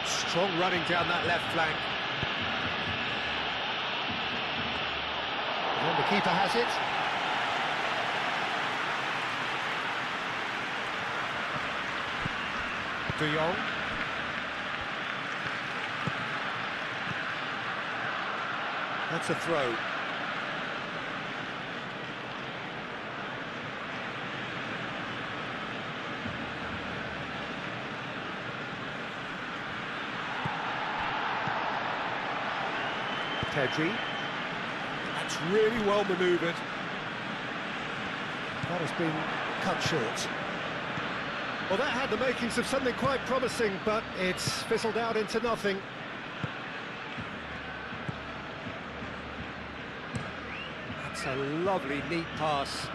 Strong running down that left flank. And the keeper has it. De Jong. That's a throw. Pedri. That's really well manoeuvred. That has been cut short. Well, that had the makings of something quite promising, but it's fizzled out into nothing. That's a lovely, neat pass.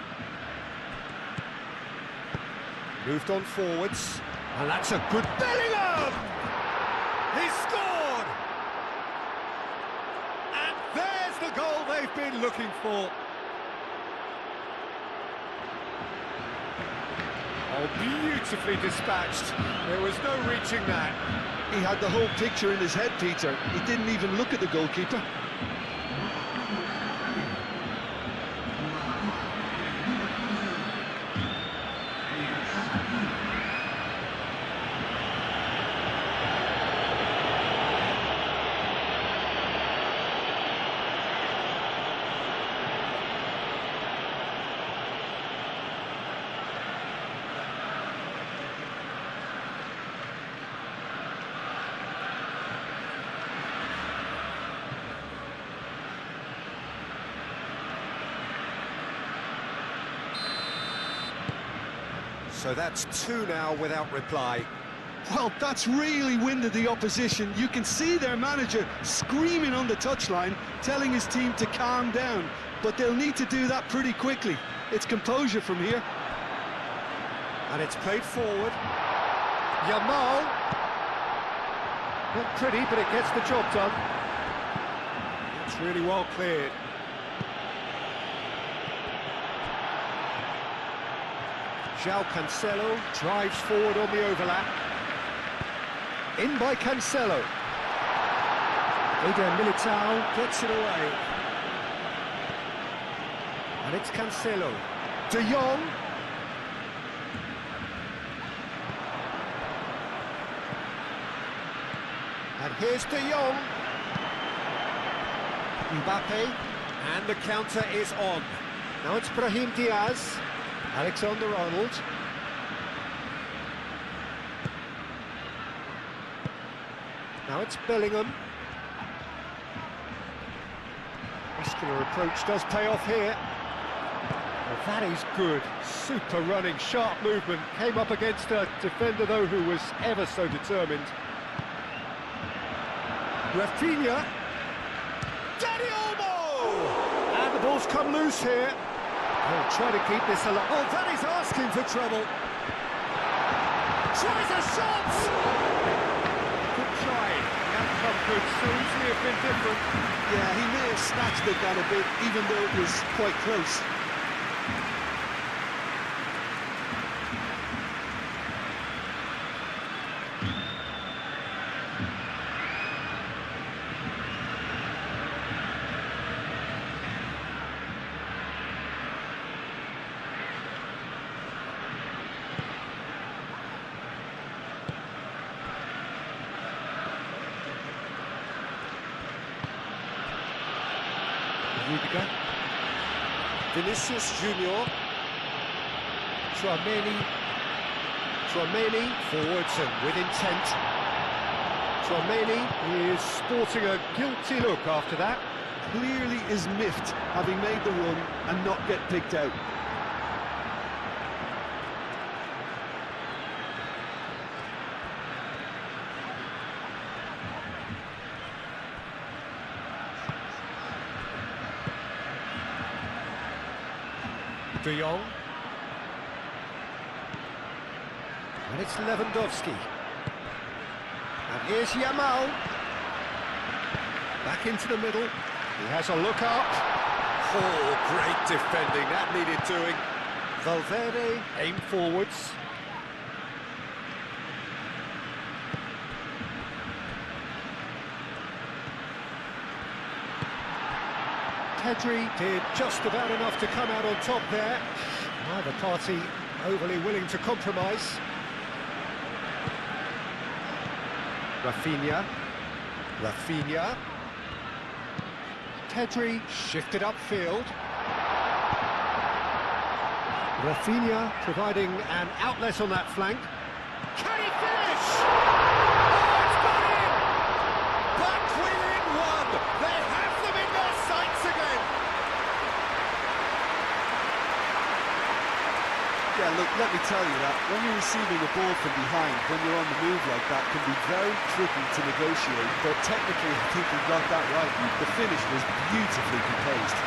Moved on forwards. And that's a good Bellingham! He scored! And there's the goal they've been looking for. Oh, beautifully dispatched. There was no reaching that. He had the whole picture in his head, Peter. He didn't even look at the goalkeeper. So that's two now without reply. Well, that's really winded the opposition. You can see their manager screaming on the touchline, telling his team to calm down. But they'll need to do that pretty quickly. It's composure from here. And it's played forward. Yamal. Not pretty, but it gets the job done. It's really well cleared. João Cancelo drives forward on the overlap. In by Cancelo. Eder Militao gets it away. And it's Cancelo. De Jong. And here's De Jong. Mbappe. And the counter is on. Now it's Brahim Diaz. Alexander-Arnold. Now it's Bellingham. Muscular approach does pay off here. Well, that is good. Super running, sharp movement. Came up against a defender, though, who was ever so determined. Rafinha. Dani Olmo! And the ball's come loose here. He'll try to keep this alive. Oh, that is asking for trouble. Tries a shot! Good try. The outcome could so easily have been different. Yeah, he may have snatched at that a bit, even though it was quite close. Liga. Vinicius Junior. Tchouameni forwards and with intent. Tchouameni is sporting a guilty look after that. Clearly is miffed, having made the run and not get picked out. De Jong. And it's Lewandowski. And here's Yamal. Back into the middle. He has a look up. Oh, great defending. That needed doing. Valverde aim forwards. Pedri did just about enough to come out on top there. Neither party overly willing to compromise. Rafinha. Pedri shifted upfield. Rafinha providing an outlet on that flank. Can he finish? Oh, it's got in! Back within one! They have them in their sights again! Yeah, look, let me tell you that when you're receiving a ball from behind, when you're on the move like that, can be very tricky to negotiate, but technically I think he got that right. The finish was beautifully composed.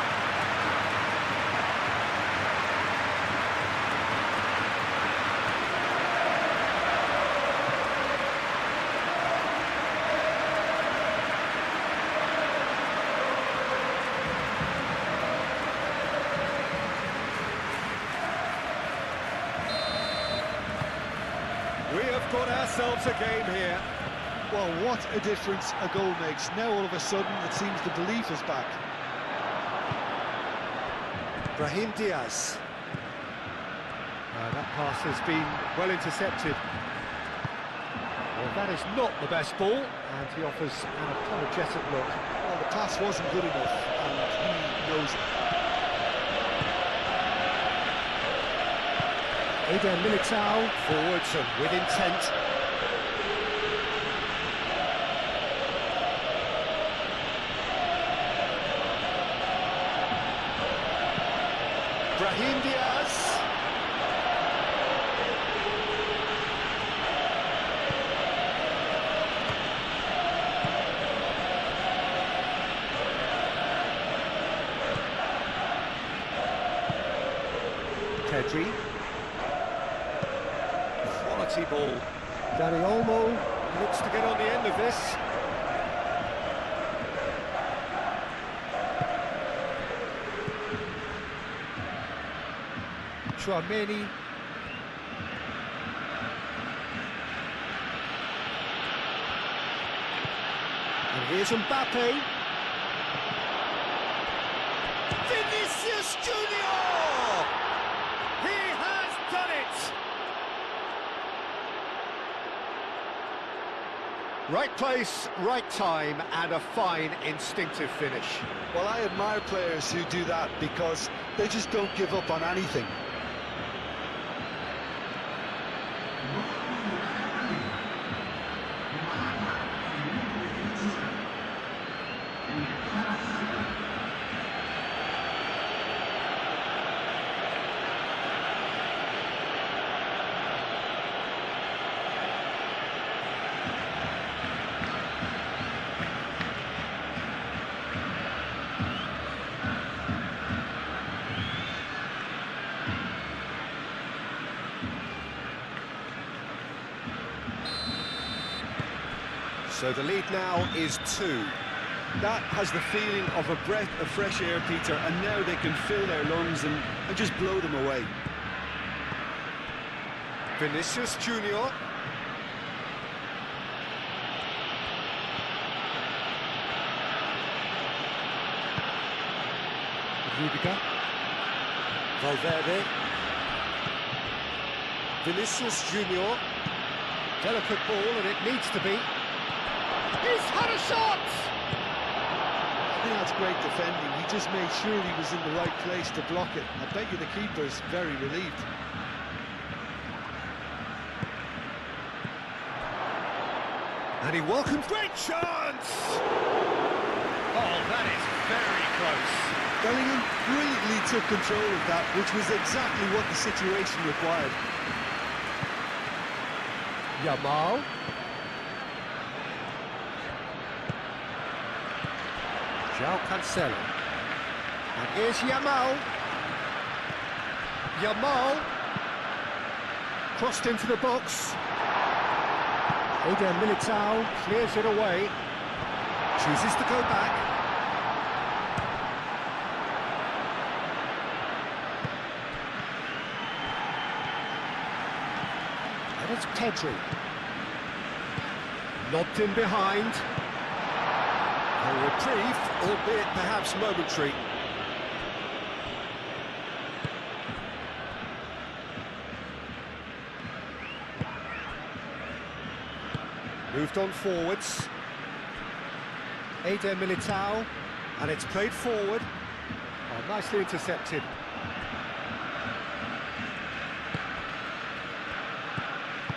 We have got ourselves a game here. Well, what a difference a goal makes. Now all of a sudden it seems the belief is back. Brahim Diaz. That pass has been well intercepted. Well, that is not the best ball, and he offers an apologetic look. Well, the pass wasn't good enough, and he knows it. Eder Militao forwards and with intent. Brahim Diaz. Pedri. Quality ball. Dani Olmo looks to get on the end of this. Tchouameni. And here's Mbappe. Vinicius Junior! He has done it! Right place, right time, and a fine instinctive finish. Well, I admire players who do that because they just don't give up on anything. So the lead now is 2. That has the feeling of a breath of fresh air, Peter, and now they can fill their lungs and just blow them away. Vinicius Junior. Rudiger. Valverde. Vinicius Junior. Delicate ball, and it needs to be. He's had a shot! I think that's great defending. He just made sure he was in the right place to block it. I bet you the keeper's very relieved. And he welcomes... Great chance! Oh, that is very close. Bellingham brilliantly took control of that, which was exactly what the situation required. Yamal. João Cancelo. And here's Yamal. Yamal. Crossed into the box. Eder Militao clears it away. Chooses to go back. And it's Pedri. Lobbed in behind. A reprieve, albeit perhaps momentary. Moved on forwards. Eder Militao, and it's played forward. Oh, nicely intercepted.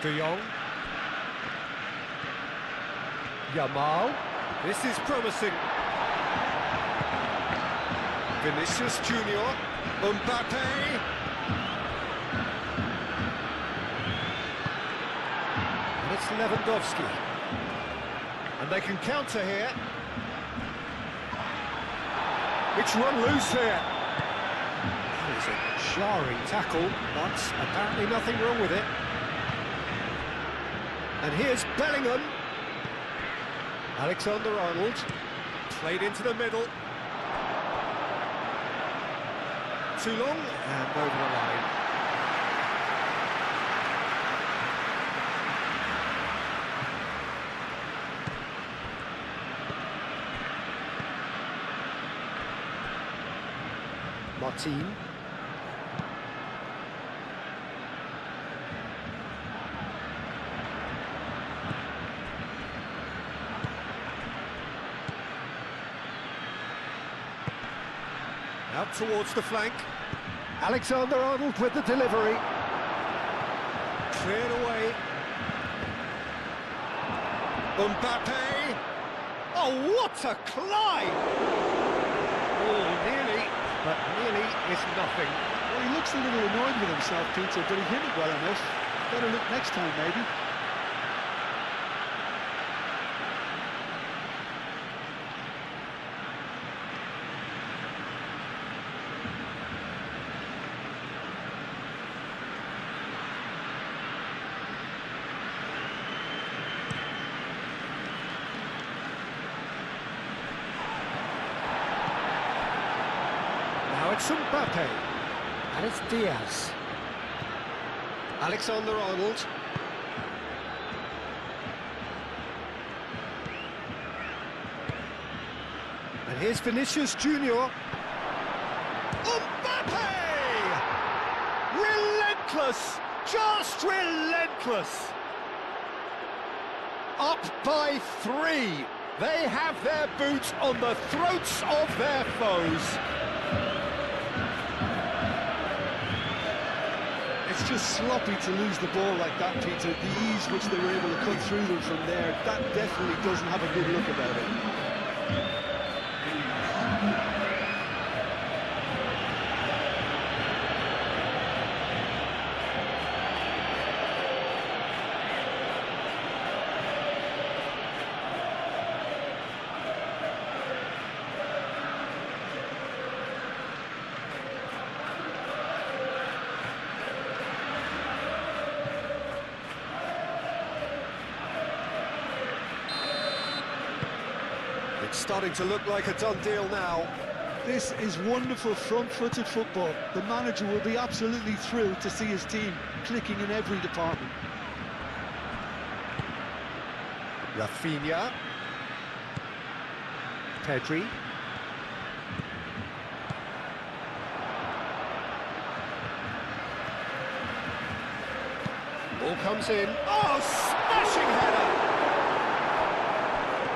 De Jong. Yamal. This is promising. Vinicius Junior. Mbappe. And it's Lewandowski. And they can counter here. It's run loose here. That is a jarring tackle, but apparently nothing wrong with it. And here's Bellingham. Alexander-Arnold, played into the middle. Too long, and over the line. Martin. Out towards the flank. Alexander-Arnold with the delivery. Cleared away. Mbappe. Oh, what a climb! Oh, nearly, but nearly is nothing. Well, he looks a little annoyed with himself, Peter, but he hit it well enough. Better look next time, maybe. It's Mbappe, and it's Diaz. Alexander-Arnold. And here's Vinicius Junior. Mbappe! Relentless, just relentless. Up by 3. They have their boots on the throats of their foes. It's just sloppy to lose the ball like that, Peter. The ease which they were able to cut through them from there, that definitely doesn't have a good look about it. It's starting to look like a done deal now. This is wonderful front-footed football. The manager will be absolutely thrilled to see his team clicking in every department. Rafinha. Pedri. Ball comes in. Oh, smashing header!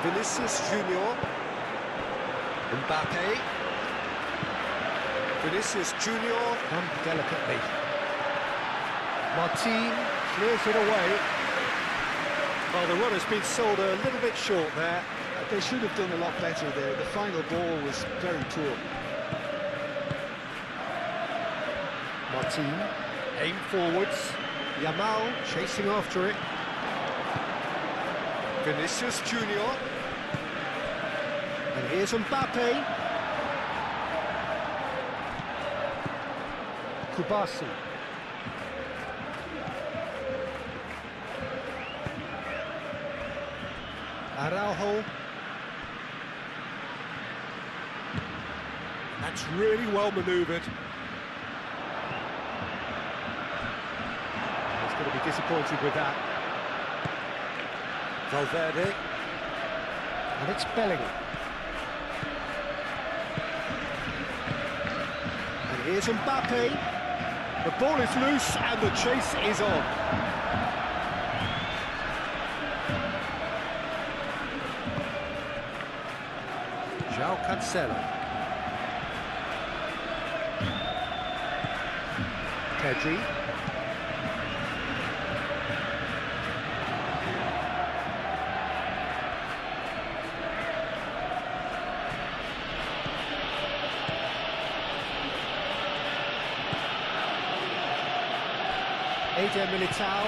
Vinicius Junior. Mbappe. Vinicius Junior. Done delicately. Martin clears it away. Well, the runner's been sold a little bit short there. They should have done a lot better there. The final ball was very poor. Martin, aim forwards. Yamal chasing after it. Vinicius Junior. And here's Mbappe. Kubasi. Araujo. That's really well manoeuvred. He's going to be disappointed with that. Valverde. And it's Bellingham. And here's Mbappe. The ball is loose and the chase is on. João Cancelo. Pedri. Eder Militao.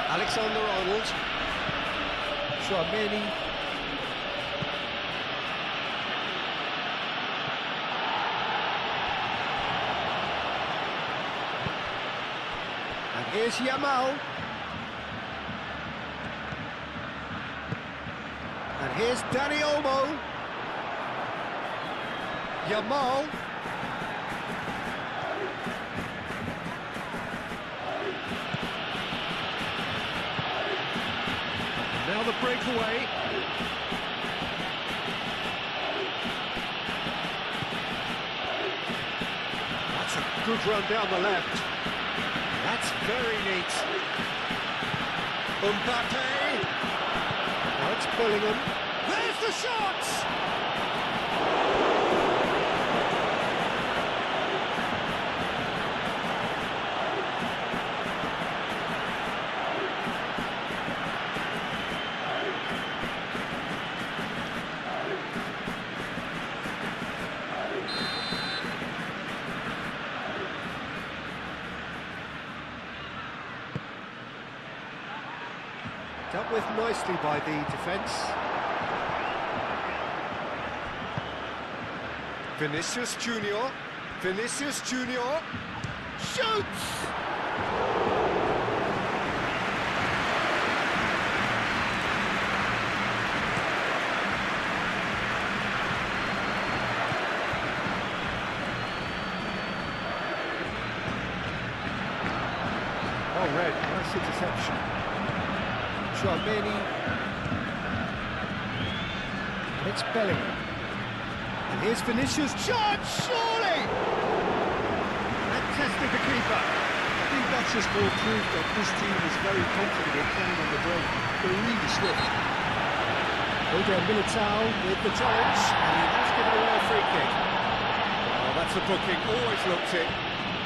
Alexander-Arnold. Tchouaméni. And here's Yamal. And here's Dani Olmo. Yamal. Now the breakaway. That's a good run down the left. That's very neat. Mbappe. Now it's Bellingham. There's the shot! Dealt with nicely by the defence. Vinicius Junior. Vinicius Junior. Shoots! Oh, red. Nice interception. Tchouaméni. And it's Bellingham. And here's Vinicius. Shot! Surely! And tested the keeper. I think that's just more proof that this team is very comfortable playing on the break. They're really swift. Eder Militao with the challenge. And he has given away a free kick. Oh, that's a booking. Always looked it.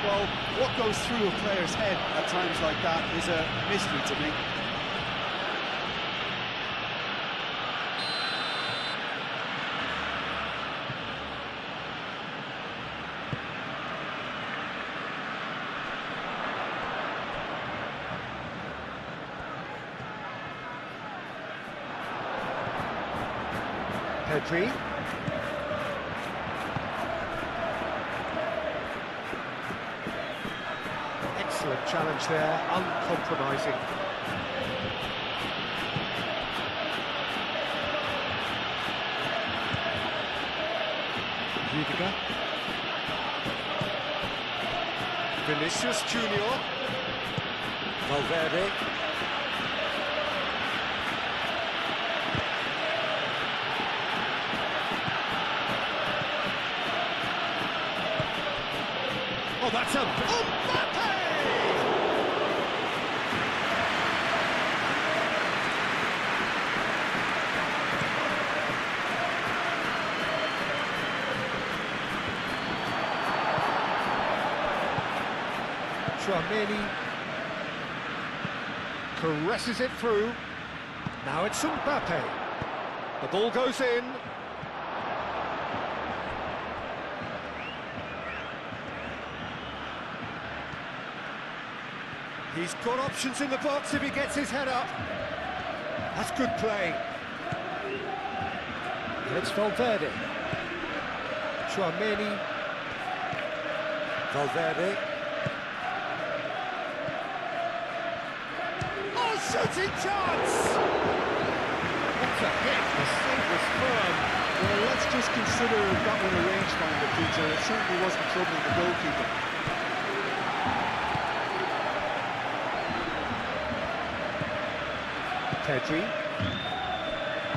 Well, what goes through a player's head at times like that is a mystery to me. Pedri. Excellent challenge there, uncompromising. Rudiger. Vinicius Junior. Valverde. Oh, that's a... Mbappe! Tchouaméni caresses it through. Now it's Mbappe. The ball goes in. He's got options in the box if he gets his head up. That's good play. And it's Valverde. Tchouaméni. Valverde. Oh, shooting chance! What a hit! The save was firm. Well, let's just consider that one a rangefinder, Peter. It certainly wasn't troubling the goalkeeper. Pedri,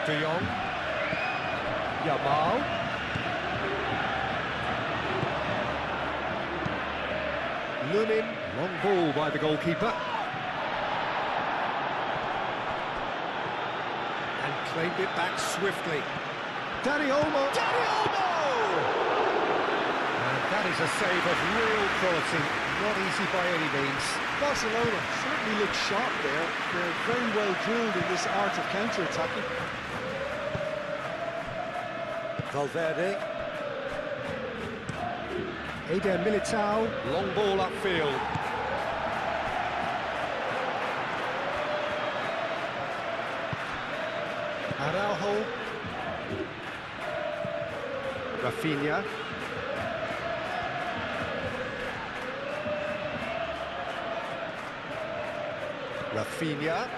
De Jong, Yamal, Lunin, long ball by the goalkeeper, and claimed it back swiftly. Dani Olmo! Dani Olmo! And that is a save of real quality, not easy by any means. Barcelona certainly look sharp there. They're very well drilled in this art of counter-attacking. Valverde. Eder Militao, long ball upfield. Araujo. Rafinha. Rafinha.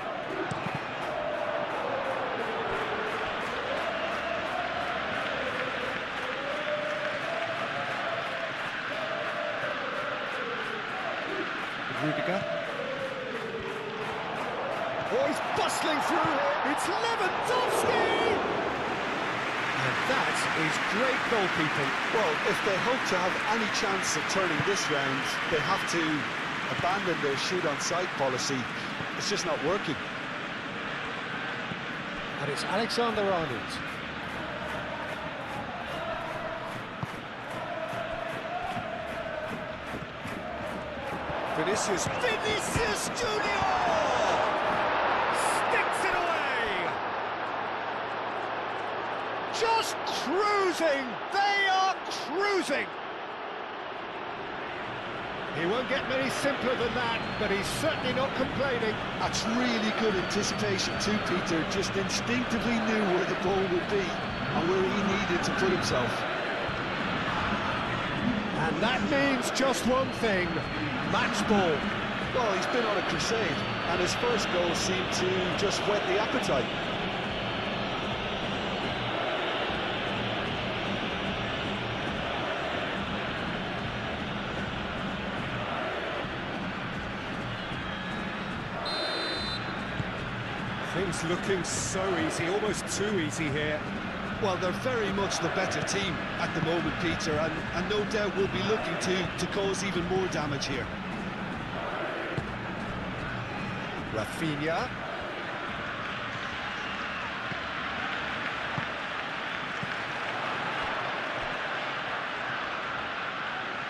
Rudiger. Oh, he's bustling through here. It's Lewandowski! And that is great goalkeeping. Well, if they hope to have any chance of turning this round, they have to abandon their shoot-on-sight policy. It's just not working. And it's Alexander-Arnold. Vinicius Junior! Sticks it away! Just cruising! They are cruising! He won't get many simpler than that, but he's certainly not complaining. That's really good anticipation too, Peter. Just instinctively knew where the ball would be and where he needed to put himself. And that means just one thing, match ball. Well, he's been on a crusade, and his first goal seemed to just whet the appetite. Things looking so easy, almost too easy here. Well, they're very much the better team at the moment, Peter, and no doubt will be looking to cause even more damage here. Rafinha.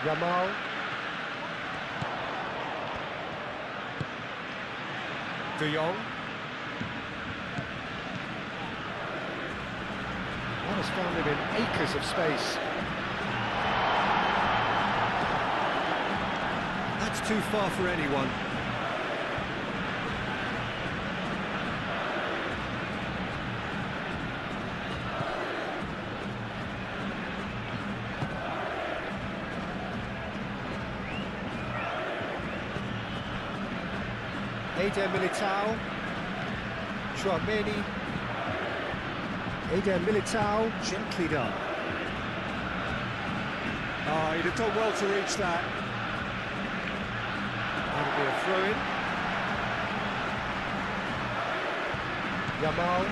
Yamal. De Jong. That has found him in acres of space. That's too far for anyone. Eder Militao. Tchouaméni. Eder Militao, gently done. Oh, he'd have done well to reach that. That'll be a throw-in. Yamal.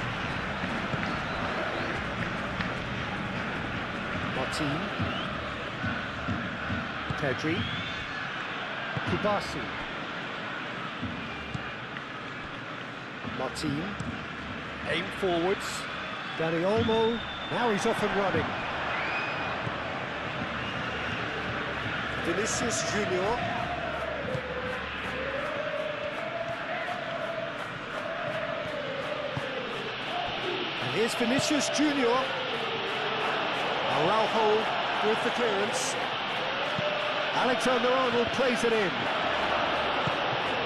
Martin. Pedri. Kubasi. Martin. Aim forwards. Dani Olmo. Now he's off and running. Vinicius Junior. And here's Vinicius Junior. Araujo with the clearance. Alexander-Arnold plays it in.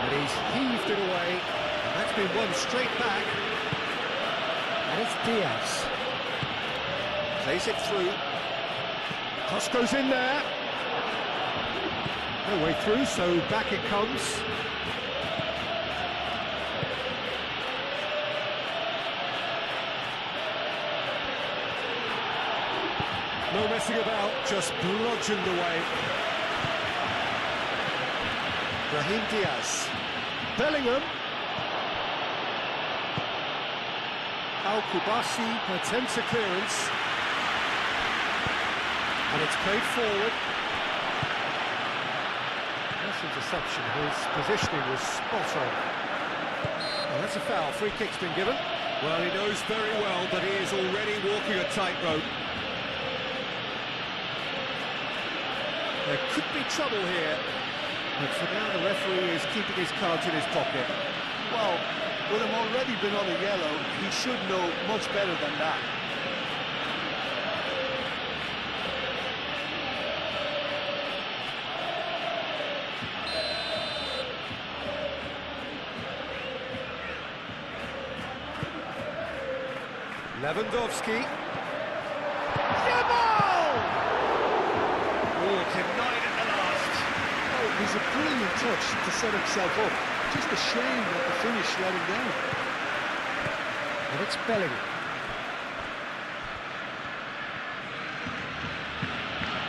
And he's heaved it away. And that's been won straight back. And it's Diaz. Plays it through. Cross goes in there. No way through, so back it comes. No messing about, just bludgeoned away. Brahim Diaz. Bellingham. Kubasi attempts a clearance. And it's played forward. Nice interception, his positioning was spot on. Well, that's a foul, free kick's been given. Well, he knows very well that he is already walking a tightrope. There could be trouble here, but for now the referee is keeping his cards in his pocket. Well, with him already been on a yellow, he should know much better than that. Lewandowski. Yamal! Oh, denied at the last. Oh, it was a brilliant touch to set himself up. Just a shame that the finish let him down. And it's Bellingham.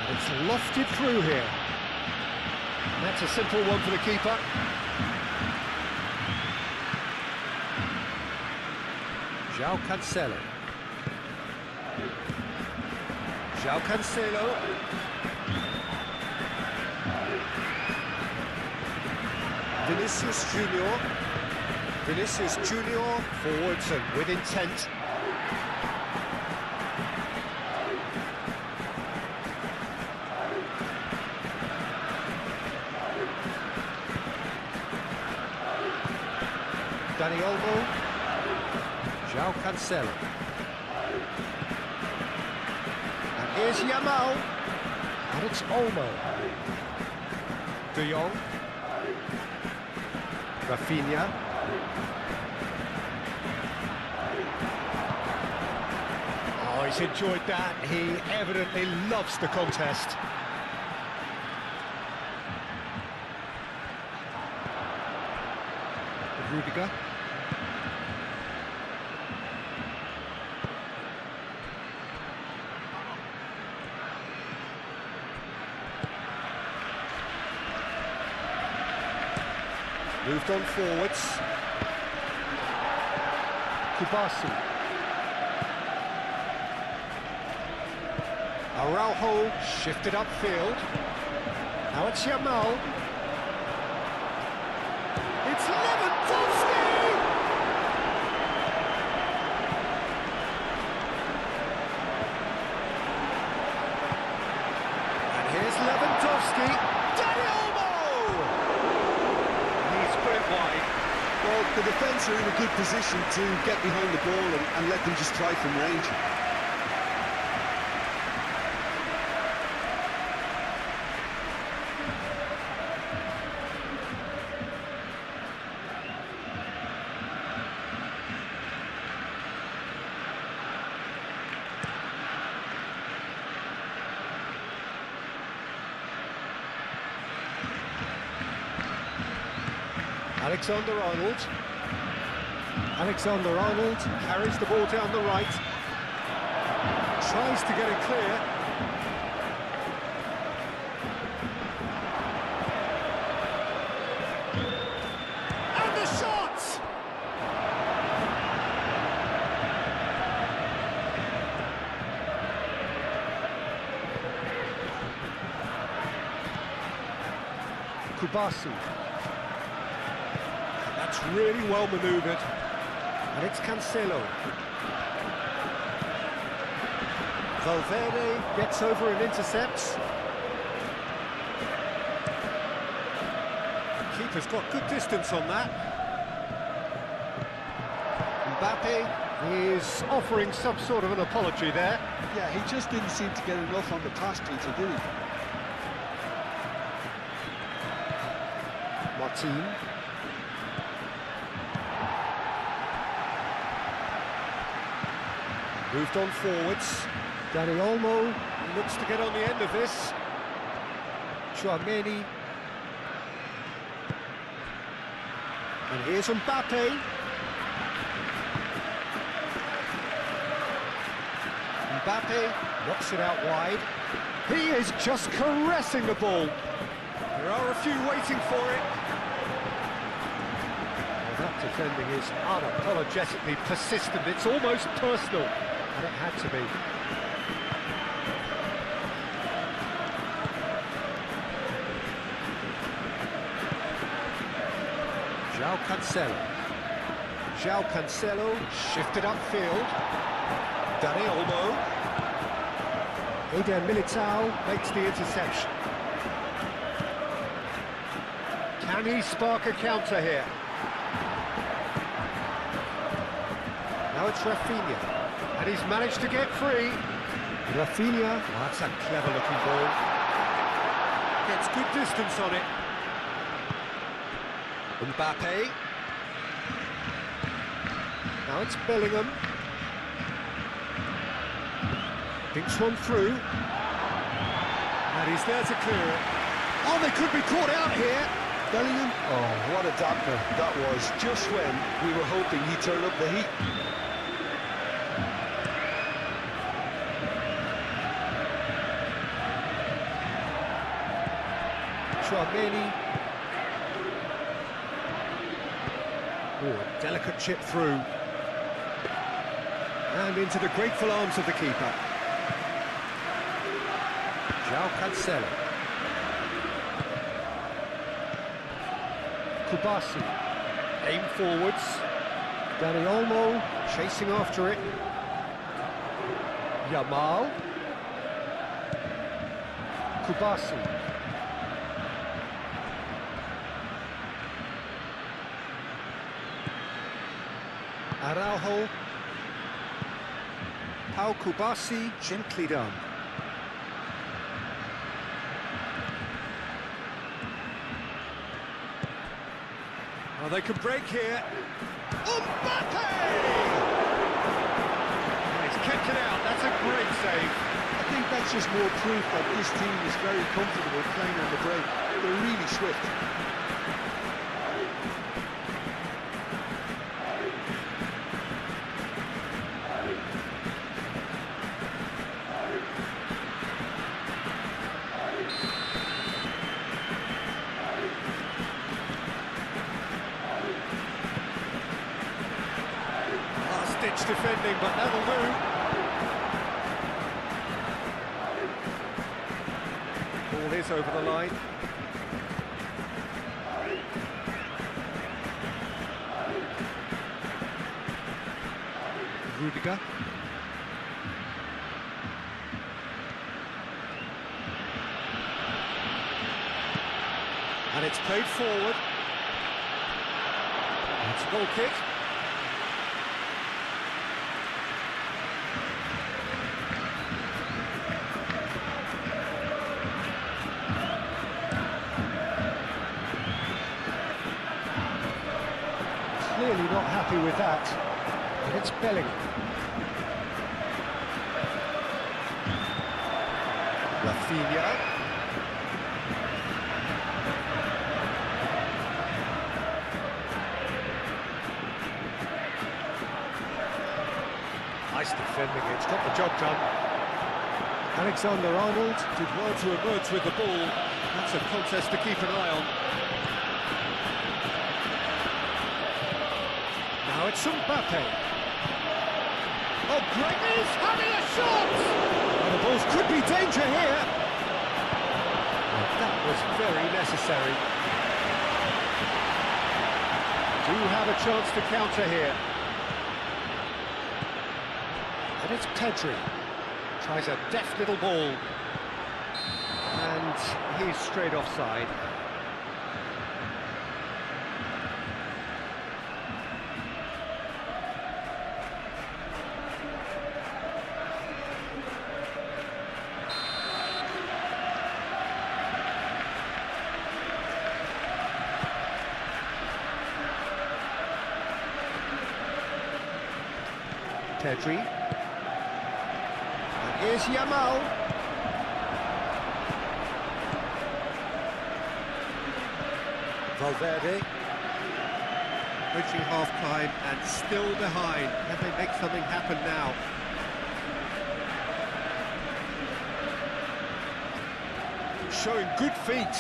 And it's lofted through here. And that's a simple one for the keeper. João Cancelo. João Cancelo. Vinicius Junior. Vinicius Junior forwards and with intent. Dani Olmo. João Cancelo. And here's Yamal. And it's Olmo. De Jong. Rafinha. Oh, he's enjoyed that. He evidently loves the contest. Rudiger. Moved on forwards. Kubasi. Araujo shifted upfield. Now it's Yamal. It's Lewandowski! And here's Lewandowski. Dani Olmo! He's put it wide. Well, the defence are in a good position to get behind the ball and let them just try from range. Alexander-Arnold. Alexander-Arnold carries the ball down the right. Tries to get it clear. Kubasi. That's really well manoeuvred. And it's Cancelo. Valverde gets over and intercepts. The keeper's got good distance on that. Mbappe is offering some sort of an apology there. Yeah, he just didn't seem to get enough on the pass, Peter, did he? Martin. Moved on forwards. Dani Olmo looks to get on the end of this. Chouameni. And here's Mbappe. Mbappe knocks it out wide. He is just caressing the ball. There are a few waiting for it. Well, that defending is unapologetically persistent. It's almost personal. And it had to be. João Cancelo shifted upfield. Dani Olmo. Eder Militao makes the interception. Can he spark a counter here? Now it's Rafinha. And he's managed to get free. Rafinha, oh, that's a clever-looking ball. Gets good distance on it. Mbappe. Now it's Bellingham. Thinks one through. And he's there to clear it. Oh, they could be caught out here. Bellingham. Oh, what a damper that was, just when we were hoping he'd turn up the heat. Chouameni. Oh, a delicate chip through. And into the grateful arms of the keeper. João Cancelo. Kubasi. Aim forwards. Dani Olmo chasing after it. Yamal. Kubasi. Araujo. Pau Kubasi, gently done. Oh, they can break here. Mbappe! Oh, he's kept it out. That's a great save. I think that's just more proof that this team is very comfortable playing on the break. They're really swift. Last-ditch defending, but that'll do. Ball is over the line. Rudiger. And it's played forward. It's a goal kick. Clearly not happy with that. And it's Bellingham. Rafinha. Nice defending, it's got the job done. Alexander-Arnold did well to emerge with the ball. That's a contest to keep an eye on. Now it's Mbappe. Oh, great! He's having a shot! And the balls could be danger here. And That was very necessary. Do have a chance to counter here. And it's Pedri. Tries a deft little ball. And he's straight offside. Pedri. And here's Yamal. Valverde. Reaching half-time and still behind. Can they make something happen now? Showing good feet.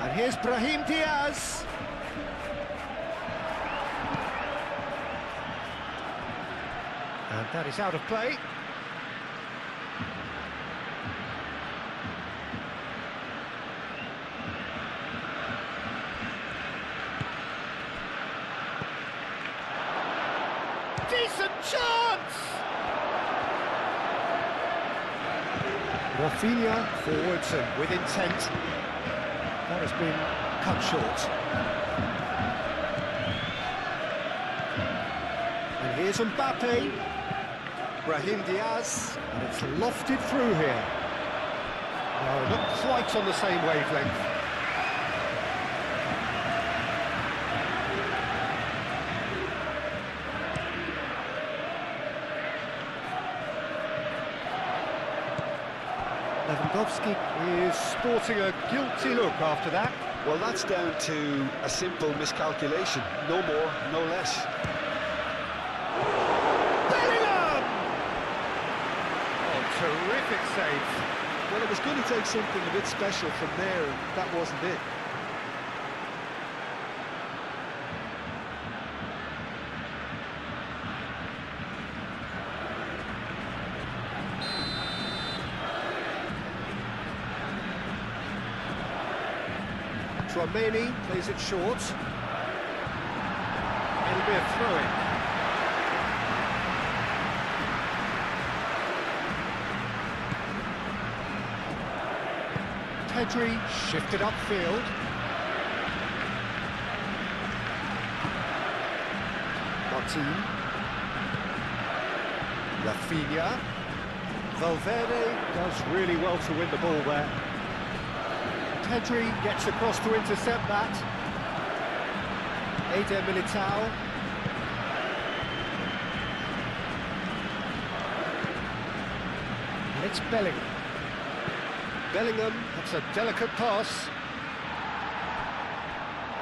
And here's Brahim Diaz. And that is out of play. Decent chance! Rafinha forwards and with intent. That has been cut short. And here's Mbappe. Brahim Diaz, and it's lofted through here. No, not quite on the same wavelength. Lewandowski is sporting a guilty look after that. Well, that's down to a simple miscalculation. No more, no less. Terrific save. Well, it was going to take something a bit special from there, and that wasn't it. Tchouaméni plays it short. It'll be a throw-in. Pedri shifted upfield. Martin. Rafinha. Valverde does really well to win the ball there. Pedri gets across to intercept that. Eder Militao. And it's Bellingham. Bellingham, that's a delicate pass.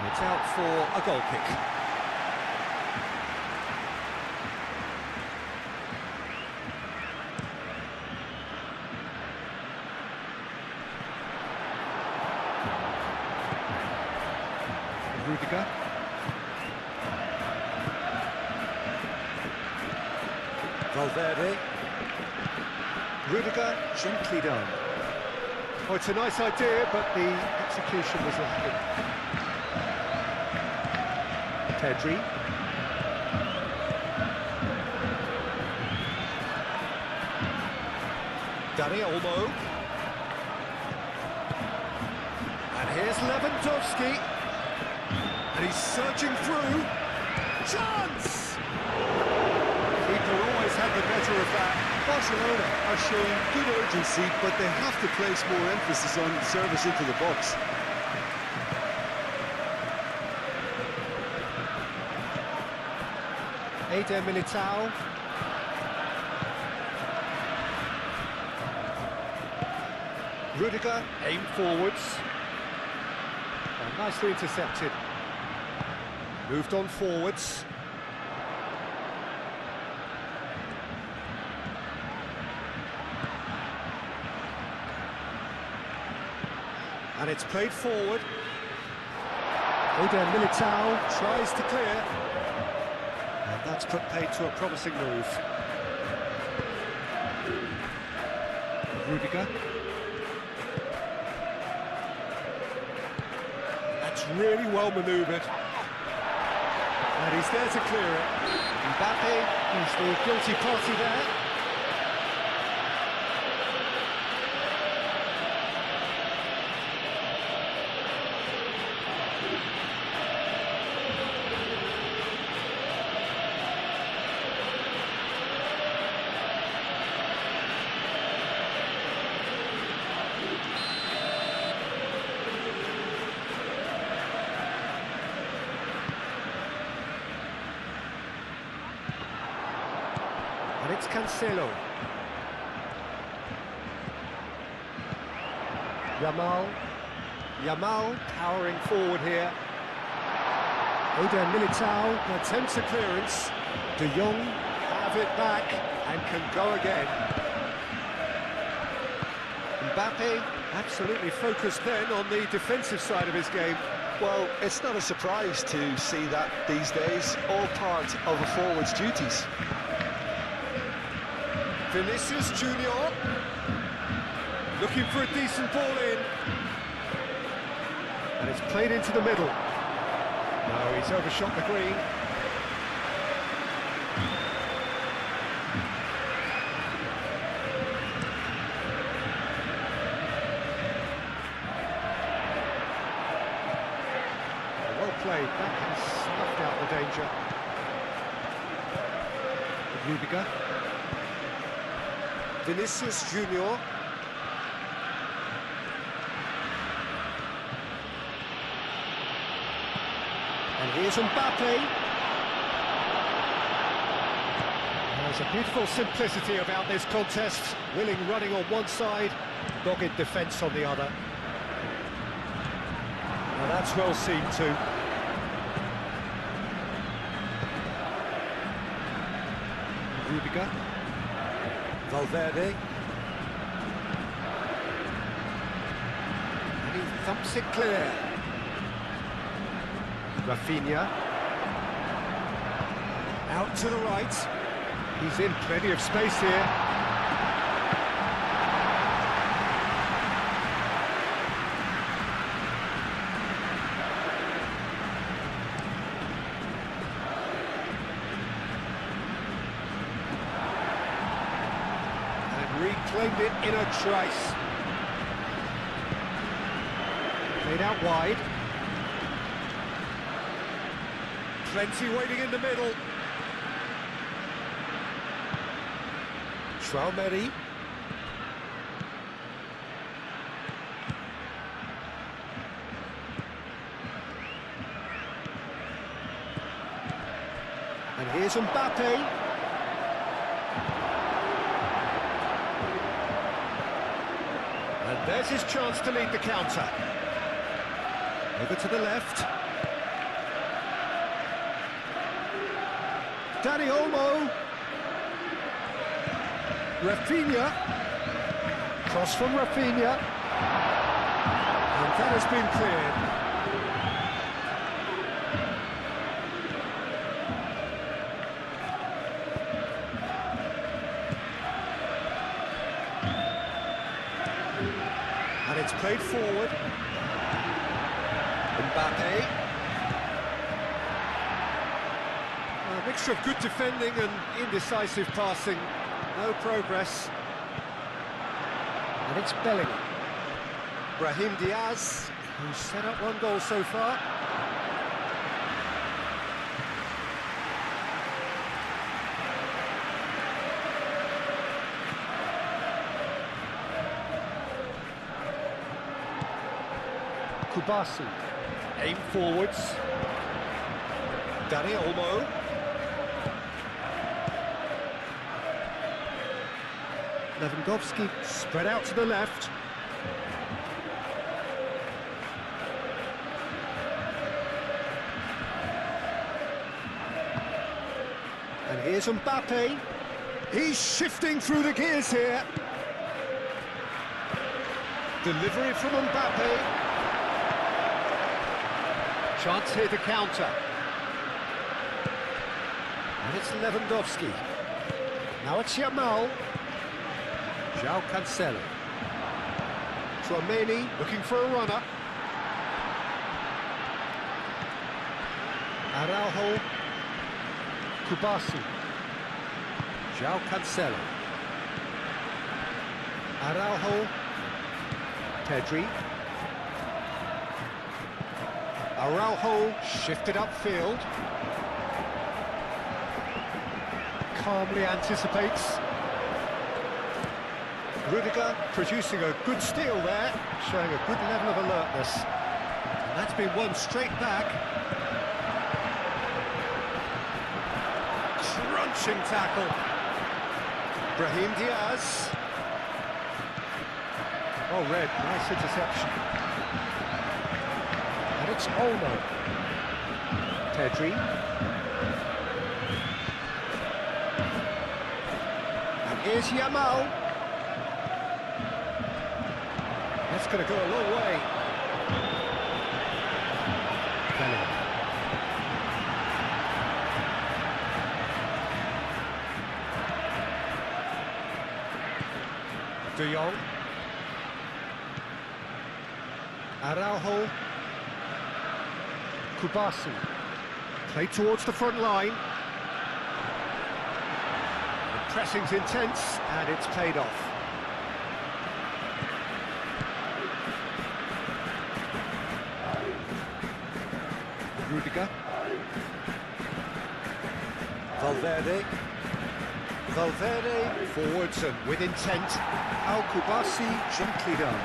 It's out for a goal kick. Rudiger. Valverde. Rudiger, gently done. Oh, it's a nice idea, but the execution was lacking. Pedri. Dani Olmo. And here's Lewandowski. And he's searching through. Chance! Keeper always had the better of that. Barcelona are showing good urgency, but they have to place more emphasis on service into the box. Eder Militao. Rudiger, aim forwards. Oh, nicely intercepted. Moved on forwards. And it's played forward. Eder Militao tries to clear. And that's put paid to a promising move. Rudiger. It's really well manoeuvred. And he's there to clear it. Mbappe is the guilty party there. And it's Cancelo. Yamal powering forward here. Eder Militao attempts a clearance. De Jong have it back and can go again. Mbappe absolutely focused then on the defensive side of his game. Well, it's not a surprise to see that these days, all part of a forward's duties. Vinicius Junior looking for a decent ball in, and it's played into the middle. No, he's overshot the green. Well played, that has snuffed out the danger. Rudiger. Vinicius Junior. And here's Mbappe. There's a beautiful simplicity about this contest. Willing running on one side, dogged defence on the other. Now that's well seen too. Rudiger. Valverde. And he thumps it clear. Rafinha. Out to the right. He's in plenty of space here. Reclaimed it in a trice. Played out wide. Plenty waiting in the middle. Traumeri. And here's Mbappe. And there's his chance to lead the counter. Over to the left. Dani Olmo. Rafinha. Cross from Rafinha. And that has been cleared. And it's played forward. Mbappe. A mixture of good defending and indecisive passing. No progress. And it's Bellingham. Brahim Diaz, who's set up one goal so far. Kubasi, aim forwards. Dani Olmo. Lewandowski spread out to the left. And here's Mbappe. He's shifting through the gears here. Delivery from Mbappe. Chance here to counter. And it's Lewandowski. Now it's Yamal. João Cancelo. Traumeni looking for a runner. Araujo. Kubasi. João Cancelo. Araujo. Pedri. Araujo shifted upfield. Calmly anticipates. Rudiger producing a good steal there, showing a good level of alertness. And that's been won straight back. Crunching tackle. Brahim Diaz. Oh, red, nice interception. And it's Olmo. Pedri. And here's Yamal. That's going to go a long way. Bellingham. De Jong. Araujo. Kubasi. Played towards the front line. The pressing's intense, and it's paid off. Rudiger. Valverde. Valverde forwards and with intent. Al Kubasi gently done.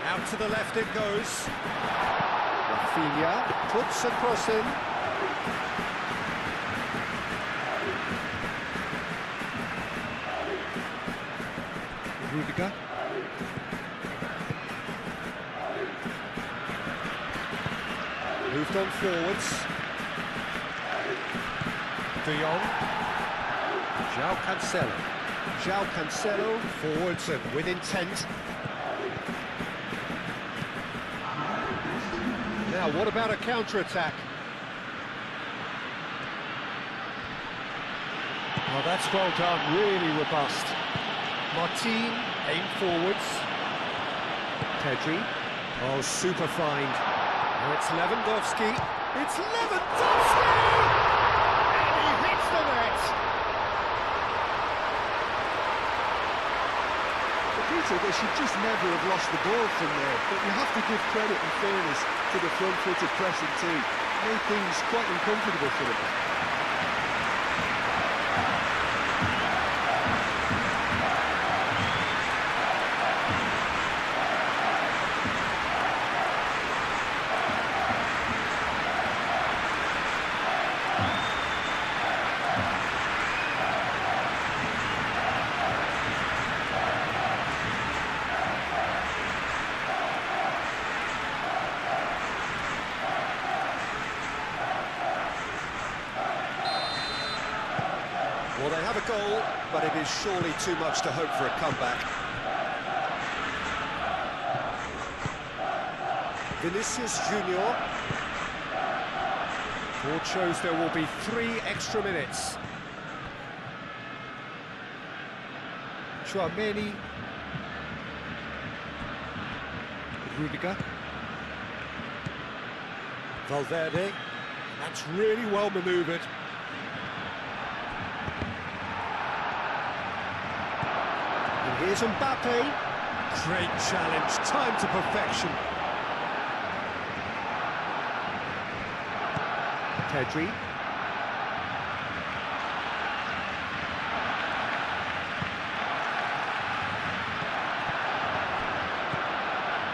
Out to the left it goes. Rafinha puts a cross in. Rudiger. Moved on forwards. De Jong. João Cancelo. João Cancelo forwards and with intent. Now, what about a counter-attack? Oh, that's well done, really robust. Martin, aim forwards. Pedri. Oh, super find. Now it's Lewandowski. It's Lewandowski! And he hits the net! Peter, they should just never have lost the ball from there, but you have to give credit and fairness to the front-footed pressing too. Made things quite uncomfortable for them. Well, they have a goal, but it is surely too much to hope for a comeback. Vinicius Junior. Board shows there will be 3 extra minutes. Chouameni. Rudiger. Valverde. That's really well manoeuvred. And here's Mbappe. Great challenge, time to perfection. Pedri.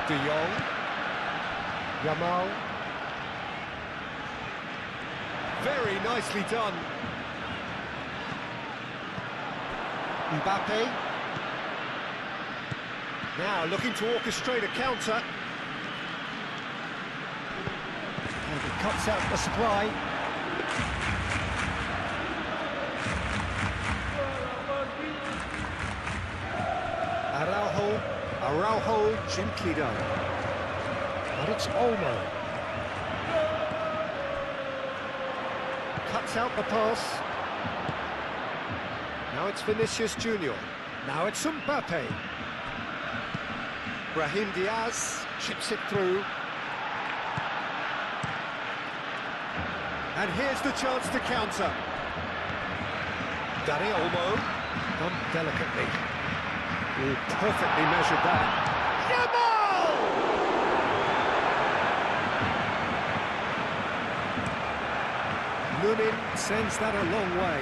De Jong. Yamal. Very nicely done. Mbappe. Now looking to orchestrate a counter. And he cuts out the supply. Araujo, gently done. But it's Olmo. Cuts out the pass. Now it's Vinicius Junior. Now it's Mbappe. Brahim Diaz chips it through. And here's the chance to counter. Dani Olmo, done delicately. Ooh, perfectly measured that. Yamal! Lunin sends that a long way.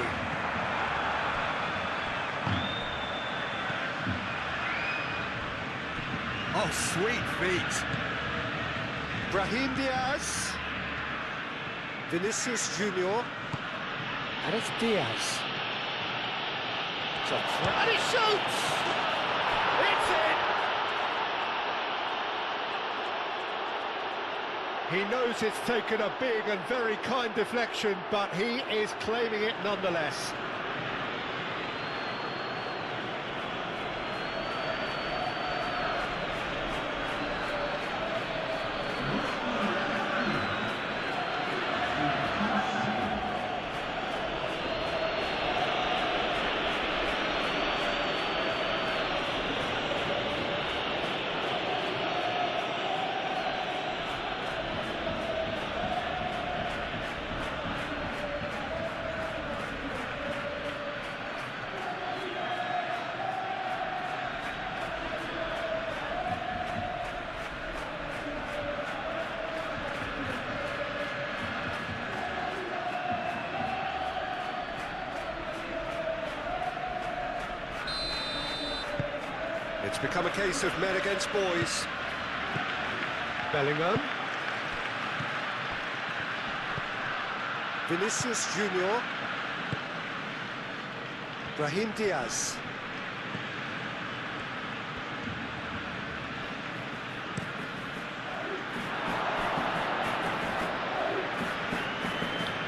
Oh, sweet feet. Brahim Diaz. Vinicius Junior. And it's Diaz. And he shoots! It's in! He knows it's taken a big and very kind deflection, but he is claiming it nonetheless. It's become a case of men against boys. Bellingham. Vinicius Junior. Brahim Diaz.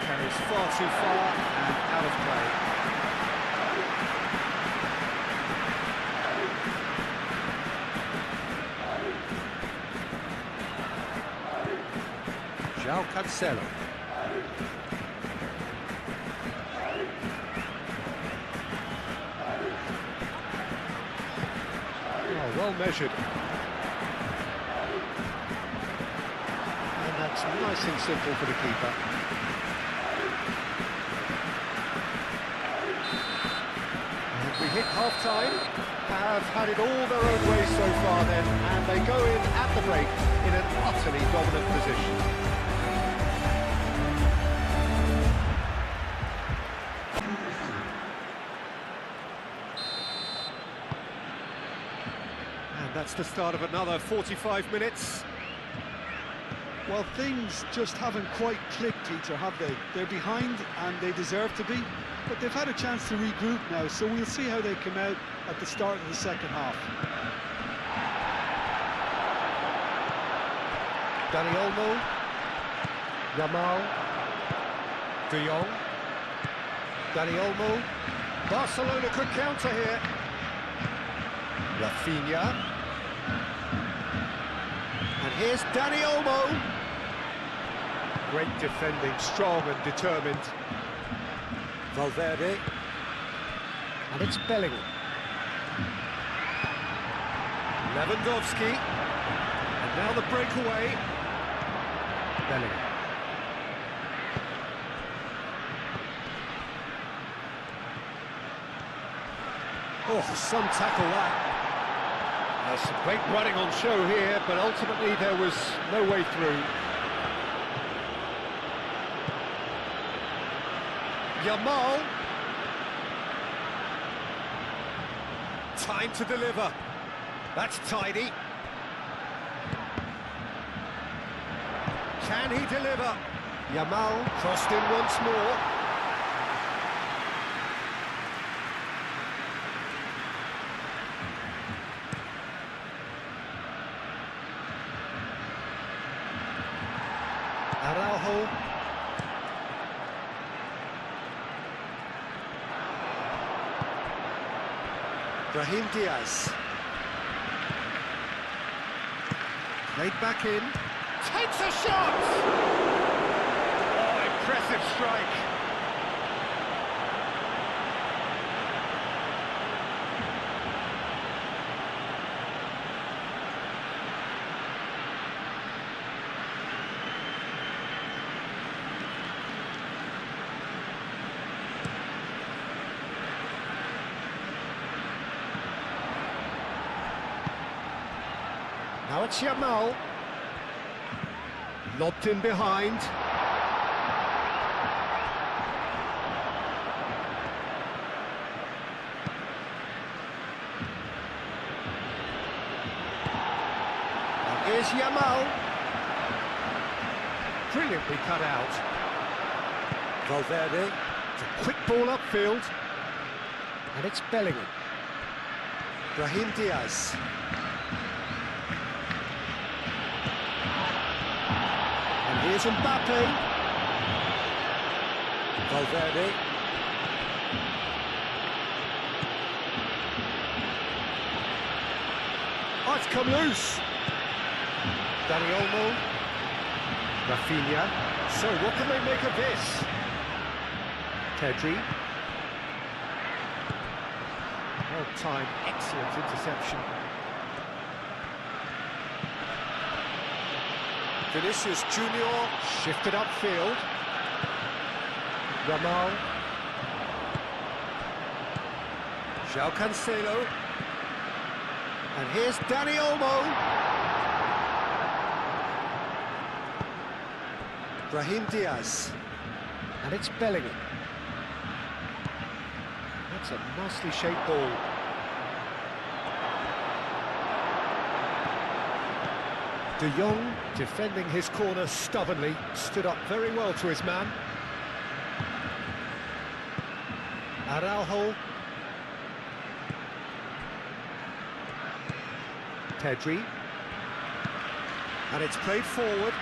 Carries far too far and out of play. João Cancelo. Oh, well measured. And that's nice and simple for the keeper. And we hit half-time. Have had it all their own way so far then, and they go in at the break in an utterly dominant position. That's the start of another 45 minutes. Well, things just haven't quite clicked, Peter, have they? They're behind and they deserve to be, but they've had a chance to regroup now, so we'll see how they come out at the start of the second half. Dani Olmo, Yamal, De Jong, Dani Olmo. Barcelona could counter here. Rafinha. And here's Dani Olmo. Great defending, strong and determined. Valverde. And it's Bellingham. Lewandowski. And now the breakaway. Bellingham. Oh, some tackle that. Some great running on show here, but ultimately there was no way through. Yamal. Time to deliver. That's tidy. Can he deliver? Yamal crossed in once more. Araujo. Brahim Diaz. Played back in. Takes a shot! Oh, impressive strike. Now it's Yamal. Lobbed in behind. And here's Yamal. Brilliantly cut out. Valverde. It's a quick ball upfield. And it's Bellingham. Brahim Diaz. And here's Mbappe. Valverde. Oh, it's come loose. Dani Olmo. Rafinha. So what can they make of this? Pedri. Well timed, excellent interception. Vinicius Junior shifted upfield. Yamal. João Cancelo. And here's Dani Olmo. Brahim Diaz. And it's Bellingham. That's a nicely shaped ball. De Jong, defending his corner stubbornly, stood up very well to his man. Araujo. Pedri. And it's played forward.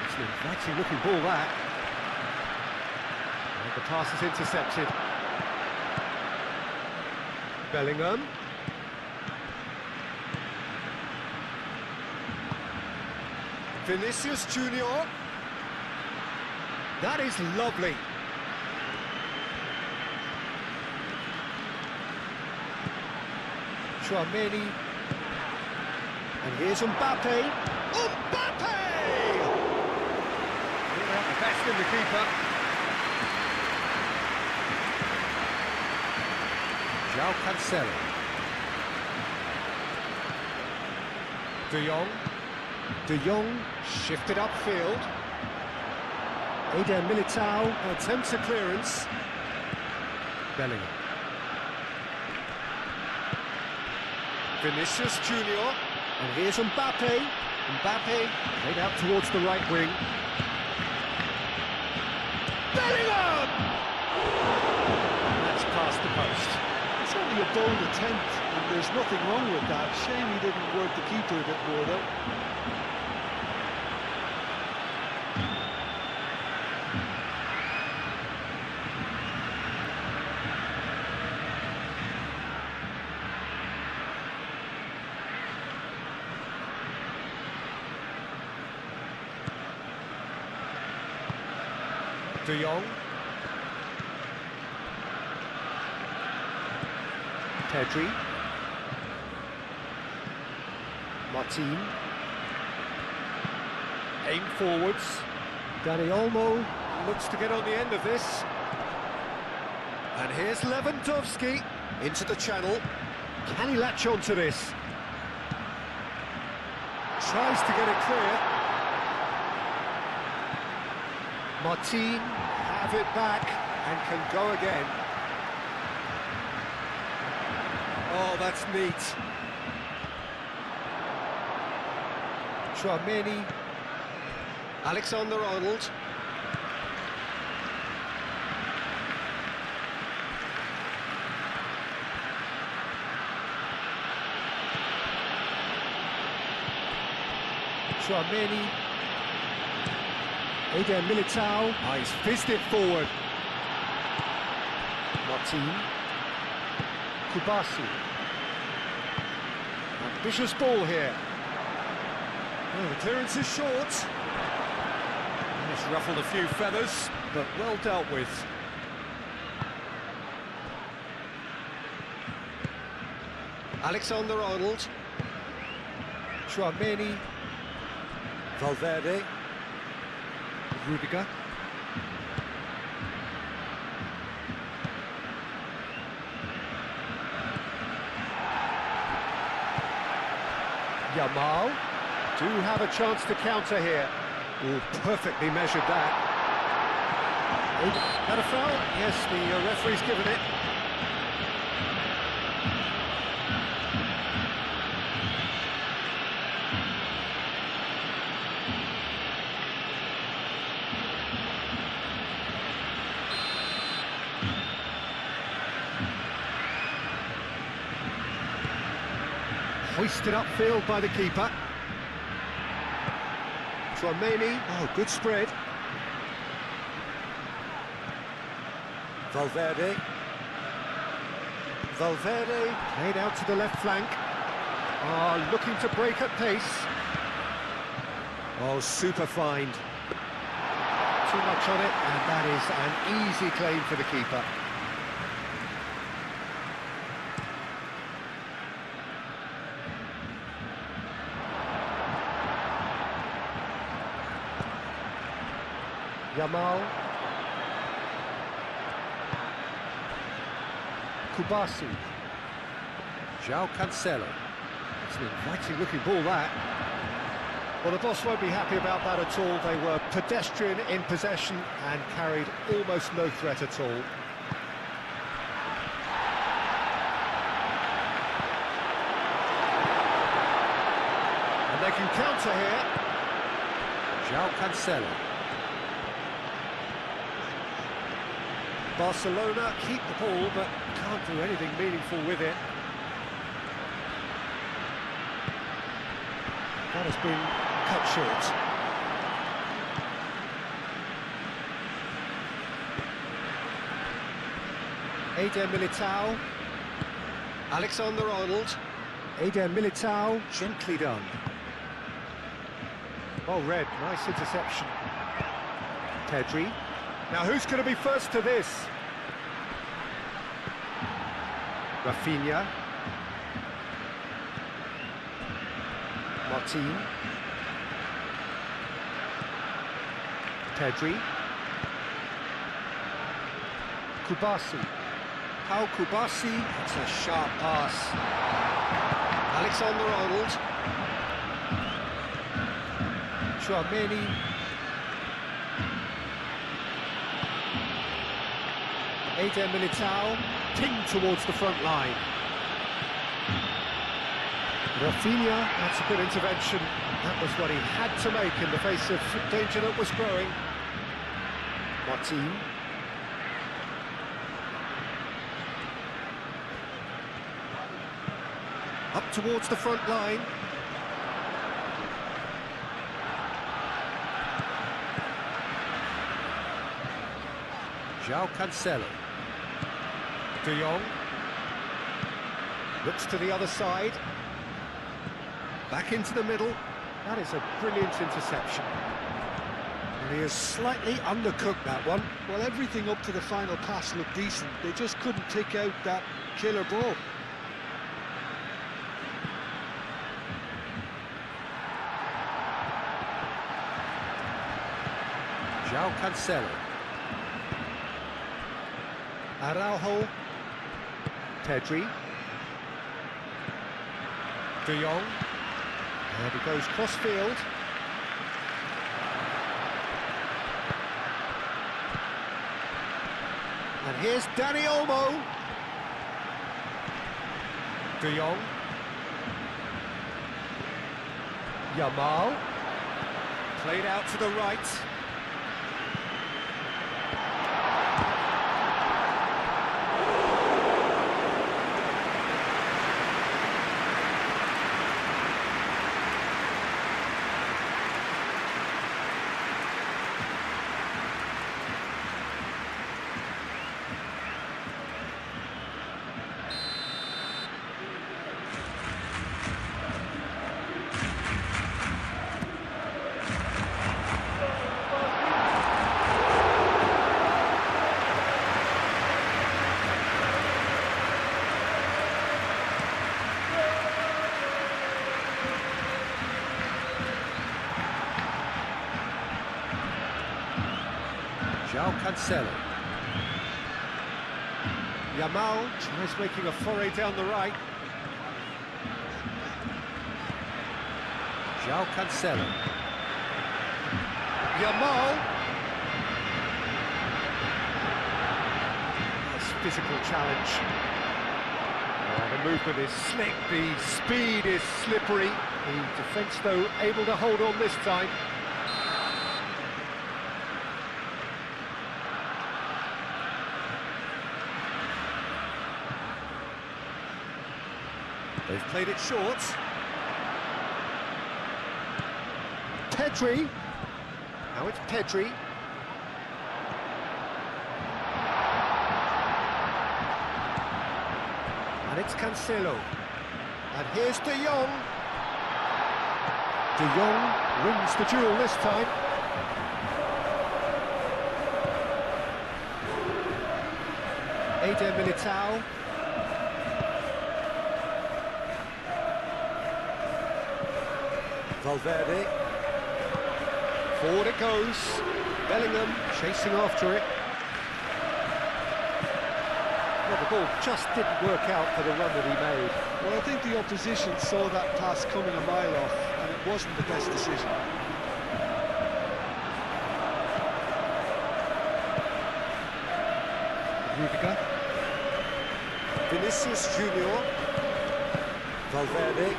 It's an inviting looking ball that. And the pass is intercepted. Bellingham. Vinicius Junior. That is lovely. Tchouaméni. And here's Mbappe. Mbappe! The best in the keeper. João Cancelo. De Jong. De Jong shifted upfield. Eder Militao attempts a clearance. Bellingham. Vinicius Junior. And here's Mbappe. Mbappe played out towards the right wing. Bellingham! That's past the post. It's only a bold attempt, and there's nothing wrong with that. Shame he didn't work the keeper a bit more, though. De Jong. Pedri. Martin. Aim forwards. Dani Olmo looks to get on the end of this. And here's Lewandowski into the channel. Can he latch on to this? Tries to get it clear. Martin have it back and can go again. Oh, that's neat. Tchouaméni. Alexander-Arnold. Tchouaméni. Eder Militao. Oh, he's fizzed it forward. Martin. Kubasi. Ambitious ball here. Well, the clearance is short. Just ruffled a few feathers, but well dealt with. Alexander-Arnold. Tchouaméni. Valverde. Rudiger. Yamal. Do have a chance to counter here. Oh, perfectly measured that. That a foul? Yes, the referee's given it. Hoisted upfield by the keeper. Tchouaméni, oh, good spread. Valverde. Valverde, played out to the left flank. Oh, looking to break at pace. Oh, super find. Too much on it, and that is an easy claim for the keeper. Yamal. Kubasi. João Cancelo. It's an inviting looking ball, that. Well, the boss won't be happy about that at all. They were pedestrian in possession and carried almost no threat at all. And they can counter here. João Cancelo. Barcelona keep the ball, but can't do anything meaningful with it. That has been cut short. Eder Militao. Alexander-Arnold. Eder Militao, gently done. Well read, nice interception. Pedri. Now who's going to be first to this? Rafinha. Martin. Pedri. Kubasi. Pau Kubasi. It's a sharp pass. Alexander-Arnold. Tchouaméni. Eder Militao, pinged towards the front line. Rafinha, that's a good intervention. That was what he had to make in the face of danger that was growing. Martin. Up towards the front line. João Cancelo. De Jong. Looks to the other side. Back into the middle. That is a brilliant interception. And he has slightly undercooked that one. Well, everything up to the final pass looked decent. They just couldn't pick out that killer ball. João Cancelo. Araujo. Pedri. De Jong. There he goes, cross-field. And here's Dani Olmo. De Jong. Yamal. Played out to the right. João Cancelo. Yamal tries making a foray down the right. Cancelo. Yamal. Nice physical challenge. Oh, the movement is slick, the speed is slippery. The defence, though, able to hold on this time. They've played it short. Pedri. Now it's Pedri. And it's Cancelo. And here's De Jong. De Jong wins the duel this time. Eder Militao. Valverde. Forward it goes. Bellingham chasing after it. Well, the ball just didn't work out for the run that he made. Well, I think the opposition saw that pass coming a mile off, and it wasn't the best decision. Rudiger. Vinicius Junior. Valverde.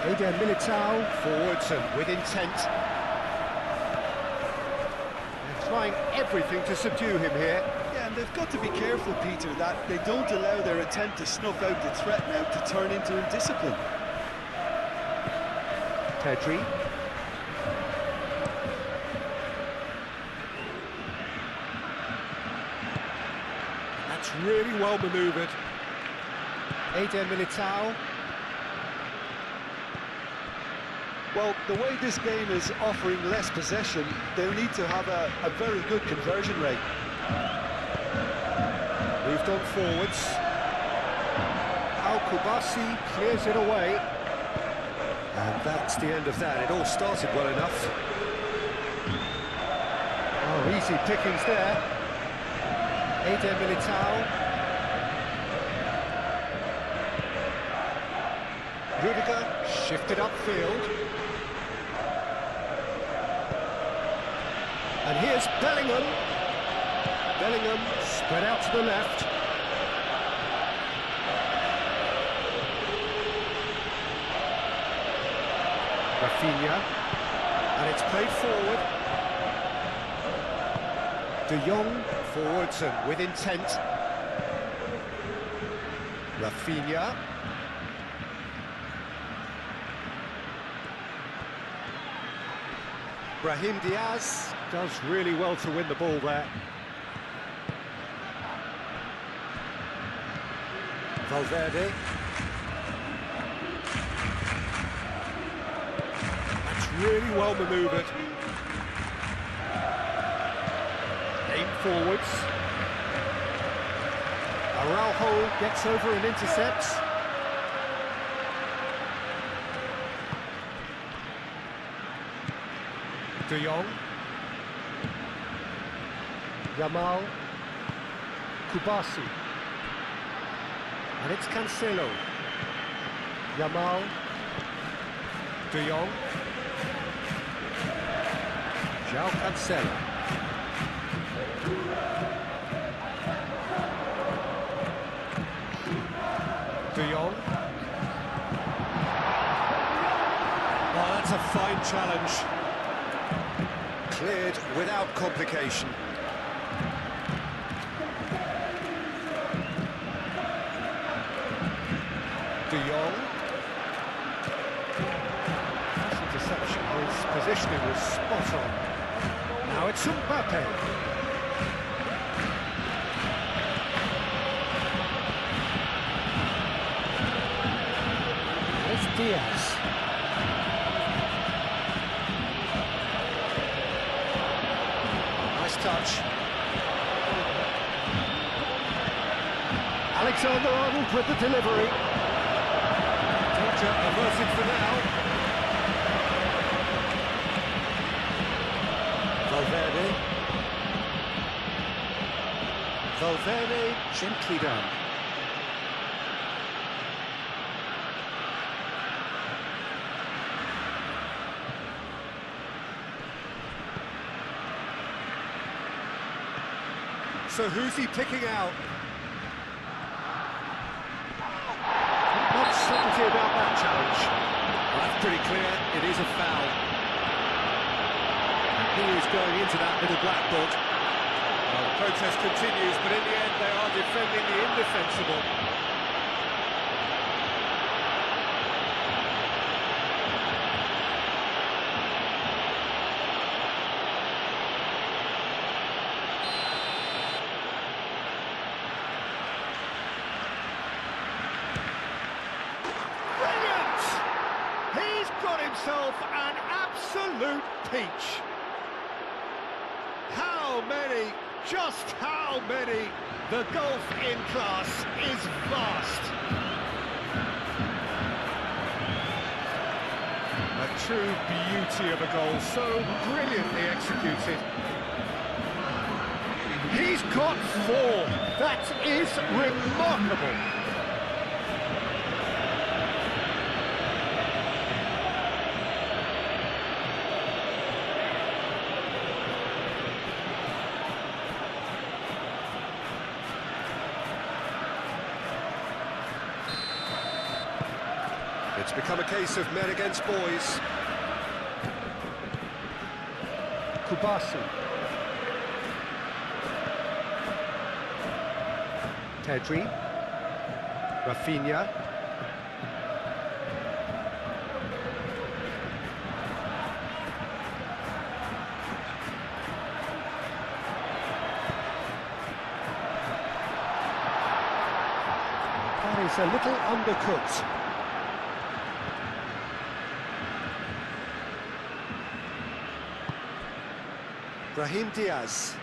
Eder Militao, forwards and with intent. They're trying everything to subdue him here. Yeah, and they've got to be careful, Peter, that they don't allow their attempt to snuff out the threat now to turn into indiscipline. Pedri. That's really well manoeuvred. Eder Militao. Well, the way this game is offering less possession, they'll need to have a very good conversion rate. Moved on forwards. Al-Kubasi clears it away. And that's the end of that. It all started well enough. Oh, easy pickings there. Eder Militao. Rudiger shifted upfield. And here's Bellingham. Bellingham spread out to the left. Rafinha. And it's played forward. De Jong forwards and with intent. Rafinha. Brahim Diaz does really well to win the ball there. Valverde. That's really well manoeuvred. Aim forwards. Araujo gets over and intercepts. De Jong. Yamal. Kubasi. And it's Cancelo. Yamal. De Jong. Cancelo. De Jong. Oh, that's a fine challenge. Cleared without complication. De Jong. That's interception. His positioning was spot on. Now it's Mbappe. It's Diaz. Nice touch. Alexander-Arnold with the delivery. Danger averted for now. Valverde. Valverde gently done. So who's he picking out? Not much subtlety about that challenge. Well, that's pretty clear. It is a foul. And he is going into that little black book. Well, the protest continues, but in the end they are defending the indefensible. Got himself an absolute peach. How many, just how many? The golf in class is vast. A true beauty of a goal, so brilliantly executed. He's got 4. That is remarkable. It's become a case of men against boys. Kubasi. Pedri. Rafinha. That is a little undercooked. Brahim Diaz,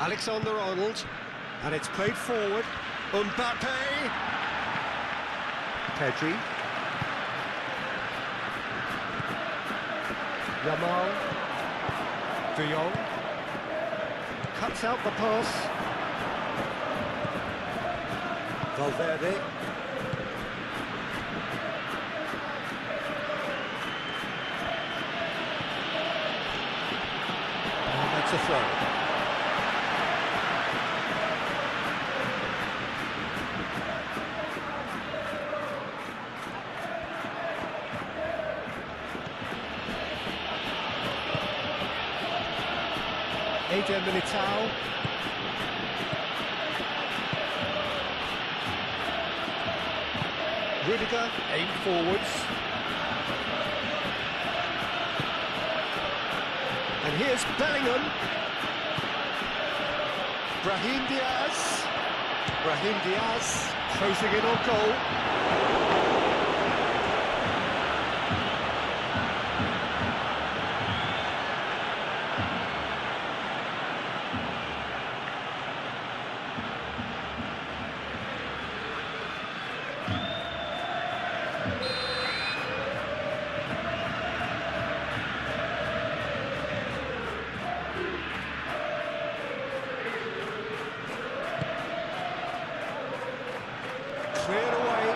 Alexander-Arnold, and it's played forward. Mbappe, Pedri, Yamal, De Jong, cuts out the pass. Valverde. It's a throw. Eder Militao. Rudiger, aim forwards. And here's Bellingham. Brahim Diaz. Brahim Diaz closing in on goal. Cleared away.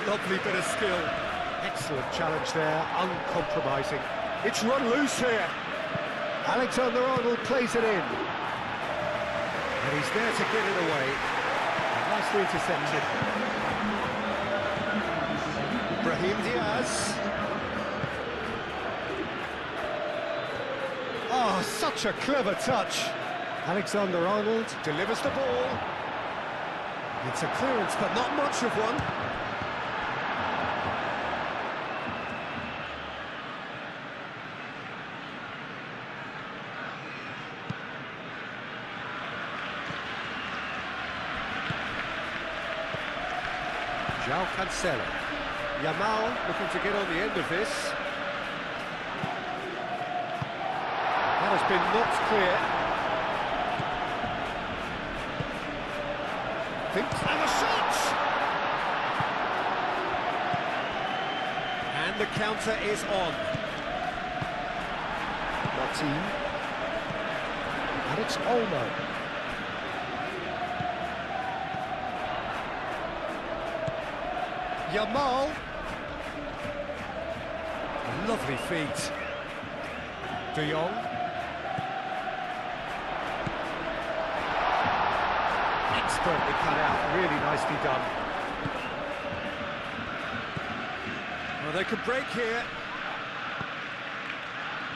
Lovely bit of skill. Excellent challenge there, uncompromising. It's run loose here. Alexander-Arnold plays it in. And he's there to get it away. Nicely intercepted. Brahim Diaz. Oh, such a clever touch. Alexander-Arnold delivers the ball. It's a clearance, but not much of one. João Cancelo. Yamal looking to get on the end of this. That has been knocked clear. Thinks and a shot! And the counter is on. Martin. And it's Olmo. Yamal. Lovely feet. De Jong. Expertly cut out, really nicely done. Well, they could break here.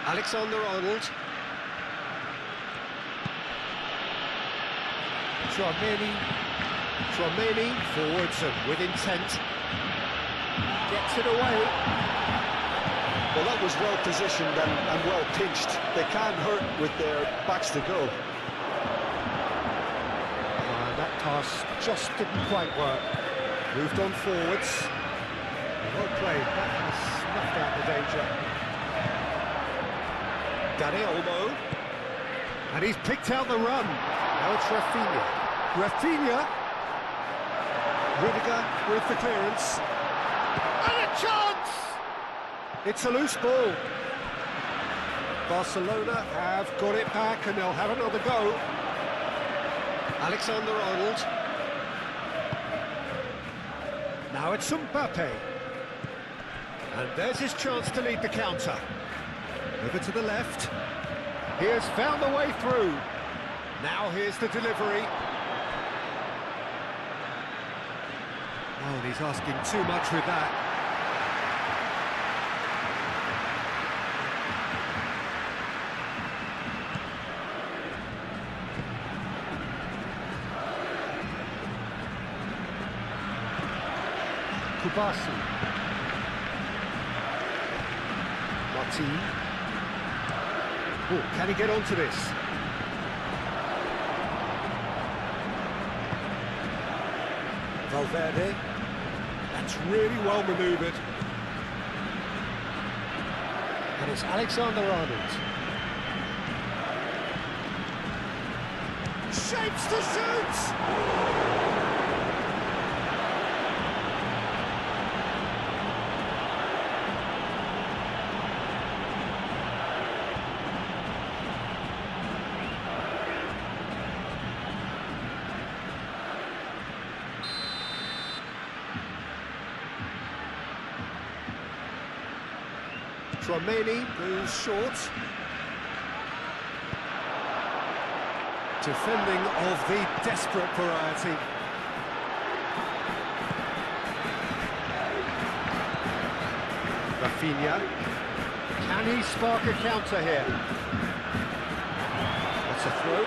Alexander-Arnold. Tchouaméni forwards and with intent. Gets it away. Well, that was well positioned and well pinched. They can't hurt with their backs to go. That pass just didn't quite work. Moved on forwards. Well played. That has snuffed out the danger. Dani Olmo. And he's picked out the run. Now it's Rafinha. Rafinha. Rudiger with the clearance. And a chance! It's a loose ball. Barcelona have got it back and they'll have another go. Alexander-Arnold. Now it's Mbappe. And there's his chance to lead the counter. Over to the left. He has found the way through. Now here's the delivery. Oh, and he's asking too much with that. Kubasi. Martin. Oh, can he get onto this? Valverde. That's really well manoeuvred. And it's Alexander-Arnold. Shapes to shoot! Tchouaméni goes short. Defending of the desperate variety. Rafinha. Can he spark a counter here? That's a throw.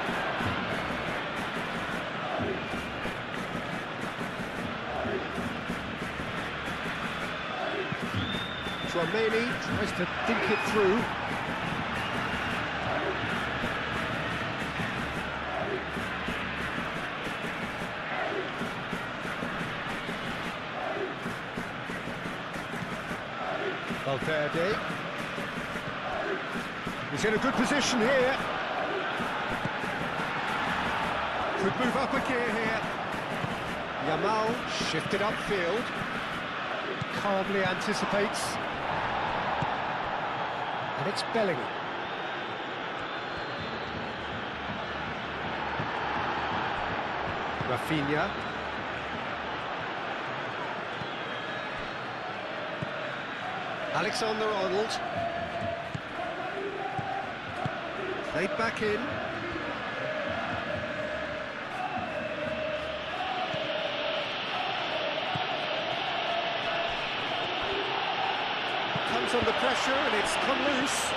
Tchouaméni tries to think it through. Valverde. He's in a good position here. Could move up a gear here. Yamal shifted upfield. Calmly anticipates. And it's Bellingham. Rafinha. Alexander-Arnold. Played back in. Comes under pressure and it's come loose.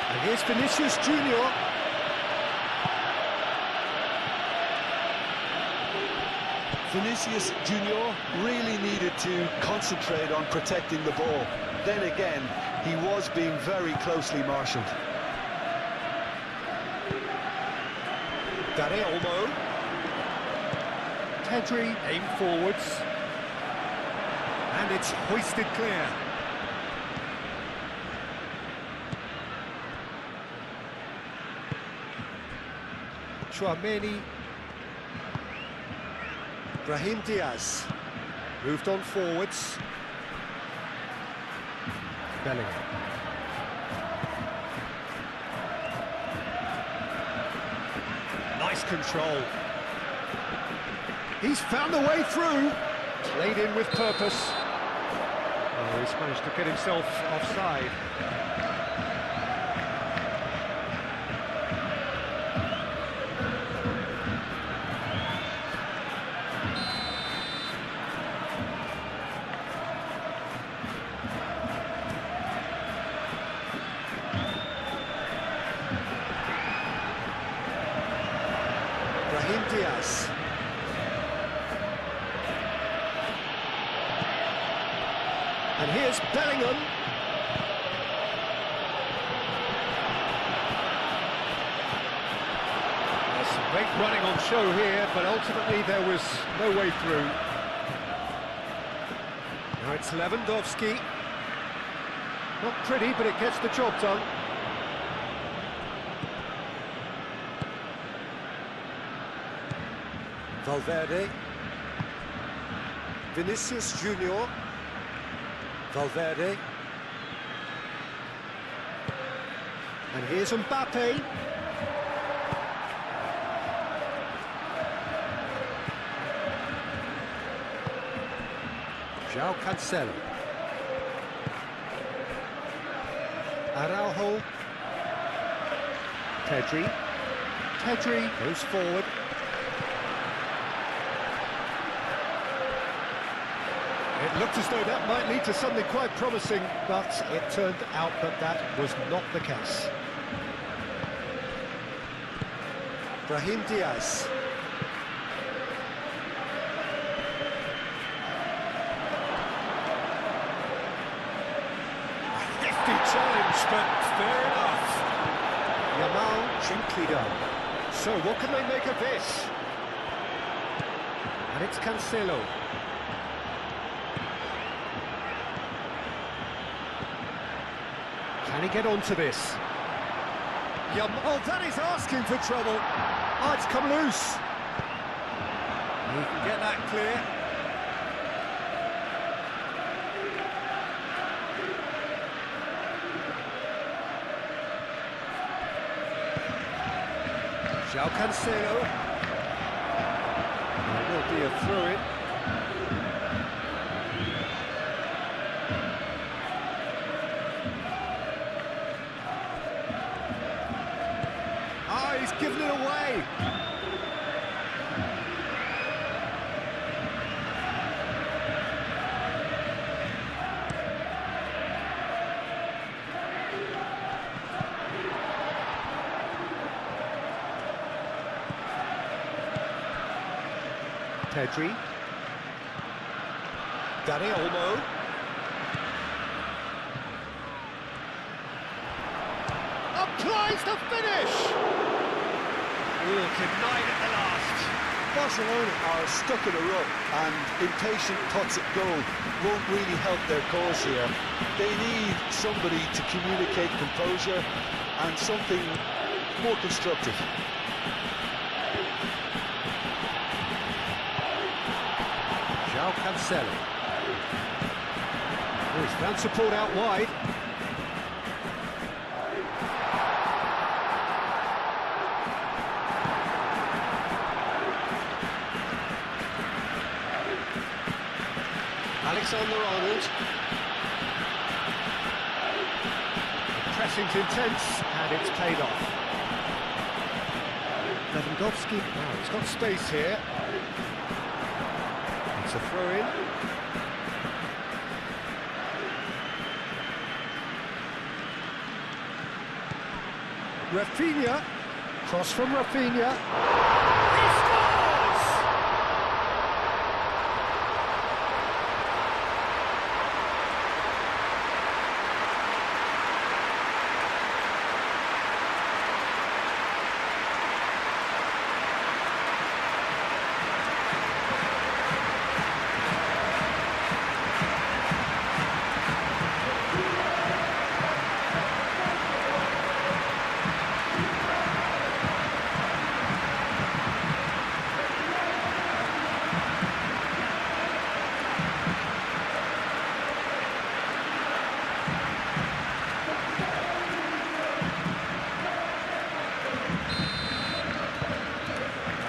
And here's Vinicius Junior. Vinicius Junior really needed to concentrate on protecting the ball. Then again, he was being very closely marshalled. Dani Olmo. Pedri aim forwards. And it's hoisted clear. Tchouaméni. Brahim Diaz. Moved on forwards. Bellingham. Nice control. He's found a way through. Played in with purpose. Oh, he's managed to get himself offside. Diaz. And here's Bellingham. There's some great running on show here, but ultimately there was no way through. Now it's Lewandowski. Not pretty, but it gets the job done. Valverde. Vinicius Junior. Valverde. And here's Mbappe. João Cancelo. Araujo. Pedri. Pedri goes forward. It looked as though that might lead to something quite promising, but it turned out that that was not the case. Brahim Diaz. Nifty challenge, but fair enough. Yamal gently done. So what can they make of this? And it's Cancelo. Can he get onto this? Oh, that is asking for trouble. Oh, it's come loose. He can get that clear. João Cancelo. It will be a throw-in. Oh, he's given it away. Pedri. Dani Olmo. Applies the finish! Denied at the last. Barcelona are stuck in a rut, and impatient thoughts at goal won't really help their cause here. They need somebody to communicate composure and something more constructive. João Cancelo. Oh, he's found support out wide. Alexander-Arnold. Pressing's intense, and it's paid off. Lewandowski. Now, he's got space here. It's a throw-in. Rafinha. Cross from Rafinha. He scores!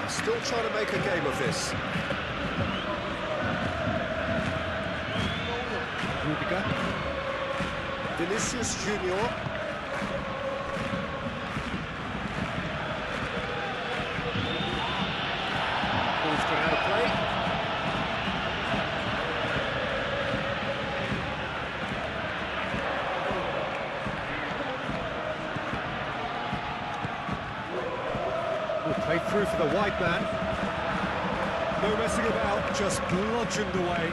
Still trying to make a game of this. Rudiger. Vinicius Junior. Ball's gone out of play. Played through for the wide man. No messing about, just bludgeoned away.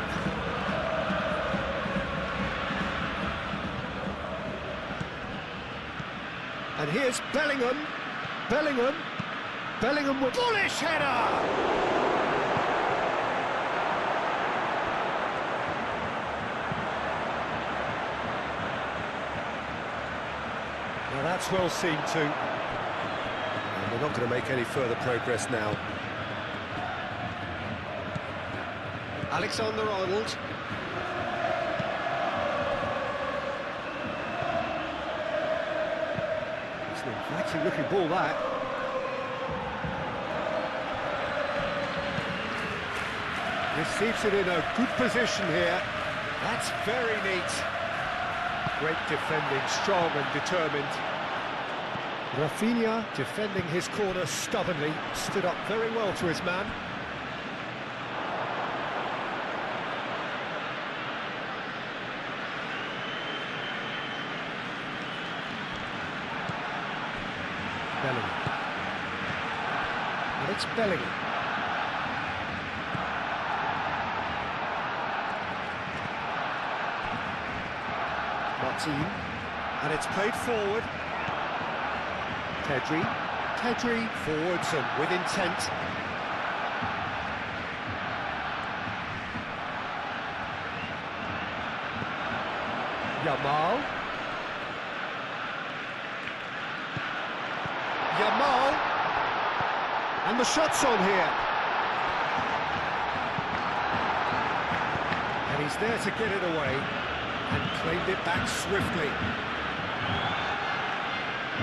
And here's Bellingham. Bellingham with bullish header! Now that's well seen too. And we're not going to make any further progress now. Alexander-Arnold. It's an inviting looking ball, that. Receives it in a good position here. That's very neat. Great defending, strong and determined. Rafinha defending his corner stubbornly, stood up very well to his man. Bellingham. And it's Bellingham. Martin. And it's played forward. Pedri forwards and with intent. Yamal. And the shot's on here. And he's there to get it away. And claimed it back swiftly.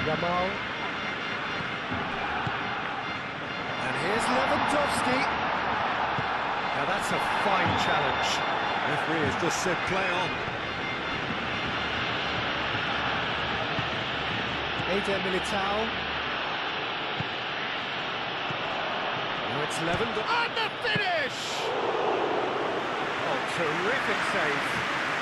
Yamal. And here's Lewandowski. Now that's a fine challenge. Referee has just said play on. Eder Militao. Now it's Lewandowski. And the finish! Oh, terrific save.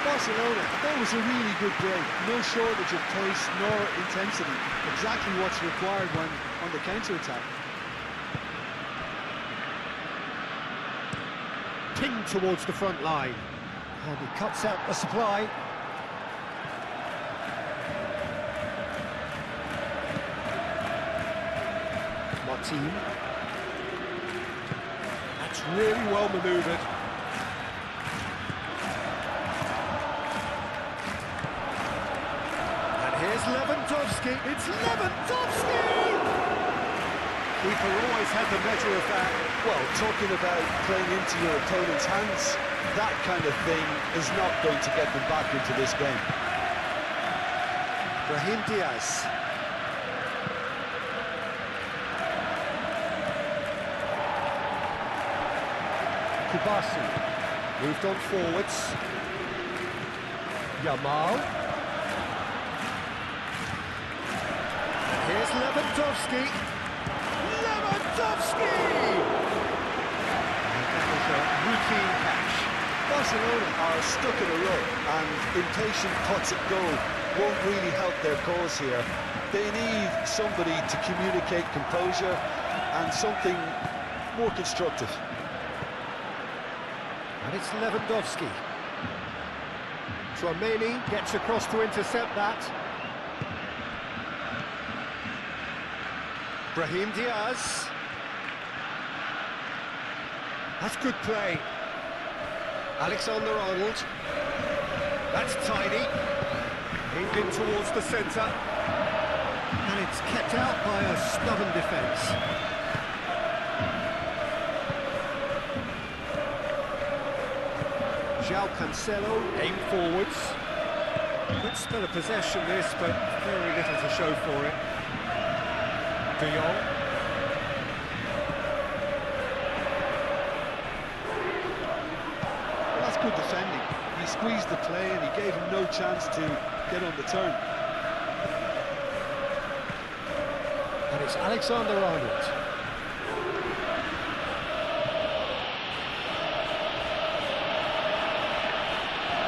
Barcelona, that was a really good break. No shortage of pace nor intensity. Exactly what's required when on the counter-attack. Pinged towards the front line. And he cuts out the supply. Martin. That's really well manoeuvred. Here's Lewandowski. It's Lewandowski! Keeper always had the measure of that. Well, talking about playing into your opponent's hands, that kind of thing is not going to get them back into this game. Brahim Diaz. Kubasi. Moved on forwards. Yamal. Here's Lewandowski. Lewandowski! That was a routine catch. Barcelona are stuck in a rut, and impatient pots at goal won't really help their cause here. They need somebody to communicate composure and something more constructive. And it's Lewandowski. Tchouameni gets across to intercept that. Brahim Diaz. That's good play. Alexander-Arnold. That's tidy. Aimed in towards the centre. And it's kept out by a stubborn defence. João Cancelo, aimed forwards. Good spell of possession this, but very little to show for it. De Jong. Well, that's good defending. He squeezed the play and he gave him no chance to get on the turn. And it's Alexander-Arnold.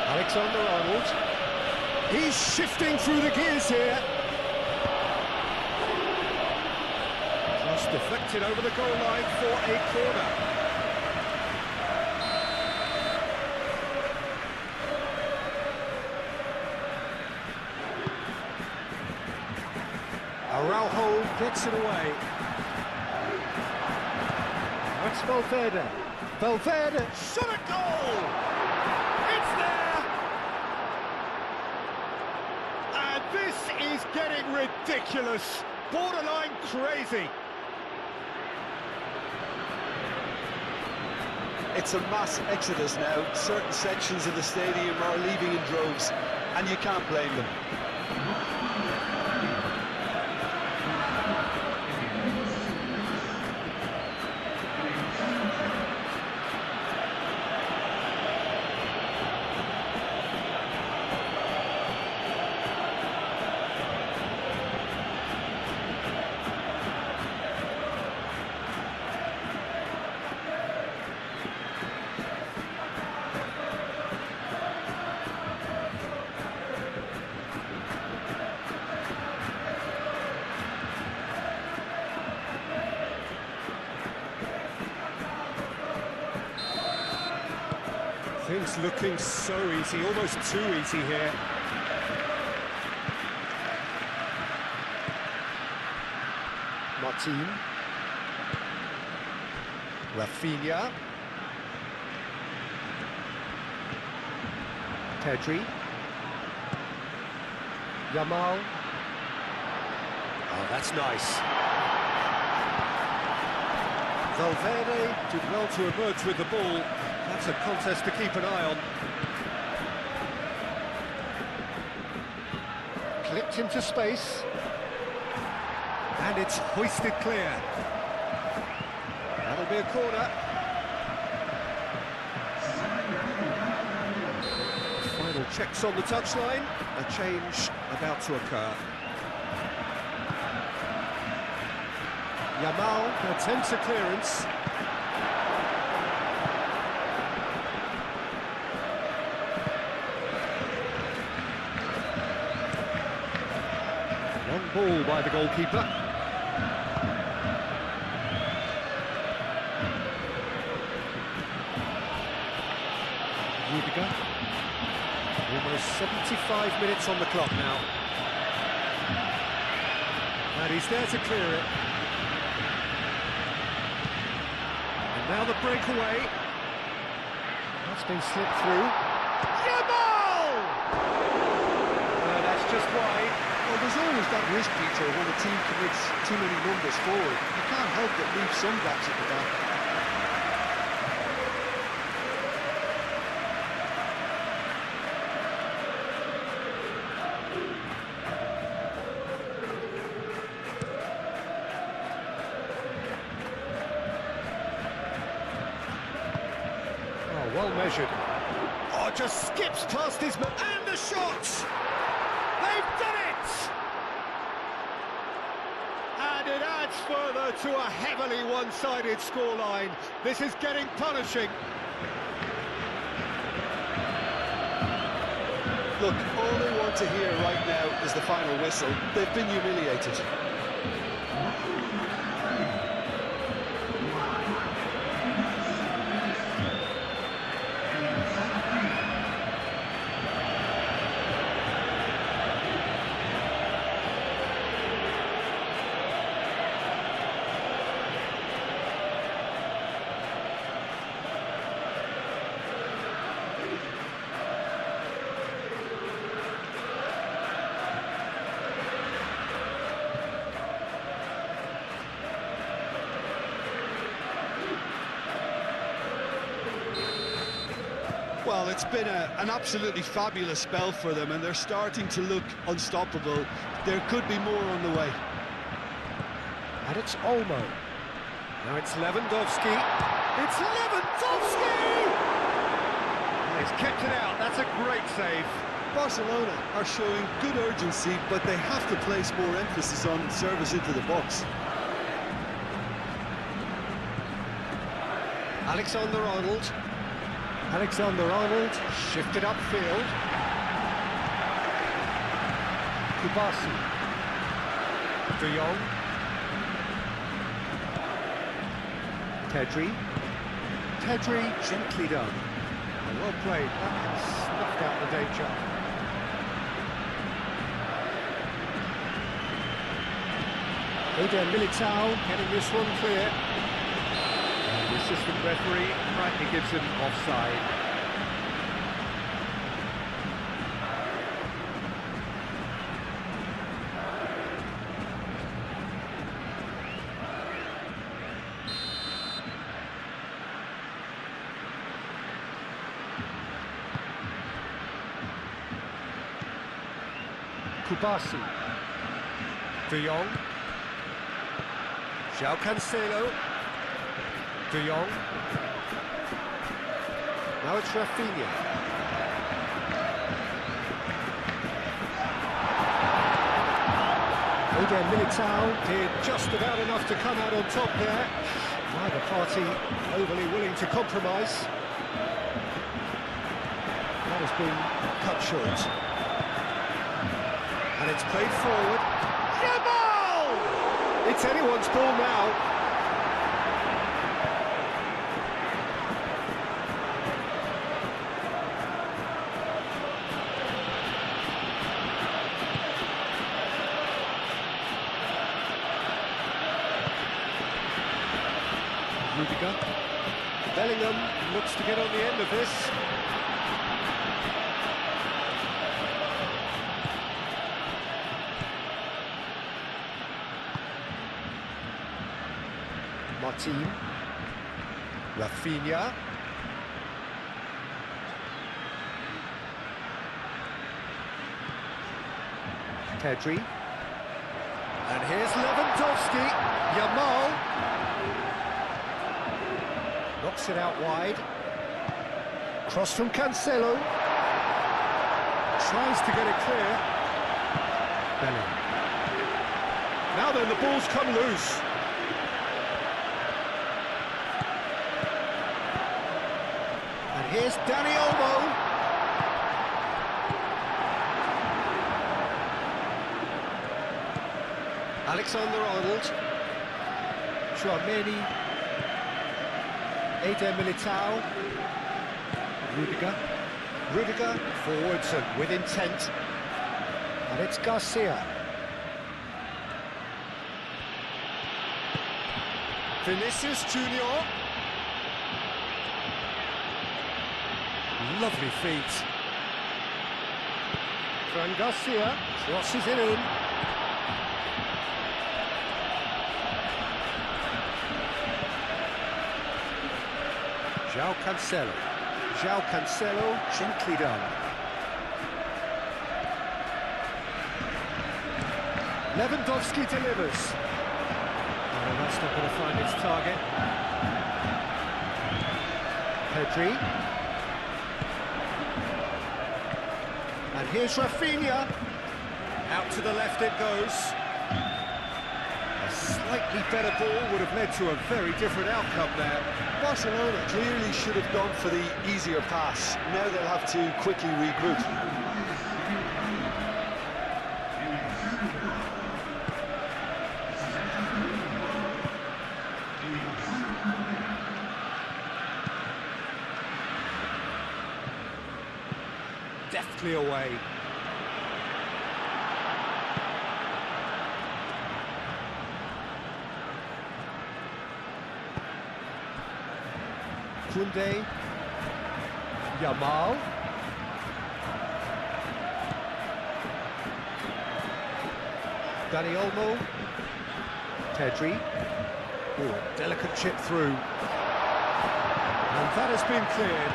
Alexander-Arnold. He's shifting through the gears here. Cross deflected over the goal line for a corner. Araujo gets it away. That's Valverde. Valverde shot a goal! It's there! And this is getting ridiculous. Borderline crazy. It's a mass exodus now. Certain sections of the stadium are leaving in droves, and you can't blame them. Things looking so easy, almost too easy here. Martin. Rafinha. Pedri. Yamal. Oh, that's nice. Valverde did well to emerge with the ball. That's a contest to keep an eye on. Clipped into space. And it's hoisted clear. That'll be a corner. Final checks on the touchline. A change about to occur. Yamal attempts a clearance. Long ball by the goalkeeper. Liga. Almost 75 minutes on the clock now. And he's there to clear it. And now the breakaway. That's been slipped through. Yamal! That's just wide. Well, there's always that risk, Peter, when a team commits too many numbers forward. You can't help but leave some gaps at the back. Oh, well measured. Oh, just skips past his man. And the shot! They've done it! And it adds further to a heavily one-sided scoreline. This is getting punishing. Look, all they want to hear right now is the final whistle. They've been humiliated. Well, it's been an absolutely fabulous spell for them, and they're starting to look unstoppable. There could be more on the way. And it's Olmo. Now it's Lewandowski. It's Lewandowski! They He's kept it out. That's a great save. Barcelona are showing good urgency, but they have to place more emphasis on service into the box. Alexander-Arnold. Alexander-Arnold shifted upfield. Kubasi. De Jong. Pedri. Pedri, gently done. Well played, that snuffed out the danger. Eder Militao getting this one clear. And the assistant referee rightly gives him offside. Kubasi. De Jong. João Cancelo. De Jong. Now it's Rafinha. Eder Militao did just about enough to come out on top there. Neither party overly willing to compromise. That has been cut short. And it's played forward. Jamal! It's anyone's ball now. Rudiger. Bellingham looks to get on the end of this. Martin. Rafinha. Pedri. And here's Lewandowski. Yamal. Knocks it out wide. Cross from Cancelo. Tries to get it clear. Bellingham. Now then, the ball's come loose. And here's Dani Olmo. Alexander-Arnold. Chouameni. Eder Militao. Rudiger. Rudiger forwards and with intent. And it's Garcia. Vinicius Junior. Lovely feet. Fran Garcia crosses it in. João Cancelo. João Cancelo, gently done. Lewandowski delivers. Oh, that's not going to find its target. Pedri. And here's Rafinha. Out to the left it goes. A slightly better ball would have led to a very different outcome there. Barcelona clearly should have gone for the easier pass. Now they'll have to quickly regroup. Deftly away. Koundé. Yamal. Dani Olmo. Pedri. Ooh, delicate chip through. And that has been cleared.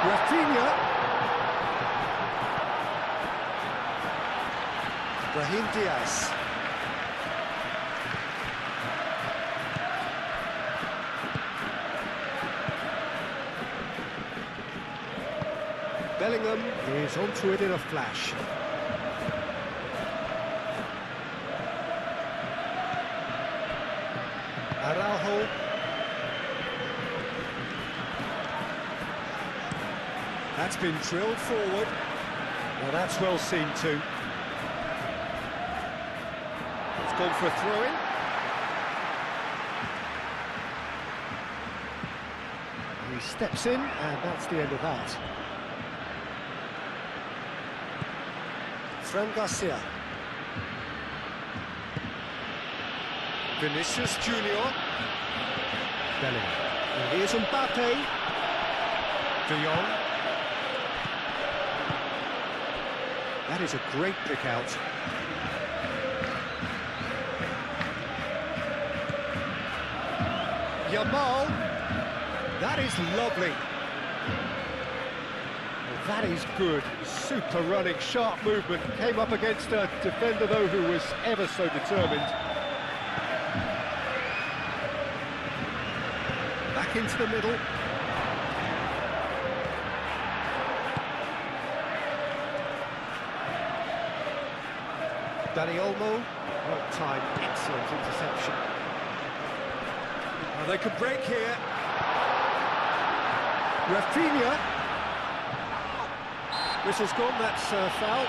Rafinha. Brahim Diaz. Bellingham is onto it in a flash. Araujo. That's been drilled forward. Well, that's well seen too. It's gone for a throw-in. He steps in, and that's the end of that. Fran Garcia. Vinicius Junior. Bellingham. And here's Mbappe. De Jong. That is a great pick out. Yamal. That is lovely. Well, that is good. Super running, sharp movement. Came up against a defender, though, who was ever so determined. Back into the middle. Dani Olmo. Well timed, excellent interception. Oh, they could break here. Rafinha. Whistle's gone, that's foul.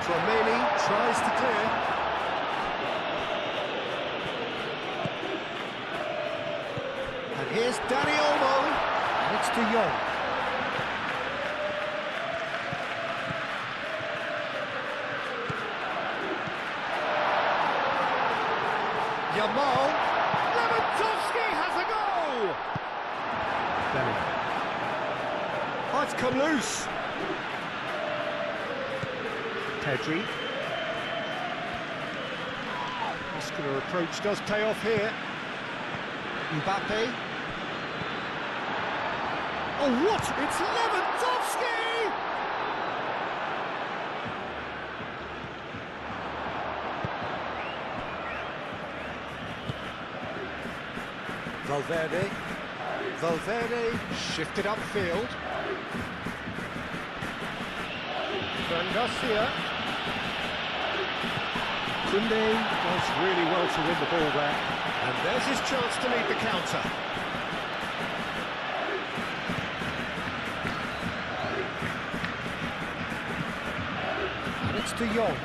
Tchouaméni tries to clear. And here's Dani Olmo. And it's De Jong. Yamal. Lewandowski has a goal! Bellingham. Oh, it's come loose. Pedri. Muscular approach does pay off here. Mbappe. Oh, what? It's Lewandowski! Valverde. Valverde shifted upfield. Fran Garcia. Koundé does really well to win the ball there. And there's his chance to lead the counter. And it's De Jong.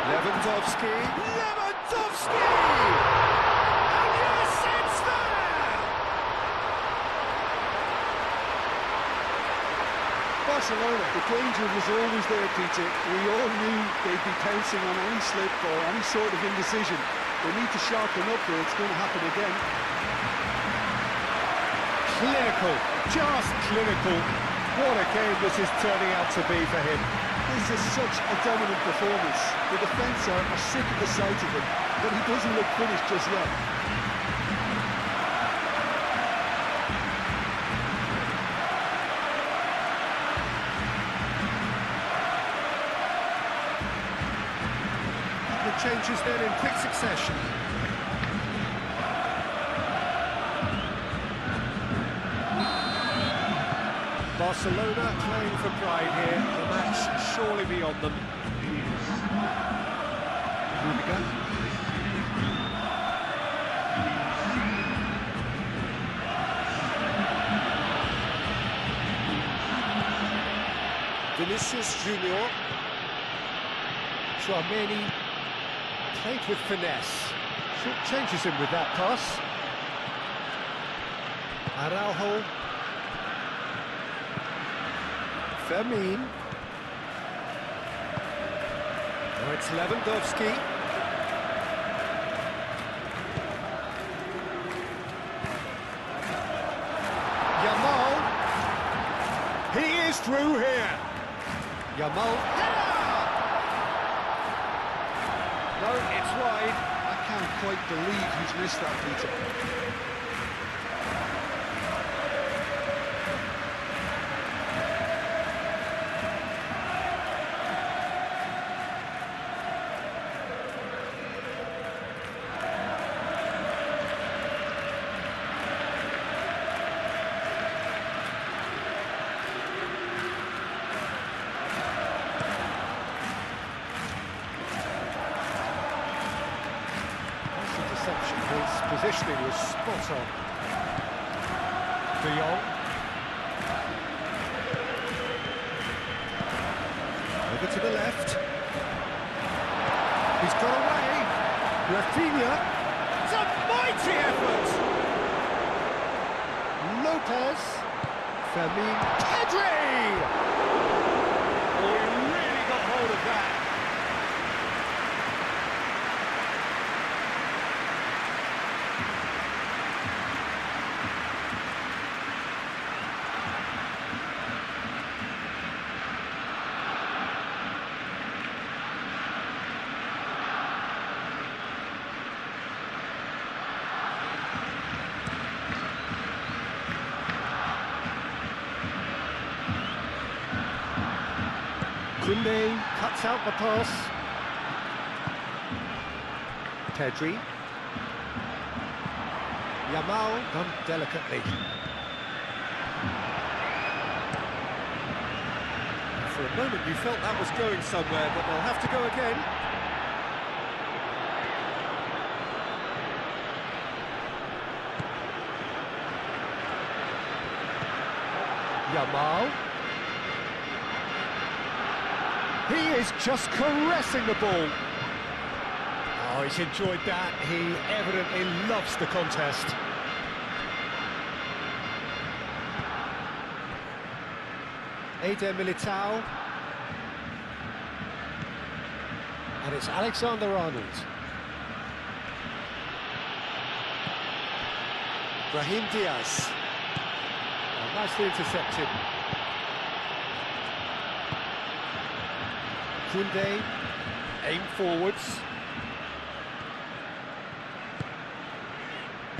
Lewandowski. Lewandowski! And yes, it's there! Barcelona, the danger was always there, Peter. We all knew they'd be pouncing on any slip or any sort of indecision. They need to sharpen up there, it's going to happen again. Clinical, just clinical. What a game this is turning out to be for him. This is such a dominant performance. The defence are sick of the sight of him, but he doesn't look finished just yet. The changes then in quick succession. Barcelona playing for pride here, the match surely beyond them. Liga. Vinicius Junior. Tchouaméni played with finesse. Changes him with that pass. Araujo. Fermin. Oh, it's Lewandowski. Yamal. He is through here. Yamal. No, it's wide. I can't quite believe he's missed that, Peter. His positioning was spot on. De Jong. Over to the left. He's got away. Rafinha. It's a mighty effort. Lopez. Fermin. Pedri! Oh, he really got hold of that. Koundé cuts out the pass. Pedri. Yamal done delicately. For a moment you felt that was going somewhere, but they'll have to go again. Yamal. He is just caressing the ball. Oh, he's enjoyed that. He evidently loves the contest. Eder Militao. And it's Alexander-Arnold. Brahim Diaz. Oh, nicely intercepted. Koundé, aim forwards.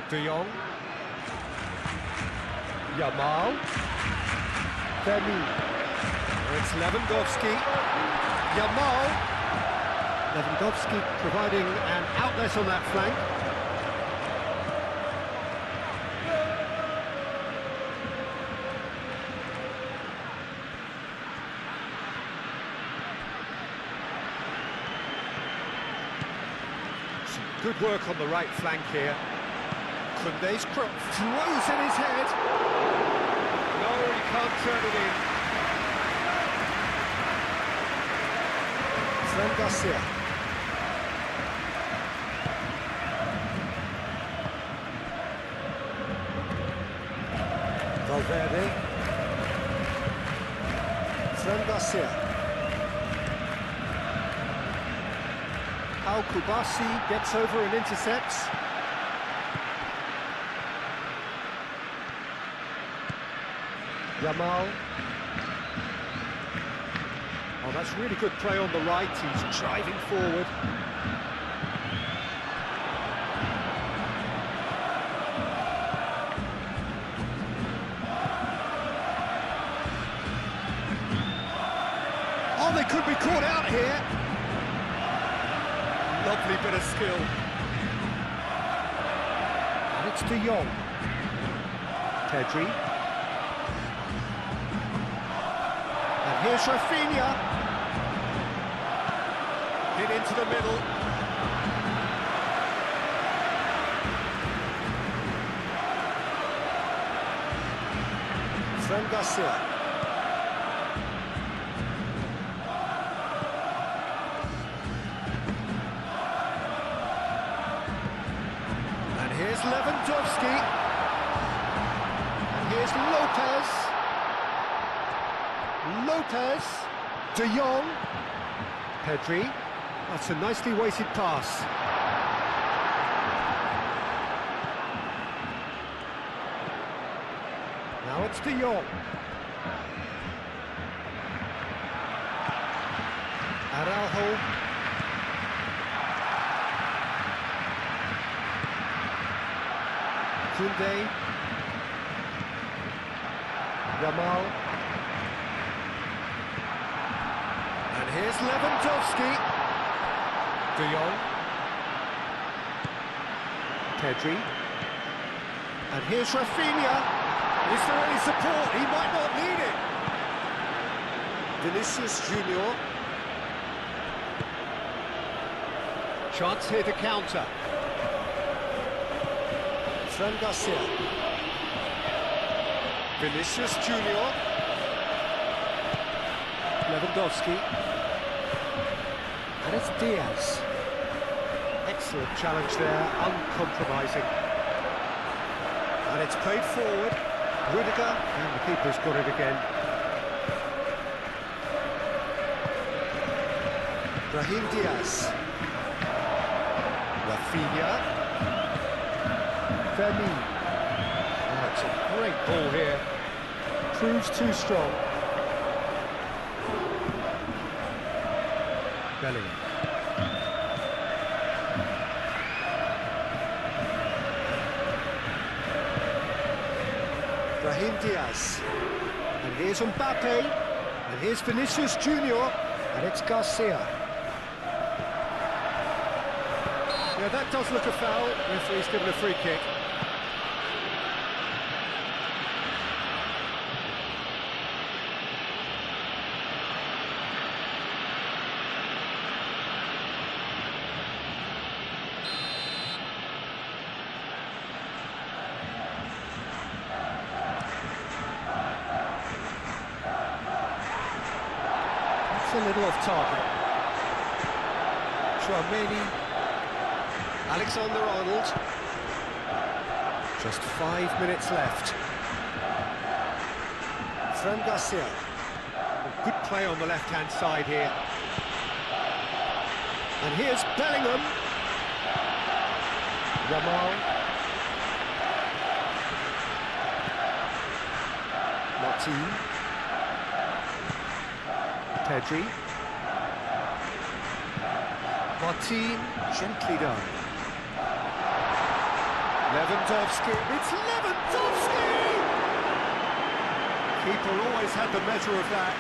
De Jong. Yamal. Fermin. It's Lewandowski. Yamal. Lewandowski providing an outlet on that flank. Good work on the right flank here. Koundé's cross throws in his head. No, he can't turn it in. Sven Garcia. Valverde. Sven Garcia. Kubasi gets over and intercepts. Yamal. Oh, that's really good play on the right. He's driving forward. Oh, they could be caught out here. Lovely bit of skill. And it's De Jong. Pedri. And here's Rafinha. Hit into the middle. Sven Garcia. Here's Lewandowski. And here's Lopez. Lopez. De Jong. Pedri. That's a nicely weighted pass. Now it's De Jong. Araujo. Koundé. Yamal. And here's Lewandowski. De Jong. Pedri. And here's Rafinha. Is there any support? He might not need it. Vinicius Junior. Chance here to counter. Fran Garcia. Vinicius Junior. Lewandowski. And it's Diaz. Excellent challenge there, uncompromising. And it's played forward. Rudiger, and the keeper's got it again. Brahim Diaz. Rafinha. Vermin. Oh, it's a great ball here. Proves too strong. Bellingham. Brahim Diaz. And here's Mbappe. And here's Vinicius Junior. And it's Garcia. Yeah, that does look a foul. Referee's given a free kick. It's a little off target. Tchouaméni. Alexander-Arnold. Just 5 minutes left. Fran Garcia. Good play on the left-hand side here. And here's Bellingham. Yamal. Martin. Pedri. Martin, gently done. Lewandowski, it's Lewandowski! Keeper always had the measure of that.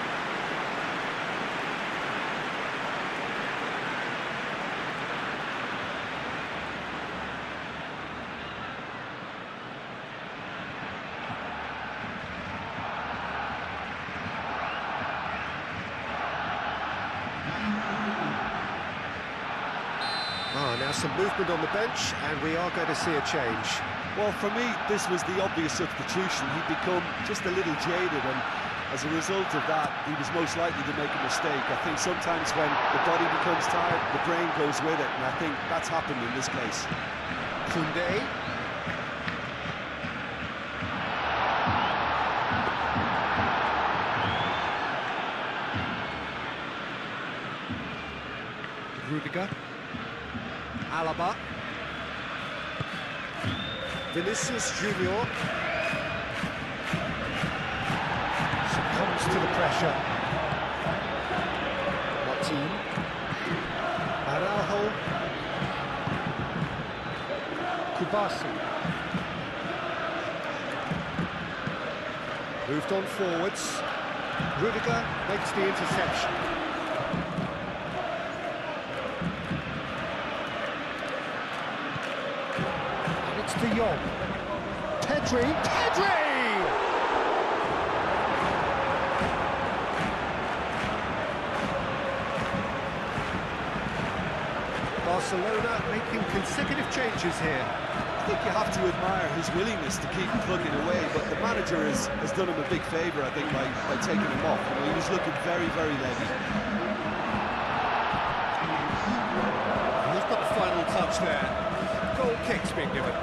Now some movement on the bench, and we are going to see a change. Well, for me, this was the obvious substitution. He'd become just a little jaded, and as a result of that, he was most likely to make a mistake. I think sometimes when the body becomes tired, the brain goes with it, and I think that's happened in this case. Koundé. Rudiger. Alaba. Vinicius Junior. Succumbs to the pressure. Martin. Araujo. Kubasi. Moved on forwards. Rudiger makes the interception. De Jong. Pedri! Barcelona making consecutive changes here. I think you have to admire his willingness to keep plugging away, but the manager has done him a big favour, I think, by taking him off. You know, he was looking very, very leggy. He's got the final touch there. Goal kick's being given.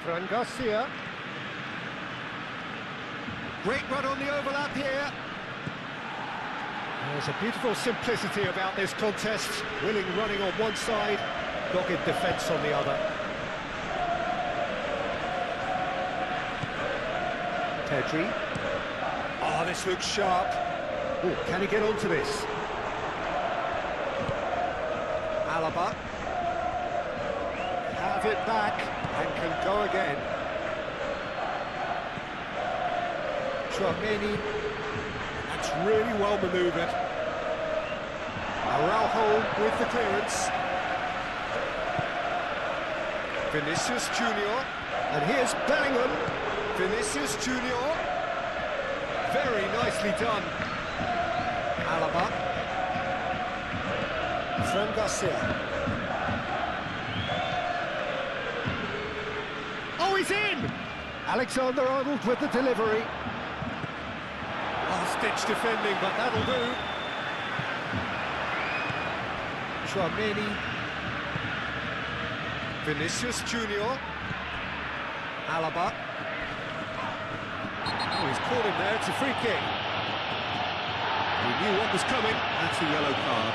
Fran Garcia. Great run on the overlap here. There's a beautiful simplicity about this contest. Willing running on one side, Dogged defence on the other. Pedri. Oh, this looks sharp. Oh, can he get onto this? Alaba. Have it back and can go again. Tchouaméni. That's really well manoeuvred. Araujo with the clearance. Vinicius Junior. And here's Bellingham. Vinicius Junior. Very nicely done. Alaba. Fran Garcia. Oh, he's in! Alexander-Arnold with the delivery. Last-ditch defending, but that'll do. Tchouaméni. Vinicius Junior. Alaba. Oh, he's caught him there, it's a free kick. He knew what was coming, that's a yellow card.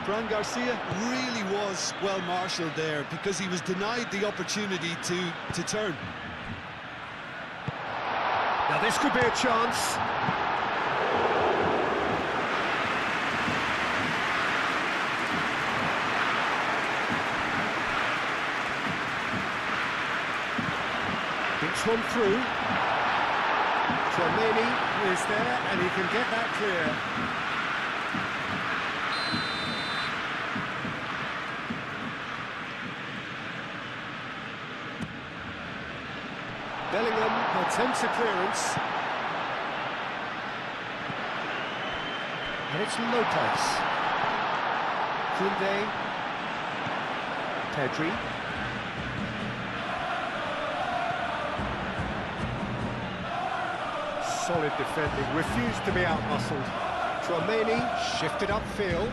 Fran Garcia really was well marshalled there because he was denied the opportunity to turn. Now this could be a chance. Thinks one through. Tchouaméni is there and he can get that clear. Bellingham attempts a clearance. And it's Lopez. Koundé. Pedri. Solid defending, refused to be out-muscled. Tchouaméni shifted upfield.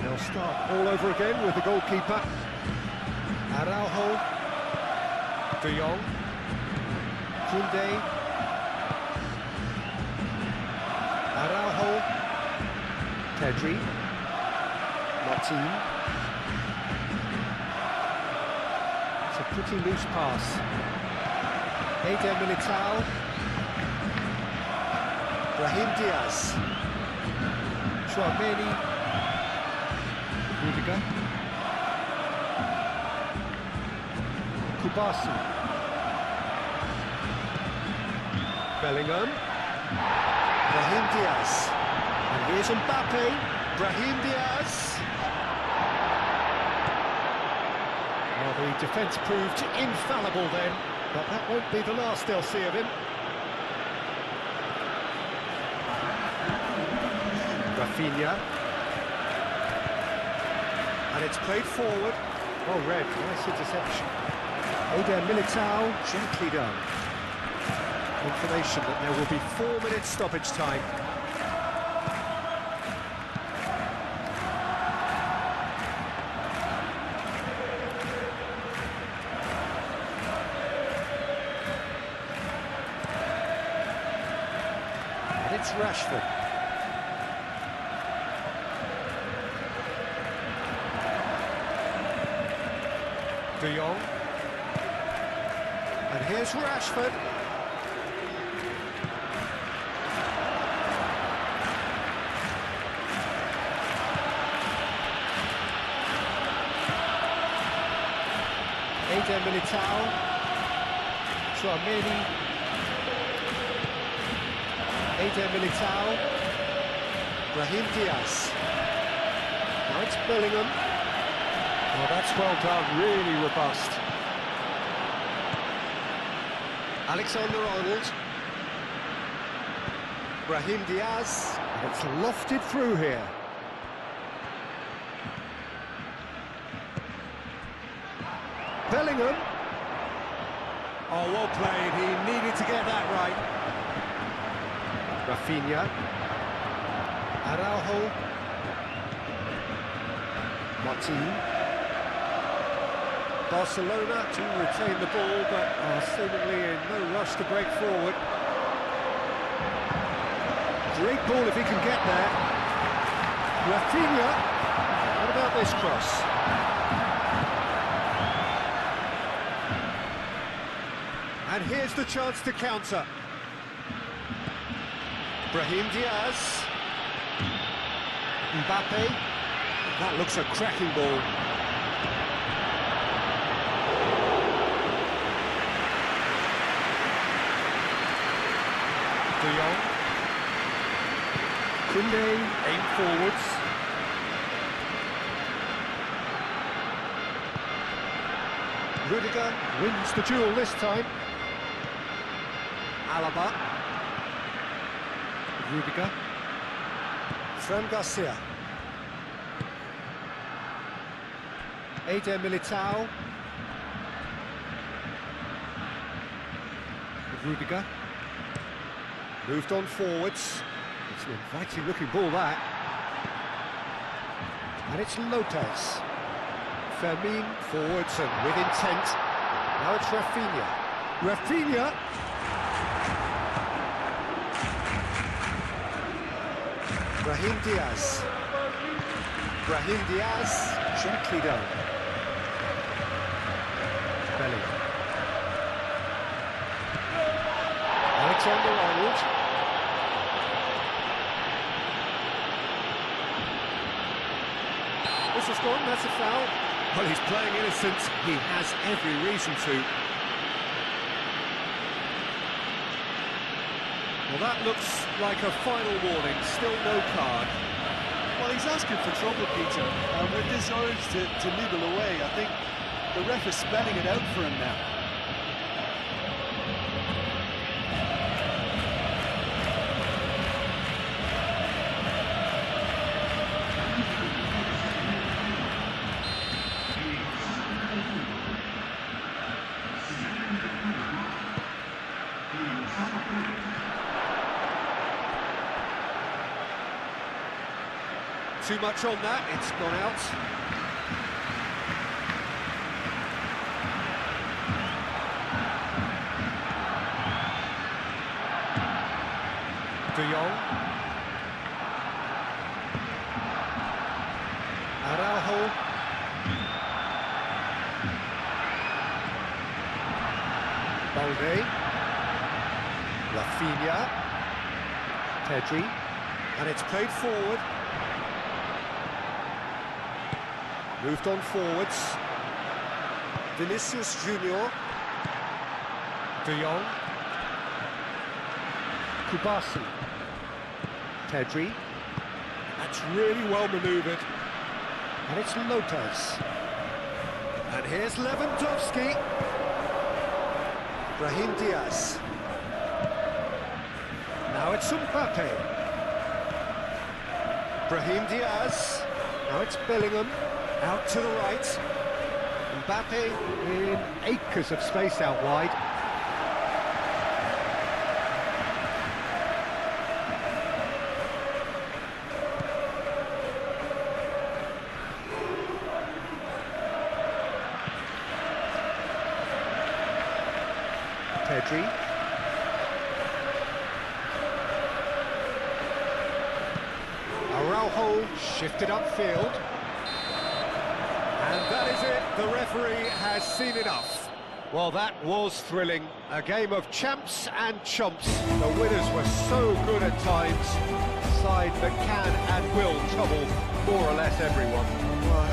They'll start all over again with the goalkeeper. Araujo. De Jong. Koundé. Araujo. Pedri. Martin. It's a pretty loose pass. Eder Militao. Brahim Diaz. Tchouaméni. Rudiger. Kubasi. Bellingham. Brahim Diaz. And here's Mbappe. Brahim Diaz. Well, the defence proved infallible then, but that won't be the last they'll see of him. Rafinha. And it's played forward. Oh, red. Nice interception. Eder Militao. Gently done. Information that there will be 4 minutes stoppage time. And it's Rashford. De Jong. And here's Rashford. Eder Militao. Tchouaméni. Eder Militao. Brahim Diaz. Now it's Bellingham. Oh, that's well done, really robust. Alexander-Arnold. Brahim Diaz. It's lofted through here. Bellingham. Oh, well played. He needed to get that right. Rafinha. Araujo. Martin. Barcelona to retain the ball, but are seemingly in no rush to break forward. Great ball if he can get there. Rafinha. What about this cross? And here's the chance to counter. Brahim Diaz. Mbappe. That looks a cracking ball. De Jong. Koundé, aim forwards. Rudiger wins the duel this time. Alaba. Rudiger. Fran Garcia. Eder Militao. Rudiger. Moved on forwards. It's an inviting looking ball, that. And it's Lopez. Fermin forwards and with intent. Now it's Rafinha. Rafinha. Brahim Diaz. Brahim Diaz. Gently done. Bellingham. Alexander-Arnold. This has gone, that's a foul. Well, he's playing innocent. He has every reason to. Well, that looks like a final warning. Still no card. Well, he's asking for trouble, Peter, and with this urge to nibble away, I think the ref is spelling it out for him now. Too much on that, it's gone out. De Jong. Araujo. Balde. Rafinha. Pedri. And it's played forward. Moved on forwards. Vinicius Junior. De Jong. Kubasi. Pedri. That's really well manoeuvred. And it's Lopez. And here's Lewandowski. Brahim Diaz. Now it's Mbappe. Brahim Diaz. Now it's Bellingham. Out to the right. Mbappe in acres of space out wide. Pedri. Araujo shifted upfield. And that is it, the referee has seen enough. Well, that was thrilling. A game of champs and chumps. The winners were so good at times. A side that can and will trouble more or less everyone. Well,